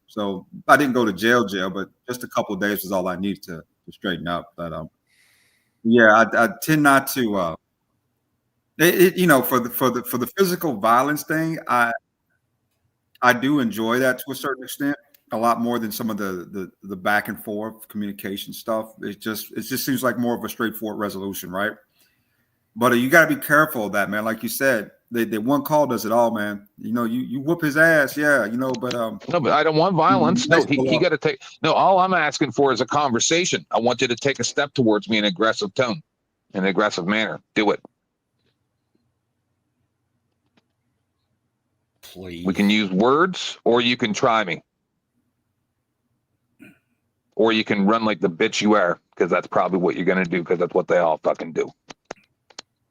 So I didn't go to jail, but just a couple of days was all I needed to straighten up. But yeah, I tend not to. For the physical violence thing, I do enjoy that to a certain extent, a lot more than some of the back and forth communication stuff. It just seems like more of a straightforward resolution, right? But you got to be careful of that, man. Like you said, the one call does it all, man. You whoop his ass, yeah. But no, but I don't want violence. No, he got to take. No, all I'm asking for is a conversation. I want you to take a step towards me in an aggressive tone, in an aggressive manner. Do it. Please. We can use words, or you can try me, or you can run like the bitch you are, because that's probably what you're gonna do, because that's what they all fucking do.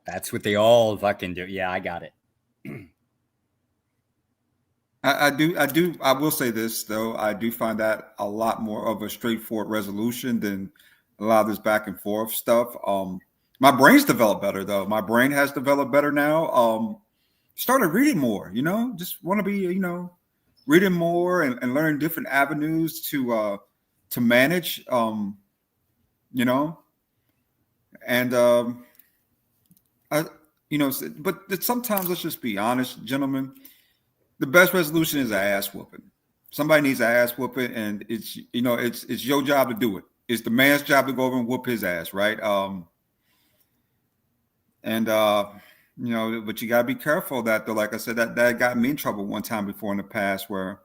That's what they all fucking do. Yeah, I got it. I do. I will say this though. I do find that a lot more of a straightforward resolution than a lot of this back and forth stuff. My brain's developed better though. My brain has developed better now. Started reading more. Just want to be reading more and learning different avenues to manage. But sometimes let's just be honest, gentlemen. The best resolution is an ass whooping. Somebody needs an ass whooping, and it's your job to do it. It's the man's job to go over and whoop his ass, right? But you gotta be careful of that though. Like I said, that got me in trouble one time before in the past where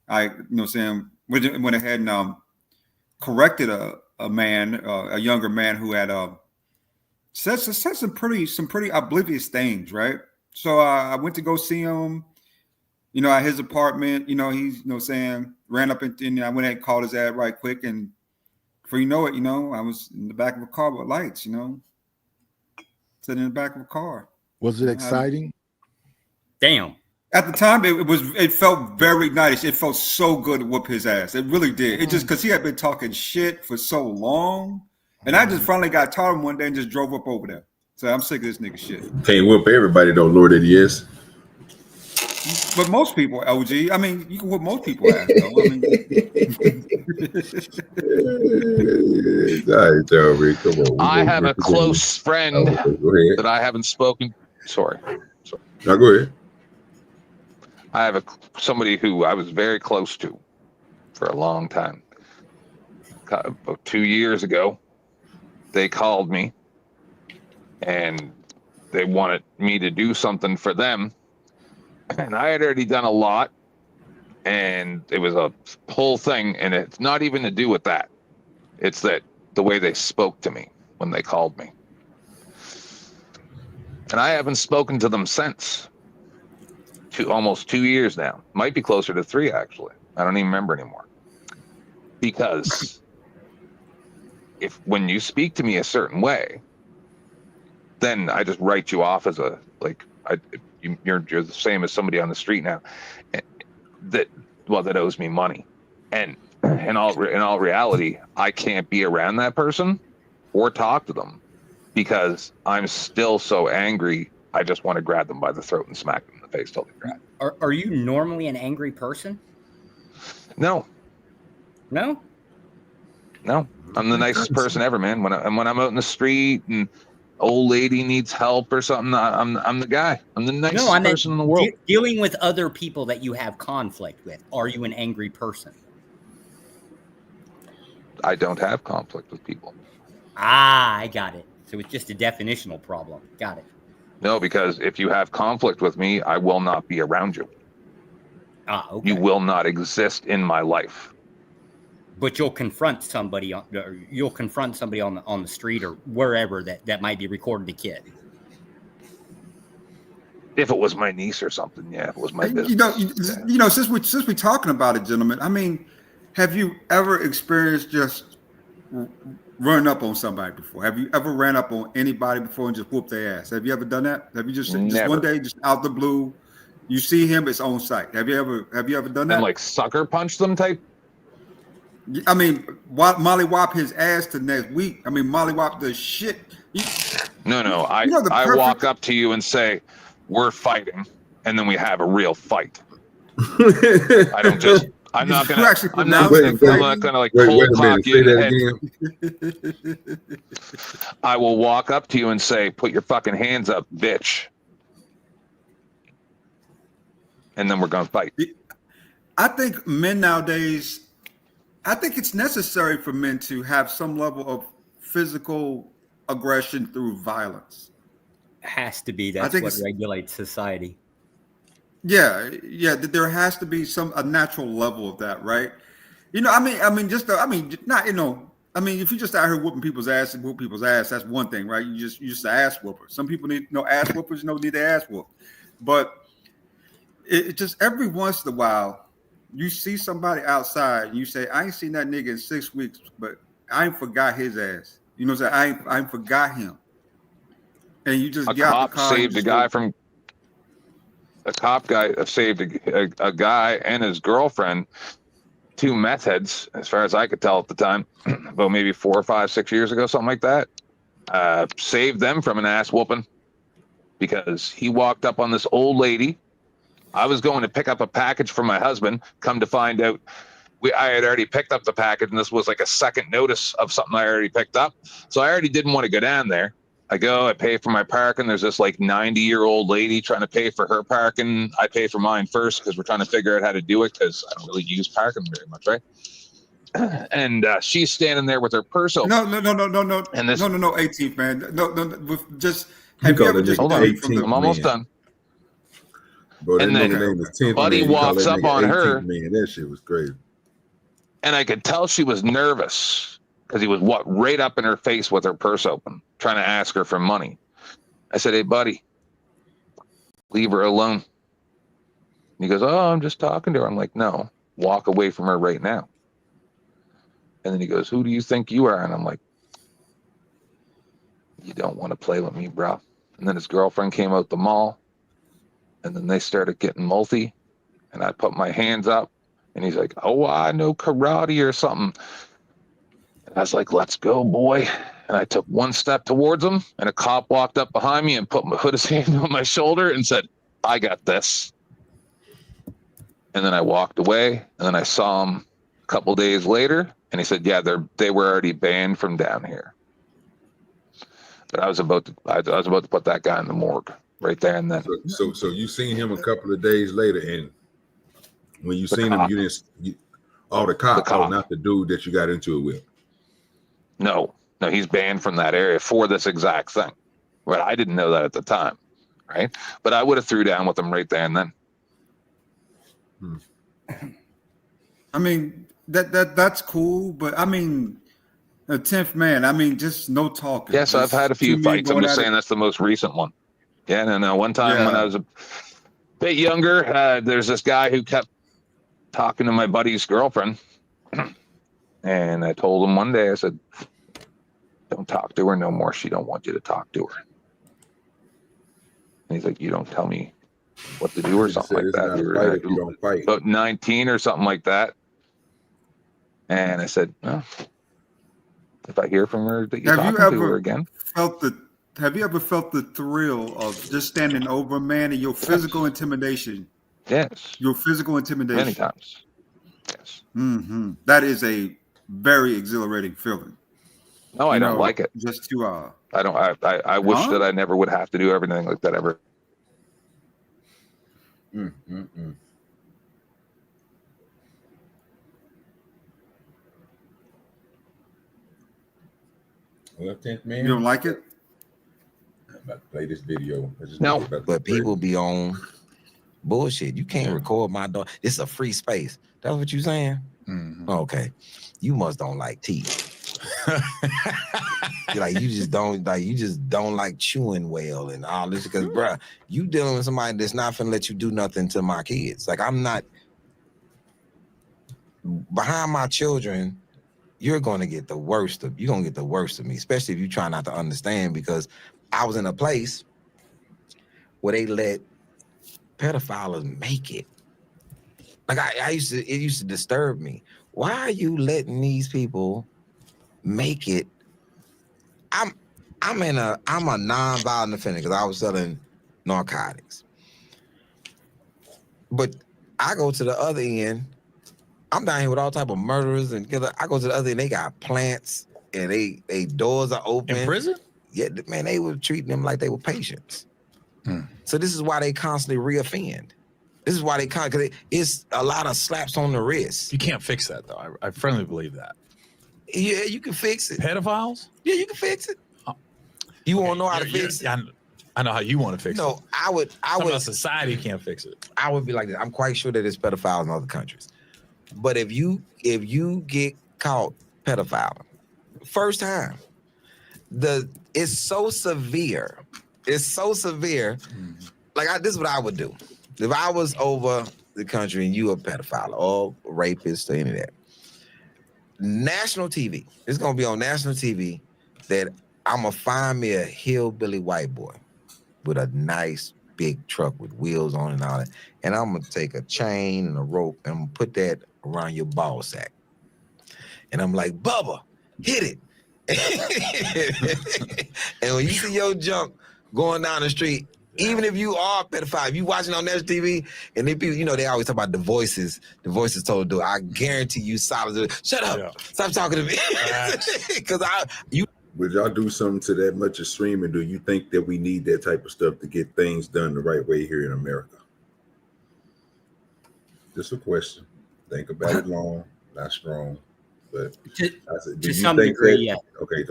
I, went ahead and corrected a man, a younger man who had said some pretty oblivious things, right? So I went to go see him, at his apartment. He's ran up and I went ahead and called his ad right quick, and before you know it, I was in the back of a car with lights, sitting in the back of a car. Was it exciting? Damn. At the time, it felt very nice. It felt so good to whoop his ass. It really did. It just because he had been talking shit for so long. And I just finally got tired of him one day and just drove up over there. So I'm sick of this nigga shit. Can't whoop everybody though, Lord, that he is. But most people, OG, you can whoop most people ass though. All right, Joey, come on. I have a close friend that I haven't spoken. Sorry. No, go ahead. I have somebody who I was very close to for a long time. About 2 years ago, they called me and they wanted me to do something for them. And I had already done a lot, and it was a whole thing. And it's not even to do with that. It's that the way they spoke to me when they called me. And I haven't spoken to them since. Almost 2 years now. Might be closer to 3, actually. I don't even remember anymore. Because when you speak to me a certain way, then I just write you off as you're the same as somebody on the street now that owes me money. And in all reality, I can't be around that person or talk to them because I'm still so angry. I just want to grab them by the throat and smack them in the face till they cry. Are you normally an angry person? No. No? No. I'm the nicest person ever, man. When I'm out in the street and old lady needs help or something, I'm the guy. I'm the nicest person in the world. Dealing with other people that you have conflict with, are you an angry person? I don't have conflict with people. Ah, I got it. So it's just a definitional problem. Got it. No, because if you have conflict with me, I will not be around you. Ah, okay. You will not exist in my life. But you'll confront somebody on the street or wherever that might be recording a kid. If it was my niece or something, yeah, if it was my business. Since we're talking about it, gentlemen, have you ever experienced just running up on somebody before? Have you ever ran up on anybody before and just whooped their ass? Have you ever done that? Have you just one day, just out the blue, you see him, it's on site? Have you ever done that? And like sucker punch them type? Mollywop his ass to next week. Mollywop the shit. No. I walk up to you and say, "We're fighting," and then we have a real fight. I don't just. I'm not gonna like cold cock you in the head. I will walk up to you and say, "Put your fucking hands up, bitch," and then we're gonna fight. I think men nowadays, I think it's necessary for men to have some level of physical aggression through violence. Has to be. That's what regulates society. Yeah, there has to be a natural level of that, right? You know, not, you know, I mean, if you just out here whooping people's ass and whoop people's ass, that's one thing, right? You just an ass whooper. Some people need ass whoopers, need their ass whooped. But it just every once in a while, you see somebody outside and you say, I ain't seen that nigga in 6 weeks, but I ain't forgot his ass. You know what I'm saying? I ain't forgot him. And you just get out the car. A cop guy saved a guy and his girlfriend, 2 meth heads, as far as I could tell at the time, about maybe 4 or 5, 6 years ago, something like that. Saved them from an ass whooping because he walked up on this old lady. I was going to pick up a package for my husband. Come to find out, I had already picked up the package, and this was like a second notice of something I already picked up. So I already didn't want to go down there. I pay for my parking. There's this like 90-year-old lady trying to pay for her parking. I pay for mine first because we're trying to figure out how to do it because I don't really use parking very much, right? And she's standing there with her purse open. No, and this, no, 18th man. No, just have you ever just hold on. I'm almost done. But and then Buddy walks up on her. Man, that shit was crazy. And I could tell she was nervous because he was right up in her face with her purse open, trying to ask her for money. I said, "Hey, buddy, leave her alone." And he goes, "Oh, I'm just talking to her." I'm like, "No, walk away from her right now." And then he goes, "Who do you think you are?" And I'm like, "You don't want to play with me, bro." And then his girlfriend came out the mall, and then they started getting multi, and I put my hands up, and he's like, "Oh, I know karate or something." And I was like, "Let's go, boy." And I took one step towards him, and a cop walked up behind me and put his hand on my shoulder and said, "I got this." And then I walked away, and then I saw him a couple days later, and he said, "Yeah, they were already banned from down here." But I was about to put that guy in the morgue right there and then. So you seen him a couple of days later, and when you seen him, you didn't. The cop, not the dude that you got into it with. No, he's banned from that area for this exact thing. But I didn't know that at the time, right? But I would have threw down with him right there and then. I mean, that's cool, but I mean, a 10th man, I mean, just no talking. Yes, I've had a few fights. I'm just saying that's the most recent one. Yeah, no. One time when I was a bit younger, there's this guy who kept talking to my buddy's girlfriend. And I told him one day, I said, "Don't talk to her no more. She don't want you to talk to her." And he's like, "You don't tell me what to do," or something like that. We were about 19 or something like that. And I said, "No. If I hear from her that you're talking to her again." Have you ever felt the thrill of just standing over a man and your physical intimidation? Yes. Your physical intimidation. Many times. Yes. Mm-hmm. That is a very exhilarating feeling. No, I don't like it. Just to I don't. I wish that I never would have to do everything like that ever. Well, 10th man. You don't like it? I'm about to play this video. No, but people be on bullshit. You can't record my dog. It's a free space. That's what you saying? Mm-hmm. Okay. You must don't like teeth. you just don't like chewing well and all this because bruh, you dealing with somebody that's not finna let you do nothing to my kids. Like I'm not behind my children. You're gonna get the worst of me, especially if you try not to understand, because I was in a place where they let pedophiles make it. Like it used to disturb me. Why are you letting these people make it? I'm a non-violent offender because I was selling narcotics. But I go to the other end. I'm down here with all type of murderers and killers. I go to the other end. They got plants and they doors are open. In prison? Yeah, man, they were treating them like they were patients. So this is why they constantly reoffend. This is why because it's a lot of slaps on the wrist. You can't fix that though. I firmly believe that. Yeah, you can fix it. Pedophiles? Yeah, you can fix it. You won't know how to fix it. I know how you want to fix it. No, I would. Society can't fix it. I would be like this. I'm quite sure that there's pedophiles in other countries, but if you get caught pedophiling, first time, it's so severe. It's so severe. Like this is what I would do if I was over the country and you a pedophile or a rapist or any of that. National TV. It's gonna be on national TV that I'm gonna find me a hillbilly white boy with a nice big truck with wheels on and all that, and I'm gonna take a chain and a rope and I'm gonna put that around your ball sack, and I'm like, Bubba, hit it. And when you see your junk going down the street, even if you are a pedophile, if you watching on national TV, and then people, they always talk about the voices told to do. I guarantee you solid. Shut up. Yeah. Stop talking to me. Because Would y'all do something to that much of streaming? Do you think that we need that type of stuff to get things done the right way here in America? Just a question. Think about it long, not strong. But to some degree, yes. Okay.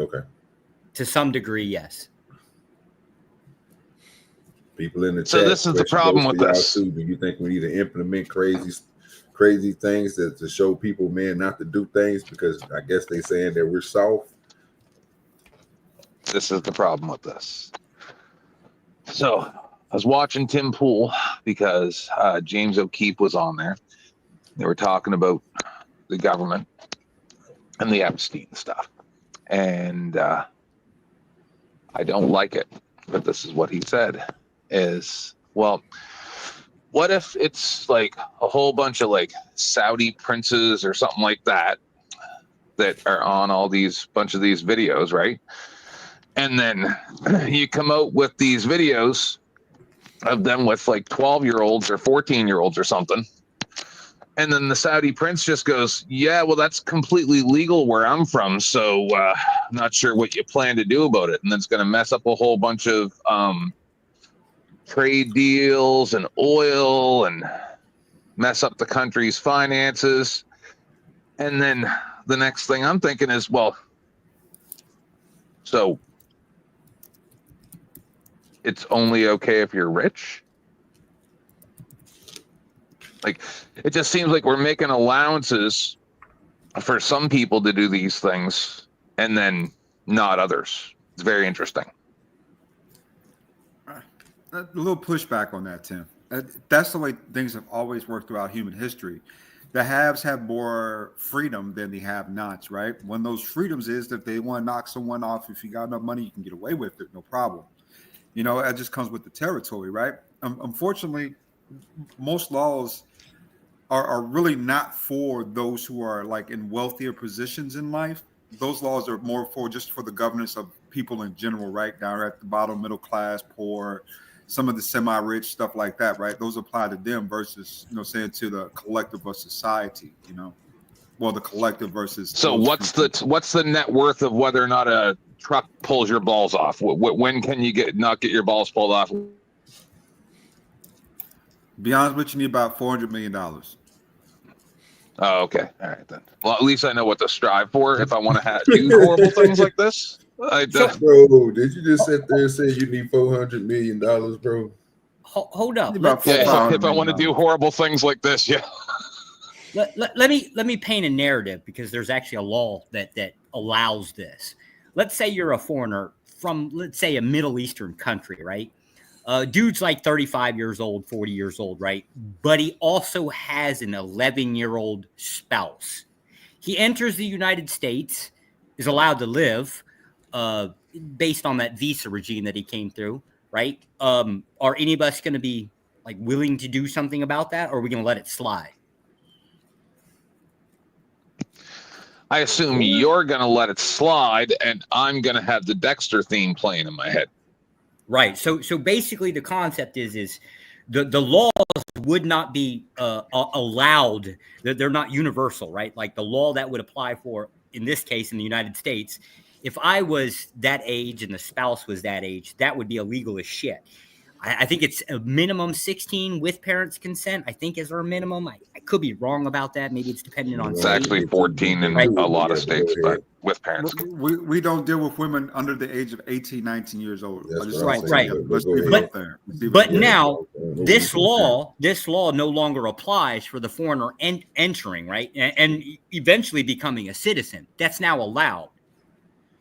To some degree, yes. People in the chat. So this is the problem with this. Too. Do you think we need to implement crazy things to show people, man, not to do things because I guess they saying that we're soft? This is the problem with this. So I was watching Tim Pool because James O'Keefe was on there. They were talking about the government and the Epstein stuff. And I don't like it, but this is what he said is, well, what if it's like a whole bunch of like Saudi princes or something like that are on all these bunch of these videos, right? And then you come out with these videos of them with like 12-year-olds or 14-year-olds or something. And then the Saudi prince just goes, yeah, well, that's completely legal where I'm from. So I'm not sure what you plan to do about it. And then it's going to mess up a whole bunch of trade deals and oil and mess up the country's finances. And then the next thing I'm thinking is, well, so it's only okay if you're rich? Like, it just seems like we're making allowances for some people to do these things and then not others. It's very interesting. A little pushback on that, Tim. That's the way things have always worked throughout human history. The haves have more freedom than the have-nots, right? One of those freedoms is that they want to knock someone off. If you got enough money, you can get away with it, no problem. That just comes with the territory, right? Unfortunately, most laws are really not for those who are like in wealthier positions in life. Those laws are more for just for the governance of people in general, right? Down at the bottom, middle class, poor, some of the semi-rich, stuff like that, right? Those apply to them versus, saying to the collective of society, well, the collective versus. So what's the net worth of whether or not a truck pulls your balls off? When can you not get your balls pulled off? Be honest with you, need about $400 million. Oh, okay. All right, then. Well, at least I know what to strive for if I want to do horrible things like this. Bro, did you just sit there and say you need $400 million, bro? Hold up. Yeah, if I want to do horrible things like this, yeah. Let me paint a narrative because there's actually a law that allows this. Let's say you're a foreigner from, let's say, a Middle Eastern country, right? Dude's like 35 years old, 40 years old, right? But he also has an 11-year-old spouse. He enters the United States, is allowed to live based on that visa regime that he came through, right? Are any of us going to be like willing to do something about that, or are we going to let it slide? I assume you're going to let it slide, and I'm going to have the Dexter theme playing in my head. Right. So basically, the concept is the laws would not be allowed. They're not universal, right? Like the law that would apply for, in this case, in the United States, if I was that age and the spouse was that age, that would be illegal as shit. I think it's a minimum 16 with parents' consent. I think is our minimum. I could be wrong about that. Maybe it's dependent on. It's actually 14 in a lot of states, but with parents. We don't deal with women under the age of 18, 19 years old. Right. But now this law no longer applies for the foreigner entering, right, and eventually becoming a citizen. That's now allowed.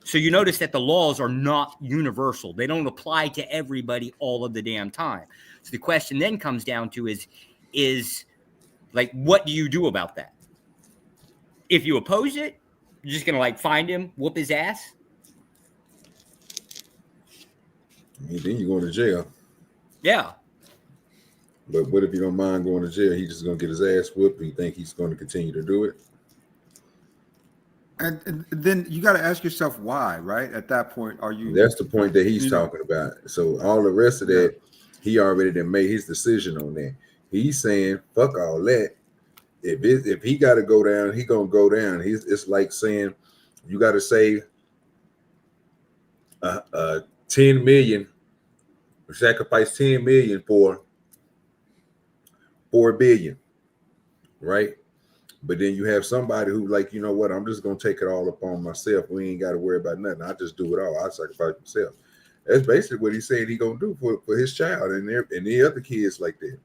So you notice that the laws are not universal. They don't apply to everybody all of the damn time. So the question then comes down to is like, what do you do about that? If you oppose it, you're just going to like find him, whoop his ass? And then you're going to jail. Yeah. But what if you don't mind going to jail? He's just going to get his ass whooped. You think he's going to continue to do it? And then you got to ask yourself why, right? At that point, are you? That's the point that he's talking about. So all the rest of that, he already done made his decision on that. He's saying, "Fuck all that." If he got to go down, he gonna go down. It's like saying you got to save 10 million, sacrifice 10 million for 4 billion, right? But then you have somebody who like, you know what, I'm just going to take it all upon myself. We ain't got to worry about nothing. I just do it all. I sacrifice myself. That's basically what he said he going to do for his child and the other kids like that.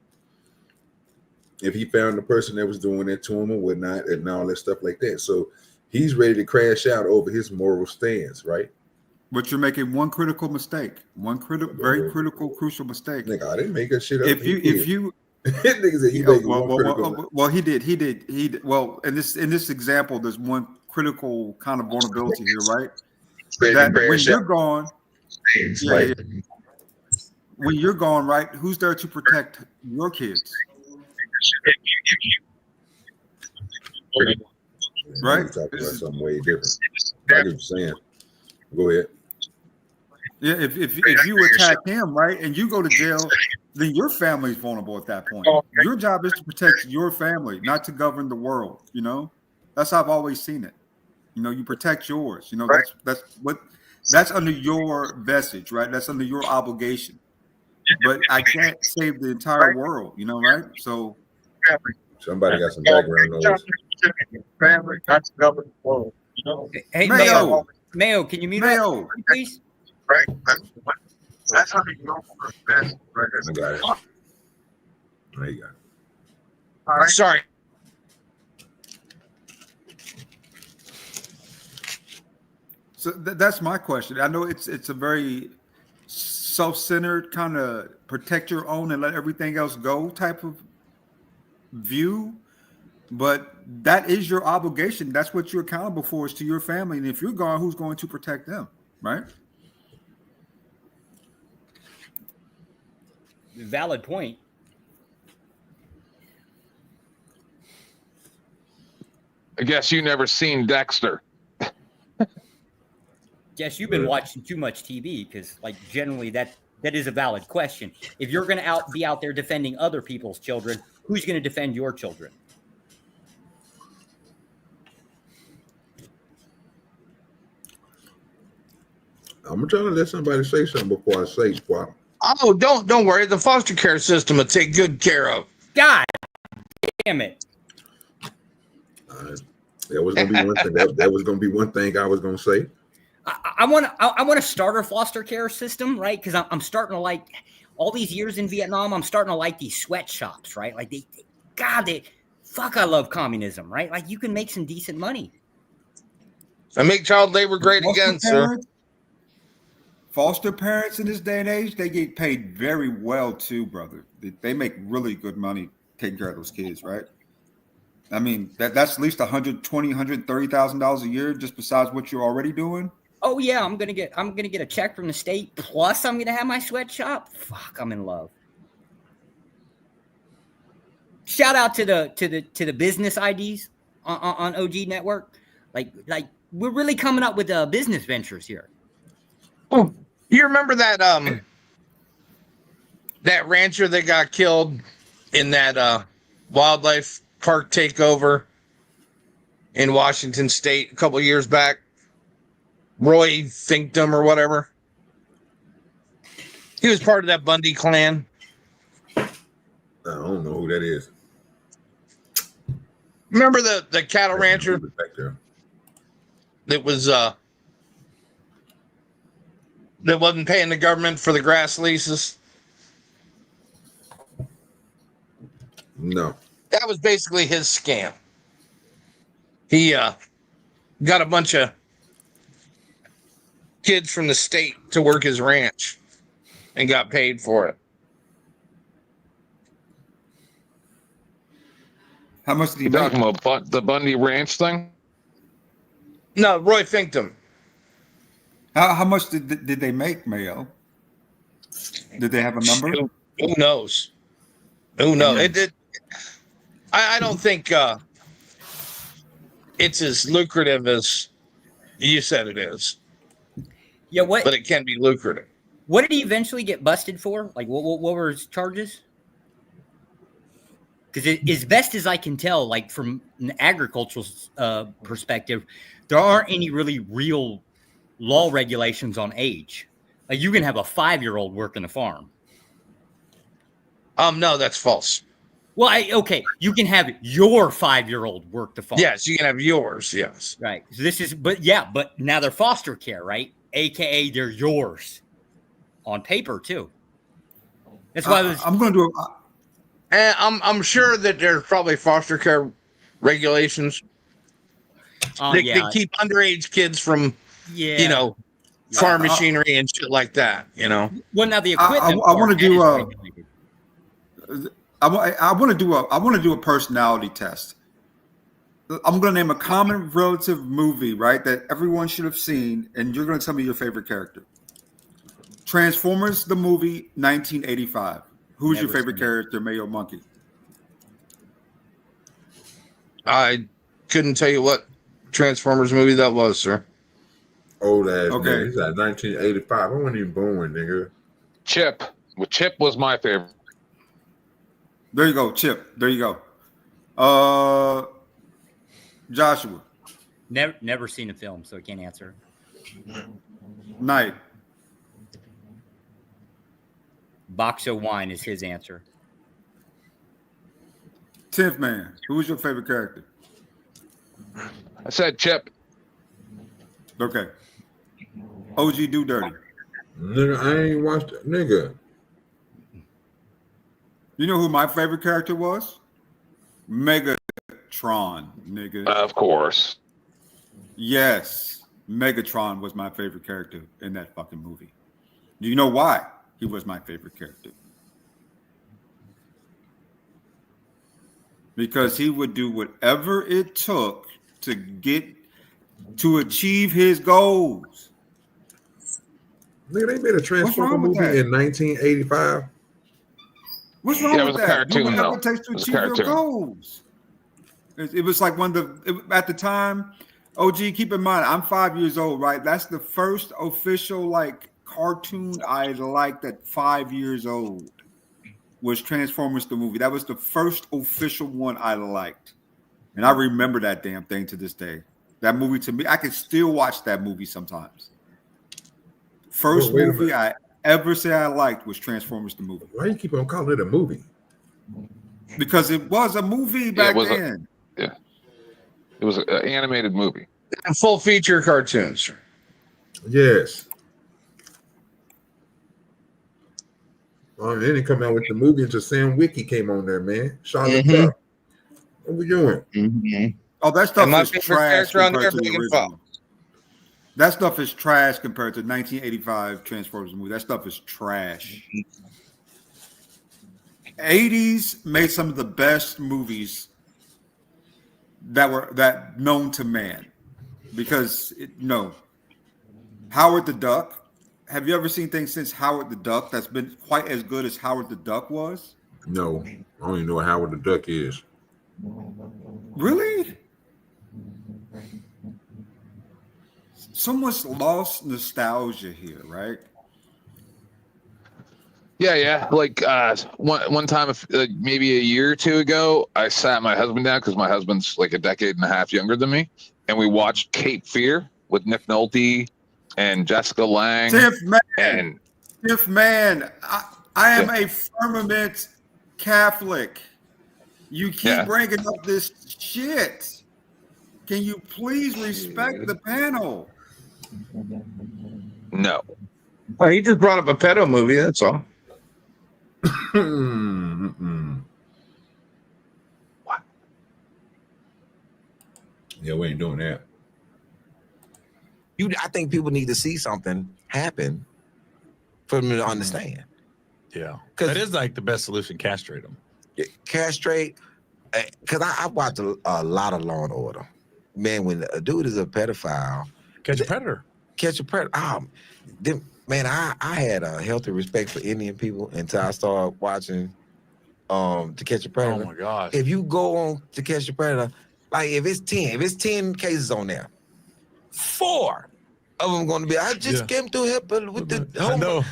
If he found the person that was doing that to him or whatnot and all that stuff like that. So he's ready to crash out over his moral stance, right? But you're making one critical mistake. Very critical, crucial mistake. Nigga, I didn't make that shit up. If you well, he did. Well, in this example, there's one critical kind of vulnerability here, right? That when you're gone, when you're gone, right? Who's there to protect your kids? Right? Talking about something way different. I get what you're saying. Go ahead. Yeah, if you attack him, right, and you go to jail, then your family's vulnerable at that point. Your job is to protect your family, not to govern the world. You know, that's how I've always seen it. You know, you protect yours. You know, that's under your vestige, right? That's under your obligation. But I can't save the entire world. You know, right? So somebody got some background noise. Family, not to govern the world. You know, hey, Mayo, can you mute up, please? Right. That's how you go for the best. I got it. There you go. All right. Sorry. So that's my question. I know it's a very self-centered kind of protect your own and let everything else go type of view, but that is your obligation. That's what you're accountable for, is to your family. And if you're gone, who's going to protect them, right? Valid point. I guess you never seen Dexter. Guess you've been watching too much TV, because like generally that is a valid question. If you're going to be out there defending other people's children, who's going to defend your children? I'm trying to let somebody say something before I say squat. Oh, don't worry. The foster care system will take good care of. God damn it. That was gonna be one thing. That was gonna be one thing I was gonna say. I want to start a foster care system, right? Because I'm starting to like all these years in Vietnam. I'm starting to like these sweatshops, right? Like I love communism, right? Like you can make some decent money. And make child labor great again, sir. Foster parents in this day and age, they get paid very well too, brother. They make really good money taking care of those kids, right? I mean, that's at least $120,000, $130,000 a year, just besides what you're already doing. Oh yeah, I'm gonna get a check from the state. Plus, I'm gonna have my sweatshop. Fuck, I'm in love. Shout out to the business IDs on OG Network. Like we're really coming up with business ventures here. Oh, you remember that that rancher that got killed in that wildlife park takeover in Washington State a couple of years back? Roy Finkdom or whatever. He was part of that Bundy clan. I don't know who that is. Remember the cattle rancher that was that wasn't paying the government for the grass leases? No. That was basically his scam. He got a bunch of kids from the state to work his ranch and got paid for it. How much did he You make? talking about the Bundy Ranch thing? No, Roy Finkdom. How much did they make, Mayo? Did they have a number? Who knows? Who knows? It did. I don't think it's as lucrative as you said it is. Yeah, what? But it can be lucrative. What did he eventually get busted for? Like, what were his charges? Because as best as I can tell, like from an agricultural perspective, there aren't any really real law regulations on age. Like you can have a 5-year-old working a farm. No, that's false. Well, okay, you can have your 5-year-old work the farm. Yes, you can have yours. Yes, right. So this is, but now they're foster care, right? AKA they're yours on paper too. That's why I'm going to do. And I'm sure that there's probably foster care regulations that keep underage kids from, farm machinery and shit like that. Well, now the equipment. I want to do. I want to do a personality test. I'm going to name a common relative movie, right, that everyone should have seen, and you're going to tell me your favorite character. Transformers, the movie, 1985. Who's your favorite character, Mayo Monkey? I couldn't tell you what Transformers movie that was, sir. Old ass man. He's like 1985. I wasn't even born, nigga. Chip. Well, Chip was my favorite. There you go, Chip. There you go. Joshua. Never seen a film, so I can't answer. Knight. Box of wine is his answer. 10th man. Who was your favorite character? I said Chip. Okay. OGDoDirty. Nigga, I ain't watched it. Nigga. You know who my favorite character was? Megatron, nigga. Of course. Yes. Megatron was my favorite character in that fucking movie. Do you know why he was my favorite character? Because he would do whatever it took to achieve his goals. Nigga, they made a Transformer movie in 1985. What's wrong with that? Cartoon, do whatever it takes to achieve your goals. It was like at the time. OG, keep in mind, I'm 5 years old, right? That's the first official cartoon I liked at 5 years old. Was Transformers the movie. That was the first official one I liked. And I remember that damn thing to this day. That movie, to me, I can still watch that movie sometimes. First movie I ever say I liked was Transformers the movie. Why you keep on calling it a movie? Because it was a movie back then. It was an animated movie. Full feature cartoons. Yes. Oh, then they come out with the movie until Sam Wiki came on there, man. Charlotte Duck. What we doing? Oh, that stuff is trash compared to the original. That stuff is trash compared to 1985 Transformers movie. That stuff is trash. 80s made some of the best movies that known to man. Because Howard the Duck. Have you ever seen things since Howard the Duck that's been quite as good as Howard the Duck was? No, I don't even know what Howard the Duck is. Really? so much lost nostalgia here, right? Yeah. Like one time, maybe a year or two ago, I sat my husband down because my husband's like a decade and a half younger than me, and we watched Cape Fear with Nick Nolte and Jessica Lange. Tiff man, I am a firmament Catholic. You keep bringing up this shit. Can you please respect the panel? No. Oh, he just brought up a pedo movie. That's all. What? Yeah, we ain't doing that. I think people need to see something happen for them to understand. Yeah, that is like the best solution. Castrate them. Castrate, because I watch a lot of Law and Order. Man, when a dude is a pedophile, catch a predator. Man, I had a healthy respect for Indian people until I started watching To Catch a Predator. Oh my gosh! If you go on To Catch a Predator, like if it's 10 cases on there, 4 of them going to be. I just came to help with the condoms.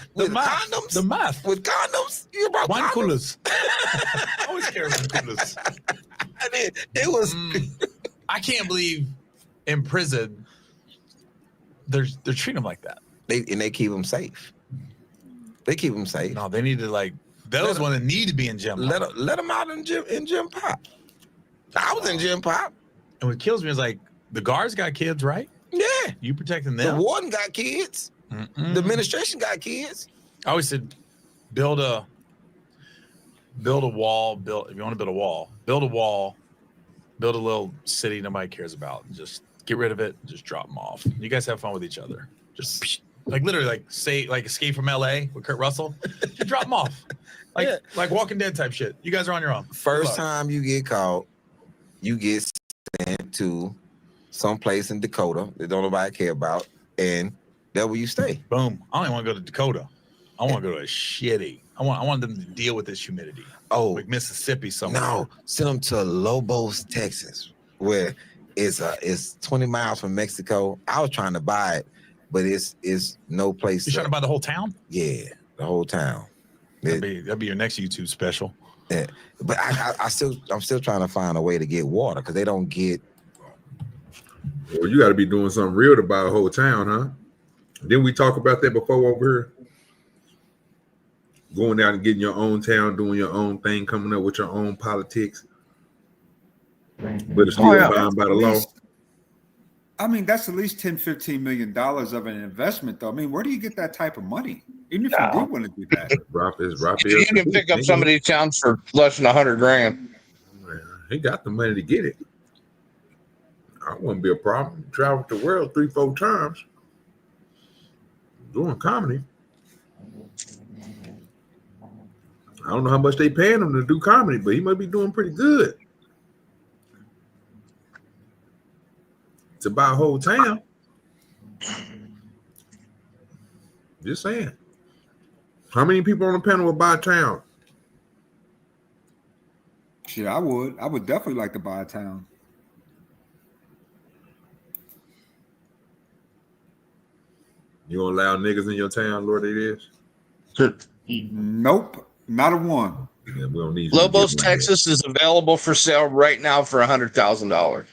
The math with condoms. You about wine condoms? coolers. I always carry wine coolers. I mean, it was. I can't believe in prison they're treating them like that. They keep them safe. They keep them safe. No, they need to like those ones that need to be in gym. Let them out in gym pop. I was in gym pop. And what kills me is like the guards got kids, right? Yeah. You protecting them. The warden got kids. The administration got kids. I always said build a wall. If you want to build a wall, build a little city nobody cares about. Just get rid of it. Just drop them off. You guys have fun with each other. Just like literally like Escape from LA with Kurt Russell. Just drop them off. Like Walking Dead type shit. You guys are on your own. First time you get caught, you get sent to some place in Dakota that don't nobody care about, and that's where you stay. Boom. I don't even want to go to Dakota. I want to go to a shitty. I want them to deal with this humidity. Oh, like Mississippi somewhere. No, send them to Lobos, Texas, where it's 20 miles from Mexico. I was trying to buy it, but it's no place. You trying to buy the whole town? Yeah, the whole town. That'd be your next YouTube special. Yeah, but I'm still trying to find a way to get water because they don't get. Well, you got to be doing something real to buy a whole town, huh? Didn't we talk about that before over here? Going out and getting your own town, doing your own thing, coming up with your own politics, but it's still bound by the law. I mean, that's at least $10-15 million of an investment, though. I mean, where do you get that type of money? Even if you do want to do that, you can pick up some of these towns for less than $100,000. He got the money to get it. I wouldn't be a problem. Travel the world 3-4 times doing comedy. I don't know how much they paying him to do comedy, but he might be doing pretty good. To buy a whole town. Just saying. How many people on the panel would buy a town? Shit, I would. I would definitely like to buy a town. You gonna allow niggas in your town, Lord? It is. Nope, not a one. Yeah, we don't need Lobos, Texas is available for sale right now for $100,000. I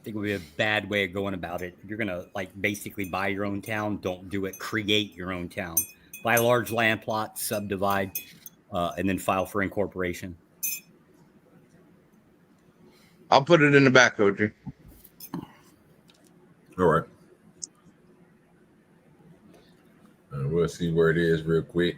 think it would be a bad way of going about it. If you're gonna like basically buy your own town, don't do it. Create your own town. Buy a large land plot, subdivide, and then file for incorporation. I'll put it in the back, OG. All right. We'll see where it is real quick.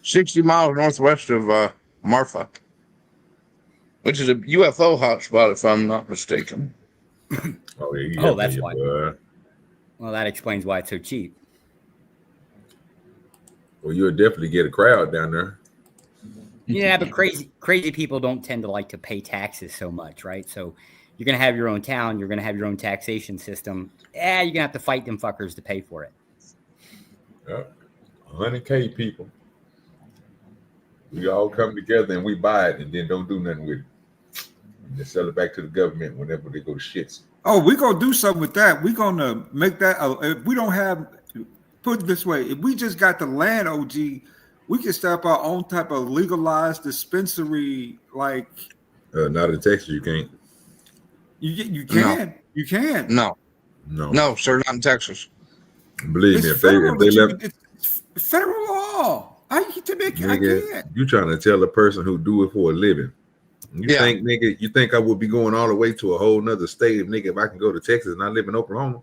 $60 miles northwest of Marfa, which is a UFO hotspot, if I'm not mistaken. Oh, that's why. Well, that explains why it's so cheap. Well, you'll definitely get a crowd down there. Yeah, but crazy people don't tend to like to pay taxes so much, right? So you're going to have your own town. You're going to have your own taxation system. You're going to have to fight them fuckers to pay for it. Yep. 100K people. We all come together and we buy it and then don't do nothing with it. And then sell it back to the government whenever they go to shits. Oh, we're gonna do something with that. We're gonna make that. If we don't have, put it this way, if we just got the land, OG, we can set up our own type of legalized dispensary. Like, not in Texas, you can't. You can. No. You can. No, sir, not in Texas. Believe me, if they left, it's federal law. I nigga, can't. you trying to tell a person who do it for a living. You think, nigga, you think I would be going all the way to a whole nother state, nigga, if I can go to Texas and I live in Oklahoma?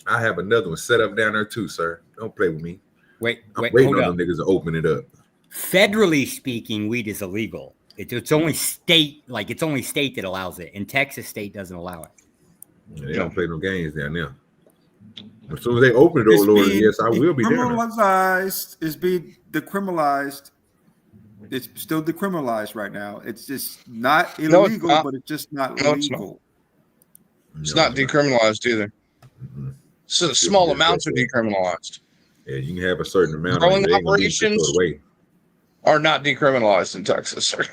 I have another one set up down there too, sir. Don't play with me. I'm waiting on them niggas to open it up. Federally speaking, weed is illegal. It's only state, it's only state that allows it. In Texas, state doesn't allow it. Yeah, they don't play no games down there. As soon as they open it, Lord, yes, I will be there. Criminalized. It's being decriminalized. It's still decriminalized right now. It's just not illegal, but it's just not legal. It's not decriminalized either. So small amounts are decriminalized. Yeah, you can have a certain amount. Growing operations are not decriminalized in Texas, sir.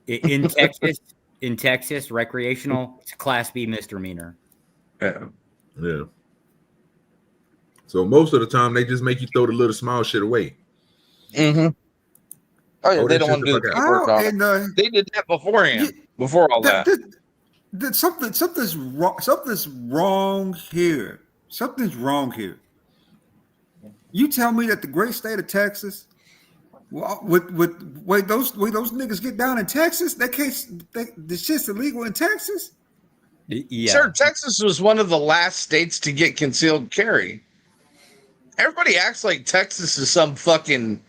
In Texas, recreational, it's a Class B misdemeanor. Yeah. So most of the time, they just make you throw the little small shit away. Mm-hmm. Oh yeah, they don't want to do the paperwork on it. They did that beforehand. Before all that. Something's wrong. Something's wrong here. Something's wrong here. You tell me that the great state of Texas, with way those niggas get down in Texas, the shit's illegal in Texas. Yeah. Sir, Texas was one of the last states to get concealed carry. Everybody acts like Texas is some fucking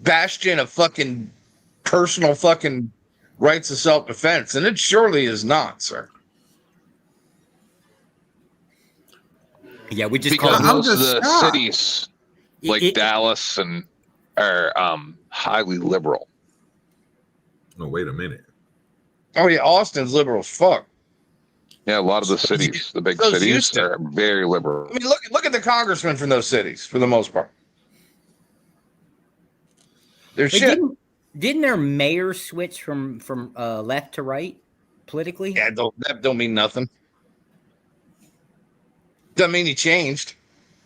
bastion of fucking personal fucking rights of self-defense, and it surely is not, sir. Yeah, we just because call most of the cities like Dallas and are highly liberal. No, wait a minute. Oh yeah, Austin's liberal as fuck. Yeah, a lot of the cities, the big cities, are very liberal. I mean, look at the congressmen from those cities for the most part. They're shit. Didn't their mayor switch from left to right politically? Yeah, that don't mean nothing. Doesn't mean he changed.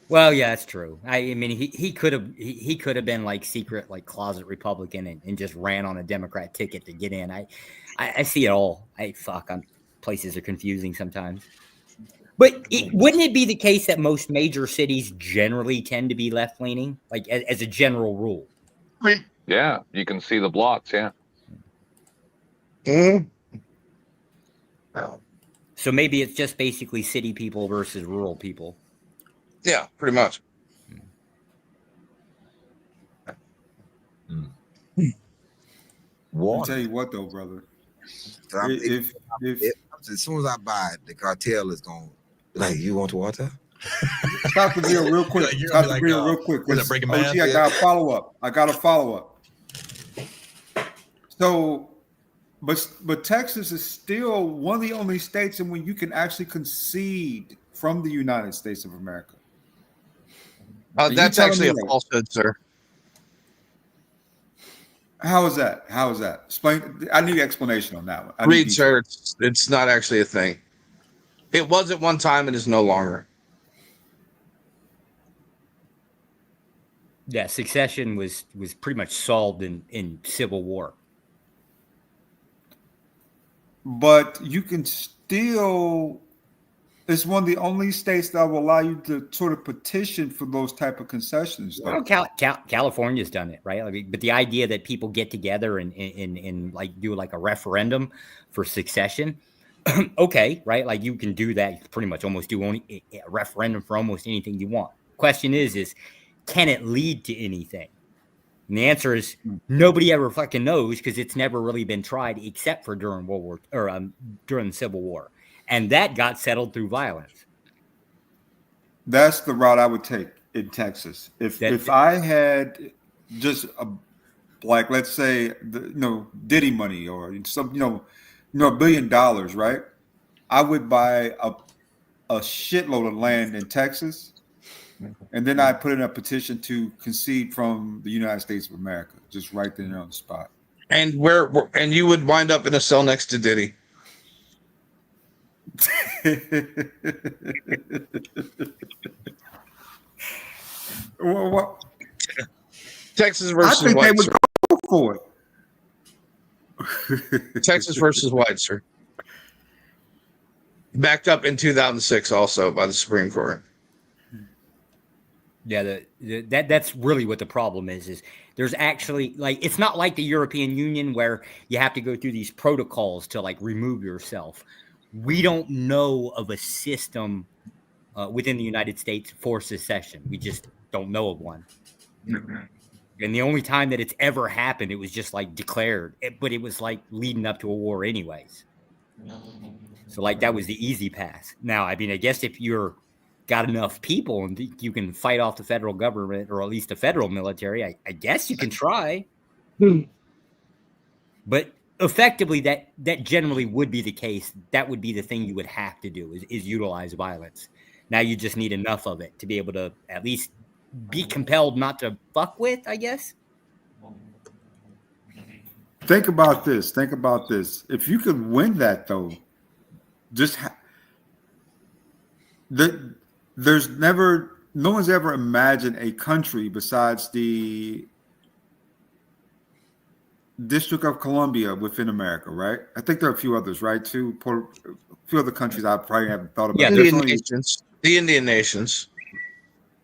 Well, yeah, that's true. I mean, he could have been like secret, like closet Republican and just ran on a Democrat ticket to get in. I see it all. Places are confusing sometimes. But wouldn't it be the case that most major cities generally tend to be left leaning, like as a general rule? Yeah, you can see the blots. Yeah. Mm-hmm. So maybe it's just basically city people versus rural people. Yeah, pretty much. I'll tell you what, though, brother. So as soon as I buy it, the cartel is going like, you want water? Stop the video real quick. Stop the video real quick. OG, I got a follow up. So, but Texas is still one of the only states in which you can actually concede from the United States of America. That's actually a falsehood, sir. How is that? Explain. I need an explanation on that one. Read, sir. It's not actually a thing. It was at one time. It is no longer. Yeah, secession was pretty much solved in Civil War. But you can still. It's one of the only states that will allow you to sort of petition for those type of concessions. Well, California's done it, right? I mean, but the idea that people get together and like do like a referendum for secession, okay, right? Like you can do that. You can pretty much almost do a referendum for almost anything you want. Question is can it lead to anything? And the answer is nobody ever fucking knows because it's never really been tried except for during World War or during the Civil War. And that got settled through violence. That's the route I would take in Texas. If I had just like, let's say, Diddy money or some, $1 billion, right? I would buy a shitload of land in Texas And then I put in a petition to concede from the United States of America, just right there on the spot. And and you would wind up in a cell next to Diddy. Well, Texas versus I think White. they would go for it. Texas versus White, sir. Backed up in 2006 also by the Supreme Court. Yeah, that's really what the problem is there's actually, like, it's not like the European Union where you have to go through these protocols to, like, remove yourself. We don't know of a system within the United States for secession. We just don't know of one. And the only time that it's ever happened, it was just like declared, but it was like leading up to a war anyways. So like that was the easy pass. Now, I mean, I guess if you're got enough people and you can fight off the federal government or at least the federal military, I guess you can try. But effectively, that generally would be the case. That would be the thing you would have to do is utilize violence. Now you just need enough of it to be able to at least be compelled not to fuck with, I guess. Think about this. Think about this. If you could win that, though, there's never, no one's ever imagined a country besides the District of Columbia within America, right? I think there are a few others, right? Too, a few other countries I probably haven't thought about. Yeah, the Indian nations.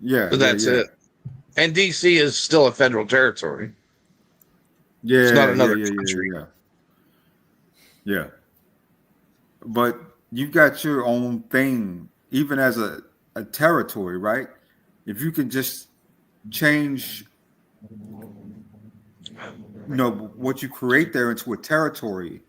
Yeah, but that's it. And DC is still a federal territory. Yeah, it's not another country. Yeah. But you've got your own thing, even as a territory, right? If you can just change, what you create there into a territory,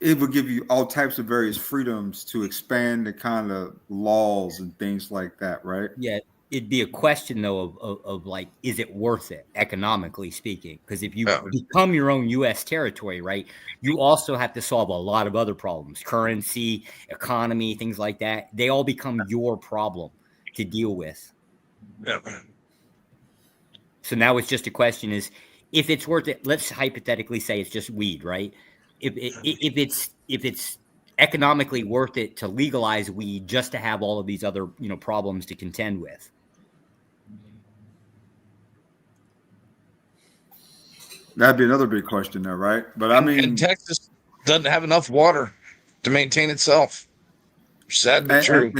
it will give you all types of various freedoms to expand the kind of laws and things like that, right? Yeah, it'd be a question though of like, is it worth it economically speaking? Because if you become your own U.S. territory, right, you also have to solve a lot of other problems, currency, economy, things like that. They all become your problem to deal with. Yeah. So now it's just a question is, if it's worth it, let's hypothetically say it's just weed, right? If it's economically worth it to legalize weed just to have all of these other problems to contend with. That'd be another big question there, right? But I mean, and Texas doesn't have enough water to maintain itself. Sad but true.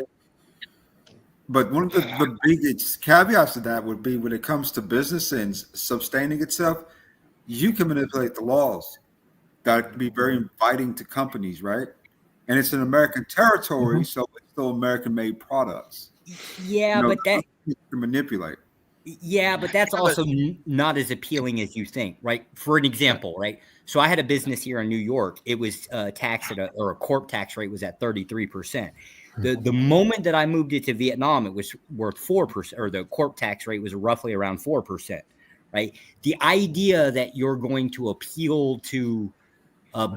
But one of the biggest caveats to that would be when it comes to business and sustaining itself, you can manipulate the laws. That can be very inviting to companies, right? And it's an American territory, so it's still American-made products. Yeah, but that you can manipulate. Yeah, but that's also not as appealing as you think, right? For an example, right? So I had a business here in New York. It was taxed at a corp tax rate was at 33%. The moment that I moved it to Vietnam, it was worth 4%, or the corp tax rate was roughly around 4%, right? The idea that you're going to appeal to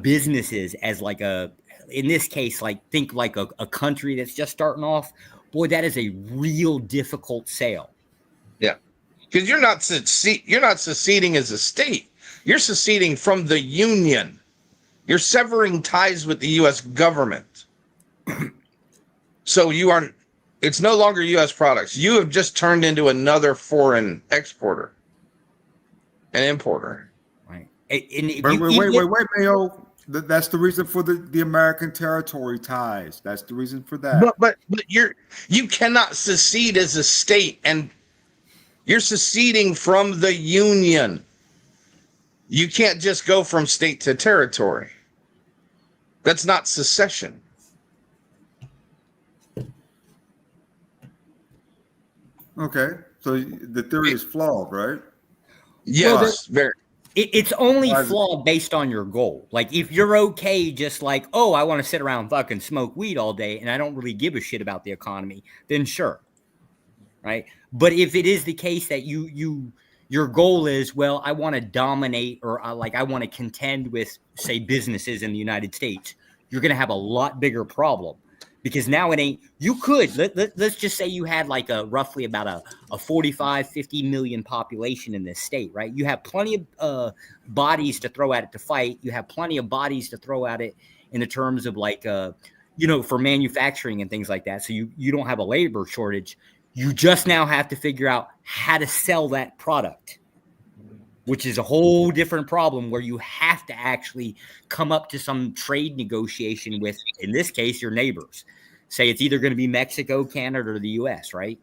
businesses as like in this case, like think like a country that's just starting off, boy, that is a real difficult sale. Yeah, because you're not seceding as a state. You're seceding from the union. You're severing ties with the U.S. government. So it's no longer U.S. products. You have just turned into another foreign exporter and importer. Right. Wait, Mayo. That's the reason for the American territory ties. That's the reason for that. But you cannot secede as a state, and you're seceding from the union. You can't just go from state to territory. That's not secession. Okay, so the theory is flawed, right? Yes, very. It's only flawed based on your goal. Like if you're okay, just like, oh, I want to sit around fucking smoke weed all day and I don't really give a shit about the economy, then sure. Right. But if it is the case that your goal is, well, I want to dominate or I want to contend with, say, businesses in the United States, you're going to have a lot bigger problem because now it ain't. You could let's just say you had like a roughly about a 45, 50 million population in this state, right? You have plenty of bodies to throw at it to fight. You have plenty of bodies to throw at it in the terms of like for manufacturing and things like that. So you don't have a labor shortage. You just now have to figure out how to sell that product, which is a whole different problem where you have to actually come up to some trade negotiation with, in this case, your neighbors. Say it's either going to be Mexico, Canada, or the U.S., right?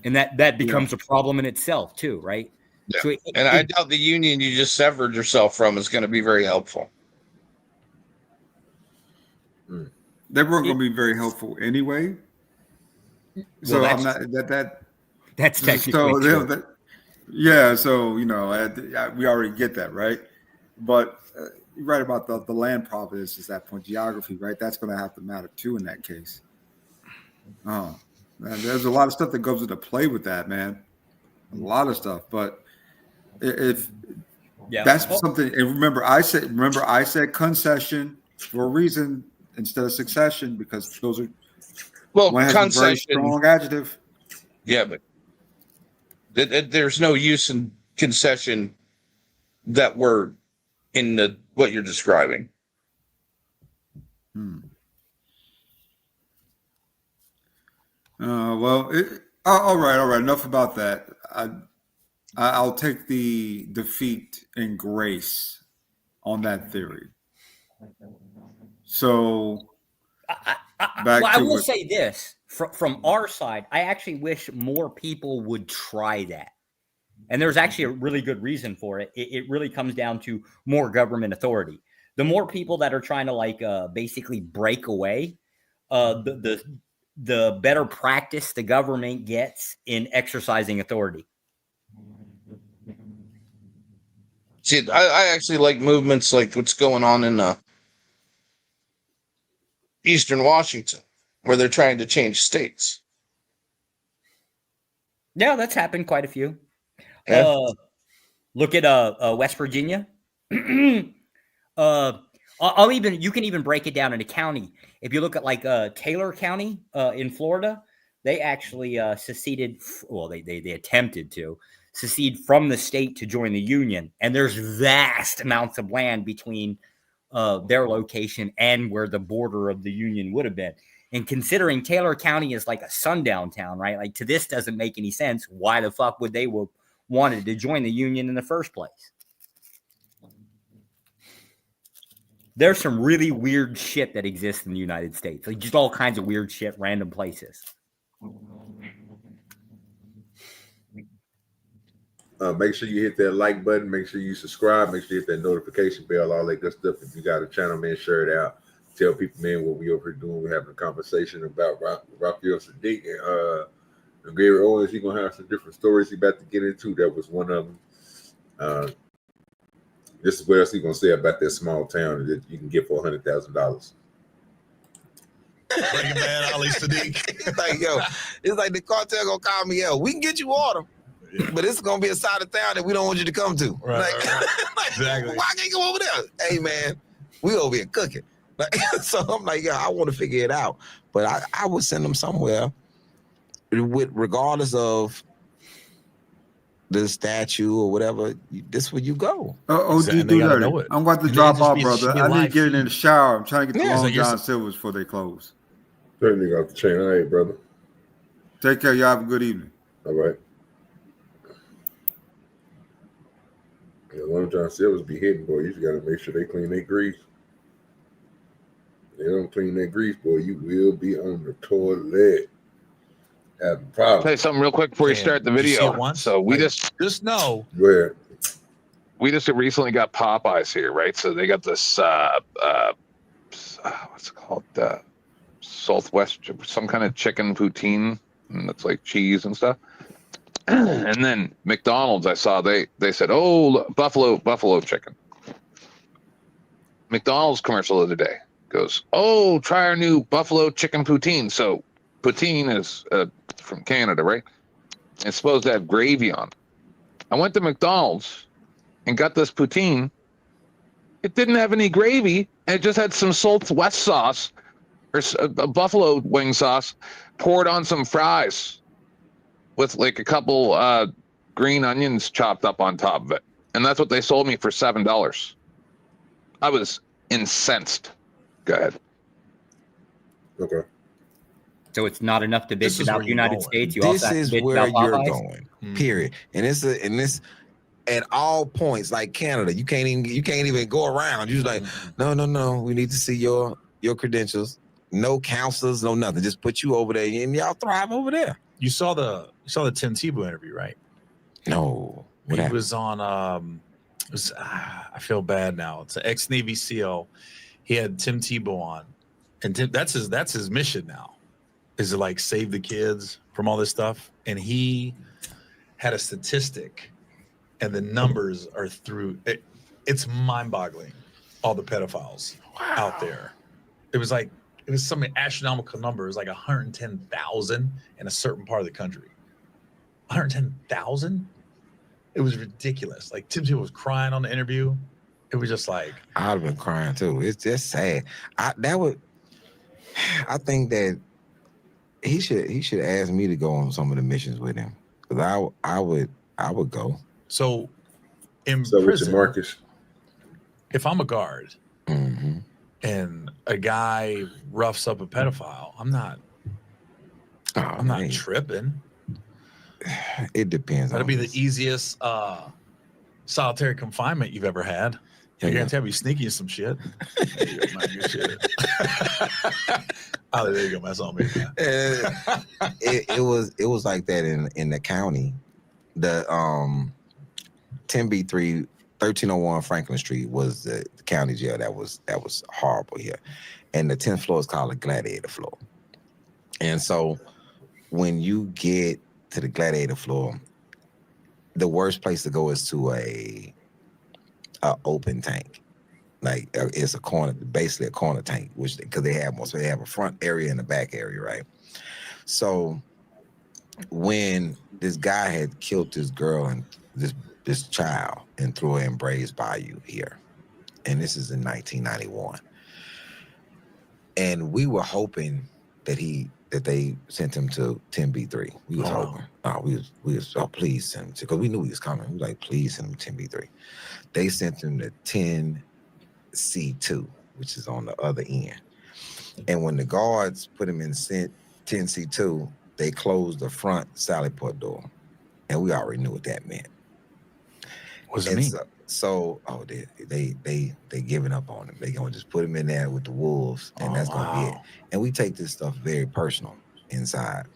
And that becomes a problem in itself too, right? Yeah. So I doubt the union you just severed yourself from is going to be very helpful. They weren't going to be very helpful anyway. So Well, I'm not that's technically true. Yeah, so we already get that, right? But you're right about the land province is that point, geography, right? That's going to have to matter too in that case. Oh, man, there's a lot of stuff that goes into play with that, man. A lot of stuff, but if that's something, and remember I said concession for a reason instead of succession, because those are concession, a very strong adjective. Yeah, but there's no use in concession that word in what you're describing. Well, all right. Enough about that. I'll take the defeat in grace on that theory. So, I will say this from our side. I actually wish more people would try that. And there's actually a really good reason for it. It really comes down to more government authority. The more people that are trying to basically break away, the better practice the government gets in exercising authority. See, I actually like movements like what's going on in Eastern Washington, where they're trying to change states. Yeah, that's happened quite a few. Yeah. Look at West Virginia. You can even break it down in a county. If you look at Taylor County in Florida, they actually seceded. Well, they attempted to secede from the state to join the union, and there's vast amounts of land between their location and where the border of the union would have been. And considering Taylor County is like a sundown town, right? Like, to this doesn't make any sense. Why the fuck would they wanted to join the union in the first place? There's some really weird shit that exists in the United States. Like, just all kinds of weird shit, random places. Make sure you hit that like button. Make sure you subscribe. Make sure you hit that notification bell, all that good stuff. If you got a channel, man, share it out. Tell people, man, what we over here doing. We're having a conversation about Raphael Siddiq and Gary Owens. He's going to have some different stories he's about to get into. That was one of them. This is what else he's going to say about that small town that you can get for $100,000. Breaking Bad, Ali Siddiq. It's like the cartel going to call me, we can get you water. Yeah. But it's going to be a side of town that we don't want you to come to. Right. Exactly. Why can't you go over there? Hey, man, we over here cooking. So I'm like, I want to figure it out. But I would send them somewhere regardless of the statue or whatever. This where you go. OGDoDirty. I'm about to drop off, brother. I need to get in the shower. I'm trying to get the Long John Silvers before they close. That nigga off the chain. All right, brother. Take care. Y'all have a good evening. All right. Long John Silvers be hitting, boy. You just got to make sure they clean their grease. They don't clean their grease, boy. You will be on the toilet. Have a problem. I'll tell you something real quick before you start the video. So we just know. Go ahead. We just recently got Popeyes here, right? So they got this what's it called? Southwest, some kind of chicken poutine, and that's like cheese and stuff. And then McDonald's, I saw they said, buffalo chicken. McDonald's commercial of the day goes, try our new buffalo chicken poutine. So poutine is from Canada, right? It's supposed to have gravy on it. I went to McDonald's and got this poutine. It didn't have any gravy. And it just had some Southwest sauce a buffalo wing sauce, poured on some fries with like a couple green onions chopped up on top of it. And that's what they sold me for $7. I was incensed. Go ahead. Okay. So it's not enough to bitch about the United States. You This also have is to bitch where about you're Popeyes? going. Period. And this at all points, like Canada, you can't even go around. You're like, no, we need to see your credentials. No counselors, no nothing. Just put you over there, and y'all thrive over there. You saw the Tim Tebow interview, right? No, he was on. I feel bad now. It's an ex-Navy SEAL. He had Tim Tebow on, and that's his mission now, is to like save the kids from all this stuff. And he had a statistic, and the numbers are through. It's mind-boggling. All the pedophiles out there. It was some astronomical number. It was like 110,000 in a certain part of the country. 110,000? It was ridiculous. Like Tim Tebow was crying on the interview. It was just like, I'd have been crying too. It's just sad. I think that he should ask me to go on some of the missions with him, because I would go. So in So prison, Marcus, if I'm a guard and a guy roughs up a pedophile, I'm not tripping. It depends. That'd be the easiest solitary confinement you've ever had. I guarantee I'd be sneaking some shit. Oh, there you go. That's on me. It was like that in the county. The 10B3 1301 Franklin Street was the county jail that was horrible here, and the 10th floor is called the Gladiator floor. And so when you get to the Gladiator floor, the worst place to go is to a open tank. Like it's basically a corner tank, which because they have more, so they have a front area and a back area, right? So when this guy had killed this girl and this child and threw her in Brays Bayou here, and this is in 1991, and we were hoping that they sent him to 10B3. We was hoping. We was please send him to, because we knew he was coming. We was like, please send him to 10B3. They sent him to 10C2, which is on the other end. And when the guards put him in 10C2, they closed the front sally port door, and we already knew what that meant. What does it mean? They giving up on him. They gonna just put him in there with the wolves, and that's gonna be it. And we take this stuff very personal inside.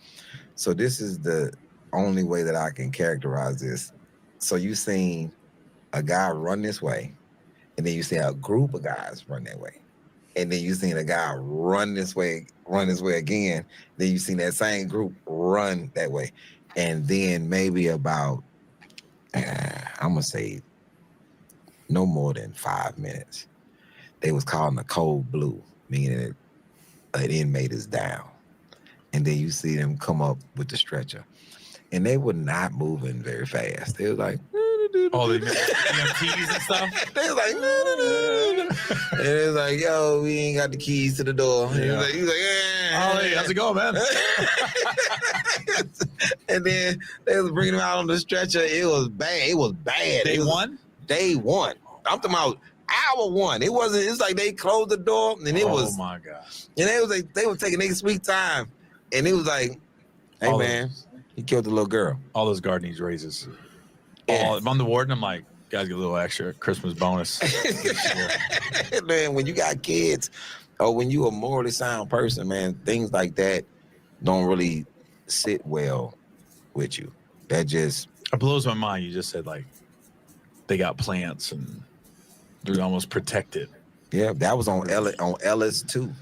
So this is the only way that I can characterize this. So you seen a guy run this way, and then you see a group of guys run that way, and then you seen a guy run this way again. Then you seen that same group run that way, and then maybe about I'm gonna say no more than 5 minutes, they was calling a cold blue, meaning that an inmate is down. And then you see them come up with the stretcher, and they were not moving very fast. They was like, they got keys and stuff. They was like, and it was like, yo, we ain't got the keys to the door. And Yeah. he was like, Oh, hey, how's it going, man? And then they was bringing him out on the stretcher. It was bad. Day one. I'm talking about hour one. It wasn't. It's like they closed the door, and it was. Oh my gosh. And they was like, they were taking their sweet time, and it was like, hey man, he killed the little girl. All those guard needs raises. If I'm the warden, I'm like, guys, get a little extra Christmas bonus. Man, when you got kids, or when you a morally sound person, man, things like that don't really sit well with you. That just it blows my mind. You just said like they got plants and they're almost protected. Yeah, that was on LS2.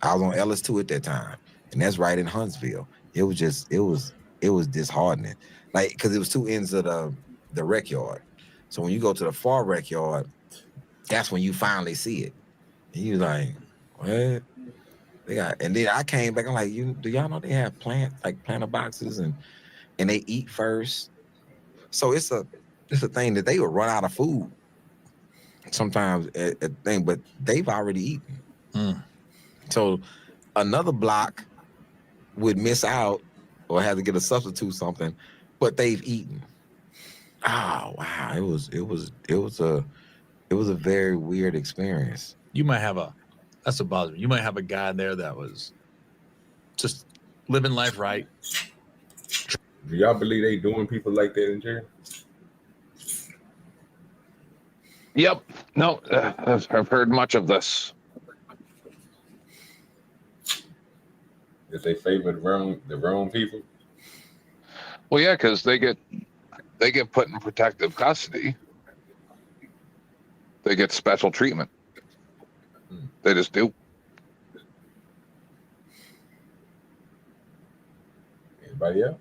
I was on LS2 at that time, and that's right in Huntsville. It was disheartening, like because it was two ends of the rec yard. So when you go to the far rec yard, that's when you finally see it. And you like, what? They got, and then I came back. I'm like, do y'all know they have planter boxes and they eat first? So it's a thing that they would run out of food sometimes at thing, but they've already eaten. So another block would miss out or have to get a substitute something, but they've eaten. Oh wow, it was a very weird experience. You might have that's what bothers me. You might have a guy there that was just living life right. Do y'all believe they doing people like that in jail? Yep. No, I've heard much of this. That they favor the wrong people? Well, yeah, because they get put in protective custody. They get special treatment. They just do. Anybody else?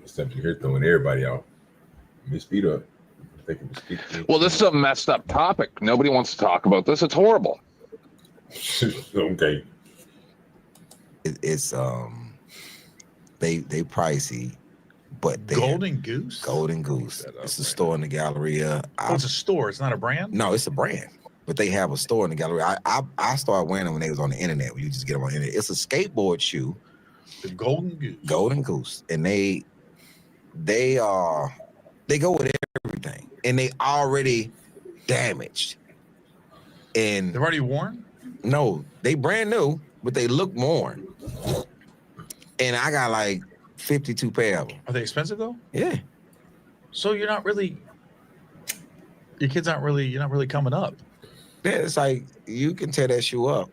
Except you're here throwing everybody out. Let me speed up. Well, this is a messed up topic. Nobody wants to talk about this. It's horrible. Okay. It's they pricey, but they Golden Goose. Golden Goose. It's a store in the Galleria. It's a store. It's not a brand. No, it's a brand. But they have a store in the Galleria. I started wearing them when they was on the internet. When you just get them on the internet. It's a skateboard shoe. The Golden Goose. Golden Goose, and they go with everything, and they already damaged. And they're already worn. No, they brand new, but they look worn. And I got like 52 pair of them. Are they expensive though? Yeah. So you're not really. Your kids aren't really. You're not really coming up. Yeah, it's like you can tear that shoe up,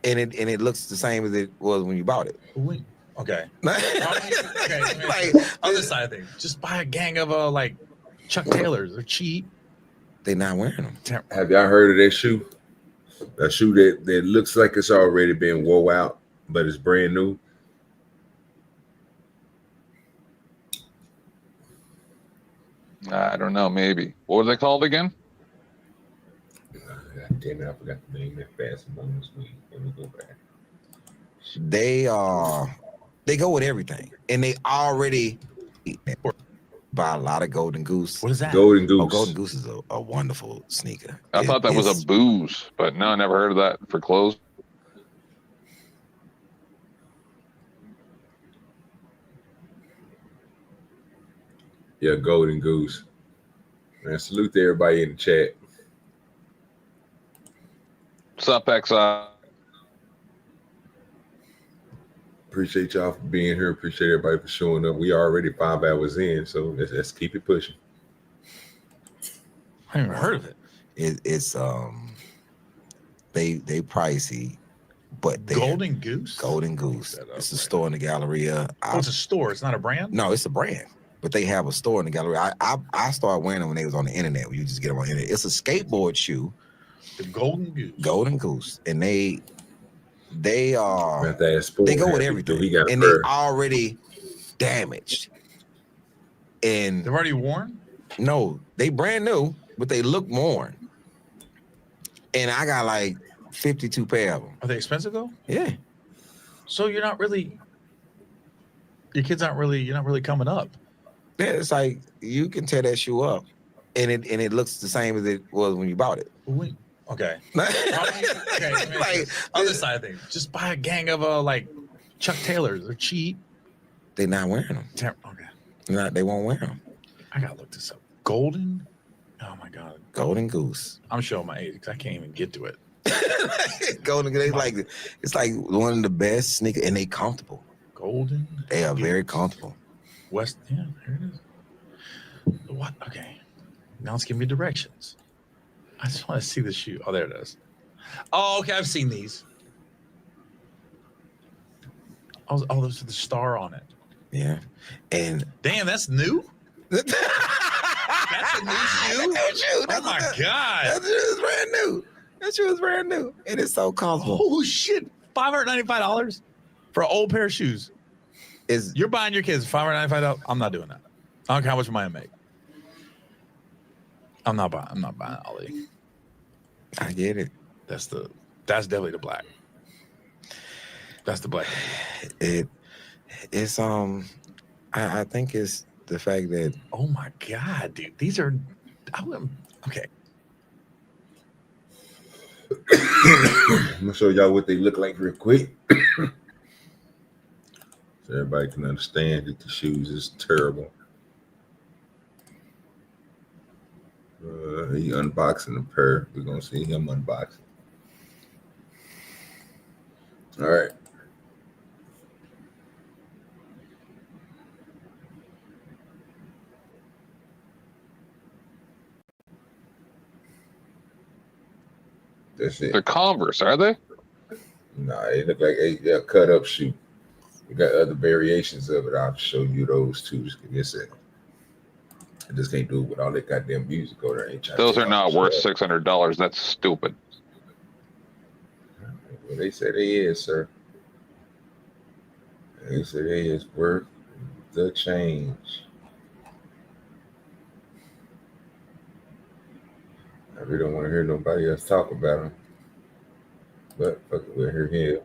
and it looks the same as it was when you bought it. Okay. Okay. Like, other side of things, just buy a gang of like Chuck Taylors. They're cheap. They're not wearing them. Have y'all heard of that shoe? A shoe that looks like it's already been wore out, but it's brand new. I don't know. Maybe. What were they called again? Damn it, I forgot the name that fast one this week. Let me go back. They go with everything, and they already buy a lot of Golden Goose. What is that? Golden Goose. Oh, Golden Goose is a wonderful sneaker. I thought that was a booze, but no, I never heard of that for clothes. Yeah, Golden Goose. Man, salute to everybody in the chat. What's up, XI? Appreciate y'all for being here. Appreciate everybody for showing up. We are already 5 hours in, so let's keep it pushing. I haven't heard of it. It's they pricey, but they Golden Goose. Golden Goose. It's a store in the Galleria. It's a store. It's not a brand. No, it's a brand. But they have a store in the Galleria. I started wearing them when they was on the internet. When you just get them on the internet. It's a skateboard shoe. The Golden Goose. Golden Goose, and they go with everything, and they already damaged. And they're already worn. No, they brand new, but they look worn. And I got like 52 pair of them. Are they expensive though? Yeah. So you're not really. Your kids aren't really. You're not really coming up. Yeah, it's like you can tear that shoe up, and it looks the same as it was when you bought it. Okay. Like, other side of things, just buy a gang of like Chuck Taylors. They're cheap. They're not wearing them. Okay. They won't wear them. I gotta look this up. Golden. Oh my god. Golden Goose. I'm showing my age because I can't even get to it. Golden Goose. It's like one of the best sneakers, and they comfortable. Golden. They are very comfortable. West. Yeah, here it is. What? Okay. Now it's giving me directions. I just want to see the shoe. Oh, there it is. Oh, okay. I've seen these. Oh, there's the star on it. Yeah. And damn, that's new. That's a new shoe. Oh my god. That shoe is brand new. That shoe is brand new, and it's so comfortable. Oh shit! $595 for an old pair of shoes. You're buying your kids $595? I'm not doing that. I don't care how much money I make. I'm not buying Ollie. I get it. That's definitely the black. That's the black. It's I think it's the fact that oh my god, dude, these are okay. I'm gonna show y'all what they look like real quick. So everybody can understand that the shoes is terrible. He unboxing the pair. We're gonna see him unboxing. All right. That's it. They're Converse, are they? Nah, they look like a cut up shoe. We got other variations of it. I'll show you those too. Just give me a second. I just can't do it with all that goddamn music over there. Those are not worth $600. That's stupid. Well, they say they is, sir. They say they is worth the change. I really don't want to hear nobody else talk about them. But fuck it, we'll hear him.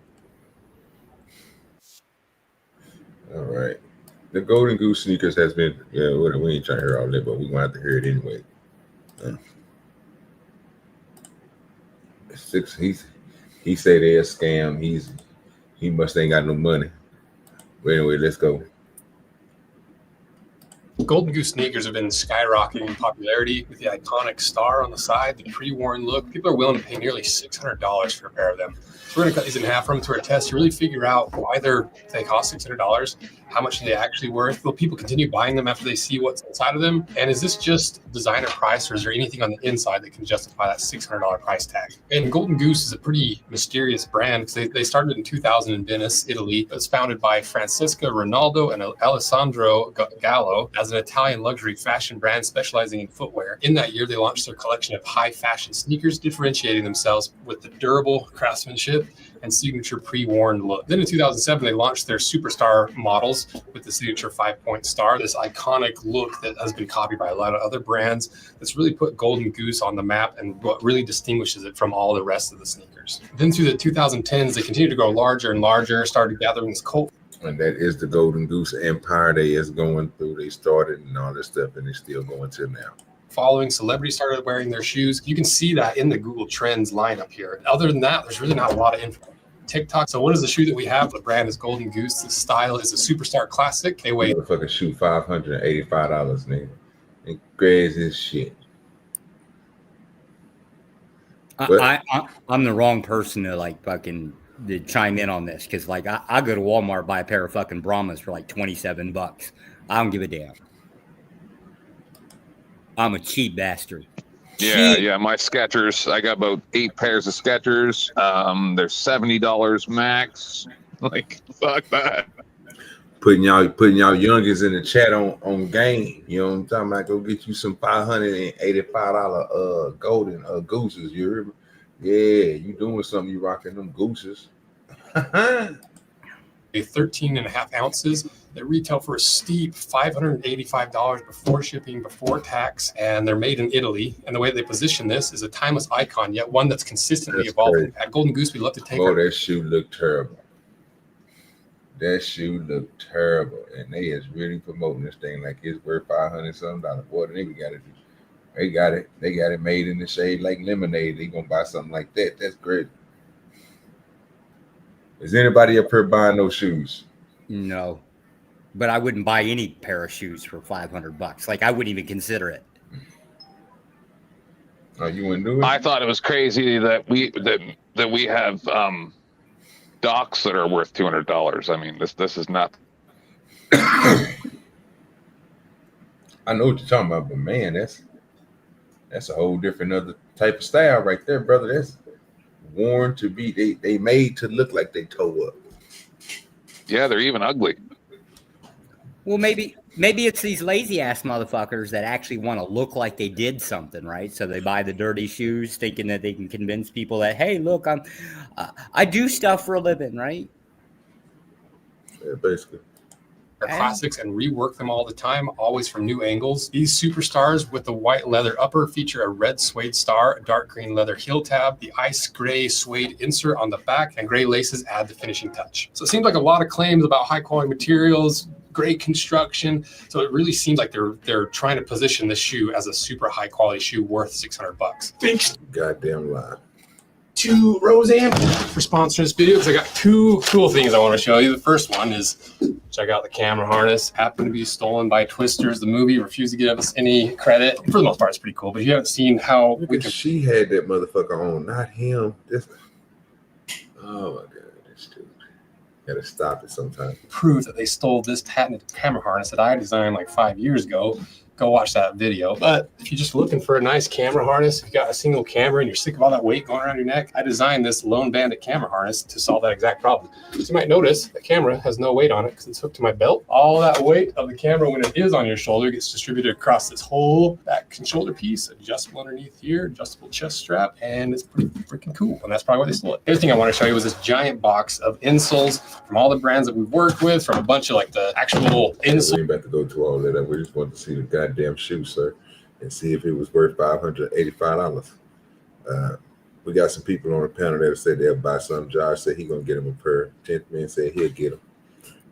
All right. The Golden Goose sneakers has been, we ain't trying to hear all that, but we're going to have to hear it anyway. He say they're a scam. He must ain't got no money. But anyway, let's go. Golden Goose sneakers have been skyrocketing in popularity with the iconic star on the side, the pre-worn look. People are willing to pay nearly $600 for a pair of them. So we're going to cut these in half, run them through our test to really figure out why they cost $600, how much are they actually worth. Will people continue buying them after they see what's inside of them? And is this just designer price, or is there anything on the inside that can justify that $600 price tag? And Golden Goose is a pretty mysterious brand because they started in 2000 in Venice, Italy. It was founded by Francesca Ronaldo and Alessandro Gallo as an Italian luxury fashion brand specializing in footwear. In that year, they launched their collection of high fashion sneakers, differentiating themselves with the durable craftsmanship and signature pre-worn look. Then in 2007, they launched their superstar models with the signature 5-point star, this iconic look that has been copied by a lot of other brands that's really put Golden Goose on the map and what really distinguishes it from all the rest of the sneakers. Then through the 2010s, they continued to grow larger and larger, started gathering this cult. And that is the Golden Goose empire they is going through. They started and all this stuff, and they're still going till now. Following celebrities started wearing their shoes. You can see that in the Google Trends lineup here. Other than that, there's really not a lot of info. TikTok. So what is the shoe that we have? The brand is Golden Goose. The style is a superstar classic. They weigh motherfucking shoe $585, nigga. They crazy as shit. I'm the wrong person to like fucking to chime in on this because like I go to Walmart, buy a pair of fucking Brahmas for like $27. I don't give a damn. I'm a cheap bastard. Yeah, my Skechers. I got about 8 pairs of Skechers. They're $70 max. Like, fuck that. Putting y'all youngest in the chat on game. You know what I'm talking about? Go get you some $585 golden gooses. You hear me? Yeah, you doing something. You rocking them gooses. 13.5 ounces. They retail for a steep $585 before shipping, before tax, and they're made in Italy. And the way they position this is a timeless icon, yet one that's consistently evolving. At Golden Goose, we love to take. Oh, that shoe looked terrible. That shoe looked terrible, and they is really promoting this thing like it's worth $500-something. Boy, they got it. They got it. They got it made in the shade like lemonade. They gonna buy something like that. That's great. Is anybody up here buying those shoes? No, but I wouldn't buy any pair of shoes for $500. Like I wouldn't even consider it. Oh, you wouldn't do it? I thought it was crazy that we have docks that are worth $200. I mean, this is not. I know what you're talking about, but man, that's a whole different other type of style right there, brother. That's worn to be. They made to look like they toe up. Yeah, they're even ugly. Well, maybe it's these lazy ass motherfuckers that actually want to look like they did something, right? So they buy the dirty shoes, thinking that they can convince people that, hey, look, I do stuff for a living, right? Yeah, basically. Classics and rework them all the time, always from new angles. These superstars with the white leather upper feature a red suede star, a dark green leather heel tab, the ice gray suede insert on the back, and gray laces add the finishing touch. So it seems like a lot of claims about high quality materials, great construction. So it really seems like they're trying to position this shoe as a super high quality shoe worth $600. Goddamn lie. to Roseanne for sponsoring this video because I got two cool things I want to show you. The first one is check out the camera harness. Happened to be stolen by Twisters. The movie refused to give us any credit. For the most part, it's pretty cool. But if you haven't seen how we can... She had that motherfucker on, not him. Oh my god, that's stupid. Gotta stop it sometime. Prove that they stole this patented camera harness that I designed like 5 years ago. Go watch that video. But if you're just looking for a nice camera harness, if you got a single camera and you're sick of all that weight going around your neck, I designed this Lone Bandit camera harness to solve that exact problem. So you might notice the camera has no weight on it because it's hooked to my belt. All that weight of the camera when it is on your shoulder gets distributed across this whole back and shoulder piece, adjustable underneath here, adjustable chest strap, and it's pretty freaking cool. And that's probably why they stole it. The other thing I want to show you was this giant box of insoles from all the brands that we've worked with, from a bunch of like the actual insoles. We ain't about to go through all of that. We just wanted to see the goddamn shoe, sir, and see if it was worth $585. We got some people on the panel that said they'll buy some. Josh said he gonna get him a pair. 10th man said he'll get them.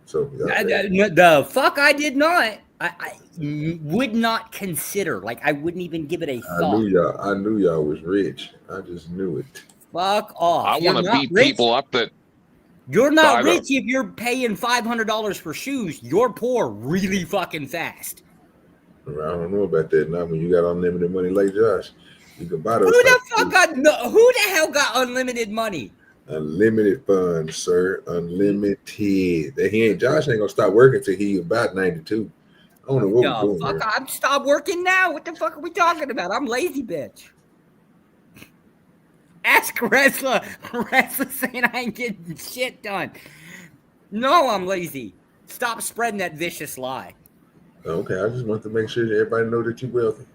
So the fuck I did not. I would not consider. Like I wouldn't even give it a thought. I knew y'all was rich. I just knew it. Fuck off. I want to beat people up that. You're not rich if you're paying $500 for shoes. You're poor really fucking fast. I don't know about that now. When you got unlimited money like Josh, you can buy those. Who the hell got unlimited money? Unlimited funds, sir. Unlimited. Josh ain't gonna stop working till he about 92. I don't know what we're doing. I'm stop working now. What the fuck are we talking about? I'm lazy, bitch. Ask Wrestler. Wrestler saying I ain't getting shit done. No, I'm lazy. Stop spreading that vicious lie. Okay, I just want to make sure that everybody know that you're wealthy.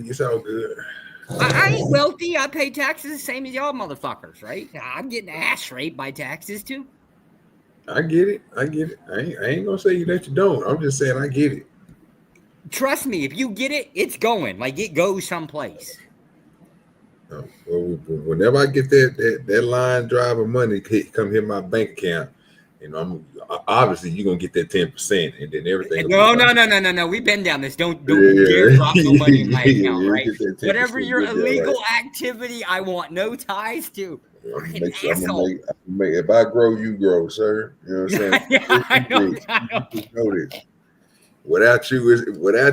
It's all good. I ain't wealthy. I pay taxes the same as y'all motherfuckers, right? I'm getting ass raped by taxes too. I get it. I ain't gonna say that you don't. I'm just saying I get it. Trust me, if you get it, it's going. Like it goes someplace. Well, whenever I get that line driver money come hit my bank account, I'm obviously you're gonna get that 10%, and then everything. No. We've been down this. Don't dare drop no money in my account, right? Whatever your illegal activity, I want no ties to. If I grow, you grow, sir. You know what I'm saying? I know this. Without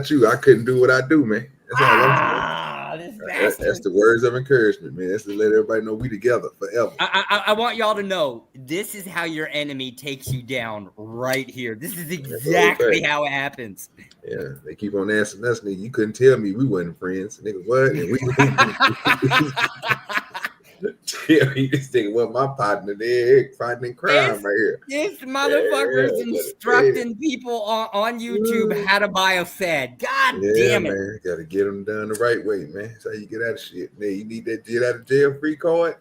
you, I couldn't do what I do, man. That's all I'm saying. That's the words of encouragement, man. That's to let everybody know we together forever. I want y'all to know this is how your enemy takes you down right here. This is exactly how it happens. Yeah, they keep on asking us, nigga. You couldn't tell me we wasn't friends, nigga. What? And tell me this thing was my partner there fighting crime right here. This motherfucker's instructing people on YouTube how to buy a Fed. God damn it. Man. Gotta get them done the right way, man. That's how you get out of shit. Man, you need that get out of jail free card.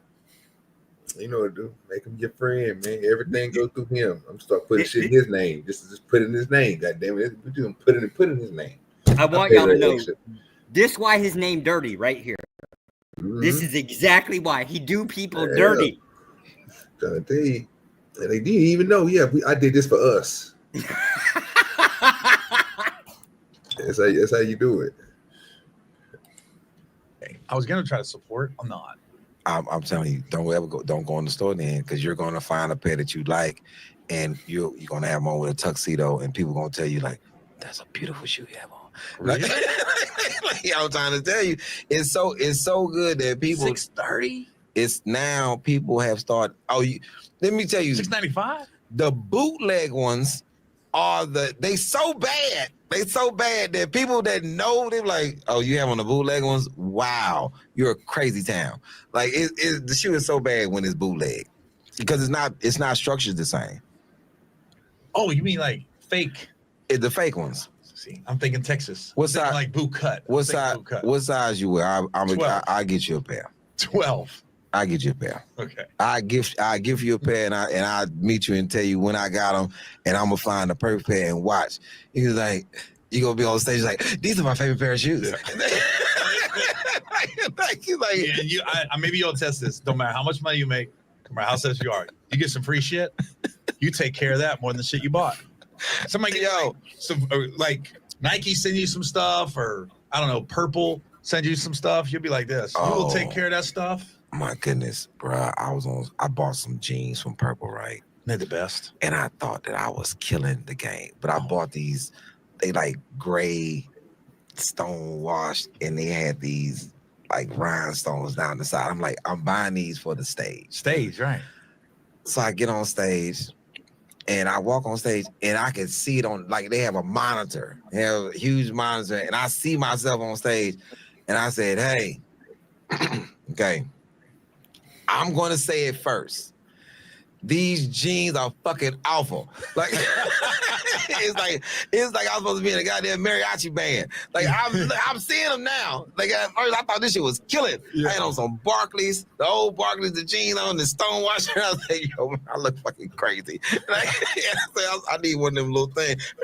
You know what to do. Make him your friend, man. Everything go through him. I'm start putting shit in his name. Just put in his name. God damn it. We're doing put in his name. I want y'all to know this why his name dirty right here. Mm-hmm. This is exactly why he do people dirty. Trying to tell you, and they didn't even know. Yeah, I did this for us. That's how you do it. I was gonna try to support. I'm not. I'm telling you, don't go in the store then, because you're gonna find a pair that you like, and you're gonna have one with a tuxedo, and people gonna tell you like, "That's a beautiful shoe you have on." Really? Like, I'm trying to tell you, it's so good that people 630. It's now people have started. Let me tell you, $695. The bootleg ones are they so bad. They so bad that people that know, they're like, "Oh, you have on the bootleg ones? Wow, you're a crazy town." Like the shoe is so bad when it's bootleg because it's not structured the same. Oh, you mean like fake? The fake ones. See, I'm thinking Texas. What size? Like boot cut. What size you wear? I get you a pair. 12. I get you a pair. Okay. I give you a pair, and I meet you and tell you when I got them, and I'm gonna find the perfect pair and watch. He's like, you gonna be on stage like, these are my favorite pair of shoes. Maybe you'll test this. Don't matter how much money you make, no matter how successful you are, you get some free shit. You take care of that more than the shit you bought. Somebody like Nike send you some stuff, or I don't know, Purple send you some stuff. You'll be like this. You will take care of that stuff. My goodness, bro. I bought some jeans from Purple, right? They're the best. And I thought that I was killing the game. But I bought these, they like gray stone washed, and they had these like rhinestones down the side. I'm like, I'm buying these for the stage. Stage, right. So I get on stage and I walk on stage and I can see it on, like they have a monitor. They have a huge monitor, and I see myself on stage and I said, hey, okay, I'm going to say it first. These jeans are fucking awful. Like it's like I was supposed to be in a goddamn mariachi band. Like I'm seeing them now. Like at first I thought this shit was killing. I had on some Barclays, the old Barclays, the jeans on, the Stonewasher. I was like, yo, man, I look fucking crazy. Like, I need one of them little things.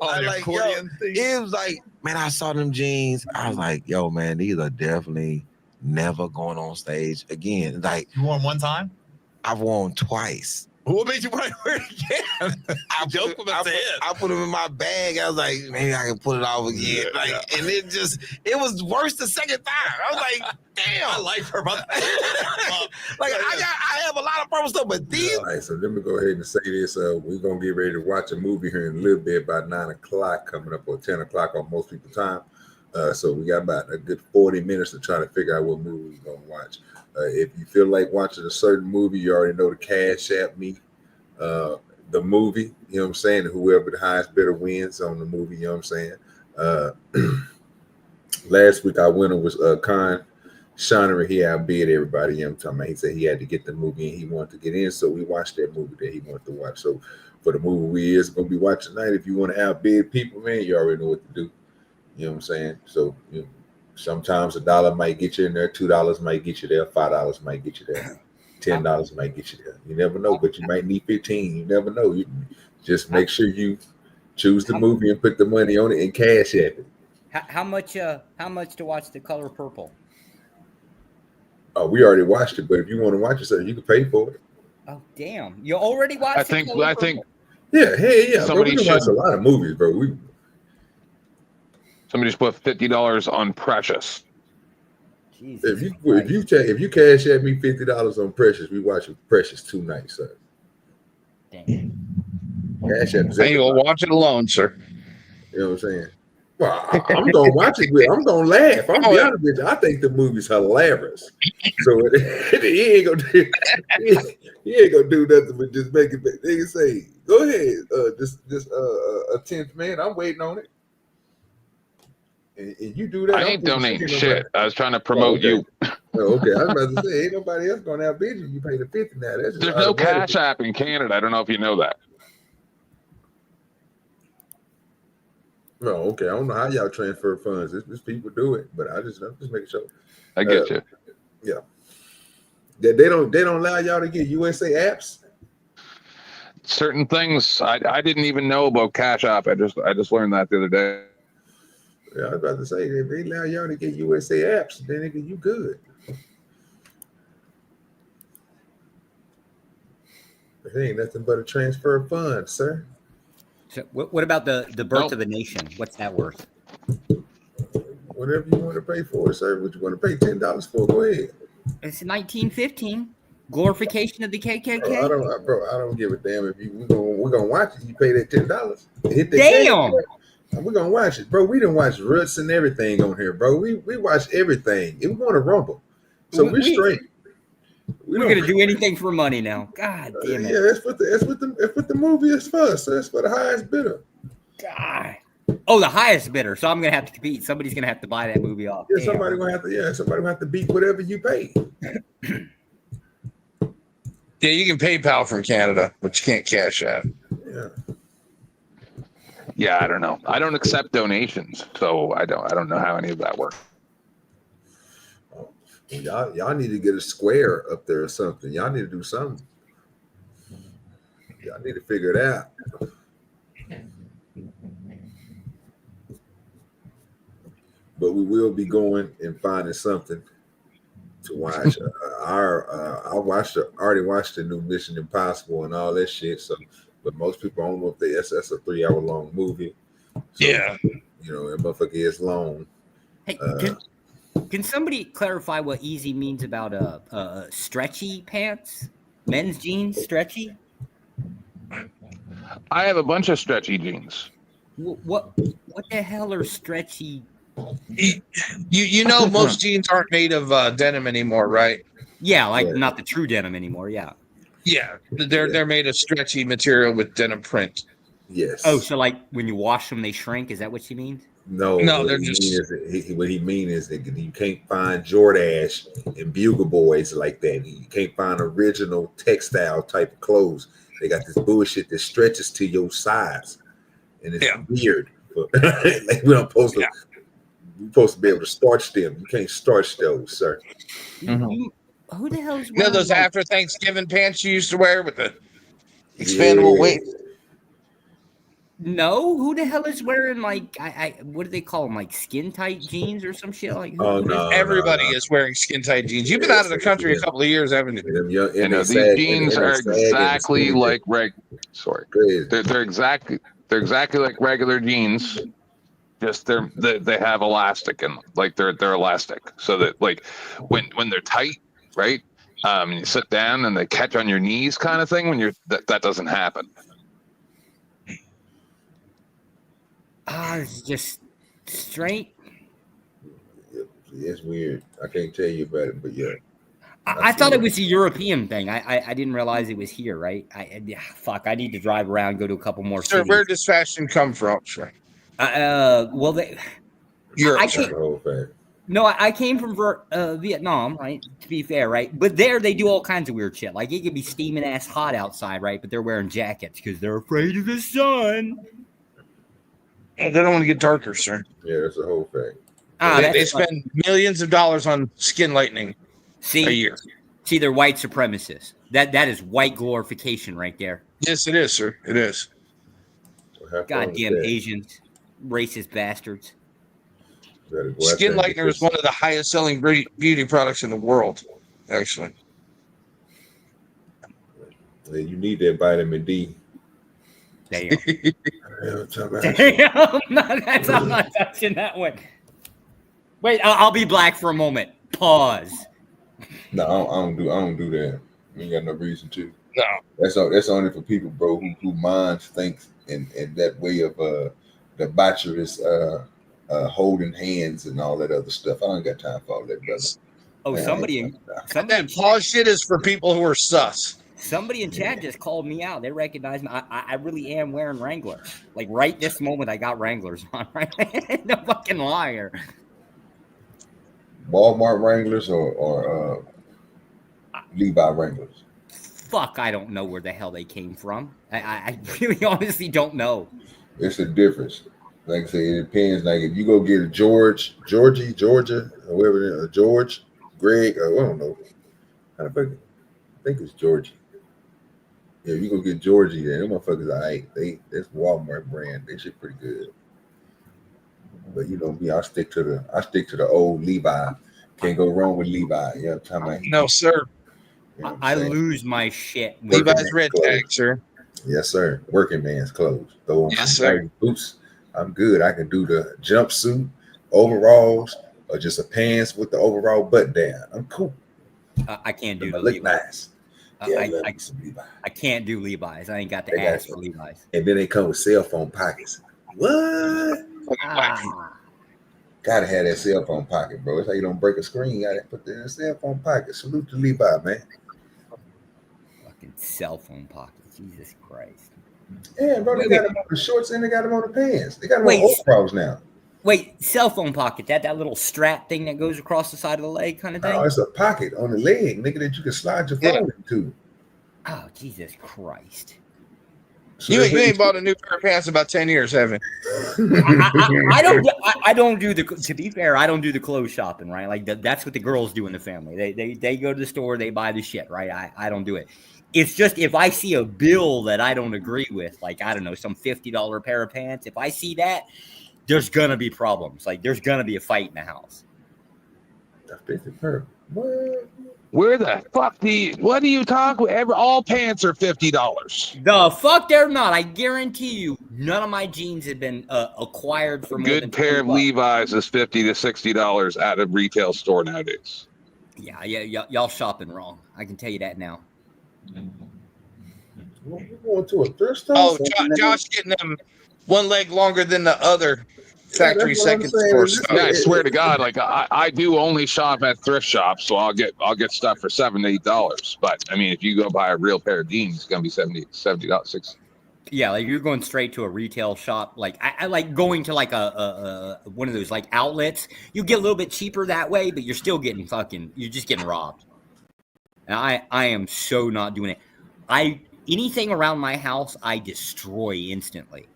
I like, yo, it was like, man, I saw them jeans. I was like, yo, man, these are definitely never going on stage again. Like, you wore them one time? I've worn twice. What made you want to wear it again? I put them in my bag. I was like, maybe I can put it off again. And it was worse the second time. I was like, damn. I like her, but I have a lot of purple stuff, but these. All right, so let me go ahead and say this. We're gonna get ready to watch a movie here in a little bit, about 9 o'clock coming up, or 10 o'clock on most people's time. So we got about a good 40 minutes to try to figure out what movie we're gonna watch. If you feel like watching a certain movie, you already know the CashApp me, the movie, you know what I'm saying? And whoever the highest bidder wins on the movie, you know what I'm saying? Last week our winner was Con Shonery. He outbid everybody, you know what I'm talking about? He said he had to get the movie and he wanted to get in, so we watched that movie that he wanted to watch. So for the movie we is going to be watching tonight, if you want to outbid people, man, you already know what to do. You know what I'm saying? So, you know, sometimes $1 might get you in there, $2 might get you there, $5 might get you there, $10 might get you there. You never know, but you might need 15. You never know. You just make sure you choose the movie and put the money on it and cash at it. How much to watch The Color Purple? We already watched it, but if you want to watch it, sir, you can pay for it. Oh damn! You already watched? I think. Yeah, hey, yeah. Bro, we Somebody can watch a lot of movies, bro. Somebody just put $50 on Precious. If you cash at me $50 on Precious, we watch Precious 2 nights, sir. Dang. Cash at and you'll watch it alone, sir. You know what I'm saying? Well, I'm gonna watch it. I'm gonna laugh. I'm gonna be honest with you. I think the movie's hilarious. So he ain't gonna do nothing but just make it. They can say, "Go ahead, this a 10th man. I'm waiting on it." And you do that. I ain't donating shit. I was trying to promote you. Okay, I was about to say, ain't nobody else gonna outbid you. You pay the 50 now. That's There's no Cash App in Canada. I don't know if you know that. No, okay. I don't know how y'all transfer funds. This people do it, but I'm just making sure. I get you. Yeah. They don't allow y'all to get USA apps. Certain things I didn't even know about Cash App. I just learned that the other day. Yeah, I was about to say, if they allow y'all to get USA apps, then nigga, you good. It ain't nothing but a transfer of funds, sir. So what about the birth of a nation? What's that worth? Whatever you want to pay for, sir. What you want to pay $10 for? Go ahead. It's 1915. Glorification of the KKK. I don't give a damn if we're gonna watch it. You pay that $10. Hit the damn. We're gonna watch it, bro. We done watch Roots and everything on here, bro. We watch everything. And we want to rumble, so we're straight. We're gonna do anything for money now. God damn it! Yeah, that's what the movie is for. So that's for the highest bidder. God. Oh, the highest bidder. So I'm gonna have to compete. Somebody's gonna have to buy that movie off. Yeah, somebody gonna have to beat whatever you pay. Yeah, you can PayPal from Canada, but you can't Cash App. Yeah. Yeah, I don't know. I don't accept donations, so I don't know how any of that works. Y'all need to get a square up there or something. Y'all need to do something. Y'all need to figure it out. But we will be going and finding something to watch. I already watched the new Mission Impossible and all that shit. So, but most people don't know if that's a 3-hour long movie. So, yeah, you know, that motherfucker is long. Hey, Can somebody clarify what easy means about stretchy pants? Men's jeans, stretchy? I have a bunch of stretchy jeans. What the hell are stretchy? You know most jeans aren't made of denim anymore, right? Yeah, like not the true denim anymore. Yeah. Yeah, they're made of stretchy material with denim print. Yes. Oh, so like when you wash them, they shrink. Is that what you mean? No, they're just. What he mean is that you can't find Jordache and Bugle Boys like that. You can't find original textile type of clothes. They got this bullshit that stretches to your size, and it's weird. Like we don't supposed to. We're supposed to be able to starch them. You can't starch those, sir. Who the hell's You know those after Thanksgiving pants you used to wear with the expandable waist? No, who the hell is wearing like what do they call them, like skin tight jeans or some shit? Like everybody is wearing skin tight jeans. You've been out of the country a couple of years, haven't you? These jeans are exactly like they're exactly like regular jeans. Just they have elastic in them, like they're elastic, so that like when they're tight, right? You sit down and they catch on your knees, kind of thing. When you're that doesn't happen. It's just straight. It's weird. I can't tell you about it, but yeah. I thought it was a European thing. I didn't realize it was here, right? I need to drive around, go to a couple more Sir, cities. where does fashion come from, sir? Well, Europe. I came from Vietnam, right? To be fair, right? But there they do all kinds of weird shit. Like it could be steaming ass hot outside, right? But they're wearing jackets because they're afraid of the sun. They don't want to get darker, sir. Yeah, that's the whole thing. They spend millions of dollars on skin lightening a year. See, they're white supremacists. That is white glorification right there. Yes, it is, sir. It is. Goddamn Asians, racist bastards. Skin lightener is one of the highest selling beauty products in the world, actually. You need that vitamin D. Damn. Damn. I'm not touching that one. Wait, I'll be black for a moment. Pause. No, I don't do that. You ain't got no reason to. No. That's only for people, bro, who minds thinks in that way of the botcherous holding hands and all that other stuff. I don't got time for all that, brother. Oh, Man, somebody that pause shit is for people who are sus. Somebody in chat just called me out. They recognize me. I really am wearing Wranglers. Like right this moment, I got Wranglers on. Right? No fucking liar. Walmart Wranglers or Levi Wranglers? Fuck, I don't know where the hell they came from. I really honestly don't know. It's a difference. Like I say, it depends. Like if you go get a Georgia, or whoever it is, George, Greg, I don't know. I think it's Georgie. Yeah, you go get Georgie, then them motherfuckers are right. That's Walmart brand. They shit pretty good. But you know me, I stick to the old Levi. Can't go wrong with Levi. You know what I'm talking about? No, sir. You know I lose my shit. Levi's red tag, sir. Yes, sir. Working man's clothes. Throw yes, sir. Boots. I'm good. I can do the jumpsuit, overalls, or just a pants with the overall button down. I'm cool. I can't do the Levi's. Nice. Yeah, I can't do Levi's. I ain't got the ass for Levi's. And then they come with cell phone pockets. What? Gotta have that cell phone pocket, bro. That's how you don't break a screen. You gotta put that in a cell phone pocket. Salute to Levi, man. Fucking cell phone pocket. Jesus Christ. Yeah, bro. They got them on the shorts and they got them on the pants. They got them on overalls now. Wait, cell phone pocket. That little strap thing that goes across the side of the leg kind of thing? Oh, it's a pocket on the leg, nigga, that you can slide your phone into. Oh, Jesus Christ. So you ain't bought a new pair of pants in about 10 years, haven't you? I don't do the, to be fair, I don't do the clothes shopping, right? Like that's what the girls do in the family. They go to the store, they buy the shit, right? I don't do it. It's just if I see a bill that I don't agree with, like, I don't know, some $50 pair of pants, if I see that, there's going to be problems. Like, there's going to be a fight in the house. $50 pair. What? Where the fuck what do you talk? All pants are $50. The fuck they're not. I guarantee you, none of my jeans have been acquired for A more than good pair of $20. Levi's is $50 to $60 at a retail store nowadays. Yeah, y'all shopping wrong. I can tell you that now. You going to a thrift store? Oh, Josh getting them one leg longer than the other factory second store stuff. Yeah, I swear to God, like I do only shop at thrift shops, so I'll get stuff for $7 to $8. But I mean, if you go buy a real pair of jeans, it's gonna be $70, $60. Yeah, like you're going straight to a retail shop. Like I like going to like a one of those like outlets. You get a little bit cheaper that way, but you're still getting you're just getting robbed. And I am so not doing it. Anything around my house, I destroy instantly.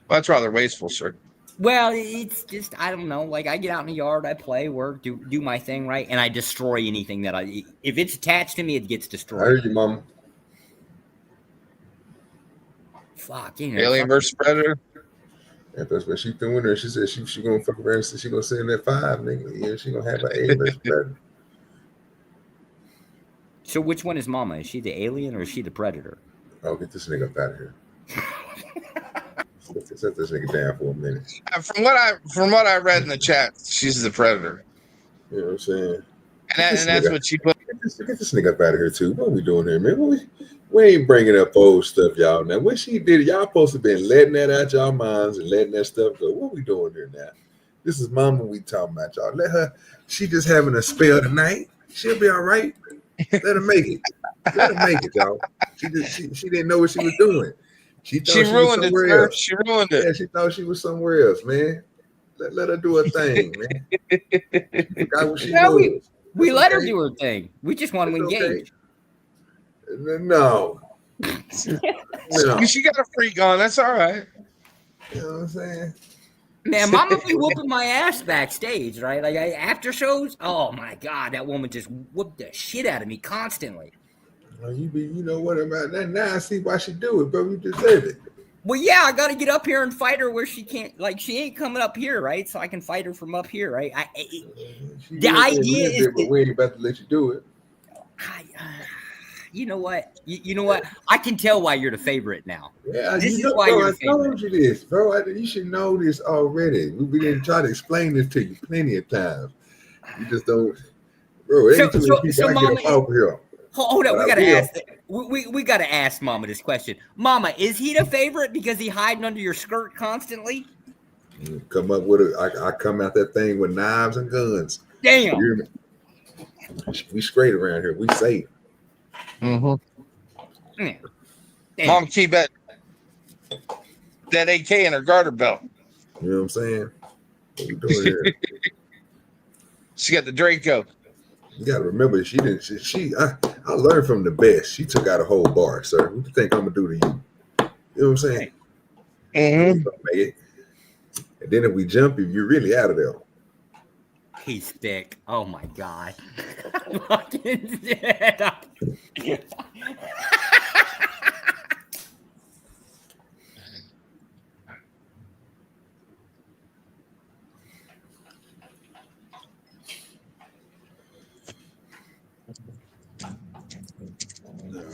That's rather wasteful, sir. Well, it's just, I don't know. Like, I get out in the yard, I play, work, do my thing, right? And I destroy anything that if it's attached to me, it gets destroyed. I heard you, Mama. Fuck, you know. Alien versus Predator. Yeah, that's what she doing there. She said she gonna fuck around and she gonna send that 5, nigga. Yeah, she gonna have an Alien versus Predator. So which one is Mama? Is she the alien or is she the predator? Oh, get this nigga up out of here. Set this nigga down for a minute. From what I read in the chat, she's the predator. You know what I'm saying? And that's what she put. Get this nigga up out of here too. What are we doing here, man? We ain't bringing up old stuff, y'all. Now, what she did, y'all supposed to been letting that out y'all minds and letting that stuff go. What we doing here now? This is Mama we talking about, y'all. Let her. She just having a spell tonight. She'll be all right. Let her make it. Let her make it, y'all. She didn't know what she was doing. She ruined it, sir. She ruined it. Yeah, she thought she was somewhere else, man. Let her do her thing, man. She forgot what she was. We let her do her thing. We just want to engage. No. She got a freak on. That's all right. You know what I'm saying? Man, Mama be whooping my ass backstage, right? Like after shows, oh my God, that woman just whooped the shit out of me constantly. You know what about that? Now I see why she do it, bro. You deserve it. Well, yeah, I got to get up here and fight her where she can't. Like, she ain't coming up here, right? So I can fight her from up here, right? The idea is, but we ain't about to let you do it. You know what? You know what? I can tell why you're the favorite now. Yeah, this is know, why bro, you're I the favorite. told you this, bro. You should know this already. We didn't try to explain this to you plenty of times. You just don't, bro. Ain't too many people I Mama, get off here. Hold up, we gotta ask. We gotta ask Mama this question. Mama, is he the favorite because he hiding under your skirt constantly? Come up with I come out that thing with knives and guns. Damn. We straight around here. We safe. Mm-hmm. Mom, keep that AK in her garter belt. You know what I'm saying? What we doing here? She got the Draco. You gotta remember, I learned from the best. She took out a whole bar, sir. What do you think I'm gonna do to you? You know what I'm saying? Mm-hmm. And then if we jump you, you're really out of there. He's thick. Oh my God. All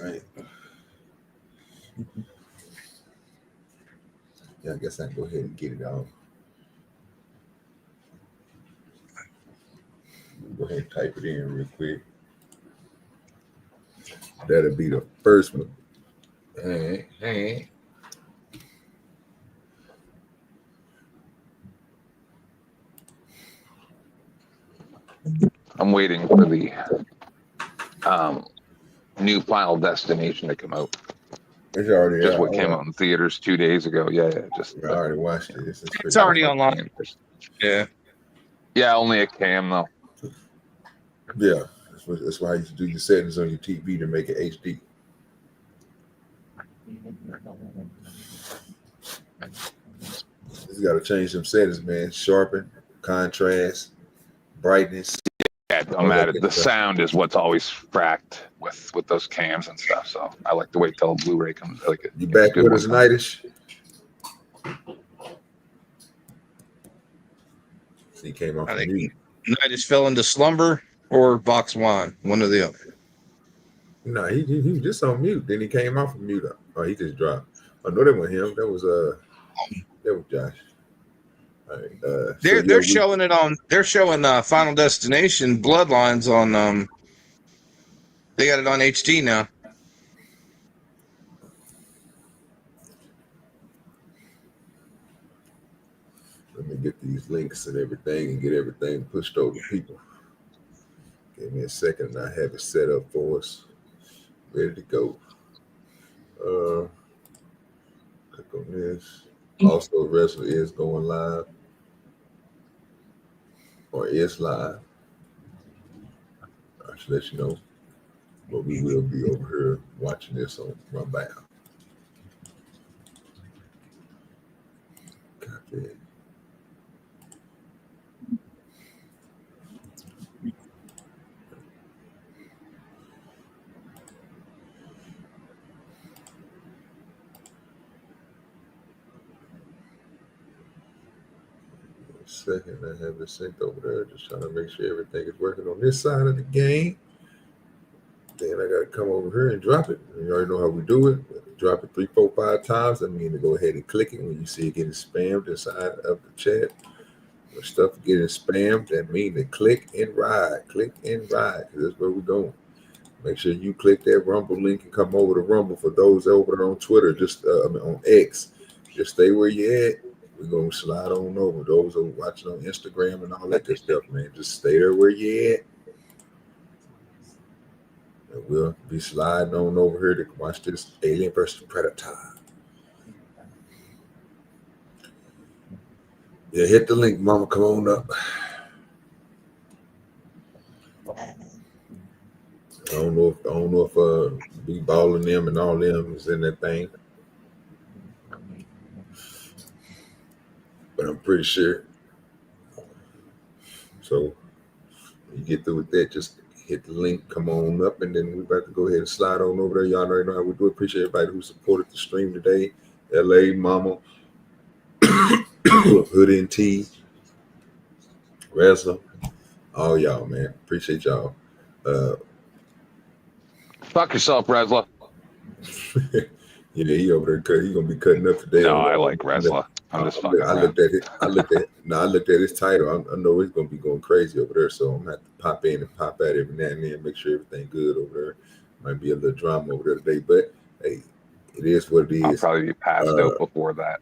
right. Yeah, I guess I can go ahead and get it on. Go ahead and type it in real quick. That'll be the first one. Hey. I'm waiting for the new Final Destination to come out. It's already just out. what came out in theaters 2 days ago. Yeah. I already watched it. It's already online. Yeah, only a cam though. Yeah, that's why you do your settings on your TV to make it HD. You got to change some settings, man. Sharpen, contrast, brightness. Yeah, it don't matter. The sound is what's always cracked with those cams and stuff. So I like to wait till Blu-ray comes. I like it. You back with us, Nightish? He came off I think mute. I just fell into slumber or box wine, one or the other. No, he was just on mute. Then he came off of mute. Oh, he just dropped. Oh no, that wasn't him. That was Josh. All right, They're showing it on. They're showing Final Destination Bloodlines on. They got it on HD now. Let me get these links and everything and get everything pushed over to people. Give me a second and I have it set up for us. Ready to go. Click on this. Also, Wrestler is going live or is live. I should let you know. But we will be over here watching this on Rumble. Copy. Second, I have it synced over there. Just trying to make sure everything is working on this side of the game. Then I got to come over here and drop it. You already know how we do it. Drop it 3, 4, 5 times. I mean to go ahead and click it when you see it getting spammed inside of the chat. When stuff getting spammed, that means to click and ride. Click and ride. That's where we're going. Make sure you click that Rumble link and come over to Rumble. For those over there on Twitter, just on X, just stay where you at. We're going to slide on over. Those who are watching on Instagram and all that good stuff, man. Just stay there where you at. And we'll be sliding on over here to watch this Alien vs. Predator. Yeah, hit the link, mama. Come on up. I don't know if Big Ball and them and all them is in that thing. But I'm pretty sure. So when you get through with that, just hit the link, come on up, and then we're about to go ahead and slide on over there. Y'all already know how we do. Appreciate everybody who supported the stream today. LA Mama, Hood and T, Wrestler, all y'all, man. Appreciate y'all. Fuck yourself, Wrestler. Yeah, he over there. He gonna be cutting up today. No, I like Wrestler. I'm just fucking. I looked at it. I looked at his title. I know it's gonna be going crazy over there. So I'm gonna have to pop in and pop out every now and then, make sure everything good over there. Might be a little drama over there today, but hey, it is what it is. I'll probably be passed out before that.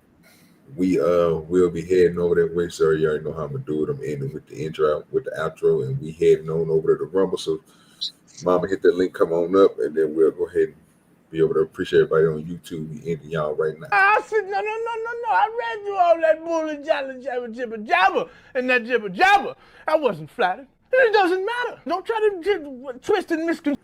We will be heading over that way, sir. You already know how I'm gonna do it. I'm ending with the intro, with the outro, and we heading on over to the Rumble. So, Mama, hit that link, come on up, and then we'll go ahead and be over there. Appreciate everybody on YouTube. We ending y'all right now. I said, no. I read you all that bull and jibber jabber and that jibber jabber. I wasn't flattered. It doesn't matter. Don't try to twist and misconstrue.